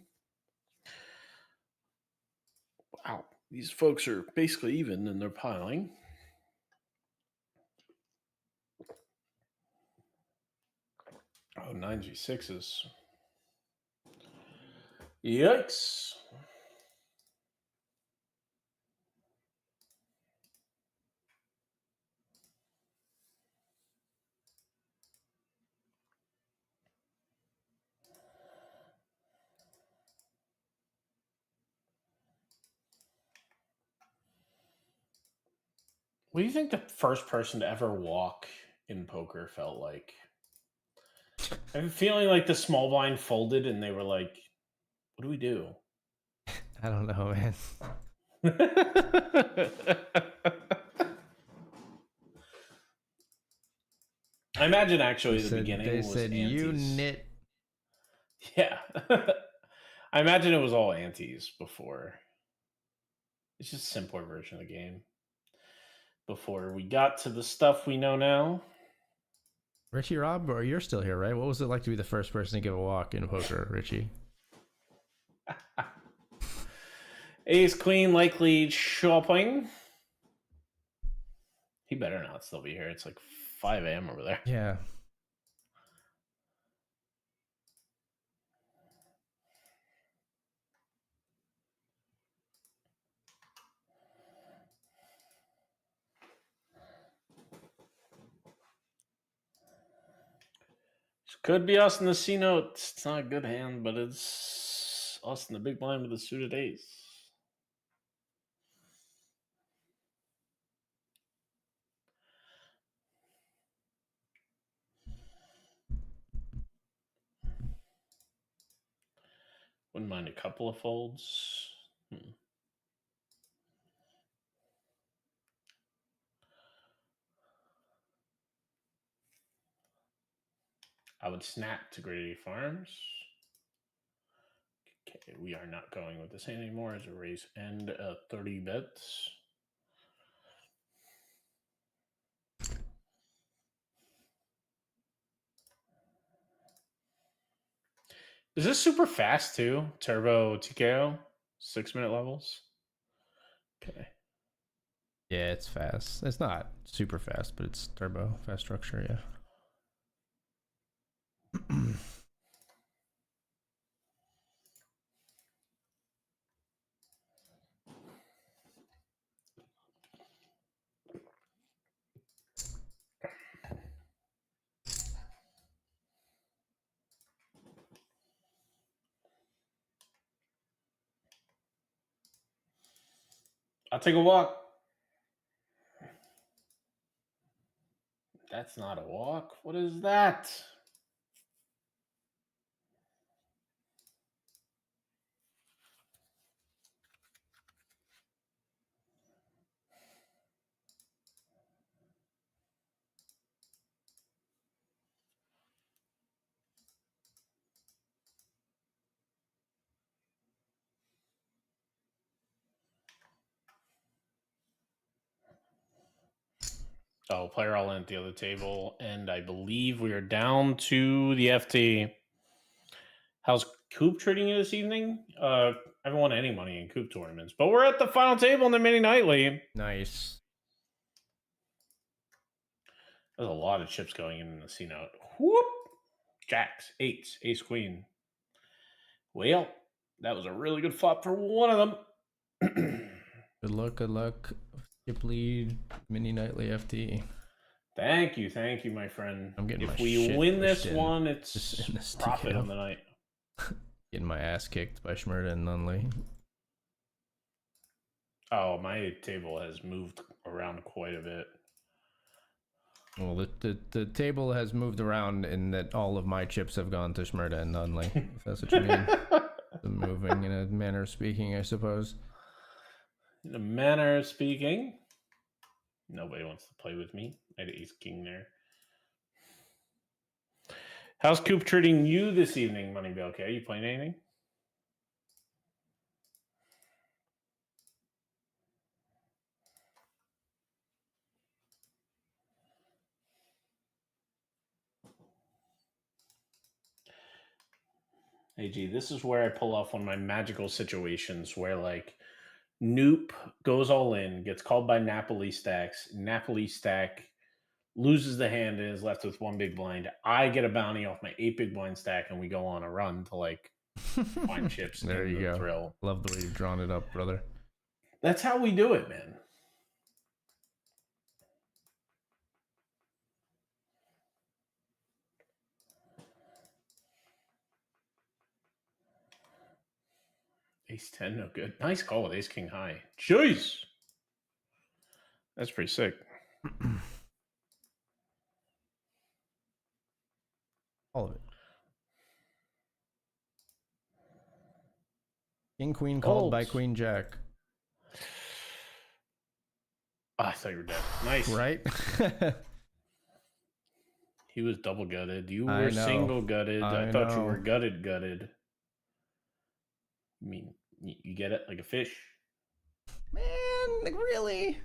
Speaker 2: Wow, these folks are basically even in their piling. Oh, 9G6s. Yikes. What do you think the first person to ever walk in poker felt like? I have a feeling like the small blind folded and they were like, what do we do?
Speaker 1: I don't know, man.
Speaker 2: I imagine actually
Speaker 1: They
Speaker 2: the beginning
Speaker 1: they
Speaker 2: was
Speaker 1: said
Speaker 2: antes.
Speaker 1: you knit.
Speaker 2: Yeah. I imagine it was all antes before. It's just a simpler version of the game. Before we got to the stuff we know now.
Speaker 1: Richie Rob, or you're still here, right? What was it like to be the first person to give a walk in poker, Richie?
Speaker 2: Ace Queen likely shopping. He better not still be here. It's like 5 a.m. over there.
Speaker 1: Yeah.
Speaker 2: Could be us in the C note. It's not a good hand, but it's us in the big blind with the suited ace. Wouldn't mind a couple of folds. I would snap to Grady Farms. Okay, we are not going with this hand anymore as a raise and 30 bets. Is this super fast too? Turbo TKO? 6-minute levels? Okay.
Speaker 1: Yeah, it's fast. It's not super fast, but it's turbo, fast structure, yeah.
Speaker 2: I'll take a walk. That's not a walk. What is that? Oh, player all in at the other table, and I believe we are down to the FT. How's COOP treating you this evening? I haven't won any money in COOP tournaments, but we're at the final table in the mini nightly.
Speaker 1: Nice.
Speaker 2: There's a lot of chips going in the C note. Whoop! Jacks, eights, ace, queen. Well, that was a really good flop for one of them.
Speaker 1: Good luck, good luck. Skip lead, mini nightly FT.
Speaker 2: Thank you, my friend.
Speaker 1: I'm getting
Speaker 2: if
Speaker 1: my
Speaker 2: we
Speaker 1: shit
Speaker 2: win this
Speaker 1: pushed in
Speaker 2: one, it's
Speaker 1: this
Speaker 2: profit
Speaker 1: TKO.
Speaker 2: on the night.
Speaker 1: Getting my ass kicked by Schmurda and Nunley.
Speaker 2: Oh, my table has moved around quite a bit.
Speaker 1: Well, the table has moved around in that all of my chips have gone to Schmurda and Nunley, if that's what you mean. The moving in a manner of speaking, I suppose.
Speaker 2: In a manner of speaking. Nobody wants to play with me. I had ace king there. How's COOP treating you this evening, Moneybill? Okay, you playing anything? Hey, G, this is where I pull off one of my magical situations where, like, Noop goes all in, gets called by Napoli stacks. Napoli stack loses the hand and is left with one big blind. I get a bounty off my 8 big blind stack, and we go on a run to, like, find chips.
Speaker 1: There you go.
Speaker 2: Thrill.
Speaker 1: Love the way you've drawn it up, brother.
Speaker 2: That's how we do it, man. Ace 10, no good. Nice call with ace king high. Jeez. That's pretty sick.
Speaker 1: All of it. King queen called by queen jack.
Speaker 2: Oh, I thought you were dead. Nice.
Speaker 1: Right?
Speaker 2: He was double gutted. You were single gutted. I thought you were gutted. I mean, you get it like a fish.
Speaker 1: Man, like, really?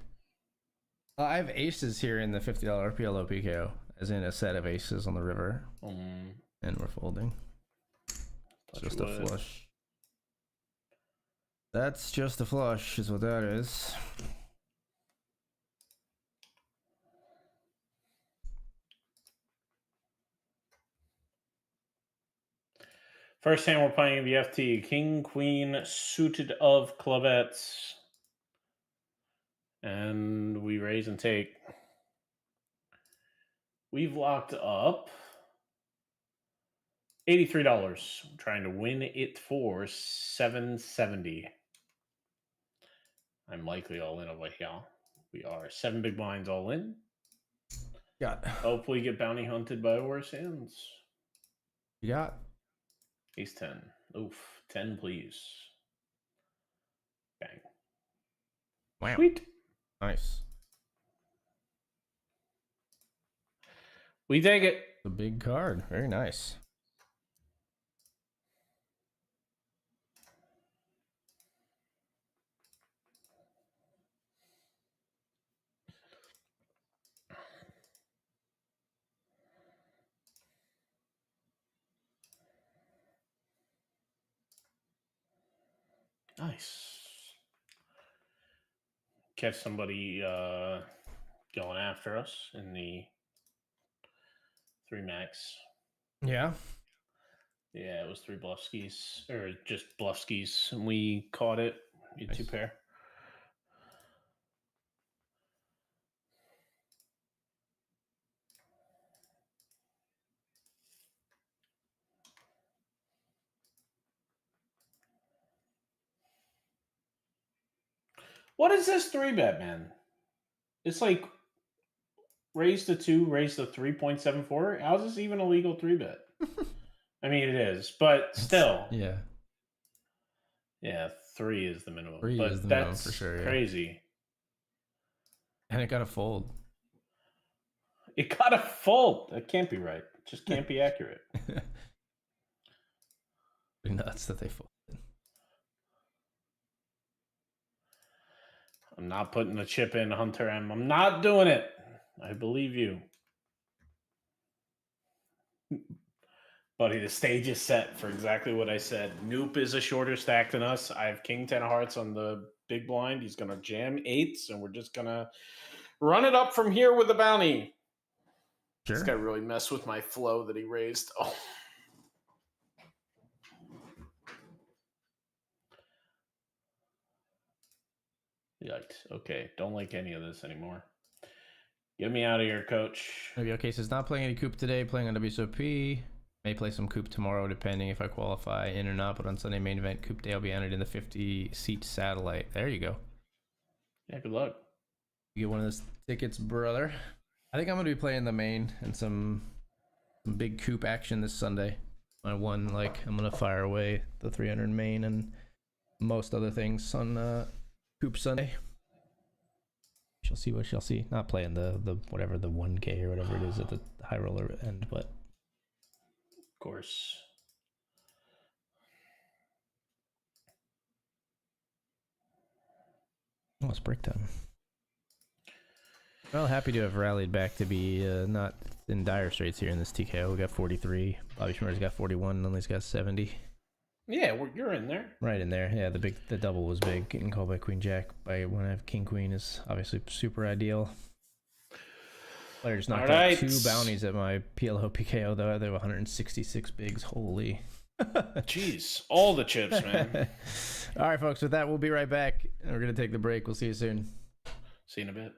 Speaker 1: I have aces here in the $50 PLO PKO, as in a set of aces on the river. And we're folding. It's just a flush. That's just a flush, is what that is.
Speaker 2: First hand, we're playing the FT. King, queen, suited of clubets. And we raise and take. We've locked up $83. I'm trying to win it for $770. I'm likely all in over here. We are 7 big blinds all in.
Speaker 1: Got.
Speaker 2: Hopefully get bounty hunted by worse hands.
Speaker 1: You got.
Speaker 2: Ace 10. Oof. 10, please. Bang.
Speaker 1: Wow.
Speaker 2: Sweet.
Speaker 1: Nice.
Speaker 2: We take it.
Speaker 1: A big card. Very nice.
Speaker 2: Nice. Catch somebody going after us in the 3 max.
Speaker 1: Yeah.
Speaker 2: Yeah, it was 3 bluff skis, or just bluff skis, and we caught it. You
Speaker 1: Nice.
Speaker 2: 2 pair. What is this 3-bet, man? It's like raise to 2, raise to 3.74. How's this even a legal 3-bet? I mean, it is, but still.
Speaker 1: Yeah.
Speaker 2: Yeah, 3 is the minimum.
Speaker 1: 3
Speaker 2: but
Speaker 1: is the
Speaker 2: that's
Speaker 1: minimum for sure. Yeah.
Speaker 2: Crazy.
Speaker 1: And it got a fold.
Speaker 2: It got a fold. That can't be right. It just can't be accurate.
Speaker 1: Nuts that they folded.
Speaker 2: I'm not putting the chip in, Hunter M. I'm not doing it. I believe you. Buddy, the stage is set for exactly what I said. Noop is a shorter stack than us. I have King 10 of hearts on the big blind. He's going to jam 8s, and we're just going to run it up from here with the bounty.
Speaker 1: Sure.
Speaker 2: This guy really messed with my flow that he raised. Oh. Yikes. Okay, don't like any of this anymore. Get me out of here, coach.
Speaker 1: Okay, so it's not playing any COOP today, playing on WSOP. May play some COOP tomorrow, depending if I qualify in or not. But on Sunday main event COOP day, I'll be entered in the 50-seat satellite. There you go.
Speaker 2: Yeah, good luck.
Speaker 1: You get one of those tickets, brother. I think I'm going to be playing the main and some big COOP action this Sunday. I'm going to fire away the 300 main and most other things on COOP Sunday. She'll see what she'll see. Not playing the whatever, the 1K or whatever it is at the high roller end, but
Speaker 2: of course.
Speaker 1: Oh, it's break time. Well, happy to have rallied back to be not in dire straits here in this TKO. We got 43. Bobby Schmurder's got 41. Lindley's got 70.
Speaker 2: Yeah, you're in there.
Speaker 1: Right in there. Yeah, the double was big. Getting called by Queen Jack by when I have King Queen is obviously super ideal. Player just knocked out 2 bounties at my PLO PKO though. They were 166 bigs. Holy.
Speaker 2: Jeez, all the chips, man.
Speaker 1: All right, folks. With that, we'll be right back. We're gonna take the break. We'll see you soon.
Speaker 2: See you in a bit.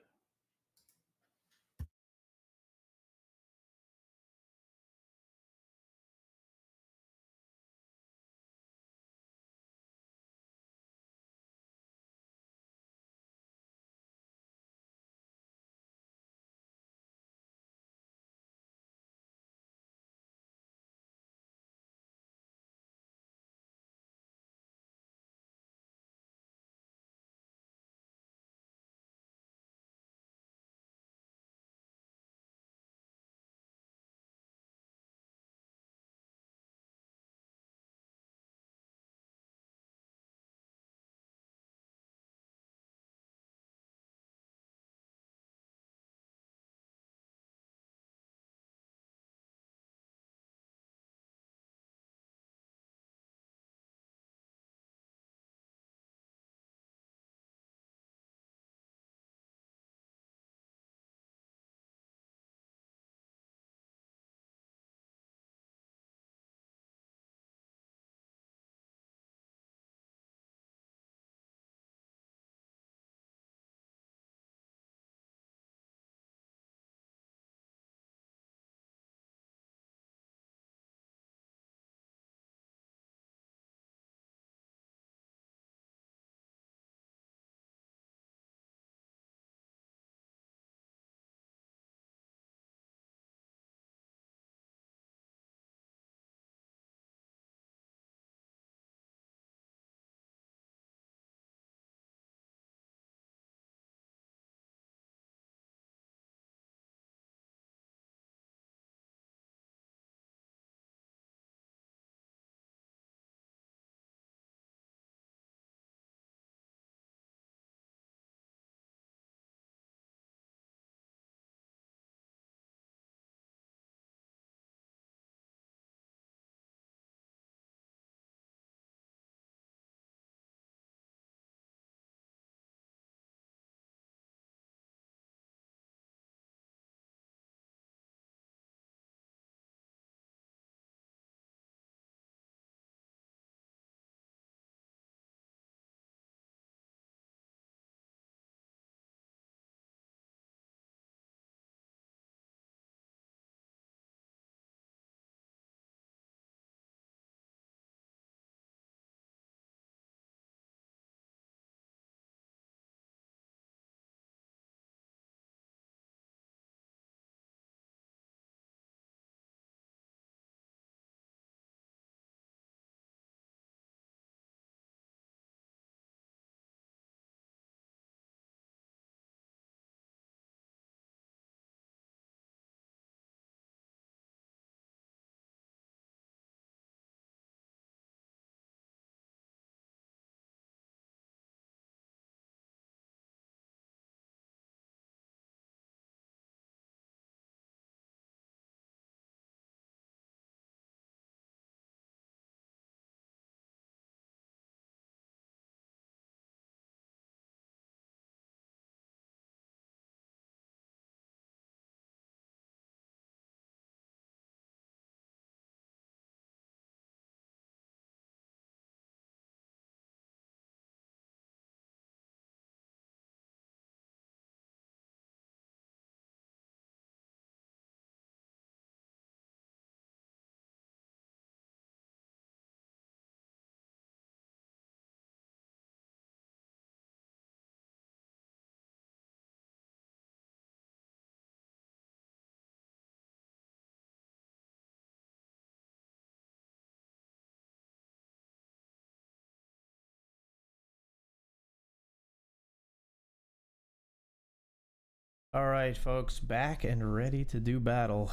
Speaker 1: All right, folks, back and ready to do battle.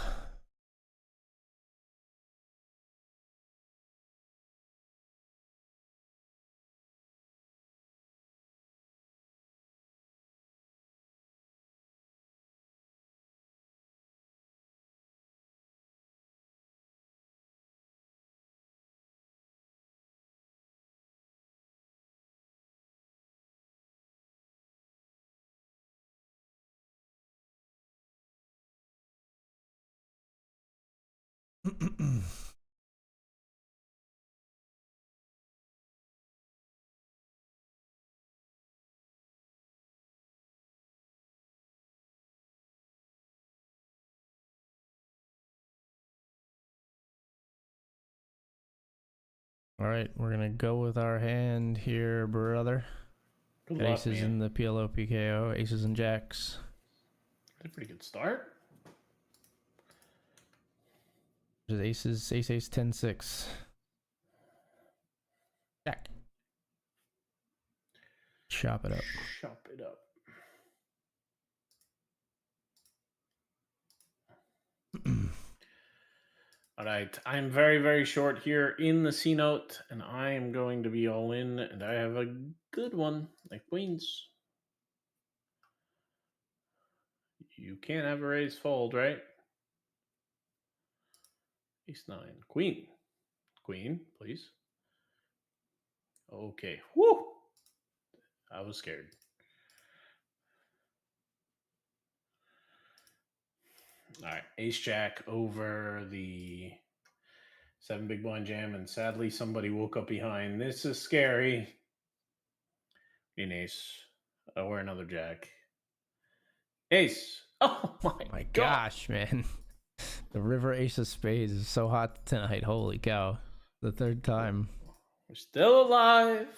Speaker 1: All right, we're gonna go with our hand here, brother.
Speaker 2: Good luck,
Speaker 1: Aces
Speaker 2: man.
Speaker 1: in the PLO PKO, aces and jacks.
Speaker 2: That's a pretty good start.
Speaker 1: There's aces, ace 10-6. Jack. Chop it up.
Speaker 2: Chop it up. All right, I'm very, very short here in the C note, and I am going to be all in, and I have a good one, like queens. You can't have a raise fold, right? Ace 9. Queen. Queen, please. Okay. Whoo! I was scared. All right. Ace Jack over the 7 big blind jam, and sadly somebody woke up behind. This is scary. Queen Ace. Or another Jack. Ace. Oh my
Speaker 1: gosh, man. The river ace of spades is so hot tonight. Holy cow. The third time.
Speaker 2: We're still alive.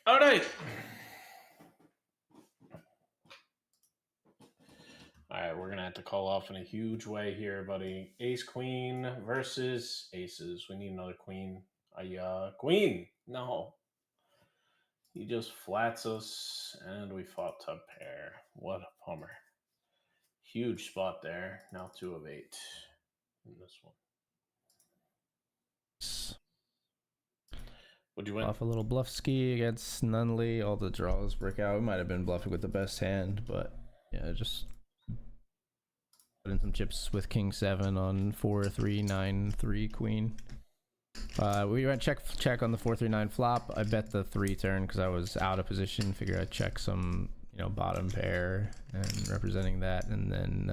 Speaker 2: All right. All right, we're going to have to call off in a huge way here, buddy. Ace queen versus aces. We need another queen. Queen. No. He just flats us, and we fought top pair. What a bummer. Huge spot there. Now 2 of 8 in this one. What'd you win?
Speaker 1: Off a little bluff ski against Nunley. All the draws break out. We might have been bluffing with the best hand, but yeah, just put in some chips with king 7 on 4-3-9-3 queen. We went check on the 4-3-9 flop. I bet the 3 turn because I was out of position. Figured I'd check some, bottom pair and representing that, and then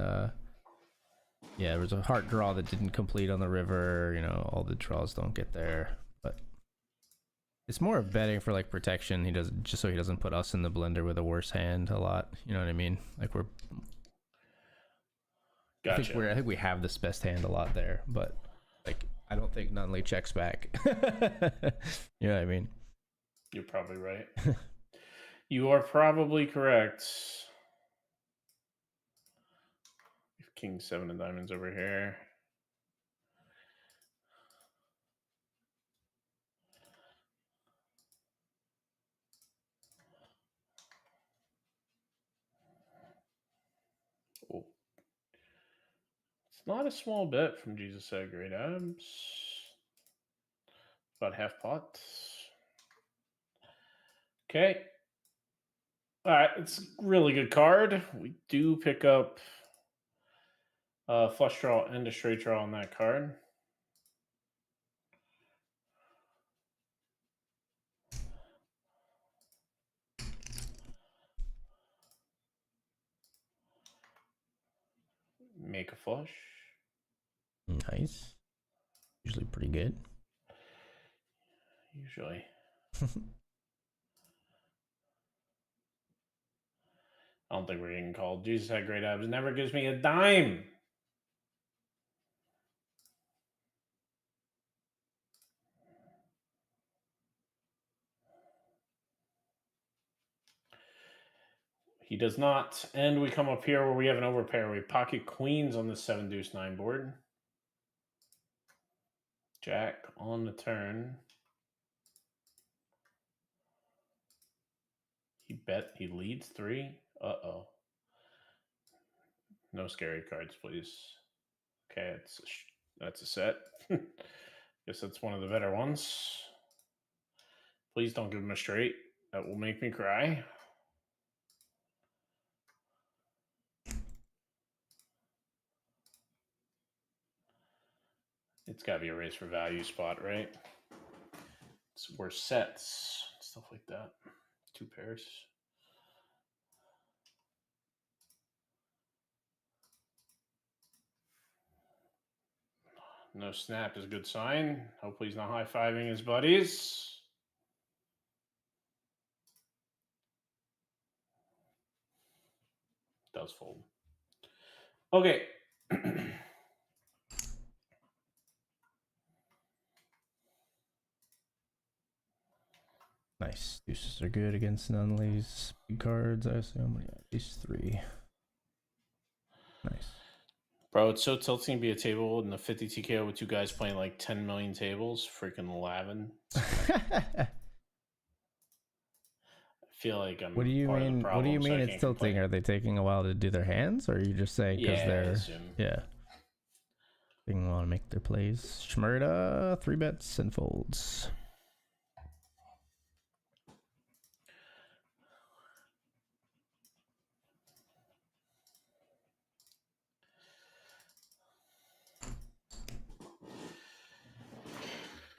Speaker 1: yeah, there was a heart draw that didn't complete on the river. All the draws don't get there, but it's more of betting for like protection. He doesn't, just so he doesn't put us in the blender with a worse hand a lot. You know what I mean? Like we're.
Speaker 2: Gotcha.
Speaker 1: I think we have this best hand a lot there, but like I don't think Nunley checks back. You know what I mean?
Speaker 2: You're probably right. You are probably correct. King 7 of diamonds over here. Oh. It's not a small bet from Jesus at Great Adams. About half pot. Okay. All right, it's a really good card. We do pick up a flush draw and a straight draw on that card. Make a flush.
Speaker 1: Nice. Usually pretty good.
Speaker 2: Usually. I don't think we're getting called. Jesus had great abs. Never gives me a dime. He does not. And we come up here where we have an overpair. We pocket queens on the 7 deuce 9 board. Jack on the turn. He leads 3. Uh-oh. No scary cards, please. Okay, that's a set. Guess that's one of the better ones. Please don't give him a straight. That will make me cry. It's got to be a race for value spot, right? It's worse sets, stuff like that. 2 pairs. No snap is a good sign. Hopefully he's not high-fiving his buddies. Does fold. Okay.
Speaker 1: Nice. Deuces are good against none of these big cards, I assume. Yeah, these 3. Nice.
Speaker 2: Bro, it's so tilting to be a table in the 50 TKO with 2 guys playing like 10 million tables. Freaking laughing. I feel like I'm
Speaker 1: What do you
Speaker 2: part
Speaker 1: mean?
Speaker 2: of the problem.
Speaker 1: What do you
Speaker 2: so
Speaker 1: mean
Speaker 2: I
Speaker 1: it's
Speaker 2: can't
Speaker 1: tilting?
Speaker 2: complain.
Speaker 1: Are they taking a while to do their hands, or are you just saying because they're they want to make their plays? Shmurda, 3 bets and folds.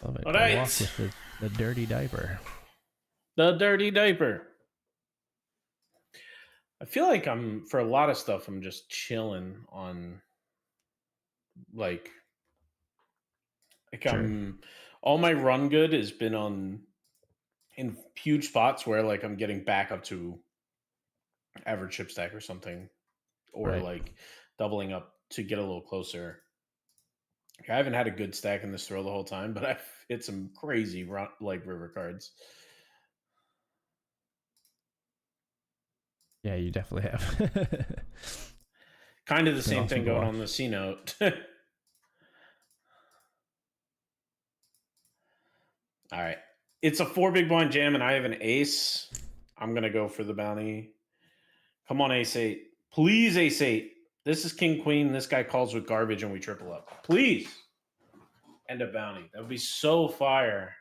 Speaker 1: Love it.
Speaker 2: All
Speaker 1: Go
Speaker 2: right.
Speaker 1: walk with the dirty diaper.
Speaker 2: The dirty diaper. I feel like for a lot of stuff, I'm just chilling on like
Speaker 1: Sure.
Speaker 2: all my run good has been in huge spots where like I'm getting back up to average chip stack or something, or
Speaker 1: Right.
Speaker 2: like doubling up to get a little closer. I haven't had a good stack in this throw the whole time, but I've hit some crazy like river cards.
Speaker 1: Yeah, you definitely have.
Speaker 2: Kind of the same
Speaker 1: awesome
Speaker 2: thing
Speaker 1: to
Speaker 2: going
Speaker 1: watch.
Speaker 2: on the C note. All right. It's a 4 big blind jam, and I have an ace. I'm going to go for the bounty. Come on, ace 8. Please, ace 8. This is king queen. This guy calls with garbage, and we triple up. Please. End a bounty. That would be so fire.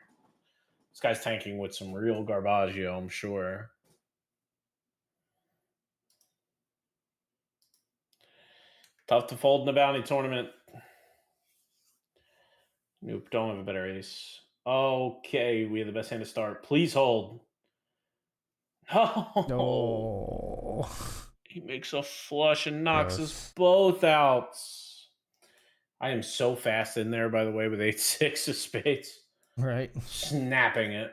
Speaker 2: This guy's tanking with some real garbaggio, I'm sure. Tough to fold in a bounty tournament. Nope, don't have a better ace. Okay, we have the best hand to start. Please hold.
Speaker 1: No.
Speaker 2: He makes a flush and knocks
Speaker 1: Gross.
Speaker 2: us both out. I am so fast in there, by the way, with 8-6 of spades.
Speaker 1: Right.
Speaker 2: Snapping it.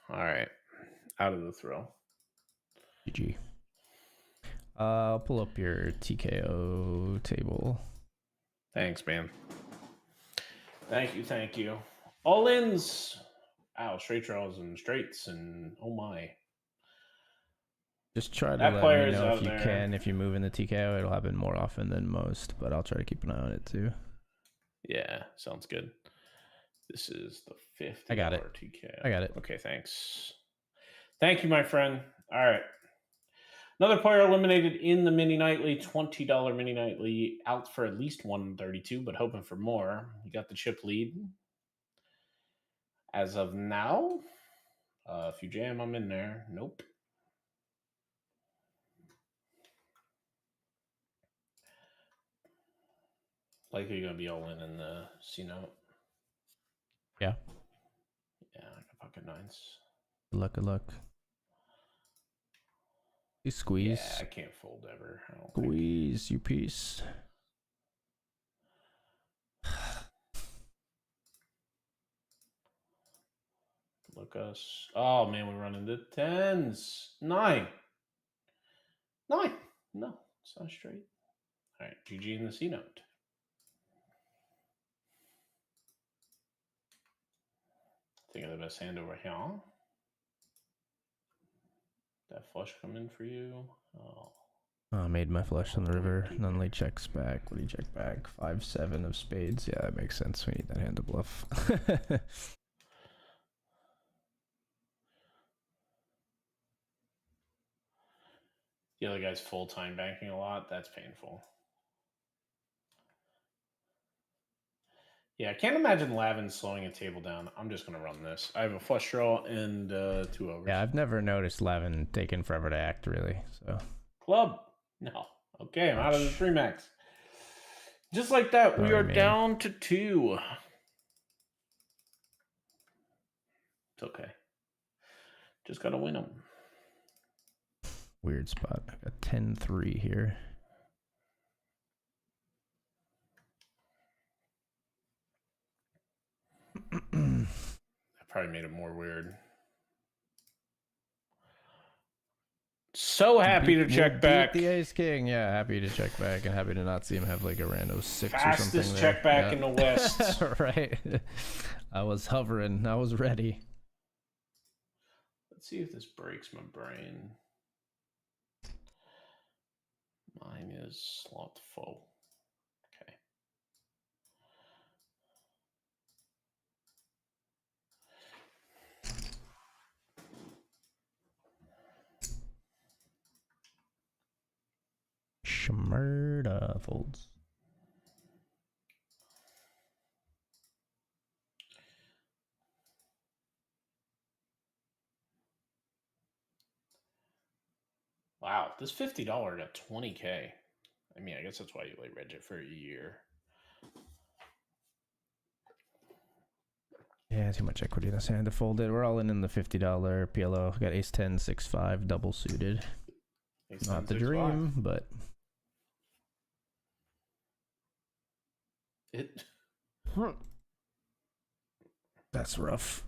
Speaker 2: All right. Out of the throw.
Speaker 1: GG. I'll pull up your TKO table.
Speaker 2: Thanks, man. Thank you, thank you. All ins. Ow, straight draws and straights, and oh my.
Speaker 1: Just try to
Speaker 2: That
Speaker 1: let
Speaker 2: player
Speaker 1: me
Speaker 2: is
Speaker 1: know if
Speaker 2: out
Speaker 1: you
Speaker 2: there.
Speaker 1: can. If you move in the TKO, it'll happen more often than most, but I'll try to keep an eye on it too.
Speaker 2: Yeah, sounds good. This is the $50
Speaker 1: I got it.
Speaker 2: TKO.
Speaker 1: I got it.
Speaker 2: Okay, thanks. Thank you, my friend. All right. Another player eliminated in the mini nightly, $20 mini nightly, out for at least 132, but hoping for more. You got the chip lead. As of now, if you jam, I'm in there. Nope. Likely going to be all in the C note.
Speaker 1: Yeah.
Speaker 2: Yeah, like a pocket nines.
Speaker 1: Good luck. Good luck. You squeeze.
Speaker 2: Yeah, I can't fold ever.
Speaker 1: Squeeze, you piece.
Speaker 2: Look us. Oh, man, we run into tens. 9. 9. No, it's not straight. All right, GG in the C note. Think of the best hand over here. That flush come in for you. Oh.
Speaker 1: Oh, made my flush on the river. Nunley checks back. What do you check back? 5-7 of spades. Yeah, that makes sense. We need that hand to bluff.
Speaker 2: The other guy's full-time banking a lot. That's painful. Yeah, I can't imagine Lavin slowing a table down. I'm just going to run this. I have a flush draw and 2 overs.
Speaker 1: Yeah, I've never noticed Lavin taking forever to act, really. So
Speaker 2: Club. No. Okay, I'm out of the 3 max. Just like that, we are down to 2. It's okay. Just got to win them.
Speaker 1: Weird spot. I got 10-3 here.
Speaker 2: I probably made it more weird. So happy to check back.
Speaker 1: The ace king, yeah, happy to check back and happy to not see him have like a rando 6 or something.
Speaker 2: Fastest check back in the West.
Speaker 1: Right. I was hovering. I was ready.
Speaker 2: Let's see if this breaks my brain. Mine is slothful. Okay.
Speaker 1: Shmurda folds.
Speaker 2: Wow, this $50 got 20K. I mean, I guess that's why you like reg it for a year.
Speaker 1: Yeah, too much equity in this hand to fold it. We're all in the $50 PLO. Got ace 10, 6-5, double suited.
Speaker 2: Ace
Speaker 1: Not
Speaker 2: 10,
Speaker 1: the
Speaker 2: 6,
Speaker 1: dream,
Speaker 2: 5.
Speaker 1: but
Speaker 2: It.
Speaker 1: That's rough.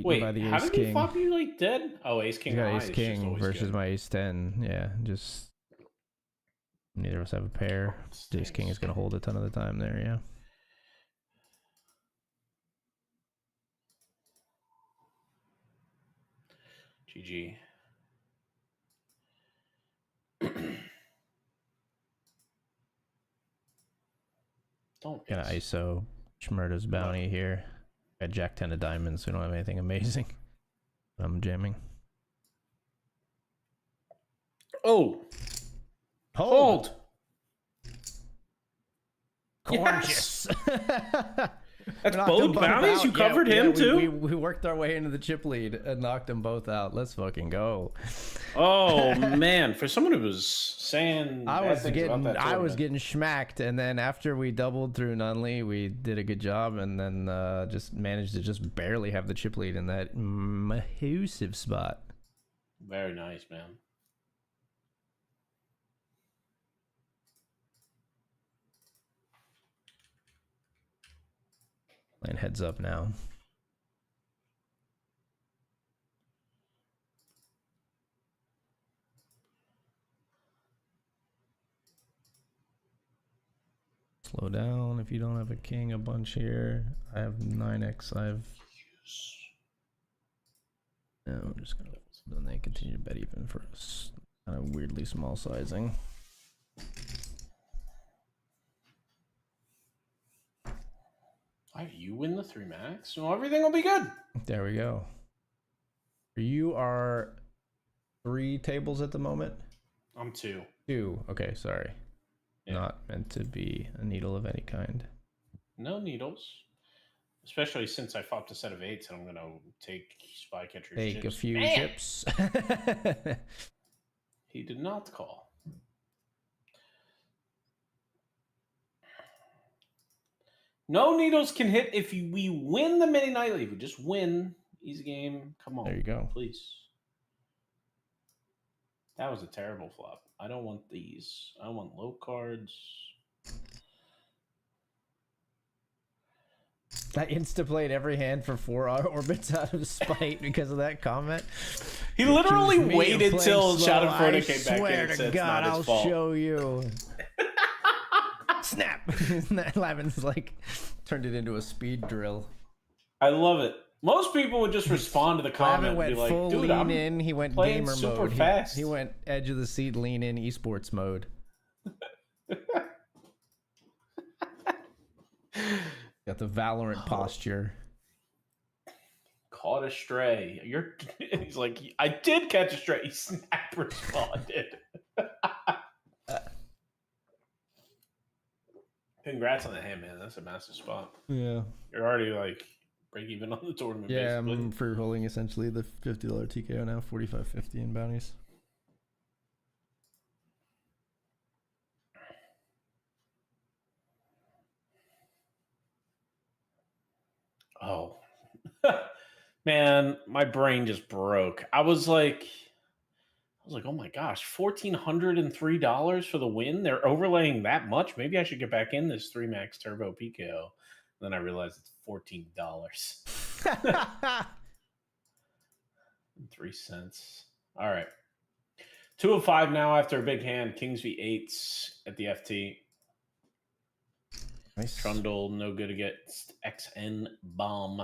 Speaker 2: Wait,
Speaker 1: by the
Speaker 2: how
Speaker 1: ace
Speaker 2: did
Speaker 1: king.
Speaker 2: he flop you like dead? Oh, ace king.
Speaker 1: You got
Speaker 2: high
Speaker 1: ace
Speaker 2: is just
Speaker 1: king
Speaker 2: always
Speaker 1: versus
Speaker 2: good.
Speaker 1: my ace 10. Yeah, just neither of us have a pair. Ace king is going to hold a ton of the time there, yeah.
Speaker 2: GG. Don't
Speaker 1: Gonna ISO Shmurda's bounty here. Got jack 10 of diamonds, so we don't have anything amazing. I'm jamming.
Speaker 2: Oh!
Speaker 1: Hold!
Speaker 2: Gorgeous!
Speaker 1: Yes.
Speaker 2: That's both bounties? You covered him too?
Speaker 1: We worked our way into the chip lead and knocked them both out. Let's fucking go.
Speaker 2: Oh man, for someone who was saying
Speaker 1: I was getting
Speaker 2: tournament.
Speaker 1: schmacked, and then after we doubled through Nunley, we did a good job, and then just managed to just barely have the chip lead in that massive spot.
Speaker 2: Very nice, man.
Speaker 1: Playing heads up now. Slow down if you don't have a king a bunch here. I have 9x. No, I'm just gonna. Then they continue to bet even for us. Kind of weirdly small sizing.
Speaker 2: You win the 3 max, so everything will be good.
Speaker 1: There we go. You are 3 tables at the moment?
Speaker 2: I'm 2.
Speaker 1: 2. Okay, sorry.
Speaker 2: Yeah.
Speaker 1: Not meant to be a needle of any kind.
Speaker 2: No needles. Especially since I flopped a set of 8s and I'm going to take Spycatcher's
Speaker 1: Take
Speaker 2: chips.
Speaker 1: a few
Speaker 2: Man!
Speaker 1: chips.
Speaker 2: He did not call. No needles can hit if we win the mini nightly. We just win. Easy game. Come on.
Speaker 1: There you go.
Speaker 2: Please. That was a terrible flop. I don't want these. I want low cards.
Speaker 1: I insta-played every hand for 4 orbits out of spite because of that comment.
Speaker 2: He literally waited till Schadenfreude came back in.
Speaker 1: I swear to God, I'll show you. Snap! Lavin's like turned it into a speed drill.
Speaker 2: I love it. Most people would just respond to the comment and
Speaker 1: went
Speaker 2: be like,
Speaker 1: full
Speaker 2: dude,
Speaker 1: lean
Speaker 2: I'm
Speaker 1: in. He went
Speaker 2: playing
Speaker 1: gamer
Speaker 2: super
Speaker 1: mode.
Speaker 2: fast.
Speaker 1: He went edge of the seat, lean in, esports mode. Got the Valorant posture.
Speaker 2: Caught a stray. He's like, I did catch a stray. He snap responded. Congrats on the hand, man. That's a massive spot.
Speaker 1: Yeah.
Speaker 2: You're already like break even on the tournament.
Speaker 1: Yeah,
Speaker 2: basically.
Speaker 1: I'm free rolling essentially the $50 TKO now, 45.50 in bounties.
Speaker 2: Oh, man, my brain just broke. I was like, oh my gosh, $1,403 for the win. They're overlaying that much. Maybe I should get back in this 3 max turbo PKO. Then I realized it's $14. 3 cents. All right. 2 of 5 now after a big hand. Kings v8s at the FT.
Speaker 1: Nice.
Speaker 2: Trundle, no good against XN Bomb.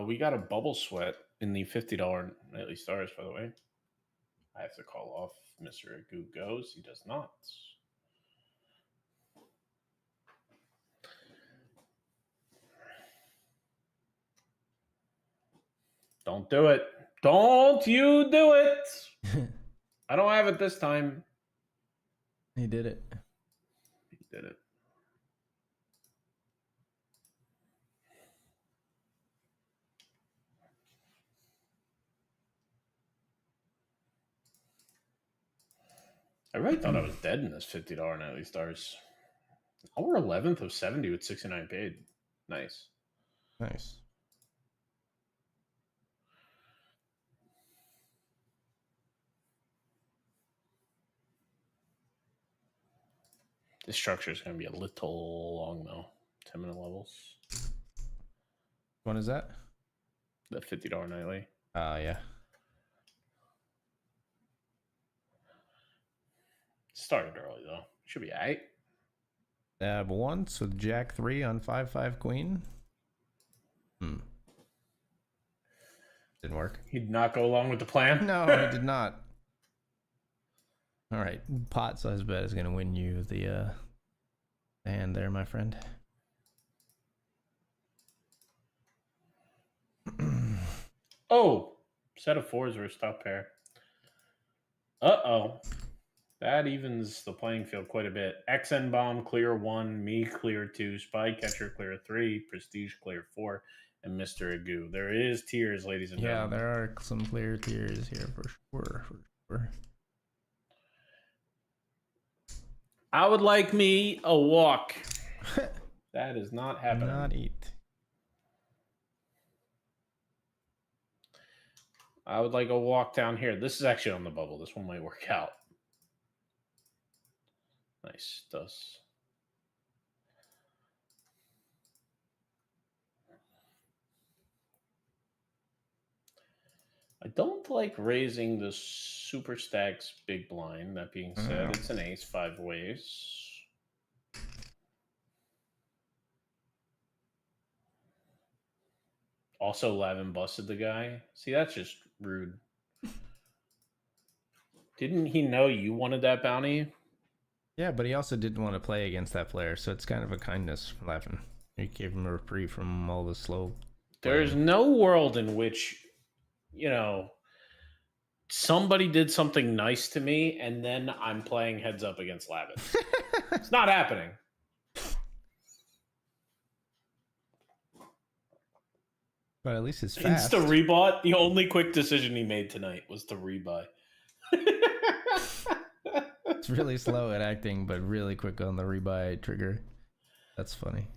Speaker 2: We got a bubble sweat in the $50 nightly stars, by the way. I have to call off Mr. Agoo goes. He does not. Don't do it. Don't you do it. I don't have it this time.
Speaker 1: He did it.
Speaker 2: He did it. I really thought I was dead in this $50 nightly stars. We're 11th of 70 with 69 paid. Nice.
Speaker 1: Nice.
Speaker 2: This structure is going to be a little long, though. 10-minute levels.
Speaker 1: What is that?
Speaker 2: The $50 nightly.
Speaker 1: Yeah.
Speaker 2: Started early, though. Should be all right.
Speaker 1: Dab once with Jack 3 on 5-5 Queen. Didn't work.
Speaker 2: He did not go along with the plan?
Speaker 1: No, he did not. All right. Pot size bet is going to win you the hand there, my friend.
Speaker 2: Oh, set of 4s versus top pair. Uh-oh. That evens the playing field quite a bit. XN Bomb clear 1, me clear 2, Spy Catcher clear 3, Prestige clear 4, and Mr. Agoo. There is tiers, ladies and gentlemen.
Speaker 1: Yeah, there are some clear tiers here for sure.
Speaker 2: I would like me a walk. That is not happening.
Speaker 1: Not eat.
Speaker 2: I would like a walk down here. This is actually on the bubble. This one might work out. Nice. Does. I don't like raising the super stacks big blind. That being said, it's an ace 5 ways. Also, Lavin busted the guy. See, that's just rude. Didn't he know you wanted that bounty?
Speaker 1: Yeah, but he also didn't want to play against that player, so it's kind of a kindness for Lavin. He gave him a reprieve from all the slow.
Speaker 2: There's no world in which, you know, somebody did something nice to me and then I'm playing heads up against Lavin. It's not happening.
Speaker 1: But at least it's fast.
Speaker 2: Insta rebought. The only quick decision he made tonight was to rebuy.
Speaker 1: It's really slow at acting, but really quick on the rebuy trigger. That's funny.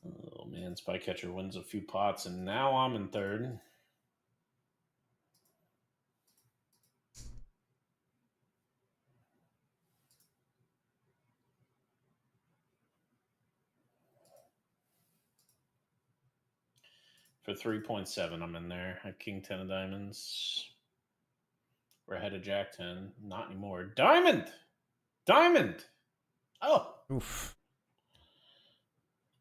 Speaker 2: Oh man, Spy Catcher wins a few pots, and now I'm in third. For 3.7, I'm in there. I have King 10 of diamonds. We're ahead of Jack 10. Not anymore. Diamond! Diamond! Oh.
Speaker 1: Oof.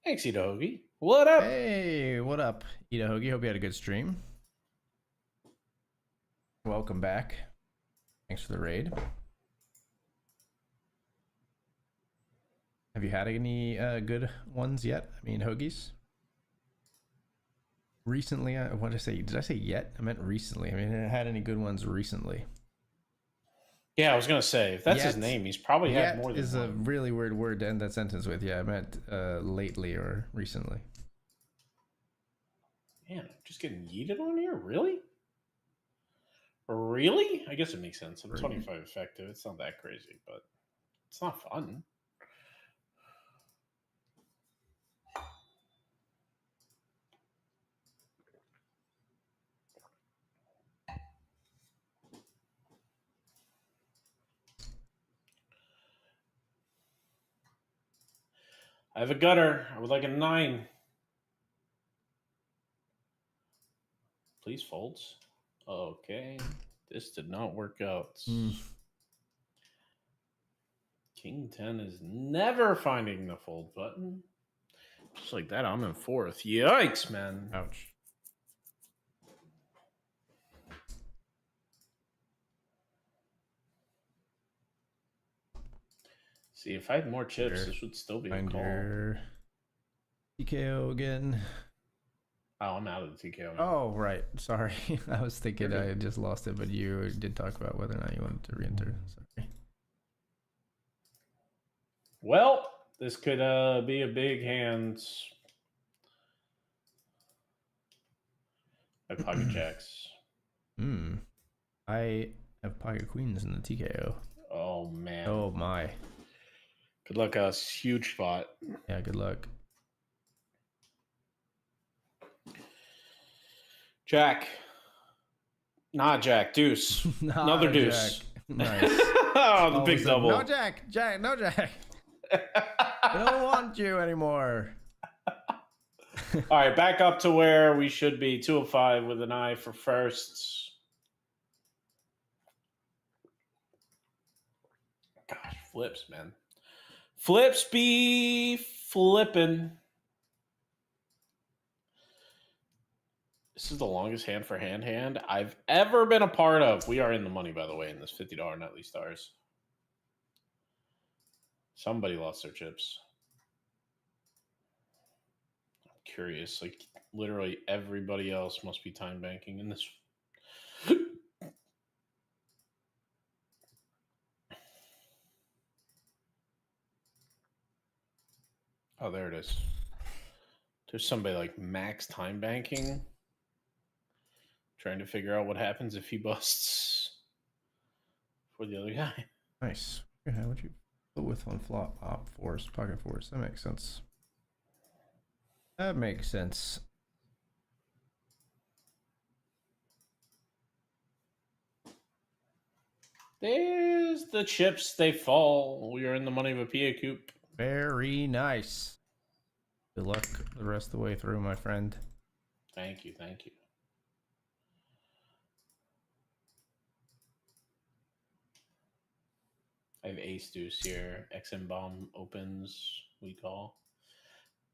Speaker 2: Thanks, Itogi. What up?
Speaker 1: Hey, what up, Ida Hoagie? Hope you had a good stream. Welcome back. Thanks for the raid. Have you had any good ones yet? I mean, Hoagies? Recently, what did I say? Did I say yet? I meant recently. I mean, I had any good ones recently.
Speaker 2: Yeah, I was gonna say, if that's his name, he's probably had more than
Speaker 1: is
Speaker 2: one.
Speaker 1: a really weird word to end that sentence with. Yeah, I meant lately or recently.
Speaker 2: Man, I'm just getting yeeted on here? Really? Really? I guess it makes sense. I'm 25 effective. It's not that crazy, but it's not fun. I have a gutter. I would like a 9. Please, folds. Okay. This did not work out. King 10 is never finding the fold button. Just like that, I'm in 4th. Yikes, man.
Speaker 1: Ouch.
Speaker 2: See, if I had more chips, this would still be a call.
Speaker 1: Your TKO again.
Speaker 2: Oh, I'm out of the TKO.
Speaker 1: Oh, right. Sorry. I was thinking I had just lost it, but you did talk about whether or not you wanted to re-enter. Sorry.
Speaker 2: Well, this could be a big hand. My pocket jacks.
Speaker 1: I have pocket queens in the TKO.
Speaker 2: Oh, man.
Speaker 1: Oh, my.
Speaker 2: Good luck, us. Huge spot.
Speaker 1: Yeah, good luck.
Speaker 2: Jack. Not Jack. Deuce. Another deuce.
Speaker 1: Jack. Nice.
Speaker 2: Oh, the big double.
Speaker 1: No Jack. Jack. No Jack. I don't want you anymore.
Speaker 2: All right, back up to where we should be. 2 of 5 with an eye for firsts. Gosh, flips, man. Flips be flipping. This is the longest hand for hand I've ever been a part of. We are in the money, by the way, in this $50 Netley Stars. Somebody lost their chips. I'm curious. Like, literally everybody else must be time banking in this. Oh, there it is. There's somebody like max time banking. Trying to figure out what happens if he busts for the other guy.
Speaker 1: Nice. How would you go with on flop? Op force, pocket force. That makes sense. That makes sense.
Speaker 2: There's the chips. They fall. We are in the money of a PA coop.
Speaker 1: Very nice. Good luck the rest of the way through, my friend.
Speaker 2: Thank you. Thank you. I have ace deuce here. XM bomb opens. We call.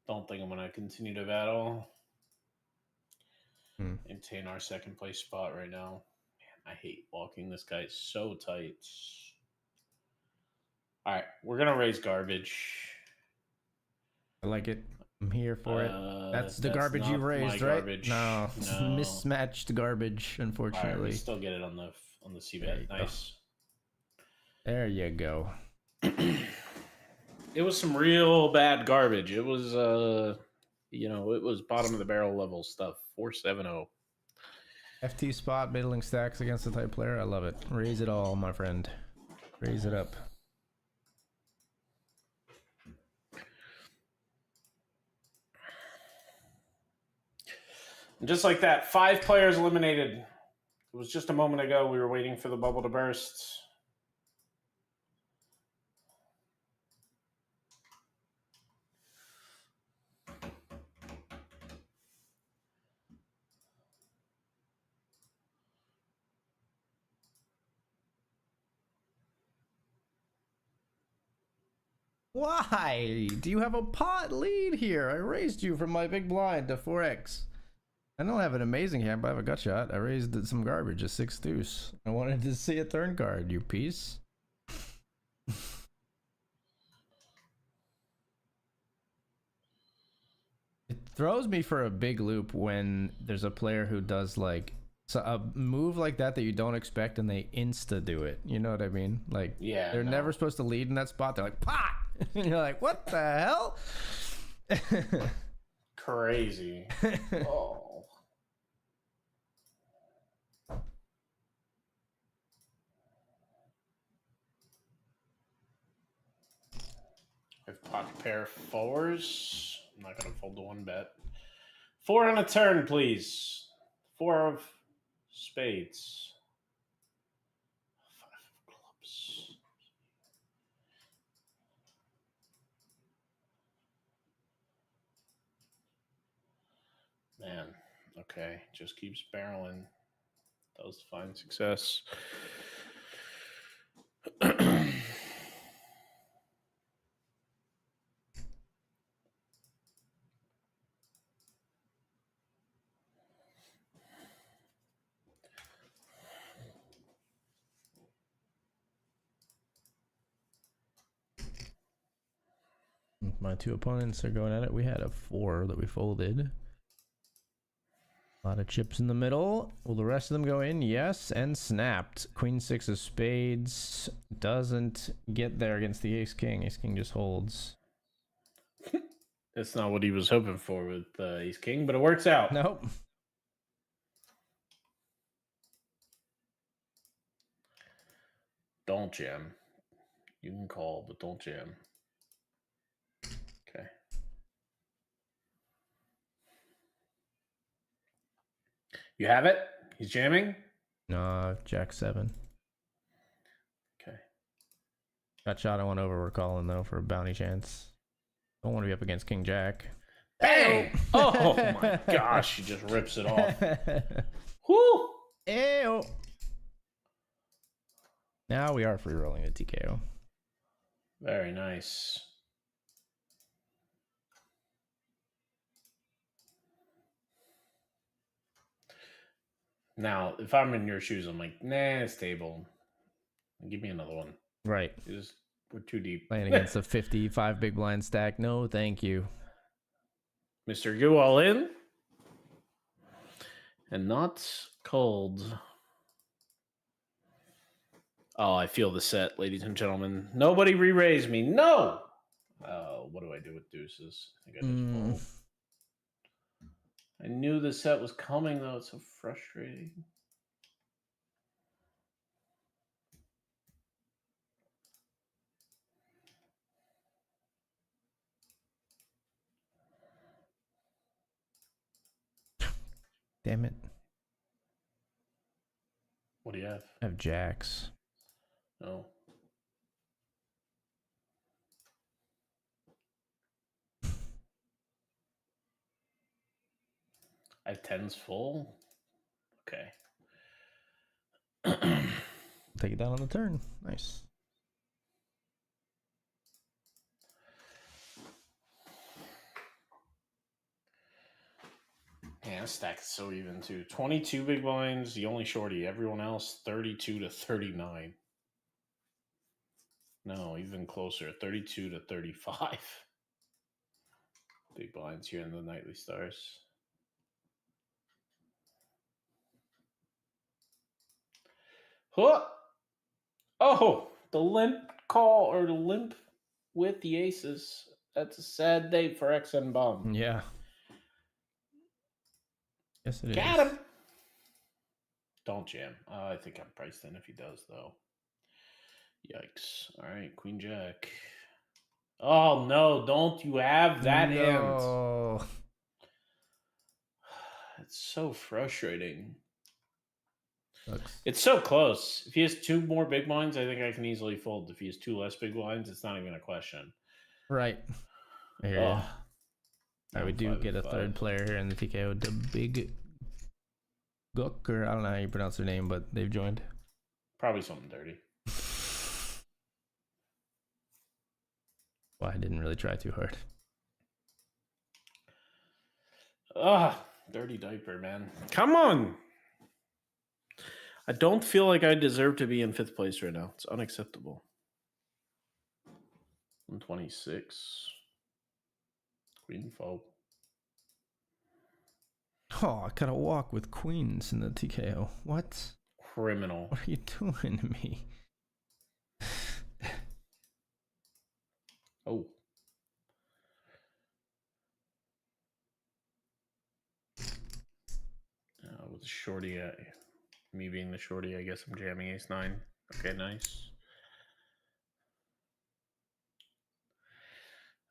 Speaker 2: Don't think I'm going to continue to battle. Maintain our second place spot right now. Man, I hate walking. This guy is so tight. All right, we're going to raise garbage.
Speaker 1: I like it. I'm here for it. That's the garbage you raised, right?
Speaker 2: Garbage.
Speaker 1: No, mismatched garbage, unfortunately.
Speaker 2: All right, we still get it on the C-bet. Nice.
Speaker 1: There you go.
Speaker 2: It was some real bad garbage. It was, it was bottom of the barrel level stuff. 4-7-0.
Speaker 1: FT spot, middling stacks against the type player. I love it. Raise it all, my friend. Raise it up.
Speaker 2: And just like that, 5 players eliminated. It was just a moment ago. We were waiting for the bubble to burst.
Speaker 1: Why do you have a pot lead here? I raised you from my big blind to 4x. I don't have an amazing hand, but I have a gut shot. I raised some garbage, a 6 deuce. I wanted to see a turn card, you piece. It throws me for a big loop when there's a player who does like a move like that you don't expect and they insta do it. You know what I mean? Like,
Speaker 2: yeah,
Speaker 1: they're never supposed to lead in that spot. They're like, pot! And you're like, what the hell?
Speaker 2: Crazy. Oh. I've pocket pair of 4s. I'm not going to fold the 1 bet. 4 on a turn, please. 4 of spades. 5 of clubs. Man, okay. Just keeps barreling. That was fine success.
Speaker 1: My 2 opponents are going at it. We had a 4 that we folded. A lot of chips in the middle. Will the rest of them go in? Yes, and snapped. Queen 6 of spades doesn't get there against the ace king. Ace king just holds.
Speaker 2: That's not what he was hoping for with ace king, but it works out.
Speaker 1: Nope.
Speaker 2: Don't jam. You can call, but don't jam. Okay. You have it? He's jamming?
Speaker 1: No, Jack 7.
Speaker 2: Okay.
Speaker 1: Got shot. I went over. We're calling though for a bounty chance. Don't want to be up against King Jack.
Speaker 2: Bang! Oh my gosh, he just rips it off. Whoo!
Speaker 1: Ew. Now we are free rolling a TKO.
Speaker 2: Very nice. Now, if I'm in your shoes, I'm like, nah, it's stable. Give me another one.
Speaker 1: Right.
Speaker 2: We're too deep.
Speaker 1: Playing against a 55 big blind stack. No, thank you.
Speaker 2: Mr. Go all in. And not cold. Oh, I feel the set, ladies and gentlemen. Nobody re-raise me. No! What do I do with deuces? I think I just fold. I knew the set was coming, though. It's so frustrating.
Speaker 1: Damn it.
Speaker 2: What do you have?
Speaker 1: I have jacks.
Speaker 2: Oh. I have 10s full? Okay.
Speaker 1: Take it down on the turn. Nice.
Speaker 2: Yeah, this stack is so even too. 22 big blinds, the only shorty. Everyone else 32 to 39. No, even closer. 32 to 35. Big blinds here in the nightly stars. Huh. Oh, the limp call or the limp with the aces. That's a sad day for XN Bum.
Speaker 1: Yeah. Yes, it is.
Speaker 2: Got him. Don't jam. I think I'm priced in if he does, though. Yikes. All right, Queen Jack. Oh, no. Don't you have that hand? It's so frustrating.
Speaker 1: Sucks.
Speaker 2: It's so close. If he has 2 more big blinds, I think I can easily fold. If he has 2 less big blinds, it's not even a question.
Speaker 1: Right.
Speaker 2: Oh.
Speaker 1: Right, we do get a third player here in the TKO. The Big Gook, or I don't know how you pronounce their name, but they've joined.
Speaker 2: Probably something dirty.
Speaker 1: Well, I didn't really try too hard.
Speaker 2: Dirty diaper, man. Come on. I don't feel like I deserve to be in 5th place right now. It's unacceptable. 126. Queen fold.
Speaker 1: Oh, I gotta walk with queens in the TKO. What?
Speaker 2: Criminal.
Speaker 1: What are you doing to me?
Speaker 2: Oh. With the shorty, me being the shorty, I guess I'm jamming ace-9. Okay, nice.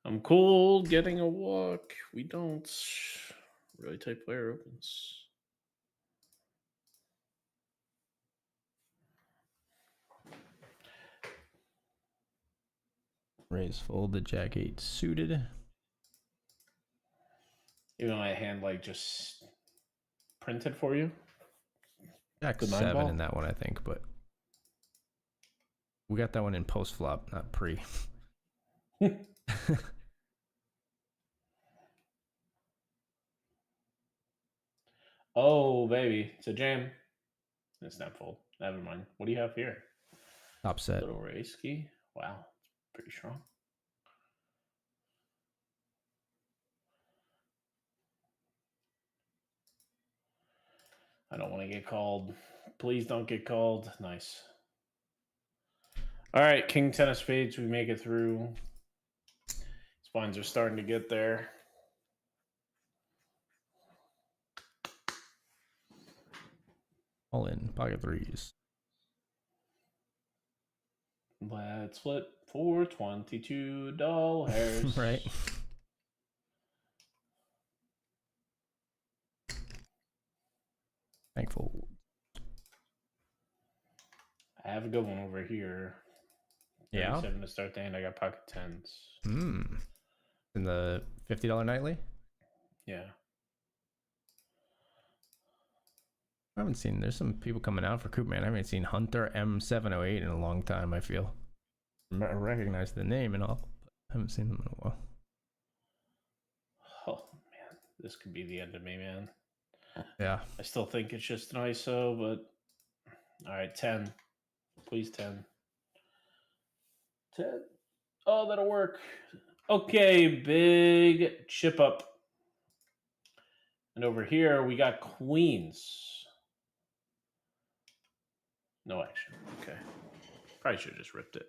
Speaker 2: I'm cool getting a walk. We don't. Really tight player opens.
Speaker 1: Raise fold the jack 8 suited.
Speaker 2: Even though my hand like just printed for you.
Speaker 1: Jack 7 in that one, I think, but we got that one in post flop, not pre.
Speaker 2: Oh, baby. It's a jam. It's snap fold. Never mind. What do you have here?
Speaker 1: Top set.
Speaker 2: Little risky. Wow. It's pretty strong. I don't want to get called. Please don't get called. Nice. All right. King 10 of spades. We make it through. Spines are starting to get there.
Speaker 1: All in. Pocket threes.
Speaker 2: Let's flip for $22.
Speaker 1: Right. Thankful.
Speaker 2: I have a good one over here.
Speaker 1: Yeah.
Speaker 2: 37 to start the hand. I got pocket 10s.
Speaker 1: In the $50 nightly?
Speaker 2: Yeah.
Speaker 1: I haven't seen, there's some people coming out for COOP, man. I haven't seen Hunter M708 in a long time, I feel. I recognize the name and all, but I haven't seen them in a while.
Speaker 2: Oh, man. This could be the end of me, man.
Speaker 1: Yeah.
Speaker 2: I still think it's just an ISO, but all right, 10. Please, 10. 10. Oh, that'll work. Okay, big chip up. And over here, we got queens. No action. Okay. Probably should have just ripped it.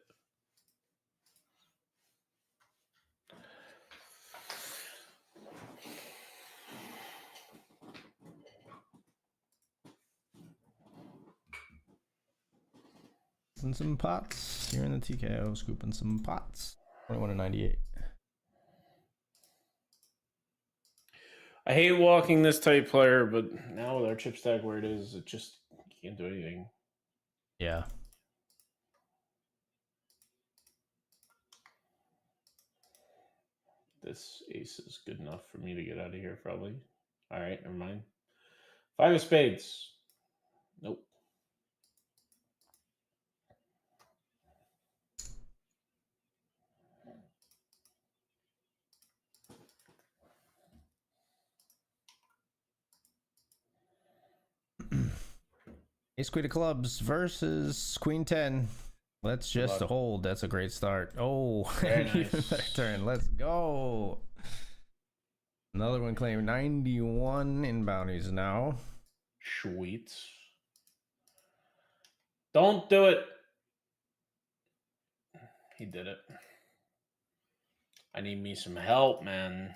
Speaker 1: And some pots. You're in the TKO, scooping some pots. 21 to 98.
Speaker 2: I hate walking this type player, but now with our chip stack where it is, it just can't do anything.
Speaker 1: Yeah.
Speaker 2: This ace is good enough for me to get out of here, probably. All right, never mind. 5 of spades. Nope.
Speaker 1: Ace queen of clubs versus queen 10. Let's just hold. That's a great start. Oh, even better turn. Let's go. Another one claimed 91 in bounties now.
Speaker 2: Sweet. Don't do it. He did it. I need me some help, man.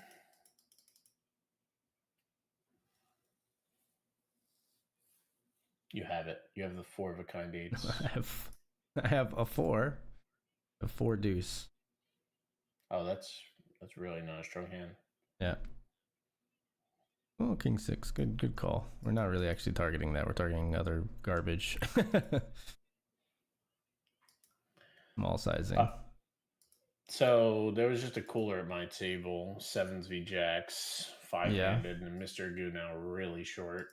Speaker 2: You have it. You have the 4 of a kind eights.
Speaker 1: I have a 4. A 4 deuce.
Speaker 2: Oh, that's really not a strong hand.
Speaker 1: Yeah. Oh, king 6. Good call. We're not really actually targeting that. We're targeting other garbage. Small sizing.
Speaker 2: So there was just a cooler at my table. 7s v jacks, 5-handed, and Mr. Goo now really short.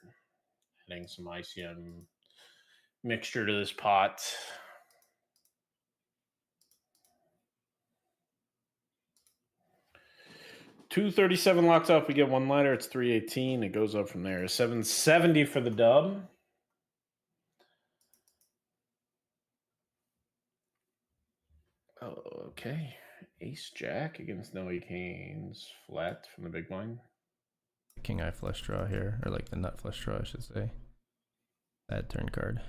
Speaker 2: Adding some ICM mixture to this pot. 237 locks up. We get one lighter. It's 318. It goes up from there. 770 for the dub. Oh, okay. Ace Jack against no canes. Flat from the big blind.
Speaker 1: King Eye flush draw here, or like the nut flush draw, I should say. Bad turn card.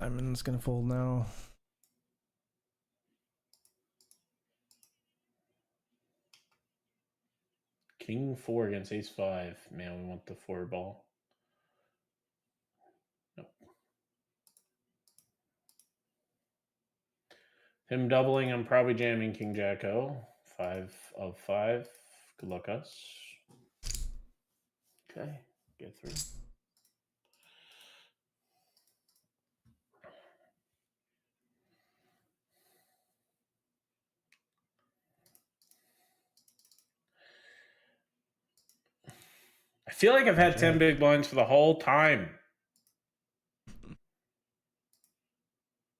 Speaker 1: Diamond's gonna fold now.
Speaker 2: King 4 against Ace 5. Man, we want the 4 ball. Nope. Him doubling, I'm probably jamming King Jack O. 5 of 5. Good luck us. Okay, get through. I feel like I've had 10 big blinds for the whole time.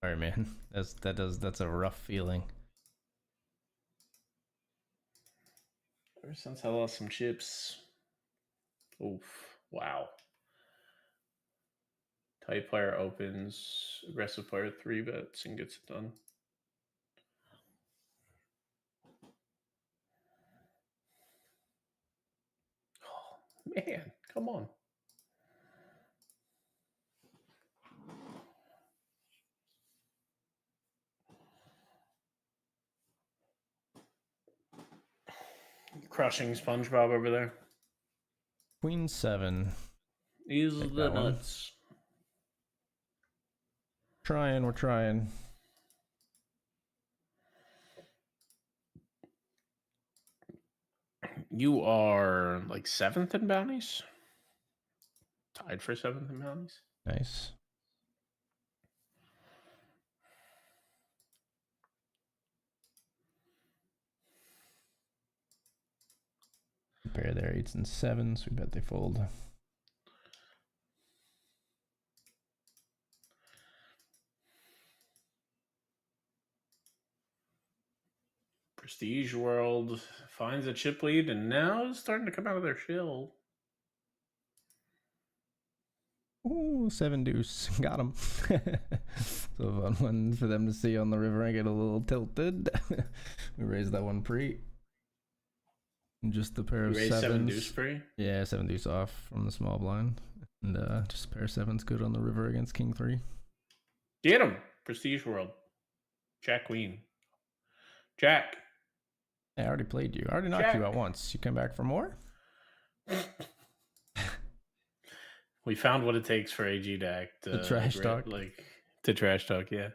Speaker 1: Alright, man. That's a rough feeling.
Speaker 2: Ever since I lost some chips. Oof. Wow. Tight player opens. Aggressive player 3 bets and gets it done. Oh, man. Come on. Crushing SpongeBob over there.
Speaker 1: Queen 7.
Speaker 2: These are the nuts.
Speaker 1: We're trying.
Speaker 2: You are like 7th in bounties? Tied for 7th in bounties?
Speaker 1: Nice. Pair there, 8s and 7s. We bet they fold.
Speaker 2: Prestige World finds a chip lead and now is starting to come out of their shell.
Speaker 1: Ooh, 7 deuce. Got him. So fun one for them to see on the river. I get a little tilted. We raised that one pre. Just the pair of
Speaker 2: raised
Speaker 1: 7s.
Speaker 2: 7 deuce pre?
Speaker 1: Yeah, 7 deuce off from the small blind. And just a pair of 7s good on the river against King 3.
Speaker 2: Get him! Prestige World. Jack Queen. Jack.
Speaker 1: I already played you. I already knocked you out once. You come back for more?
Speaker 2: We found what it takes for AG deck to
Speaker 1: trash talk.
Speaker 2: To trash talk, yeah.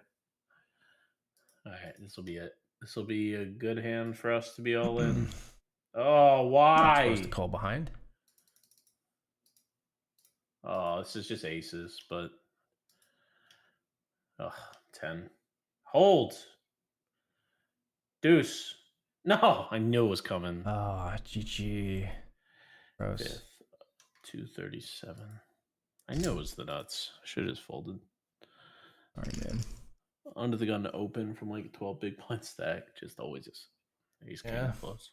Speaker 2: Alright, this will be it. This will be a good hand for us to be all in. Oh, why?
Speaker 1: Supposed to call behind.
Speaker 2: Oh, this is just aces, but 10. Hold. Deuce. No, I knew it was coming.
Speaker 1: Oh, GG. Gross.
Speaker 2: 5th, 237. I knew it was the nuts. I should have just folded.
Speaker 1: All right, man.
Speaker 2: Under the gun to open from like a 12 big blind stack. Just always just ace king close.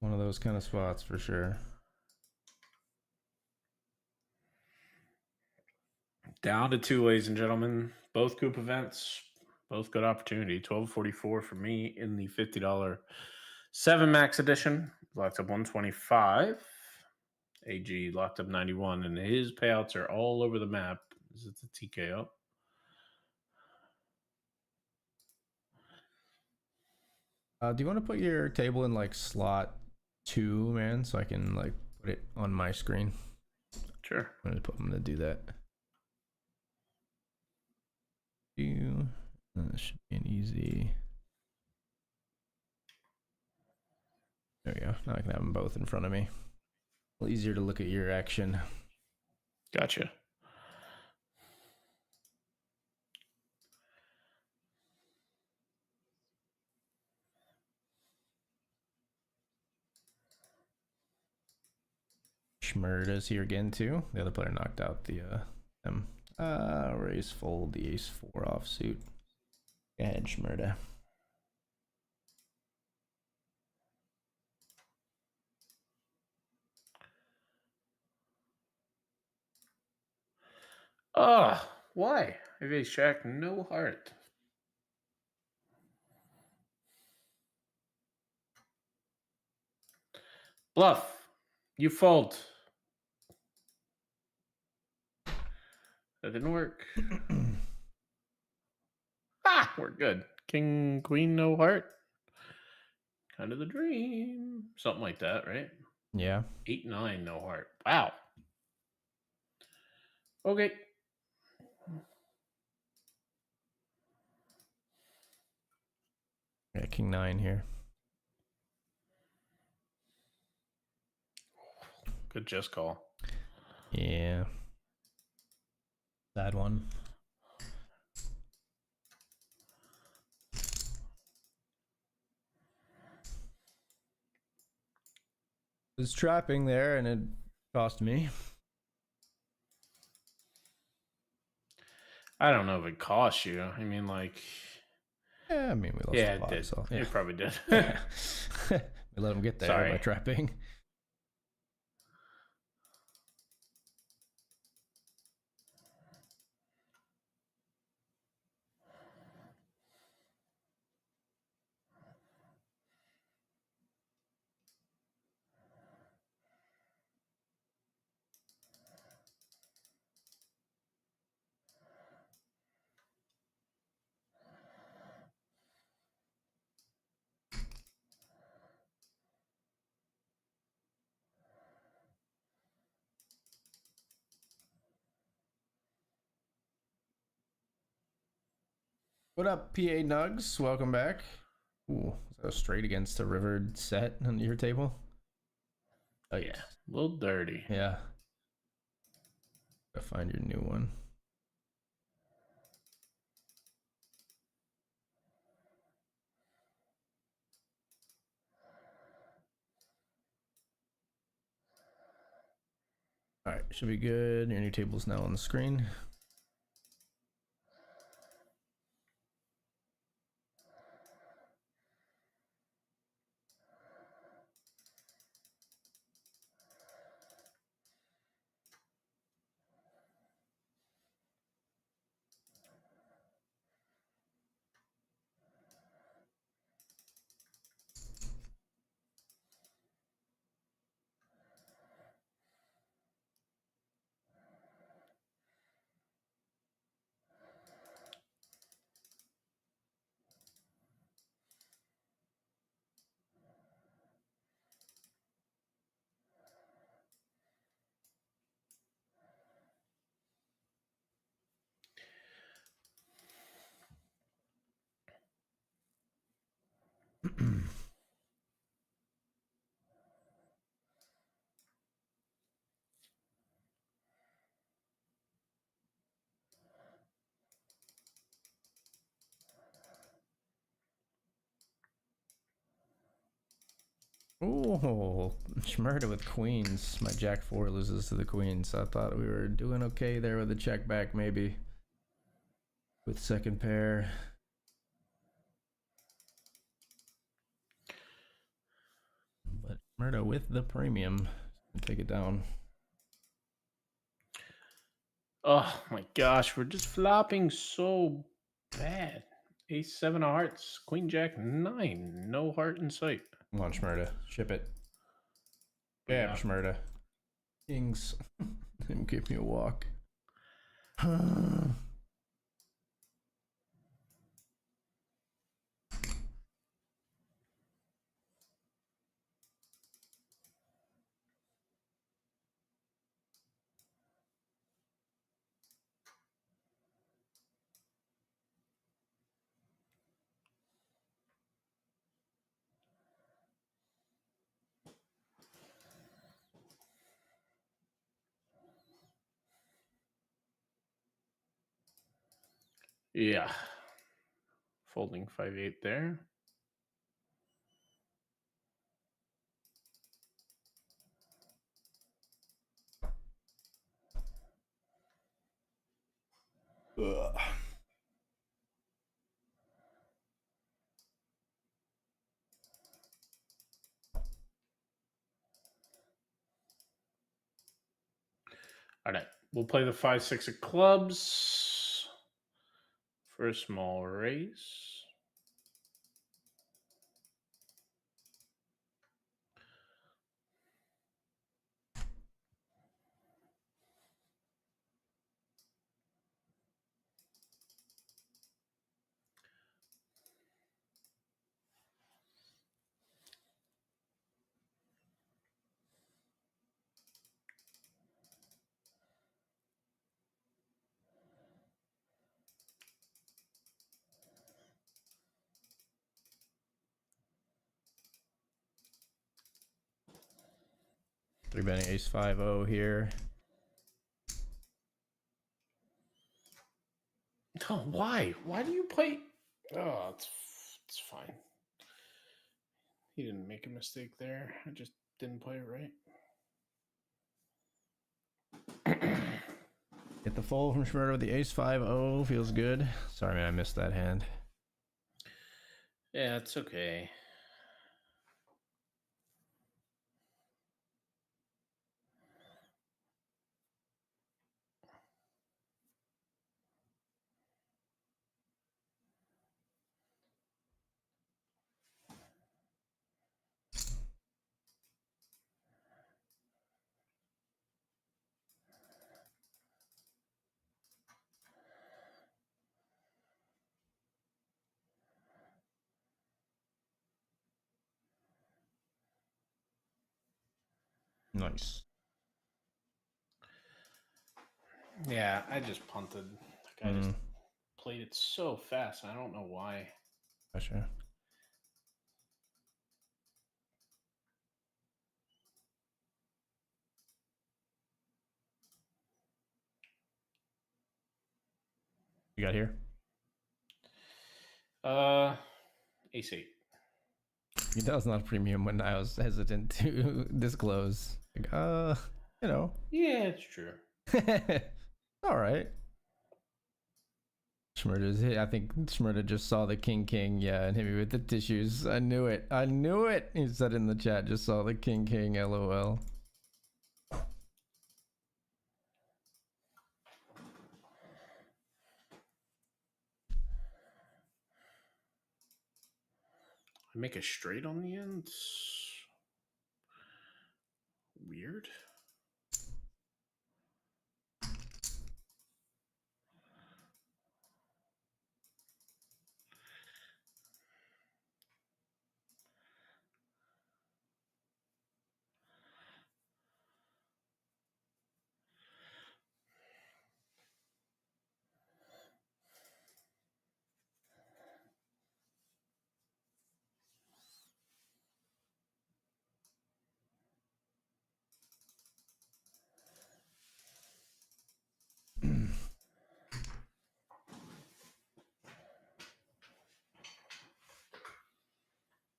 Speaker 1: One of those kind of spots for sure.
Speaker 2: Down to 2, ladies and gentlemen. Both COOP events. Both good opportunity. 12.44 for me in the $50 7 max edition. Locked up 125. AG locked up 91, and his payouts are all over the map. This is the TKO.
Speaker 1: Do you want to put your table in like slot 2, man, so I can like put it on my screen?
Speaker 2: Sure.
Speaker 1: I'm gonna do that. This should be an easy. There we go. Now I can have them both in front of me. A little easier to look at your action.
Speaker 2: Gotcha.
Speaker 1: Schmurda's here again too. The other player knocked out the them. Raise fold the ace 4 offsuit. Go ahead, Schmurda.
Speaker 2: Oh, why? If ace jack, no heart. Bluff. You fold. That didn't work. Ah, we're good. King, queen, no heart. Kind of the dream. Something like that, right?
Speaker 1: Yeah.
Speaker 2: 8, 9, no heart. Wow. Okay.
Speaker 1: Yeah, king 9 here.
Speaker 2: Good just call.
Speaker 1: Yeah. Bad one. Was trapping there and it cost me.
Speaker 2: I don't know if it cost you. I mean, like,
Speaker 1: Yeah, I mean, we lost
Speaker 2: yeah,
Speaker 1: the
Speaker 2: it
Speaker 1: pot,
Speaker 2: did.
Speaker 1: so yeah.
Speaker 2: It probably did.
Speaker 1: We let him get there
Speaker 2: Sorry.
Speaker 1: by trapping. What up, PA Nugs? Welcome back. Ooh, is that a straight against a rivered set on your table?
Speaker 2: Oh, yeah. A little dirty.
Speaker 1: Yeah. Gotta find your new one. All right, should be good. Your new table's now on the screen. Oh, Schmurda with queens. My jack 4 loses to the queens. I thought we were doing okay there with the check back, maybe. With second pair. But Schmurda with the premium. Take it down.
Speaker 2: Oh, my gosh. We're just flopping so bad. Ace, 7 of hearts. Queen, jack, 9. No heart in sight.
Speaker 1: Come on, Schmurda. Ship it.
Speaker 2: Yeah.
Speaker 1: Schmurda. Kings. Him give me a walk.
Speaker 2: Yeah. Folding 5-8 there.
Speaker 1: Ugh.
Speaker 2: All right, we'll play the 5-6 of clubs for a small raise.
Speaker 1: Three betting ace 5-0 here.
Speaker 2: Oh, why? Why do you play? Oh, it's fine. He didn't make a mistake there. I just didn't play it right.
Speaker 1: Get the fold from Schmurder with the ace 5-0. Feels good. Sorry, man, I missed that hand.
Speaker 2: Yeah, it's okay.
Speaker 1: Nice.
Speaker 2: Yeah, I just punted. Like I just played it so fast. I don't know why.
Speaker 1: Gotcha. You got here?
Speaker 2: Ace 8.
Speaker 1: That was not a premium when I was hesitant to disclose. Like, you know.
Speaker 2: Yeah, it's true.
Speaker 1: All right. Schmurder's hit. I think Schmurder just saw the king, yeah, and hit me with the tissues. I knew it. I knew it. He said in the chat, just saw the king, lol.
Speaker 2: I make a straight on the end. Weird.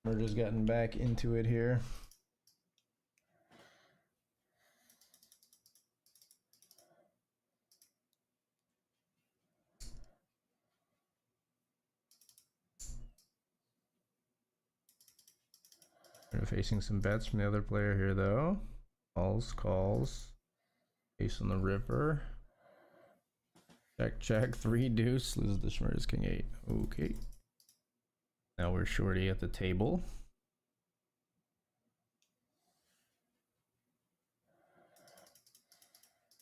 Speaker 1: Schmurder's gotten back into it here. We're facing some bets from the other player here, though. Calls. Ace on the river. Check. 3 deuce. Loses the Schmurder's king 8. Okay. Now we're shorty at the table.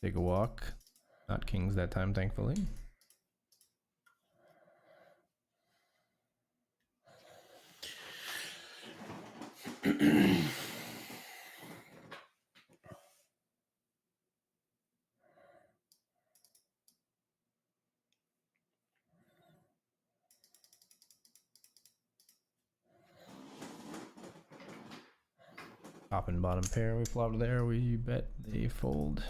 Speaker 1: Take a walk. Not kings that time, thankfully. Top and bottom pair, we flop there, we bet they fold.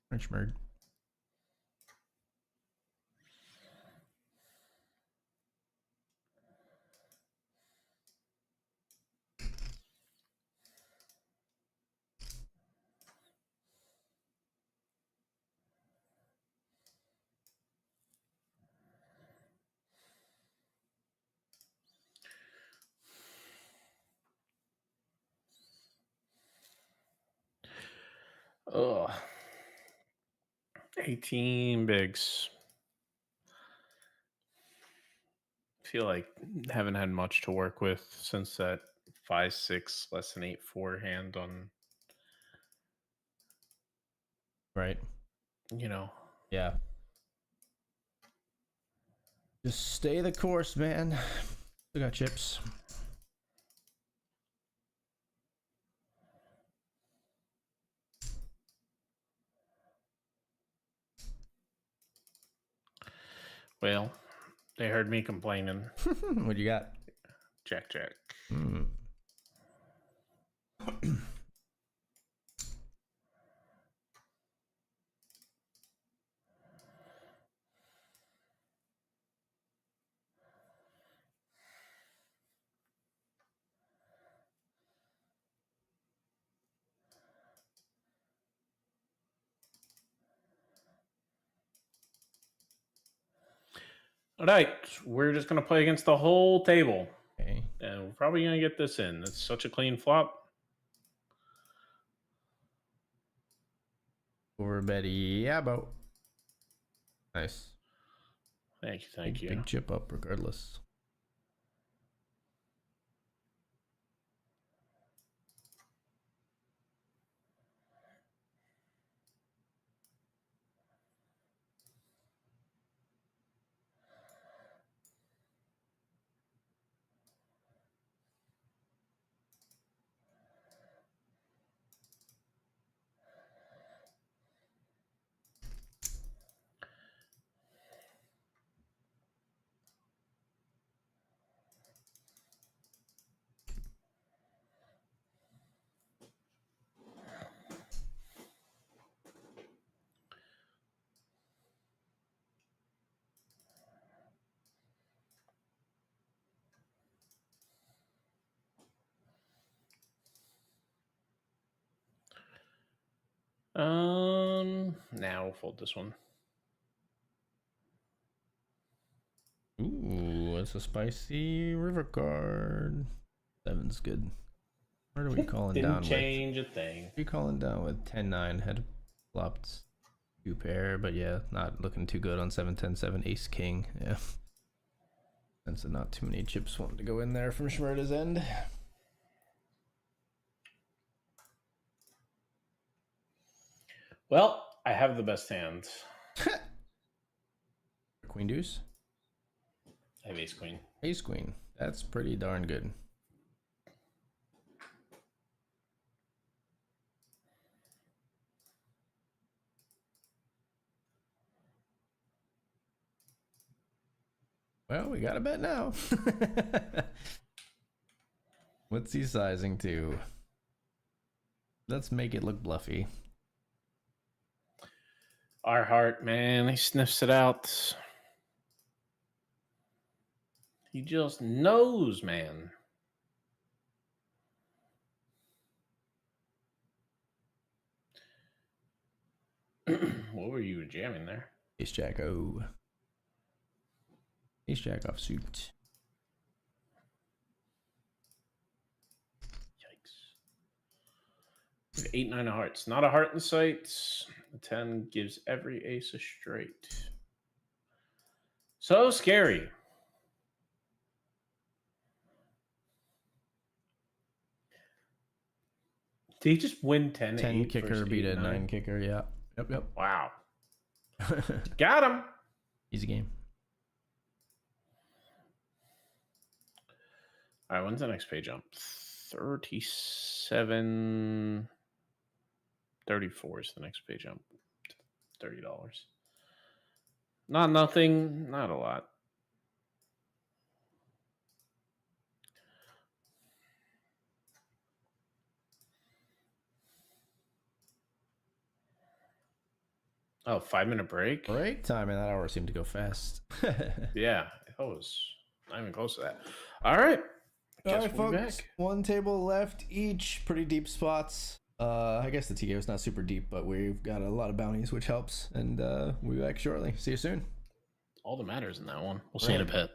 Speaker 1: Richmond.
Speaker 2: Ugh. 18 bigs. Feel like haven't had much to work with since that 5-6 less than 8-4 hand on,
Speaker 1: Right.
Speaker 2: you know.
Speaker 1: Yeah. Just stay the course, man. We got chips.
Speaker 2: Well, they heard me complaining.
Speaker 1: What do you got?
Speaker 2: Jack, Jack.
Speaker 1: Mm.
Speaker 2: All right, we're just gonna play against the whole table,
Speaker 1: Okay.
Speaker 2: and we're probably gonna get this in. It's such a clean flop.
Speaker 1: Over Betty Yabo. Nice.
Speaker 2: Thank you, thank you.
Speaker 1: Big chip up regardless.
Speaker 2: Now we'll fold this one.
Speaker 1: Ooh, it's a spicy river card. 7's good. What are we calling
Speaker 2: Didn't
Speaker 1: down
Speaker 2: change a thing.
Speaker 1: with? We calling down with 10-9. Had flopped 2 pair, but yeah, not looking too good on 7-10-7 ace king. Yeah. Since not too many chips wanting to go in there from Schmerda's end.
Speaker 2: Well, I have the best hand.
Speaker 1: Queen deuce.
Speaker 2: I have ace queen.
Speaker 1: Ace queen. That's pretty darn good. Well, we got a bet now. What's he sizing to? Let's make it look bluffy.
Speaker 2: Our heart, man, he sniffs it out. He just knows, man. What were you jamming there?
Speaker 1: Ace jack o. Ace jack offsuit.
Speaker 2: Yikes. 8-9 of hearts. Not a heart in sight. The 10 gives every ace a straight. So scary. Did he just win 10
Speaker 1: 10 kicker beat a 9 kicker, yeah. Yep.
Speaker 2: Wow. Got him.
Speaker 1: Easy game.
Speaker 2: All right, when's the next page jump? 37. 34 is the next page jump. $30. Not nothing, not a lot. Oh, 5-minute break?
Speaker 1: Break time, and that hour seemed to go fast.
Speaker 2: Yeah, it was not even close to that. All right.
Speaker 1: All right, folks. One table left each. Pretty deep spots. I guess the TKO is not super deep, but we've got a lot of bounties, which helps. And we'll be back shortly. See you soon.
Speaker 2: All that matters in that one. We'll see you in a bit.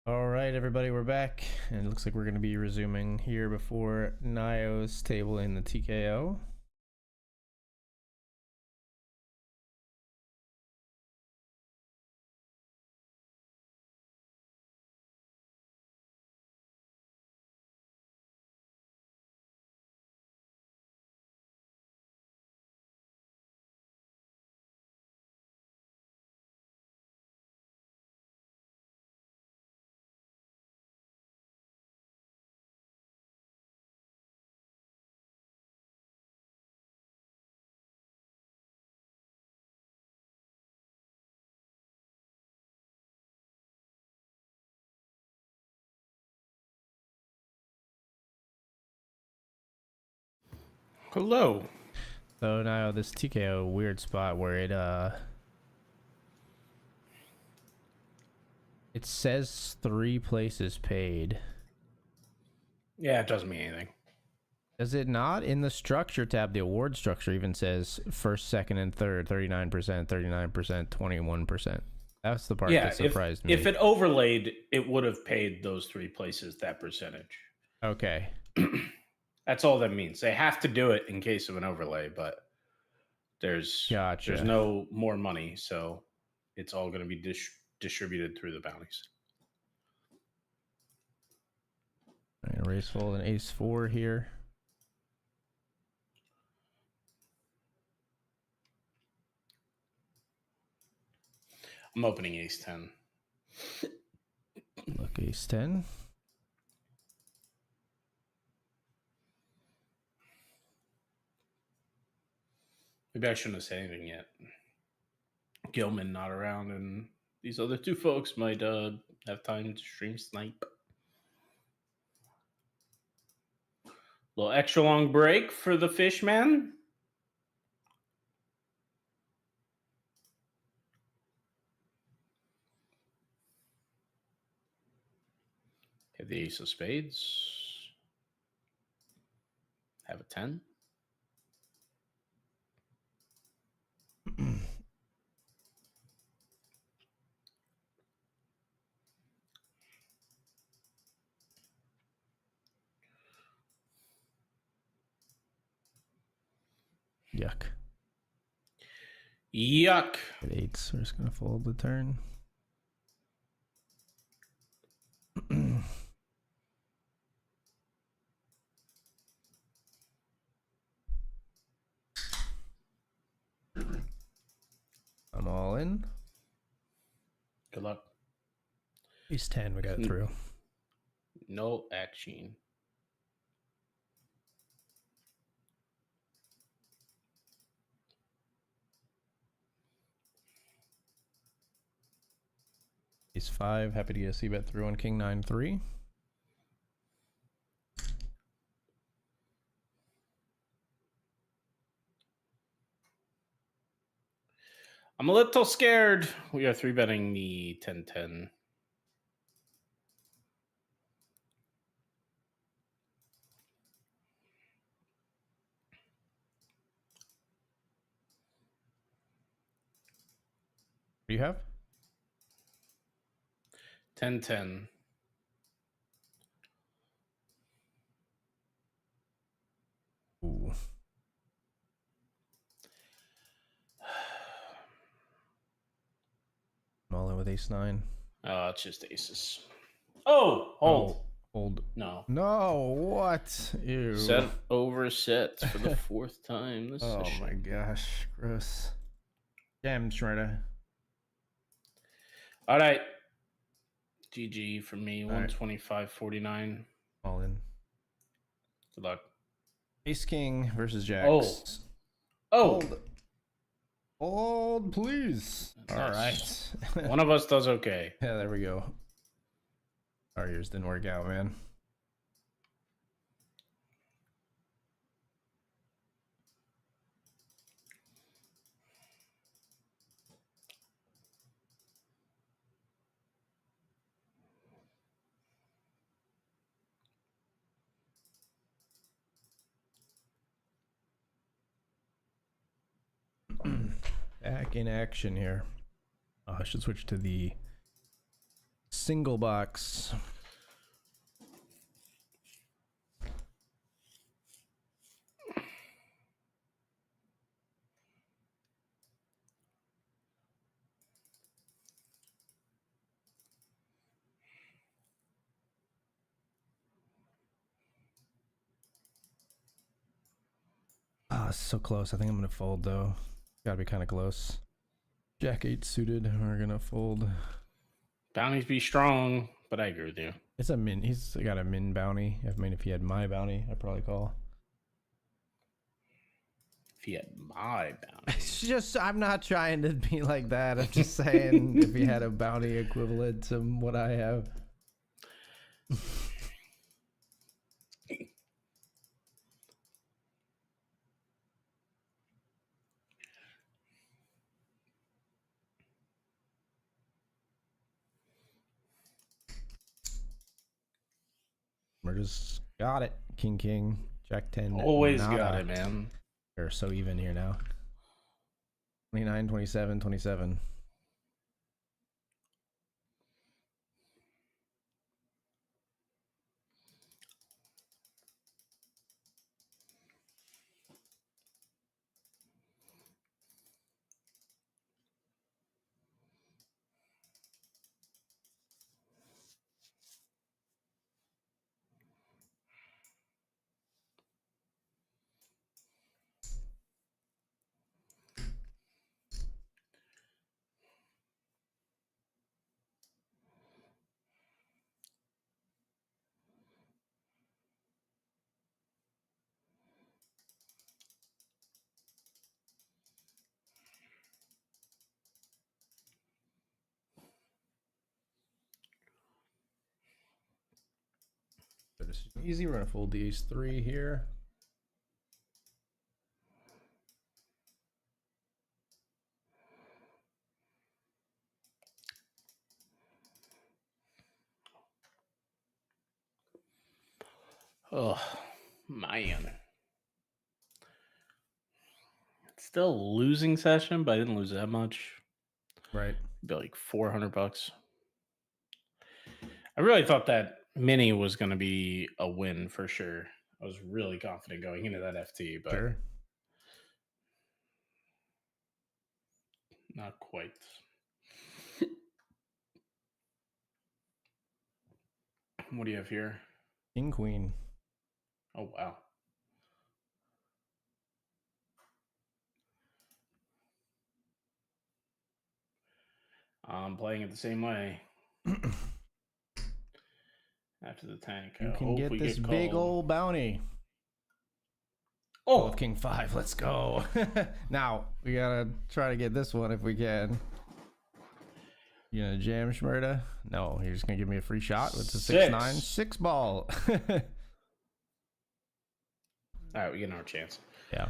Speaker 1: All right, everybody, we're back, and it looks like we're going to be resuming here before Nio's table in the TKO.
Speaker 2: Hello.
Speaker 1: So now this TKO weird spot where it says 3 places paid.
Speaker 2: Yeah, it doesn't mean anything.
Speaker 1: Does it not? In the structure tab, the award structure even says first, second, and third 39%, 39%, 21%. That's the part that surprised me.
Speaker 2: If it overlaid, it would have paid those 3 places that percentage.
Speaker 1: Okay.
Speaker 2: That's all that means. They have to do it in case of an overlay, but there's no more money, so it's all going to be distributed through the bounties.
Speaker 1: All right, raise fold and ace 4 here.
Speaker 2: I'm opening ace 10.
Speaker 1: Look, ace 10.
Speaker 2: Maybe I shouldn't have said anything yet. Gilman not around, and these other 2 folks might have time to stream snipe. Little extra long break for the Fishman. Have the ace of spades. Have a 10.
Speaker 1: Yuck.
Speaker 2: Yuck.
Speaker 1: At 8s, we're just going to fold the turn. I'm all in.
Speaker 2: Good luck.
Speaker 1: Ace 10, we got it through.
Speaker 2: No action.
Speaker 1: Ace 5, happy to get a c-bet through on king 9-3.
Speaker 2: I'm a little scared. We are 3-betting the 10-10.
Speaker 1: What do you have?
Speaker 2: 10-10.
Speaker 1: Ooh. I'm all in with ace 9.
Speaker 2: It's just aces. Oh, hold.
Speaker 1: Oh, hold.
Speaker 2: No.
Speaker 1: No, what? Ew.
Speaker 2: Set over sets for the 4th time this session.
Speaker 1: Oh my gosh, gross. Damn, Shredder.
Speaker 2: All right. GG for me, 125.49.
Speaker 1: All in.
Speaker 2: Good luck.
Speaker 1: Ace King versus Jacks.
Speaker 2: Oh.
Speaker 1: Hold, please.
Speaker 2: Nice.
Speaker 1: All right.
Speaker 2: One of us does okay.
Speaker 1: Yeah, there we go. Our yours didn't work out, man. Back in action here. Oh, I should switch to the Single box. Ah, it's so close. I think I'm gonna fold though. Gotta be kind of close. Jack 8 suited. We're gonna fold.
Speaker 2: Bounties be strong, but I agree with you.
Speaker 1: It's a min. He's got a min bounty. I mean, if he had my bounty, I'd probably call.
Speaker 2: If he had my bounty.
Speaker 1: It's just, I'm not trying to be like that. I'm just saying if he had a bounty equivalent to what I have. We're just got it. King, king, Jack 10.
Speaker 2: Always
Speaker 1: nada.
Speaker 2: got it, man.
Speaker 1: We're so even here now. 29, 27, 27. This is easy. We're gonna fold the ace 3 here.
Speaker 2: Oh, man. It's still a losing session, but I didn't lose that much.
Speaker 1: Right.
Speaker 2: Be like $400. I really thought that mini was going to be a win for sure. I was really confident going into that FT, but
Speaker 1: Sure.
Speaker 2: not quite. What do you have here?
Speaker 1: King, queen.
Speaker 2: Oh, wow. I'm playing it the same way. After the tank.
Speaker 1: You can get this big old bounty.
Speaker 2: Oh,
Speaker 1: With King 5. Let's go. Now, we gotta try to get this one if we can. You gonna jam Schmerda? No, you're just gonna give me a free shot with the 6-9 6 ball.
Speaker 2: All right, we get another chance.
Speaker 1: Yeah.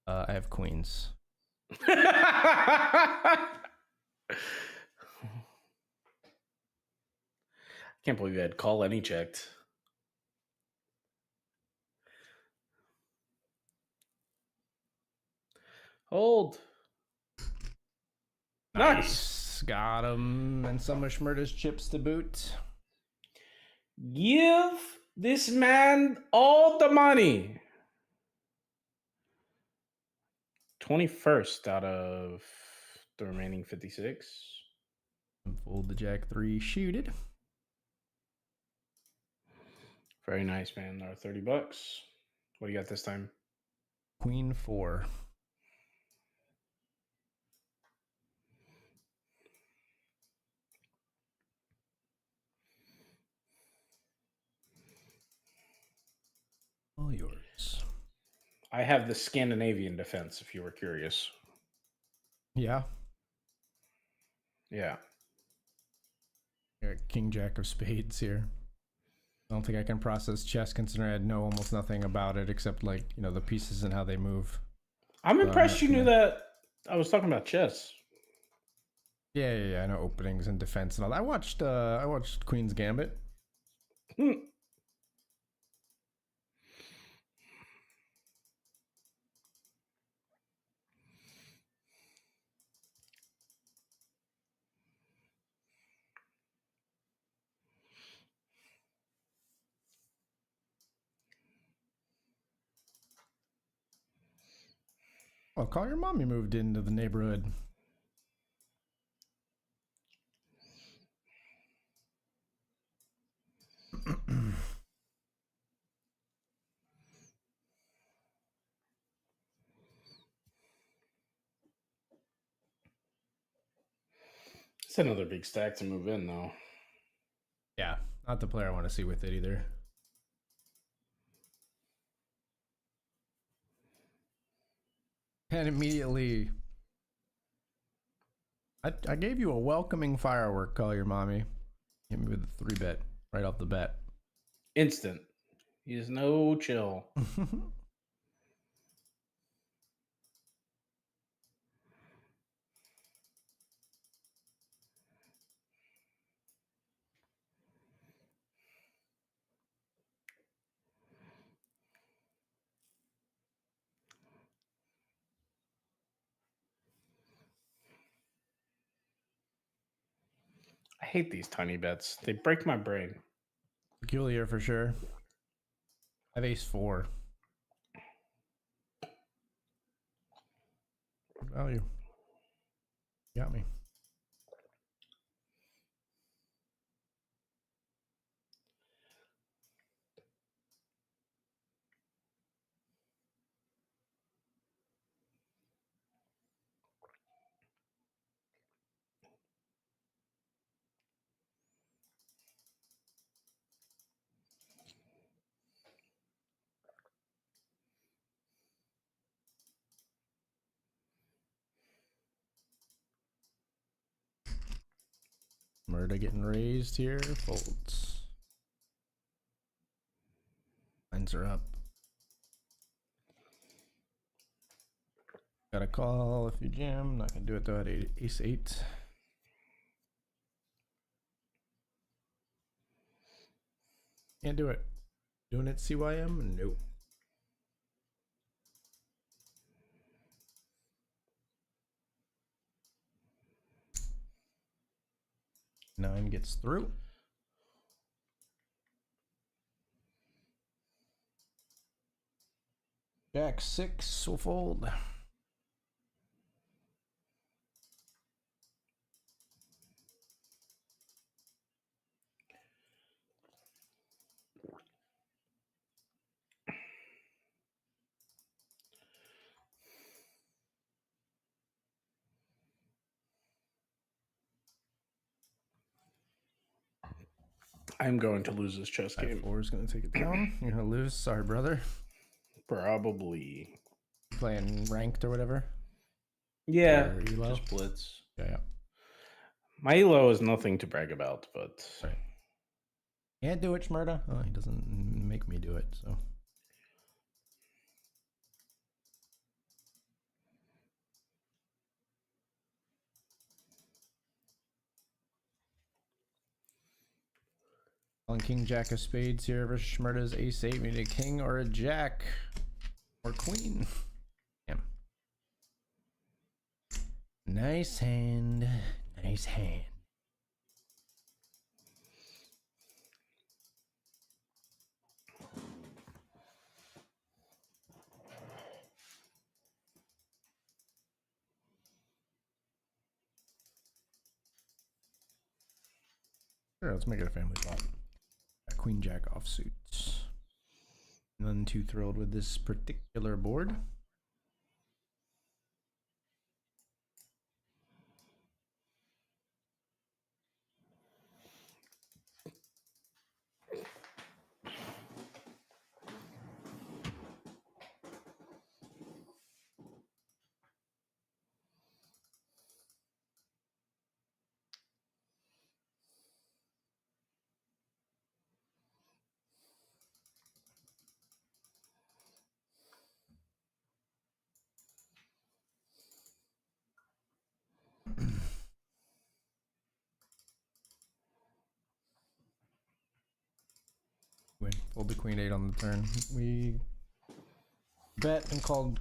Speaker 1: I have queens.
Speaker 2: Can't believe you had call any checked. Hold. Nice.
Speaker 1: Got him. And some of Schmerda's chips to boot.
Speaker 2: Give this man all the money. 21st out of the remaining 56.
Speaker 1: Fold the Jack 3 shooted.
Speaker 2: Very nice, man. Our $30. What do you got this time?
Speaker 1: Queen 4. All yours.
Speaker 2: I have the Scandinavian defense, if you were curious.
Speaker 1: Yeah.
Speaker 2: Yeah.
Speaker 1: King Jack of spades here. I don't think I can process chess considering I know almost nothing about it except like, you know, the pieces and how they move.
Speaker 2: I'm impressed you knew that I was talking about chess.
Speaker 1: Yeah, I know openings and defense and all that. I watched Queen's Gambit. Oh, call your mommy moved into the neighborhood.
Speaker 3: It's another big stack to move in, though.
Speaker 1: Yeah, not the player I want to see with it either. And immediately, I gave you a welcoming firework, call your mommy. Hit me with a 3-bet right off the bat.
Speaker 3: Instant. He has no chill. I hate these tiny bets. They break my brain.
Speaker 1: Peculiar for sure. I have ace-4. Good value. Got me. Murda getting raised here. Folds. Lines are up. Got a call if you jam. Not gonna do it though at ace-8. Can't do it. Doing it CYM? Nope. Nine gets through. Jack-6 will fold.
Speaker 3: I'm going to lose this chess game.
Speaker 1: 4 is going to take it down. You're going to lose. Sorry, brother.
Speaker 3: Probably.
Speaker 1: Playing ranked or whatever.
Speaker 3: Yeah,
Speaker 1: Or elo?
Speaker 3: just blitz.
Speaker 1: Yeah.
Speaker 3: My elo is nothing to brag about, but
Speaker 1: Right. Can't do it, Shmurda. Oh, he doesn't make me do it, so. On King Jack of Spades here versus Shmurda's ace-8. We need a king or a jack or queen. Damn. Nice hand. Nice hand. Sure, let's make it a family pot. Queen Jack offsuits. None too thrilled with this particular board. Fold the queen-8 on the turn. We bet and called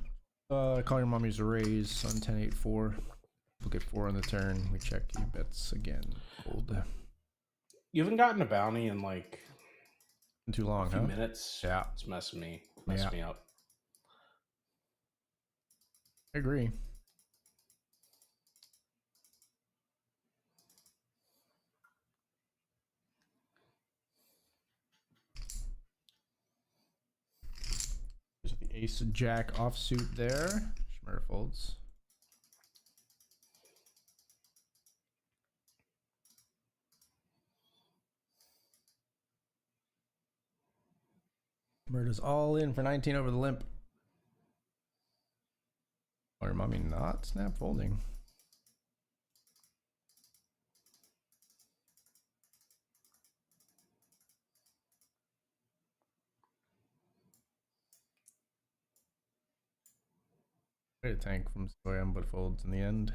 Speaker 1: call your mommy's a raise on 10-8-4. We'll get 4 on the turn. We check. He bets again. Fold.
Speaker 3: you haven't gotten a bounty in like
Speaker 1: Too long,
Speaker 3: a few
Speaker 1: huh?
Speaker 3: minutes.
Speaker 1: Yeah.
Speaker 3: It's messing me
Speaker 1: Yeah.
Speaker 3: up.
Speaker 1: I agree. There's the ace jack offsuit there. Schmer folds. Murda's all in for 19 over the limp. Or mommy not snap folding. Way to tank from Soyam, but folds in the end.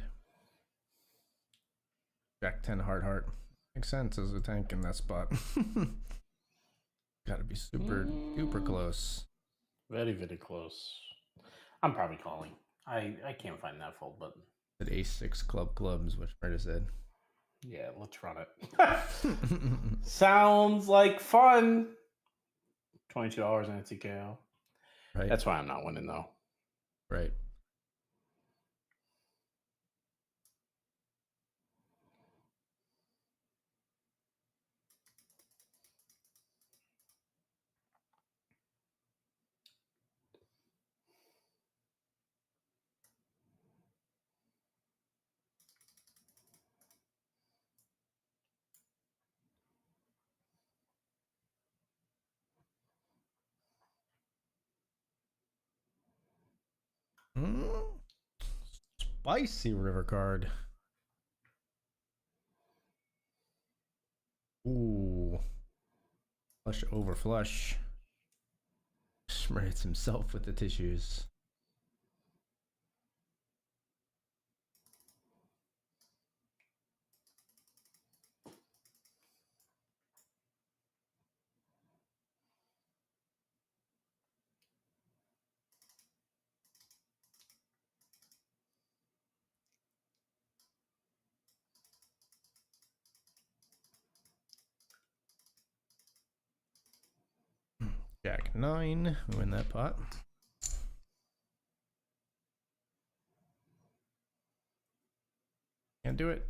Speaker 1: Jack 10 heart. Makes sense as a tank in that spot. Gotta be super duper close.
Speaker 3: Very, very close. I'm probably calling. I can't find that fold button.
Speaker 1: At ace 6 clubs, which Murda said.
Speaker 3: Yeah, let's run it. Sounds like fun. $22 in a TKO.
Speaker 1: Right.
Speaker 3: That's why I'm not winning though.
Speaker 1: Right. Spicy river card. Ooh. Flush over flush. Schmertz himself with the tissues. Jack 9. We win that pot. Can't do it.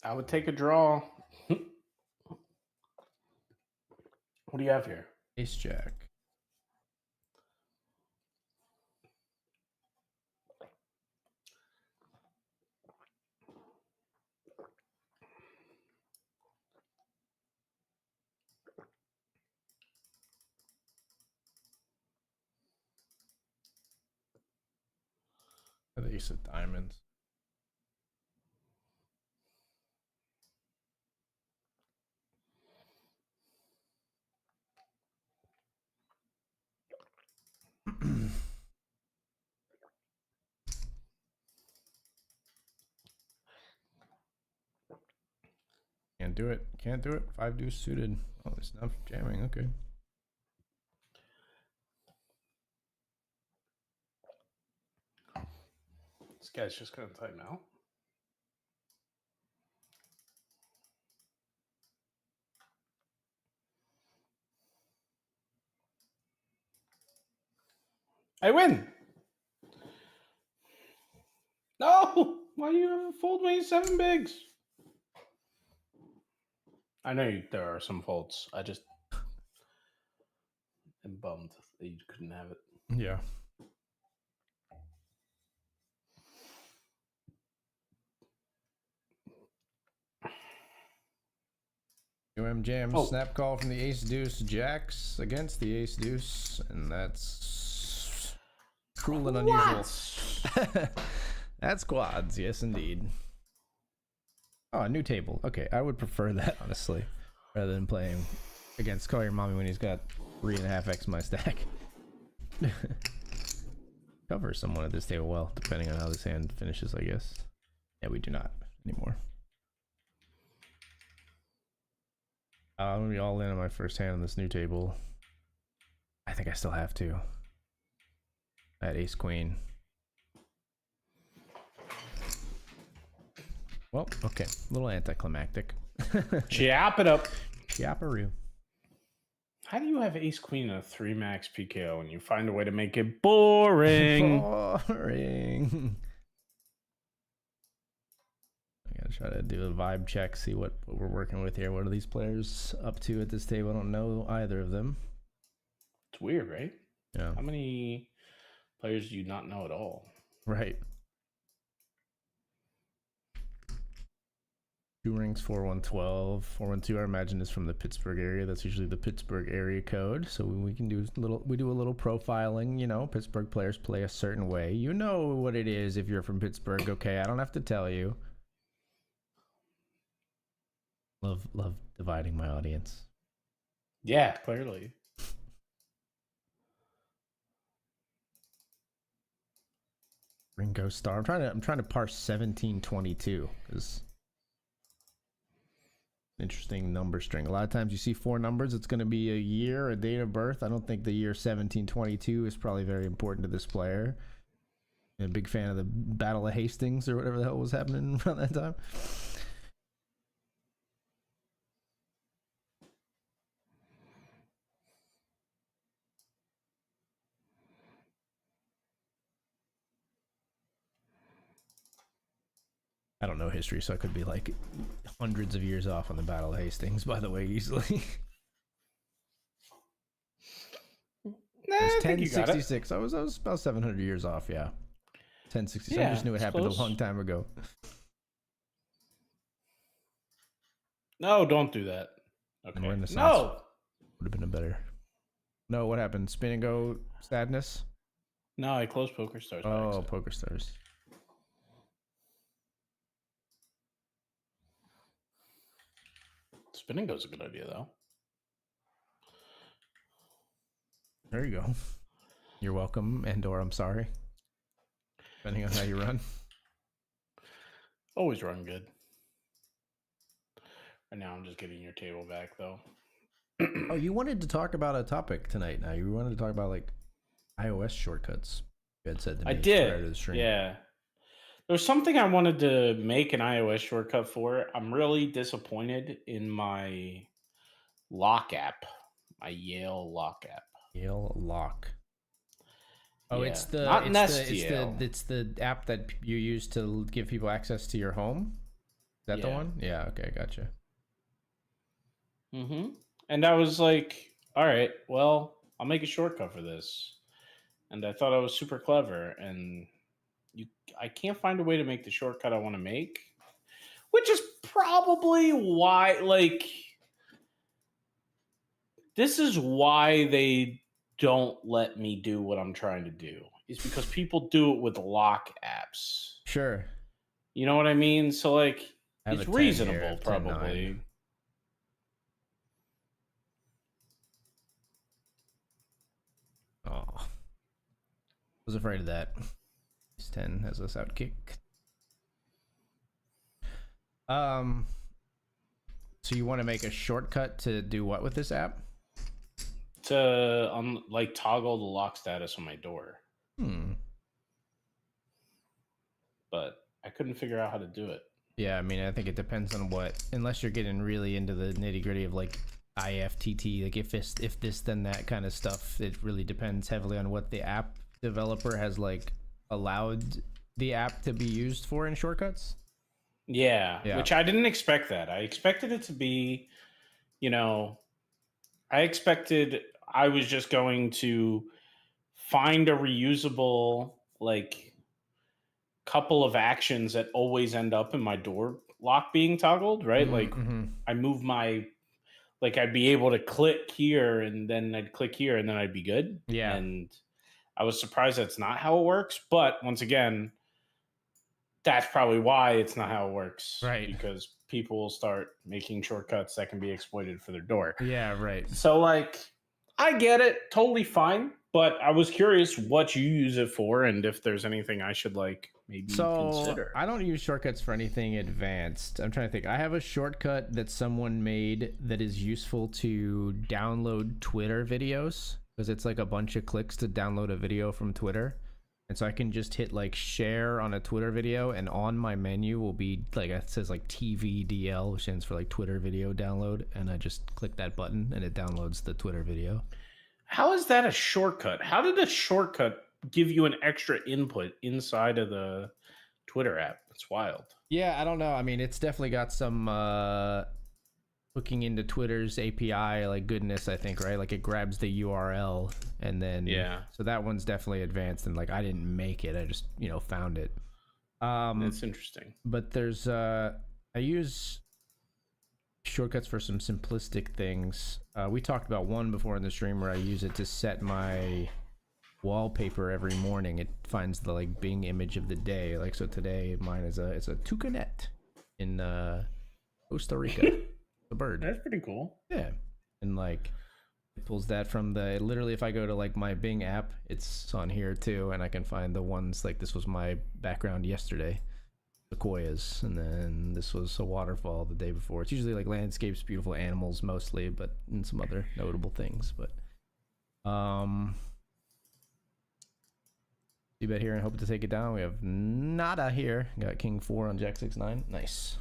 Speaker 3: I would take a draw. What do you have here?
Speaker 1: Ace Jack. The ace of diamonds. Can't do it. Can't do it. 5 deuce suited. Oh, it's not jamming. Okay.
Speaker 3: This guy's just gonna time out. I win. No, why do you have a fold when you 7 bigs? I know there are some folds. I just am bummed that you couldn't have it.
Speaker 1: Yeah. UM jams, snap call from the ace deuce jacks against the ace deuce, and that's cruel and unusual. That's quads, yes indeed. Oh, a new table. Okay, I would prefer that honestly, rather than playing against Call Your Mommy when he's got 3.5x my stack. Cover someone at this table well, depending on how this hand finishes, I guess. Yeah, we do not anymore. I'm gonna be all in on my first hand on this new table. I think I still have to. That ace queen. Well, okay, a little anticlimactic.
Speaker 3: Chop it up.
Speaker 1: Chiaparoo.
Speaker 3: How do you have ace queen and a 3 max PKO and you find a way to make it boring?
Speaker 1: Boring. I gotta try to do a vibe check, see what we're working with here. What are these players up to at this table? I don't know either of them.
Speaker 3: It's weird, right?
Speaker 1: Yeah.
Speaker 3: How many players do you not know at all?
Speaker 1: Right. 2 rings, 4112. 412, I imagine, is from the Pittsburgh area. That's usually the Pittsburgh area code. So we can do a little profiling. You know, Pittsburgh players play a certain way. You know what it is if you're from Pittsburgh. Okay, I don't have to tell you. Love dividing my audience.
Speaker 3: Yeah, clearly.
Speaker 1: Ringo Starr. I'm trying to parse 1722 because interesting number string. A lot of times you see 4 numbers, it's going to be a year, a date of birth. I don't think the year 1722 is probably very important to this player. I'm a big fan of the Battle of Hastings or whatever the hell was happening around that time. I don't know history, so I could be like hundreds of years off on the Battle of Hastings, by the way, easily. It's 1066. I was about 700 years off, yeah. 1066.
Speaker 3: Yeah,
Speaker 1: I just knew it happened
Speaker 3: close.
Speaker 1: a long time ago.
Speaker 3: No, don't do that. Okay.
Speaker 1: Renaissance
Speaker 3: No.
Speaker 1: would have been a better. No, what happened? Spin and go sadness?
Speaker 3: No, I closed Poker Stars. by
Speaker 1: Oh,
Speaker 3: accident.
Speaker 1: Poker Stars.
Speaker 3: Spinning go's a good idea, though.
Speaker 1: There you go. You're welcome, and/or I'm sorry. Depending on how you run.
Speaker 3: Always run good. Right now, I'm just getting your table back, though.
Speaker 1: Oh, you wanted to talk about a topic tonight. Now you wanted to talk about like iOS shortcuts. You had said to me
Speaker 3: I
Speaker 1: prior to
Speaker 3: did.
Speaker 1: the stream.
Speaker 3: Yeah. There's something I wanted to make an iOS shortcut for. I'm really disappointed in my lock app, my Yale lock app.
Speaker 1: Yale Lock. Oh,
Speaker 3: Yeah.
Speaker 1: it's the
Speaker 3: Not
Speaker 1: it's
Speaker 3: Nest
Speaker 1: the, it's
Speaker 3: Yale.
Speaker 1: the it's the app that you use to give people access to your home. Is that the
Speaker 3: Yeah.
Speaker 1: one? Yeah. Okay, gotcha.
Speaker 3: Mm-hmm. And I was like, all right, well, I'll make a shortcut for this. And I thought I was super clever. And I can't find a way to make the shortcut I want to make, which is probably why, like, this is why they don't let me do what I'm trying to do. Is because people do it with lock apps.
Speaker 1: Sure.
Speaker 3: You know what I mean? So, like,
Speaker 1: I have
Speaker 3: it's
Speaker 1: a 10 here,
Speaker 3: reasonable,
Speaker 1: 10-9.
Speaker 3: probably.
Speaker 1: Oh, I was afraid of that. Ace 10 has us out kick. So you want to make a shortcut to do what with this app?
Speaker 3: To like toggle the lock status on my door, but I couldn't figure out how to do it.
Speaker 1: Yeah, I mean, I think it depends on what. Unless you're getting really into the nitty gritty of like IFTT, like if this then that kind of stuff. It really depends heavily on what the app developer has like allowed the app to be used for in shortcuts.
Speaker 3: Yeah, which I didn't expect that. I expected it to be, you know, I expected I was just going to find a reusable, like, couple of actions that always end up in my door lock being toggled, right? Like, I move my, like, I'd be able to click here and then I'd click here and then I'd be good.
Speaker 1: Yeah.
Speaker 3: And I was surprised that's not how it works. But once again, that's probably why it's not how it works.
Speaker 1: Right.
Speaker 3: Because people will start making shortcuts that can be exploited for their door.
Speaker 1: Yeah, right.
Speaker 3: So, like, I get it. Totally fine. But I was curious what you use it for, and if there's anything I should like maybe consider.
Speaker 1: I don't use shortcuts for anything advanced. I'm trying to think. I have a shortcut that someone made that is useful to download Twitter videos, because it's like a bunch of clicks to download a video from Twitter. And so I can just hit like share on a Twitter video, and on my menu will be like, it says like TVDL, which stands for like Twitter video download. And I just click that button and it downloads the Twitter video.
Speaker 3: How is that a shortcut? How did a shortcut give you an extra input inside of the Twitter app? It's wild.
Speaker 1: Yeah, I don't know. I mean, it's definitely got some hooking into Twitter's API like goodness, I think, right? Like it grabs the URL and then so that one's definitely advanced, and like I didn't make it. I just, found it.
Speaker 3: That's interesting.
Speaker 1: But there's I use shortcuts for some simplistic things. We talked about one before in the stream where I use it to set my wallpaper every morning. It finds the like Bing image of the day. Like, so today mine is it's a toucanet in Costa Rica. The bird.
Speaker 3: That's pretty cool.
Speaker 1: Yeah. And like it pulls that from literally if I go to like my Bing app, it's on here too, and I can find the ones like this was my background yesterday. Sequoias, and then this was a waterfall the day before. It's usually like landscapes, beautiful animals mostly, but and some other notable things. But you bet here and hope to take it down. We have nada here. Got King 4 on Jack 6-9. Nice.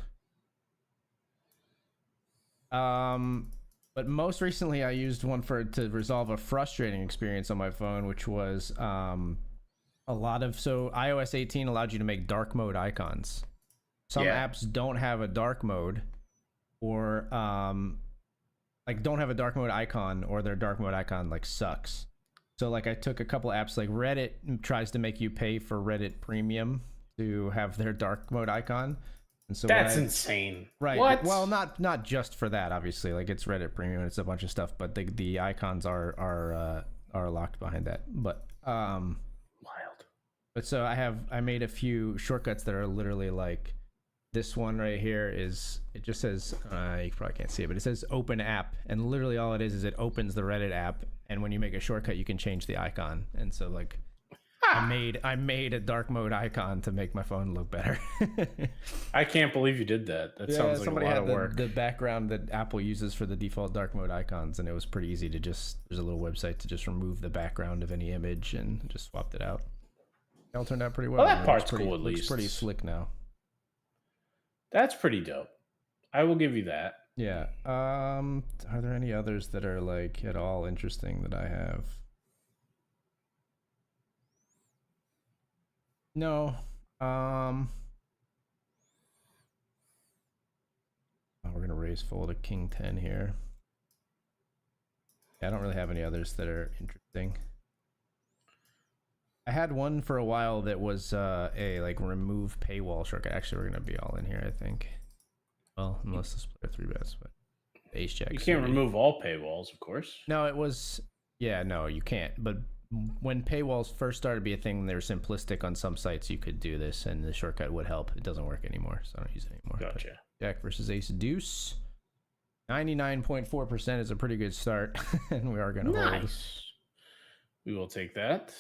Speaker 1: But most recently I used one to resolve a frustrating experience on my phone, which was so iOS 18 allowed you to make dark mode icons. Some apps don't have a dark mode, or like don't have a dark mode icon, or their dark mode icon like sucks. So like I took a couple apps, like Reddit tries to make you pay for Reddit Premium to have their dark mode icon. And so
Speaker 3: that's insane.
Speaker 1: Right.
Speaker 3: What?
Speaker 1: Well, not just for that, obviously. Like it's Reddit Premium, and it's a bunch of stuff, but the icons are locked behind that. But
Speaker 3: wild.
Speaker 1: But so I made a few shortcuts that are literally like this one right here it just says you probably can't see it, but it says open app, and literally all it is it opens the Reddit app, and when you make a shortcut you can change the icon. And so like I made a dark mode icon to make my phone look better.
Speaker 3: I can't believe you did that. That sounds like a lot of work.
Speaker 1: The background that Apple uses for the default dark mode icons, and it was pretty easy to there's a little website to just remove the background of any image and just swapped it out. It all turned out pretty well.
Speaker 3: Well, that part's cool at least.
Speaker 1: Looks pretty slick now.
Speaker 3: That's pretty dope. I will give you that.
Speaker 1: Yeah. Are there any others that are like at all interesting that I have? No. We're gonna raise full to King 10 here. Yeah, I don't really have any others that are interesting. I had one for a while that was a like remove paywall shortcut. Actually, we're gonna be all in here, I think. Well, unless this player 3 bets, but ace jack.
Speaker 3: You can't remove all paywalls, of course.
Speaker 1: No, it was. Yeah, no, you can't. But when paywalls first started to be a thing, they were simplistic on some sites. You could do this, and the shortcut would help. It doesn't work anymore, so I don't use it anymore.
Speaker 3: Gotcha.
Speaker 1: But Jack versus Ace Deuce. 99.4% is a pretty good start, and we are gonna hold.
Speaker 3: We will take that.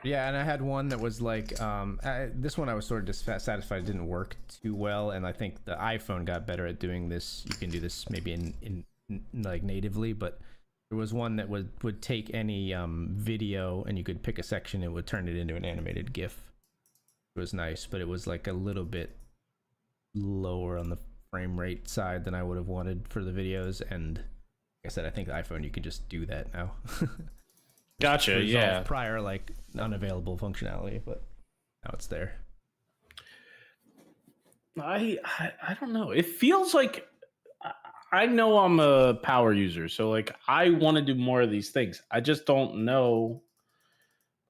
Speaker 1: Yeah, and I had one that was like, this one I was sort of dissatisfied. It didn't work too well, and I think the iPhone got better at doing this. You can do this maybe in like natively, but there was one that would take any video, and you could pick a section, and it would turn it into an animated GIF. It was nice, but it was like a little bit lower on the frame rate side than I would have wanted for the videos. And like I said, I think the iPhone, you can just do that now.
Speaker 3: Gotcha. Yeah.
Speaker 1: Prior like unavailable functionality, but now it's there.
Speaker 3: I don't know. It feels like I know I'm a power user, so like I want to do more of these things. I just don't know.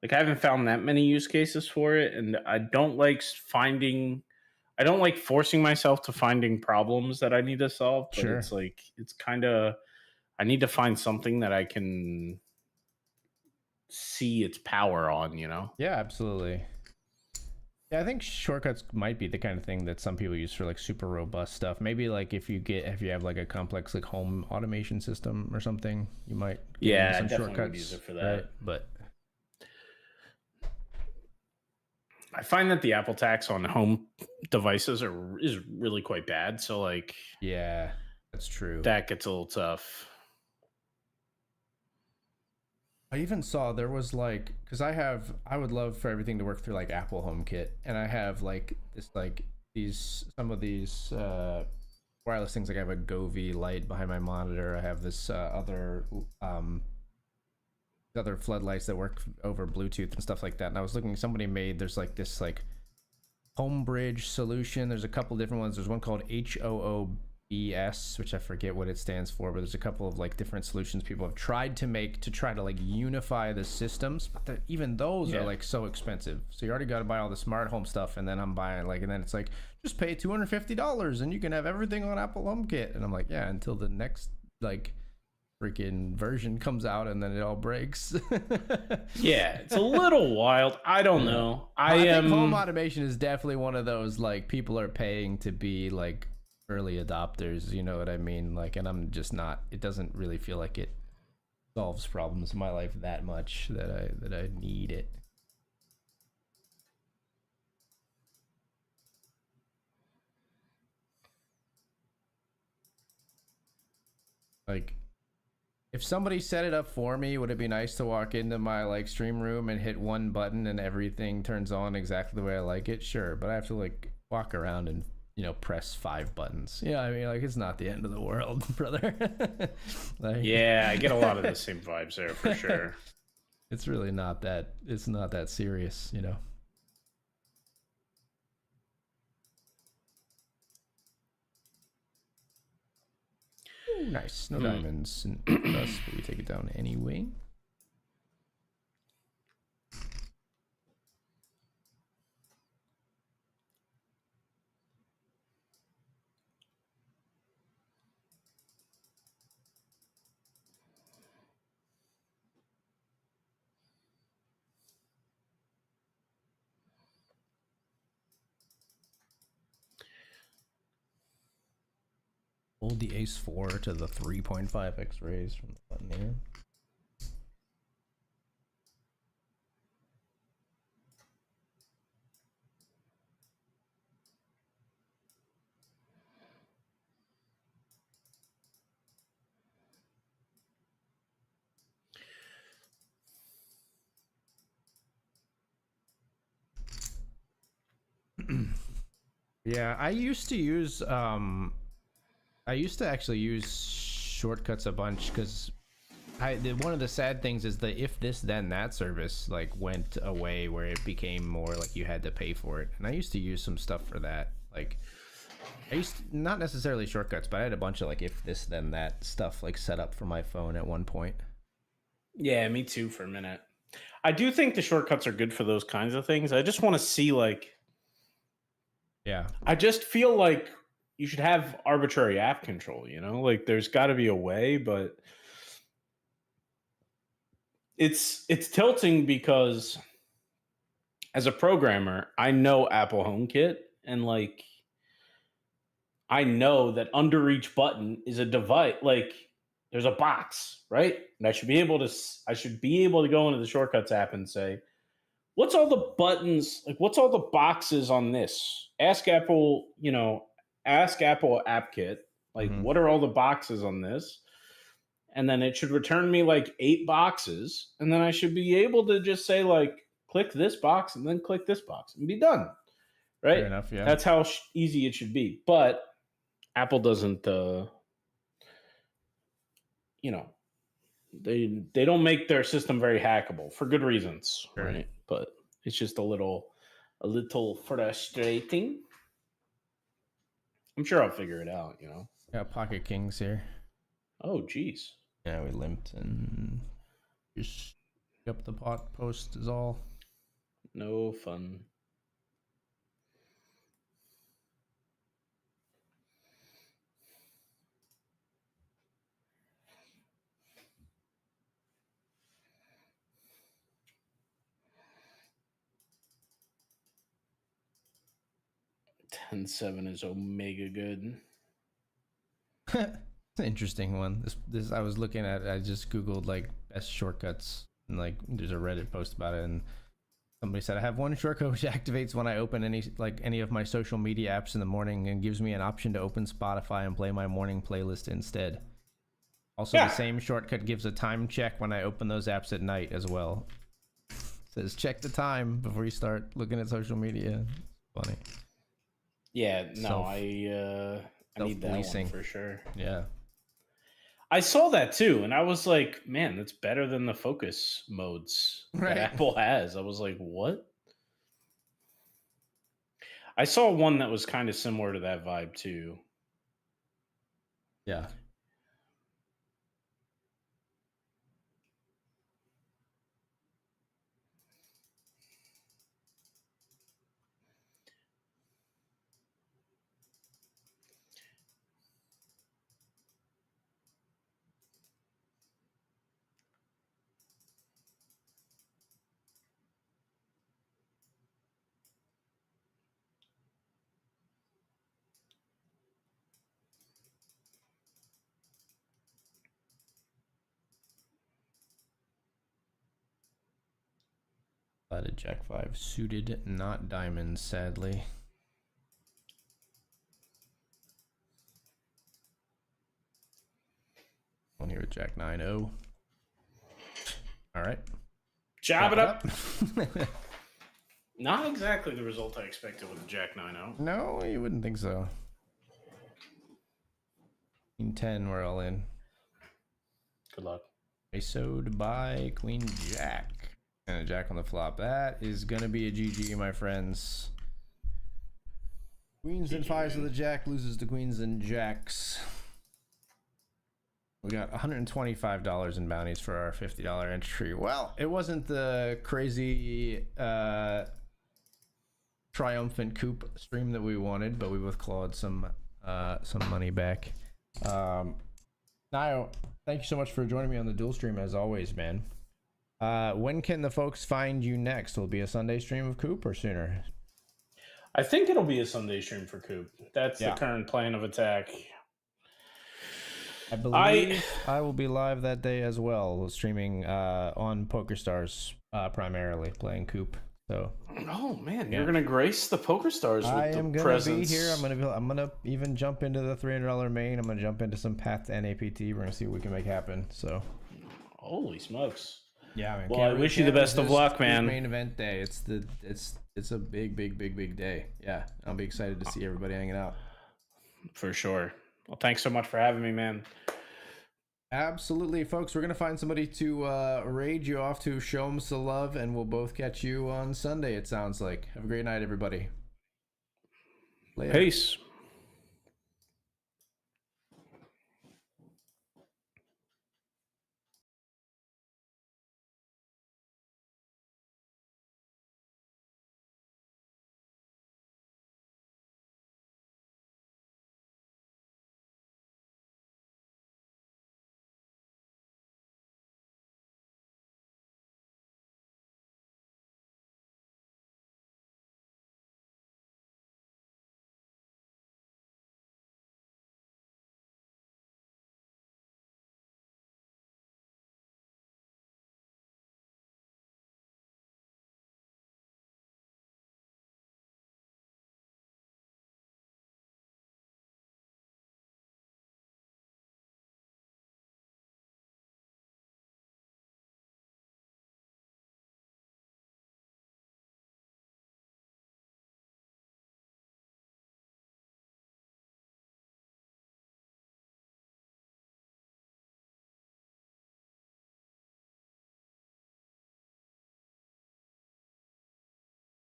Speaker 3: Like I haven't found that many use cases for it, and I don't like forcing myself to finding problems that I need to solve. But it's like it's kind of I need to find something that I can see its power on, you know?
Speaker 1: Yeah, absolutely. Yeah, I think shortcuts might be the kind of thing that some people use for like super robust stuff. Maybe like if you have like a complex like home automation system or something, you might get into some
Speaker 3: definitely would use it for that.
Speaker 1: right? But
Speaker 3: I find that the Apple tax on home devices is really quite bad. So like,
Speaker 1: yeah, that's true.
Speaker 3: That gets a little tough.
Speaker 1: I even saw there was like, because I would love for everything to work through like Apple HomeKit, and I have like this like some of these wireless things. Like I have a Govee light behind my monitor. I have this other floodlights that work over Bluetooth and stuff like that. And I was looking, somebody made, there's like this like home bridge solution. There's a couple different ones. There's one called HOOBS, which I forget what it stands for, but there's a couple of like different solutions people have tried to make to try to like unify the systems, but even those are like so expensive. So you already got to buy all the smart home stuff, and then I'm buying like, and then it's like, just pay $250 and you can have everything on Apple HomeKit. And I'm like, yeah, until the next like freaking version comes out, and then it all breaks.
Speaker 3: Yeah, it's a little wild. I don't know.
Speaker 1: I think home automation is definitely one of those like people are paying to be like early adopters, you know what I mean? Like, and I'm just not. It doesn't really feel like it solves problems in my life that much that I need it. Like, if somebody set it up for me, would it be nice to walk into my like stream room and hit one button and everything turns on exactly the way I like it? Sure, but I have to like walk around and, you know, press 5 buttons. Yeah, I mean, like, it's not the end of the world, brother. Like,
Speaker 3: yeah, I get a lot of the same vibes there for sure.
Speaker 1: It's really not that. It's not that serious, you know. Ooh, nice. No diamonds and us, but we take it down anyway. Hold the ace 4 to the 3.5 X-rays from the button here. Yeah, I used to actually use shortcuts a bunch, because one of the sad things is the if this then that service like went away, where it became more like you had to pay for it. And I used to use some stuff for that. Like I used to, not necessarily shortcuts, but I had a bunch of like if this then that stuff like set up for my phone at one point.
Speaker 3: Yeah, me too for a minute. I do think the shortcuts are good for those kinds of things. I just want to see like,
Speaker 1: yeah,
Speaker 3: I just feel like you should have arbitrary app control, you know? Like there's got to be a way, but it's tilting because as a programmer, I know Apple HomeKit, and like I know that under each button is a device, like there's a box, right? And I should be able to go into the shortcuts app and say, what's all the buttons, like what's all the boxes on this? Ask Apple App Kit, like what are all the boxes on this? And then it should return me like 8 boxes, and then I should be able to just say like click this box and then click this box and be done. Right?
Speaker 1: Fair enough, yeah.
Speaker 3: That's how easy it should be. But Apple doesn't you know, they don't make their system very hackable for good reasons,
Speaker 1: Sure.
Speaker 3: right? But it's just a little frustrating. I'm sure I'll figure it out, you know.
Speaker 1: Got pocket kings here.
Speaker 3: Oh, geez.
Speaker 1: Yeah, we limped and just up the pot post is all.
Speaker 3: No fun. and 7 is omega good.
Speaker 1: It's an interesting one. This I was looking at. I just googled like best shortcuts, and like there's a Reddit post about it, and somebody said I have one shortcut which activates when I open any of my social media apps in the morning and gives me an option to open Spotify and play my morning playlist instead. Also, the same shortcut gives a time check when I open those apps at night as well. It says check the time before you start looking at social media. Funny.
Speaker 3: Yeah, no, I need that one for sure.
Speaker 1: Yeah.
Speaker 3: I saw that too, and I was like, man, that's better than the focus modes that Apple has. I was like, what? I saw one that was kind of similar to that vibe too.
Speaker 1: Yeah. Platted Jack 5 suited, not diamonds, sadly. One here with Jack 9-0. All right.
Speaker 3: Job it up. Not exactly the result I expected with the Jack 9-0.
Speaker 1: No, you wouldn't think so. Queen 10, we're all in.
Speaker 3: Good luck.
Speaker 1: ISO'd by Queen Jack. And a Jack on the flop. That is going to be a GG, my friends. Queens and 5s with the Jack loses to Queens and Jacks. We got $125 in bounties for our $50 entry. Well, it wasn't the crazy triumphant COOP stream that we wanted, but we both clawed some money back. Nio, thank you so much for joining me on the dual stream as always, man. When can the folks find you next? Will it be a Sunday stream of COOP or sooner?
Speaker 3: I think it'll be a Sunday stream for COOP. That's the current plan of attack.
Speaker 1: I believe I will be live that day as well, streaming on PokerStars primarily, playing COOP. So.
Speaker 3: Oh man, you're gonna grace the PokerStars with the presence.
Speaker 1: Be here. I'm gonna even jump into the $300 main. I'm gonna jump into some path to NAPT. We're gonna see what we can make happen. So.
Speaker 3: Holy smokes.
Speaker 1: Yeah, man.
Speaker 3: Well, I wish you the best of luck, man.
Speaker 1: Main event day. It's a big day. Yeah, I'll be excited to see everybody hanging out.
Speaker 3: For sure. Well, thanks so much for having me, man.
Speaker 1: Absolutely, folks. We're gonna find somebody to raid you off to, show them some love, and we'll both catch you on Sunday. It sounds like. Have a great night, everybody. Later.
Speaker 3: Peace.